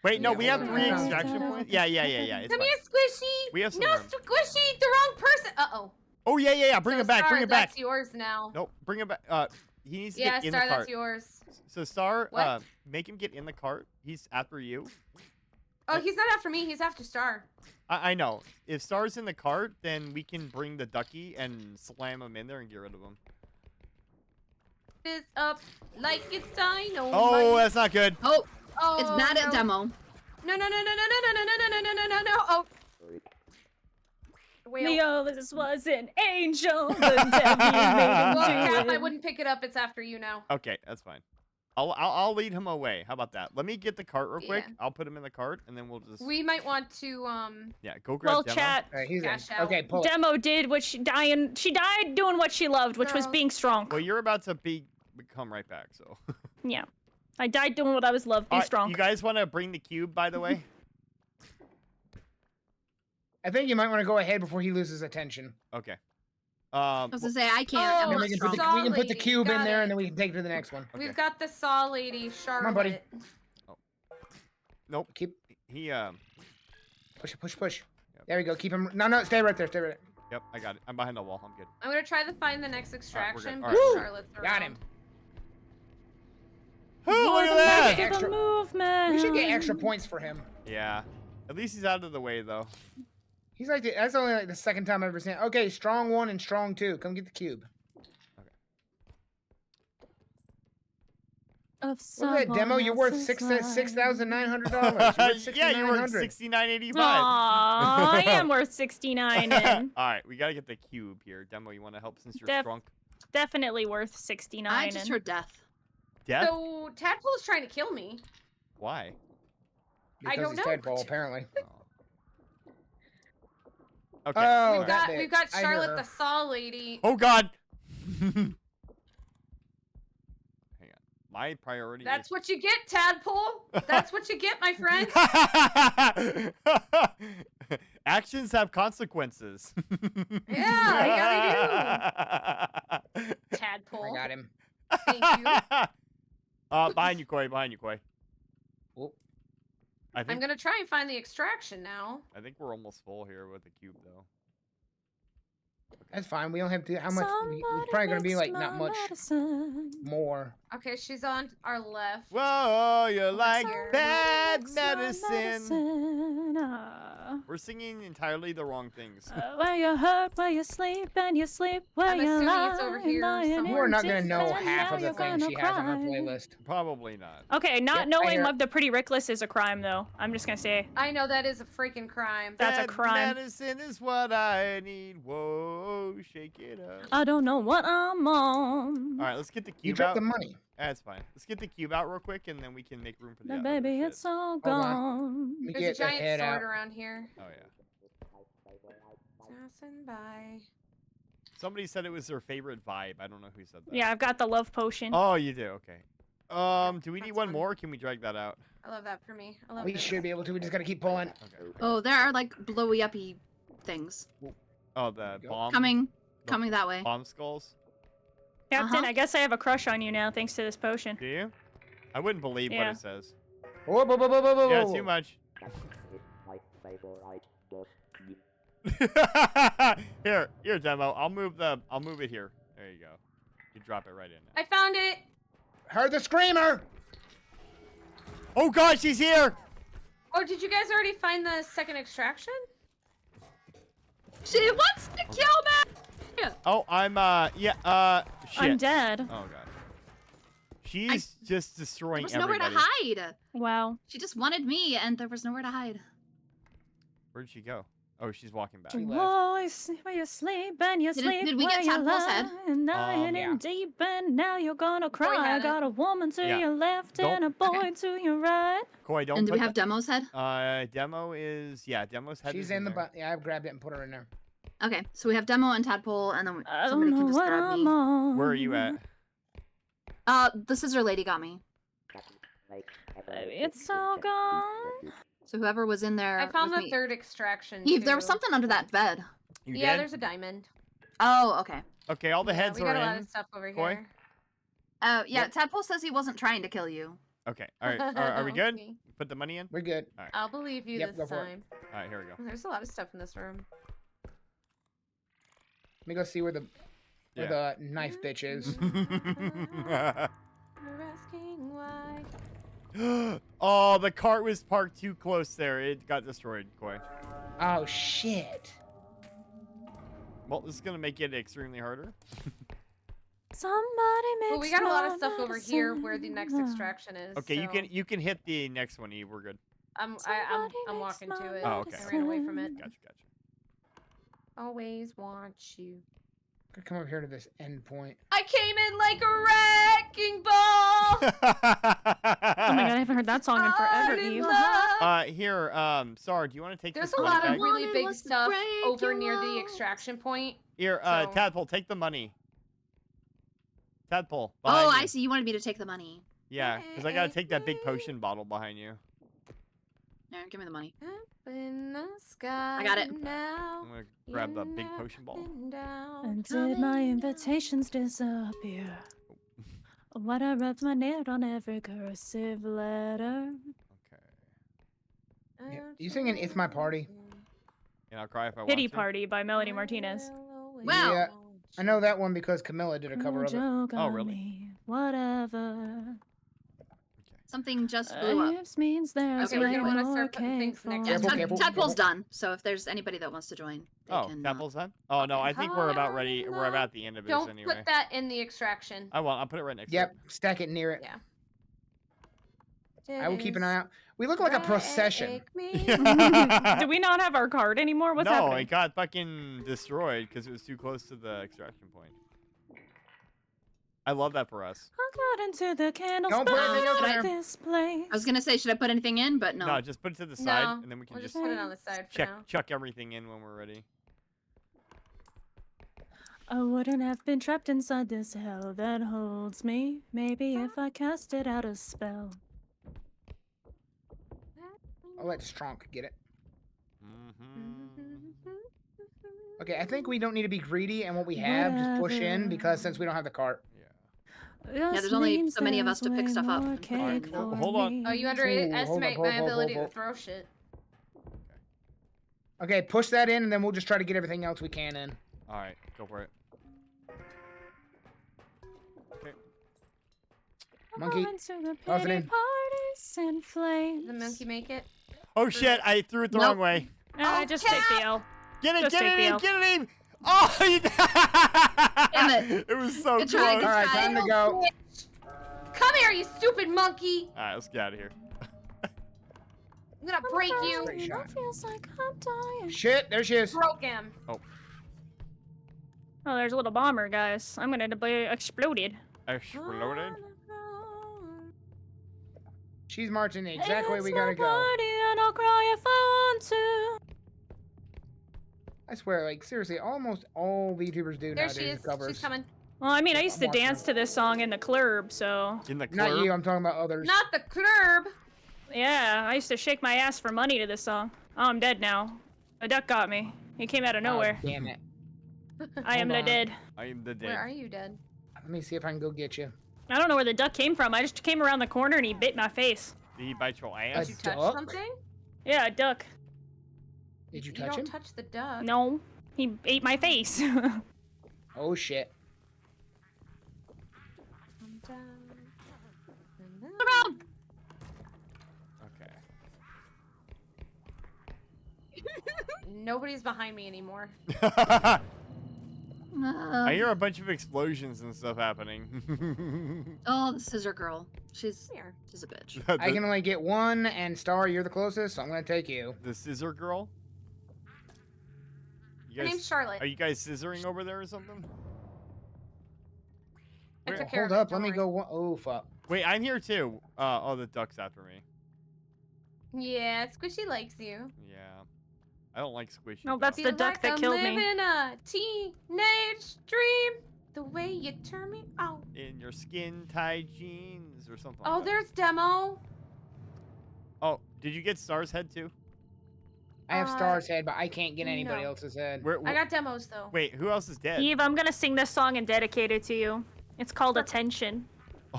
Wait, no, Yeah, we have hold 3 on. extraction points. Yeah. It's Come fine. here, Squishy. We have some No, room. Squishy, the wrong person. Uh-oh. Oh yeah. Bring So, it back. Star, Bring it back. That's yours now. Nope. Bring it back. He needs to Yeah, get in Star, the cart. that's yours. So Star, What? make him get in the cart. He's after you. Oh, he's not after me. He's after Star. I know. If Star's in the cart, then we can bring the ducky and slam him in there and get rid of him. It's up like it's dynamite. Oh, that's not good. Oh, Oh, it's not no. a demo. No. Oh. Wait. Leo, this was an angel. The devil made him Well, do Cap, I it. wouldn't pick it up. It's after you now. Okay, that's fine. I'll lead him away. How about that? Let me get the cart real quick. Yeah. I'll put him in the cart, and then we'll just We might want to yeah, go grab Well, Demo. chat. All right, he's in. Cash out. Okay, pull it. Demo did what she died doing what she loved, which was Girls. being strong. Well, you're about to become right back. So. Yeah. I died doing what I was loved, being strong. You guys want to bring the cube, by the way? I think you might want to go ahead before he loses attention. Okay. I was gonna say I can't. Oh, I'm And not then we strong. can put the Solid, cube in got there, it. and then we can take it to the next one. Okay. We've got the Saw Lady, Charlotte. on, buddy. Nope. Keep He push. There we go. Keep him. No, stay right there. Stay right there. Yep, I got it. I'm behind the wall. I'm good. I'm gonna try to find the next we're good. extraction, All but right, we're good. Charlotte's Got around. him. Oh, look at You're the that! master of the Extra- movement. We should get extra points for him. Yeah. At least he's out of the way, though. He's like that's only like the second time I've ever seen it. Okay, strong 1 and strong 2. Come get the cube. of Look at that demo. You're worth $6,900. Yeah, you're worth $69.85. I am worth 69. And All right, we gotta get the cube here. Demo, you want to help since you're strong? definitely worth 69. I just heard death. Death? So Tadpole is trying to kill me. Why? I don't know. Tadpole, apparently. Okay. Oh, We've got I hear Charlotte her. the Saw Lady. Oh God. Hang on. My priority. That's what you get, Tadpole. That's what you get, my friend. Actions have consequences. Yeah, they do. Tadpole. I got him. Thank you. Behind you, Koi. Behind you, Koi. I'm gonna try and find the extraction now. I think we're almost full here with the cube, though. That's fine. We don't have to. How much? It's probably gonna be like not much more. Okay, she's on our left. Whoa, you like here. bad medicine. We're singing entirely the wrong things. Where you hurt, where you sleep, and you sleep where I'm you assuming lie. it's over here lying somewhere. You are not in gonna know bed, half now of the you're things she gonna has on her cry. playlist. Probably not. Okay, not Yep, I knowing hear- of the pretty Rickless is a crime, though. I'm just gonna say I know that is a freaking crime. that's a Bad crime. medicine is what I need. Whoa, shake it up. I don't know what I'm on. All right, let's get the You cube dropped out. the money. That's fine. Let's get the cube out real quick, and then we can make room for the But other baby, shit. it's all Hold on. gone. Let me There's a get the giant head sword out. around here. Oh yeah. Passing by. Somebody said it was their favorite vibe. I don't know who said that. Yeah, I've got the love potion. Oh, you do. Okay. Do we need That's one fun. more? Or can we drag that out? I love that for me. I love We this. should be able to. We just gotta keep pulling. Okay. Oh, there are like blowy uppy things Oh, the bomb. coming that way. Bomb skulls. Captain, I guess I have a crush on you now, thanks to this potion. Do you? I wouldn't believe what Yeah. it says. Whoa, whoa, whoa, whoa, whoa, whoa, Yeah, whoa. too much. Here, demo. I'll move it here. There you go. You drop it right in. I found it. Heard the screamer. Oh God, she's here. Oh, did you guys already find the second extraction? She wants to kill me. Oh, I'm shit. I'm dead. Oh God. She's just destroying There was nowhere everybody. to hide. Wow. She just wanted me, and there was nowhere to hide. Where'd she go? Oh, she's walking back. Whoa, where you sleep and you sleep did we where get you Tadpole's head? lie, and lying yeah. in deep, and now you're gonna cry. I had it. got a woman to Yeah. your left Don't- and a boy to your right. Koi, don't And do put we have Demo's head? demo is Demo's head. She's is in the there. yeah, I've grabbed it and put her in there. Okay, so we have Demo and Tadpole, and then I somebody don't can know just what grab I'm me. on. Where are you at? The scissor lady got me. Baby, it's all gone. So whoever was in there. I found with the me- third extraction. Eve, there was too. something under that bed. You Yeah, did? there's a diamond. Oh, okay. Okay, all the Yeah, heads we are got a lot in. of stuff over Koi? here. Yeah, Yep. Tadpole says he wasn't trying to kill you. Okay, all right. Are we good? Okay. Put the money in. We're good. All right. I'll believe you Yep, go this for it. time. All right, here we go. There's a lot of stuff in this room. Let me go see where the knife bitch is. You're asking why. Oh, the cart was parked too close there. It got destroyed, Koi. Oh shit. Oh, Well, this is gonna make it extremely harder. Somebody makes Well, we got a lot of my stuff over here where the next medicine. extraction is. Okay, so you can hit the next one, Eve. We're good. I'm walking to it. Oh, okay. I ran away from it. Gotcha. Always want you. Gotta come up here to this end point. I came in like a wrecking ball. Oh my god, I haven't heard that song in forever, I'm in Eve. love. Here, Sar, do you want to take There's this a money lot of back? really big was to stuff break over you near the out. extraction point. Here, so- Tadpole, take the money. Tadpole. Oh, behind I you. see. You wanted me to take the money. Yeah, because I gotta take that big potion bottle behind you. There, give me the money. Up in the sky I got it. now. I'm gonna grab the you're big up potion bottle. and down, And did coming my down. invitations disappear? What I wrote my name on every cursive letter. Okay. Yeah. You singing "It's My Party"? And I'll cry if I want Pity to. Party by Melanie Martinez. Wow. Yeah, I know that one because Camilla did a cover of it. Joke Oh, on really? me, whatever. Something just blew up. Lips means there's Okay, we're way gonna wanna more start putting things next cake to for each Yeah, Careful, me. careful. Tadpole's done. So if there's anybody that wants to join, they Oh, can. Tadpole's done? Oh no, I think we're about ready. We're about at the end of this Don't anyway. put that in the extraction. I won't. I'll put it right next. Yep, To it. stack it near it. Yeah. I will keep an eye out. We look like a procession. Do we not have our card anymore? What's no, happening? it got fucking destroyed because it was too close to the extraction point. I love that for us. I got into the candle Don't put anything else in there. this place. I was gonna say, should I put anything in? But no. No, just put it to the side, No, and then we can we'll just just put it on the side for now. chuck everything in when we're ready. I wouldn't have been trapped inside this hell that holds me. Maybe if I casted out a spell. I'll let Strong get it. Okay, I think we don't need to be greedy, and what we have, just push in, because since we don't have the cart. Yeah, there's only so many of us to pick stuff up. Right, hold on. Oh, you underestimate my ability to throw shit. Okay, push that in, and then we'll just try to get everything else we can in. All right, go for it. Okay. Monkey, toss it in. Did the monkey make it? Oh shit! I threw it the wrong way. Just take the L. Get it! Just Get take it the in! L. Get it in! Oh! Damn it! It was so close. All right, time to go. Come here, you stupid monkey! All right, let's get out of here. I'm gonna break you. Feels like I'm dying. Shit, there she is. Broke him. Oh. Oh, there's a little bomber, guys. I'm gonna be exploded. Exploded? She's marching the exact way we It's gotta my go. party and I'll cry if I want to. I swear, like, seriously, almost all VTubers do There nowadays she is. covers. She's coming. Well, I mean, I used to dance to this song in the club, so. In the Not club? you, I'm talking about others. Not the club. Yeah, I used to shake my ass for money to this song. Oh, I'm dead now. A duck got me. He came out of nowhere. Oh, damn it. I am the Hold on. dead. I am the dead. Where are you dead? Let me see if I can go get you. I don't know where the duck came from. I just came around the corner and he bit my face. Did he bite your Did ass? you touch duck? something? Yeah, a duck. Did you You touch don't him? touch the duck. No, he ate my face. Oh, shit. Around. Okay. Nobody's behind me anymore. I hear a bunch of explosions and stuff happening. Oh, the scissor girl. She's a bitch. I can only get one, and Star, you're the closest, so I'm gonna take you. The scissor girl? You Her guys- name's Charlotte. Are you guys scissoring over there or something? I Where- took care Hold of it, up, let don't me worry. go one. Oh, fuck. Wait, I'm here too. Oh, the duck's after me. Yeah, Squishy likes you. Yeah. I don't like squishy. No, that's Feel the duck like that I'm killed me. living a teenage dream. The way you turn me out. In your skin-tight jeans or something Oh, like that. there's Demo. Oh, did you get Star's head too? I have Star's head, but I can't get anybody no. else's head. Where, I got Demos though. wait, who else is dead? Eve, I'm gonna sing this song and dedicate it to you. It's called Attention.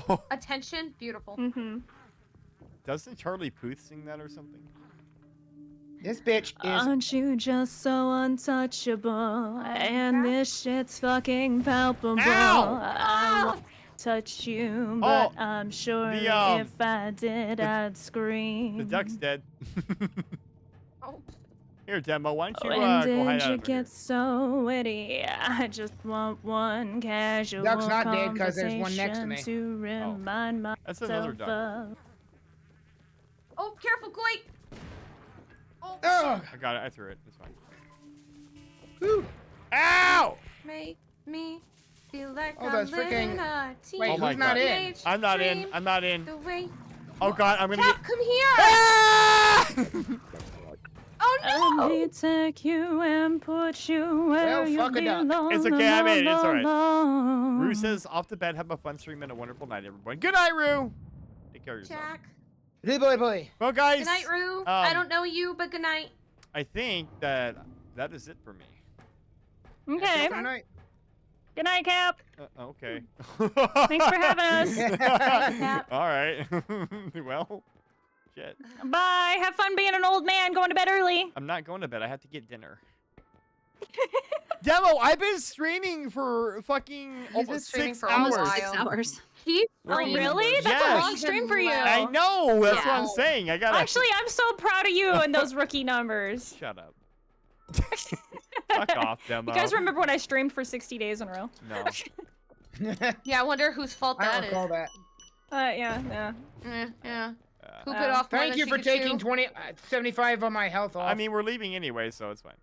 Oh, Attention, beautiful. Mm-hmm. doesn't Charlie Puth sing that or something? This bitch is. Aren't you just so untouchable? And this shit's fucking palpable. Ow! I won't touch you, but Oh, I'm sure the, if I did, I'd scream. The duck's dead. Oh. Here, Demo, why don't you When go hide did out you over here? get so witty? I just want one casual Duck's not dead 'cause there's one next to me. conversation to remind That's another myself duck. of. Oh, careful, Goy. Oh, Ugh. I got it. I threw it. It's fine. Whew. Ow! make me feel like Oh, I'm that's living freaking- a Wait, Oh my who's not God. in? teenage I'm not in. dream. I'm not in. The way. Oh God, I'm gonna Cap, get. come here. Ah! Oh Let me no. take you and put you where Well, you fuck a duck. belong. It's okay, I made it, it's alright. alright. Rue says, off to bed, have a fun stream and a wonderful night, everyone. Good night, Rue. Take care of yourself. Jack. Boy. Well, guys. Good night, Rue. I don't know you, but good night. I think that is it for me. Okay. Good night. Good night, Cap. Okay. Thanks for having us. Cap. All right. Well, shit. Bye. Have fun being an old man going to bed early. I'm not going to bed. I have to get dinner. Demo, I've been streaming for fucking been almost streaming 6 for hours. almost 6 hours. He's Oh, really? That's Yes. a long stream for you. I know. That's what I'm Yeah. saying. I gotta. Actually, I'm so proud of you and those rookie numbers. Shut up. Fuck off, Demo. You guys remember when I streamed for 60 days in a row? No. Yeah, I wonder whose fault I that don't is. recall that. Yeah. Yeah. Uh, Who bit off more Thank than you she for could taking chew? 75 of my health off. I mean, we're leaving anyway, so it's fine.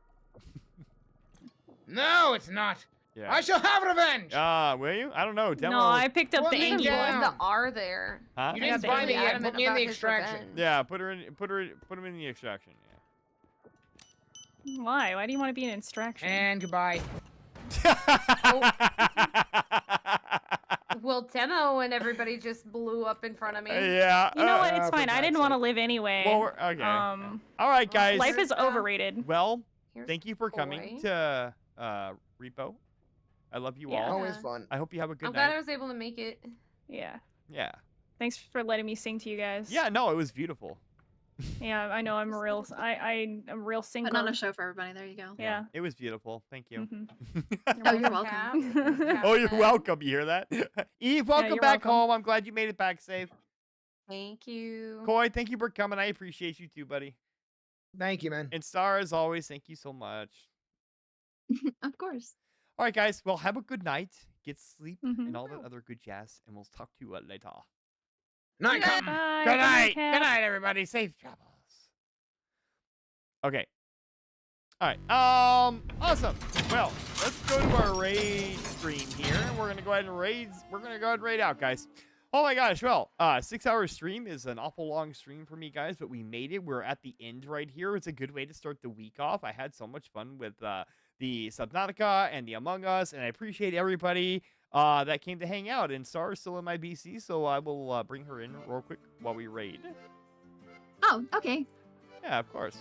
No, it's not. Yeah. I shall have revenge. Will you? I don't know. Demo. No, I picked up Put the me Angie down. one. The R there. Huh? You I got didn't the find me Angie yet. adamant Put me in about the his extraction. revenge. Yeah, put him in the extraction. Yeah. Why? Why do you want to be an extraction? And goodbye. Well, demo and everybody just blew up in front of me. Yeah. You know what? It's for fine. I God's didn't want to sake. live anyway. Well, okay. All right, guys. Life is overrated. Well, Here's thank you for coming Koi. to Repo. I love you all. Always fun. I hope you have a good I'm glad night. I was able to make it. Yeah. Yeah. Thanks for letting me sing to you guys. Yeah. No, it was beautiful. Yeah, I know. I'm a real. I'm a real singer. Putting on a show for everybody. There you go. Yeah. It was beautiful. Thank you. Oh, you're welcome. Oh, you're welcome. You hear that? Eve, welcome you're back welcome. home. I'm glad you made it back safe. Thank you. Koi, thank you for coming. I appreciate you too, buddy. Thank you, man. And Star, as always, thank you so much. Of course. All right, guys. Well, have a good night. Get sleep Mhm. and all that other good jazz. And we'll talk to you later. Night, come. Bye. Good night. Kat. Good night, everybody. Safe travels. Okay. All right. Awesome. Well, let's go to our raid stream here. We're gonna go ahead and raid. We're gonna go ahead and raid out, guys. Oh my gosh. Well, 6-hour stream is an awful long stream for me, guys, but we made it. We're at the end right here. It's a good way to start the week off. I had so much fun with the Subnautica and the Among Us, and I appreciate everybody that came to hang out. And Star's still in my BC, so I will bring her in real quick while we raid. Oh, okay. Yeah, of course.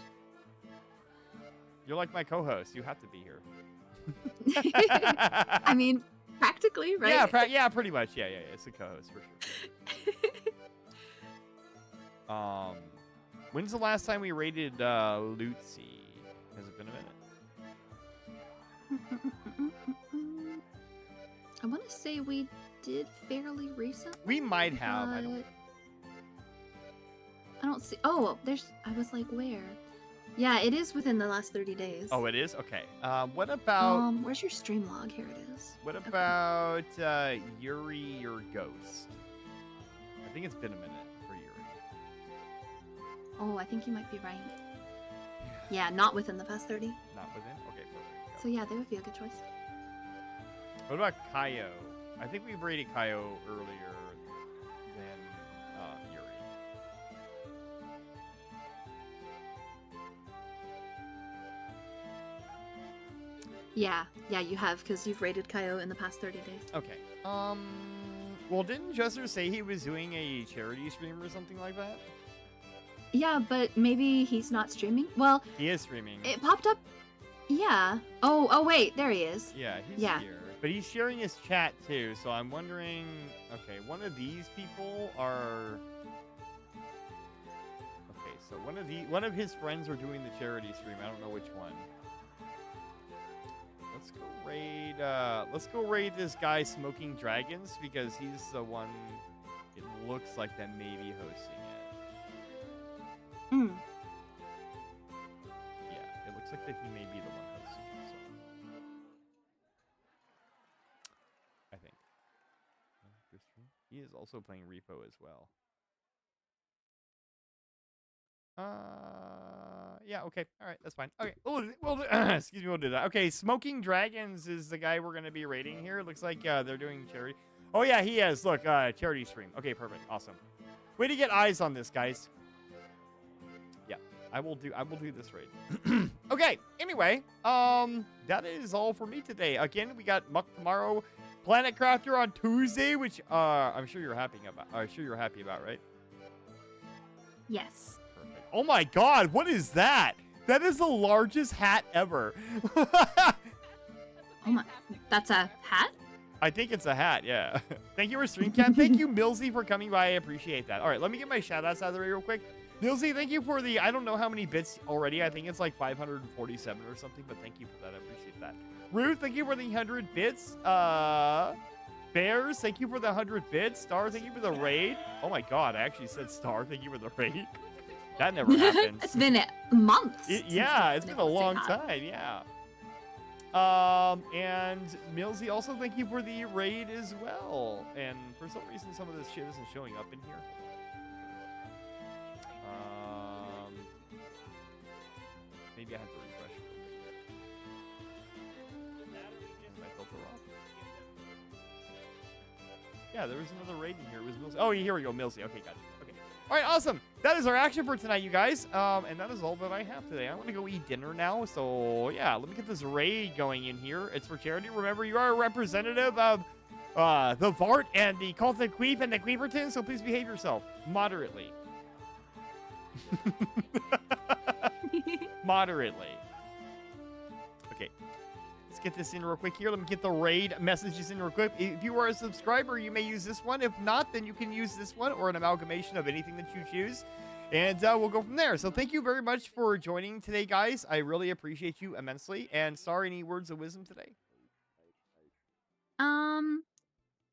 You're like my co-host. You have to be here. I mean, practically, right? Yeah, yeah, pretty much. Yeah. It's a co-host for sure. When's the last time we raided Lutzi? Has it been a minute? I want to say we did fairly recently. We might have. I don't. but I don't see. Oh, there's. I was like, where? Yeah, it is within the last 30 days. Oh, it is? Okay. What about... Where's your stream log? Here it is. What about Yuri, your ghost? I think it's been a minute for Yuri. Oh, I think you might be right. Yeah, not within the past 30. Not within? Okay, perfect. So yeah, they would be a good choice. What about Kaio? I think we raided Kaio earlier than Yuri. Yeah, you have, because you've raided Kaio in the past 30 days. Okay. Well, didn't Jester say he was doing a charity stream or something like that? Yeah, but maybe he's not streaming. Well, He is streaming. it popped up. Yeah. Oh, wait, there he is. Yeah, he's here. But he's sharing his chat too, so I'm wondering... Okay, one of these people are... Okay, so one of his friends are doing the charity stream. I don't know which one. Let's go raid this guy Smoking Dragons, because he's the one it looks like that may be hosting it. Hmm. Yeah, it looks like that he may be the one hosting it, so. I think. He is also playing Repo as well. Yeah, okay. All right, that's fine. Okay, excuse me, we'll do that. Okay, Smoking Dragons is the guy we're going to be raiding here. It looks like they're doing charity. Oh, yeah, he is. Look, charity stream. Okay, perfect. Awesome. Way to get eyes on this, guys. Yeah, I will do this raid. Okay, anyway, that is all for me today. Again, we got Muck tomorrow, Planet Crafter on Tuesday, which I'm sure you're happy about, right? Yes. Oh my god, what is that? That is the largest hat ever. Oh my, that's a hat? I think it's a hat, yeah. Thank you for Streamcam. Thank you, Millsy, for coming by. I appreciate that. All right, let me get my shoutouts out of the way real quick. Millsy, thank you for the, I don't know how many bits already. I think it's like 547 or something, but thank you for that. I appreciate that. Ruth, thank you for the 100 bits. Bears, thank you for the 100 bits. Star, thank you for the raid. Oh my god, I actually said Star, thank you for the raid. That never happens. It's been months. Yeah, it's been a long time. Yeah. And Millsy, also thank you for the raid as well. And for some reason, some of this shit isn't showing up in here. Maybe I have to refresh it. My filter off. Yeah, there was another raid in here. It was Milsey. Oh, here we go, Milsey. Okay, gotcha. Okay. All right, awesome. That is our action for tonight, you guys. And that is all that I have today. I want to go eat dinner now. So, yeah, let me get this raid going in here. It's for charity. Remember, you are a representative of the Vart and the Cult of Queef and the Queeperton, so please behave yourself moderately. Moderately. Okay. Let's get this in real quick here. Let me get the raid messages in real quick. If you are a subscriber, you may use this one. If not, then you can use this one or an amalgamation of anything that you choose. And we'll go from there. So thank you very much for joining today, guys. I really appreciate you immensely. And sorry, any words of wisdom today?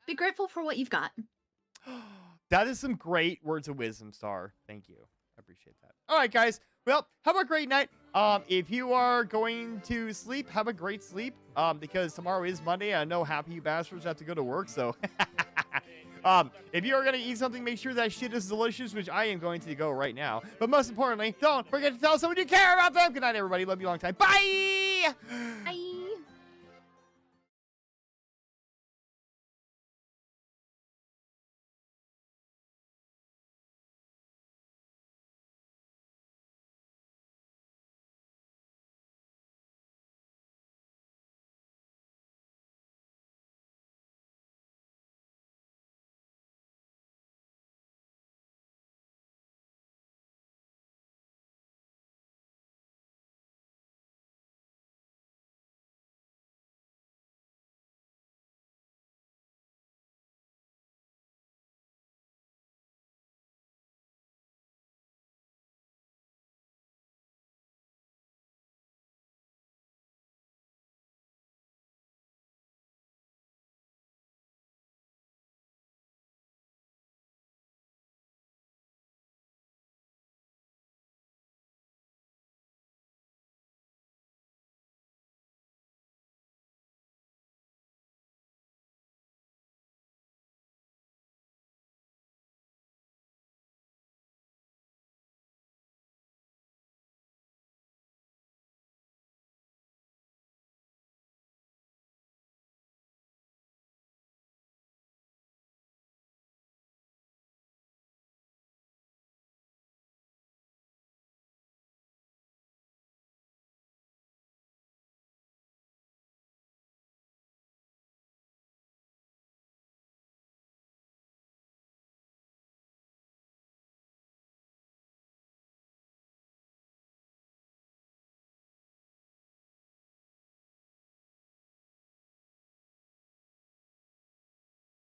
Be grateful for what you've got. That is some great words of wisdom, Star. Thank you. I appreciate that. All right, guys. Well, have a great night. If you are going to sleep, have a great sleep. Because tomorrow is Monday. I know half of you bastards have to go to work, so. If you are going to eat something, make sure that shit is delicious, which I am going to go right now. But most importantly, don't forget to tell someone you care about them. Good night, everybody. Love you a long time. Bye! Bye!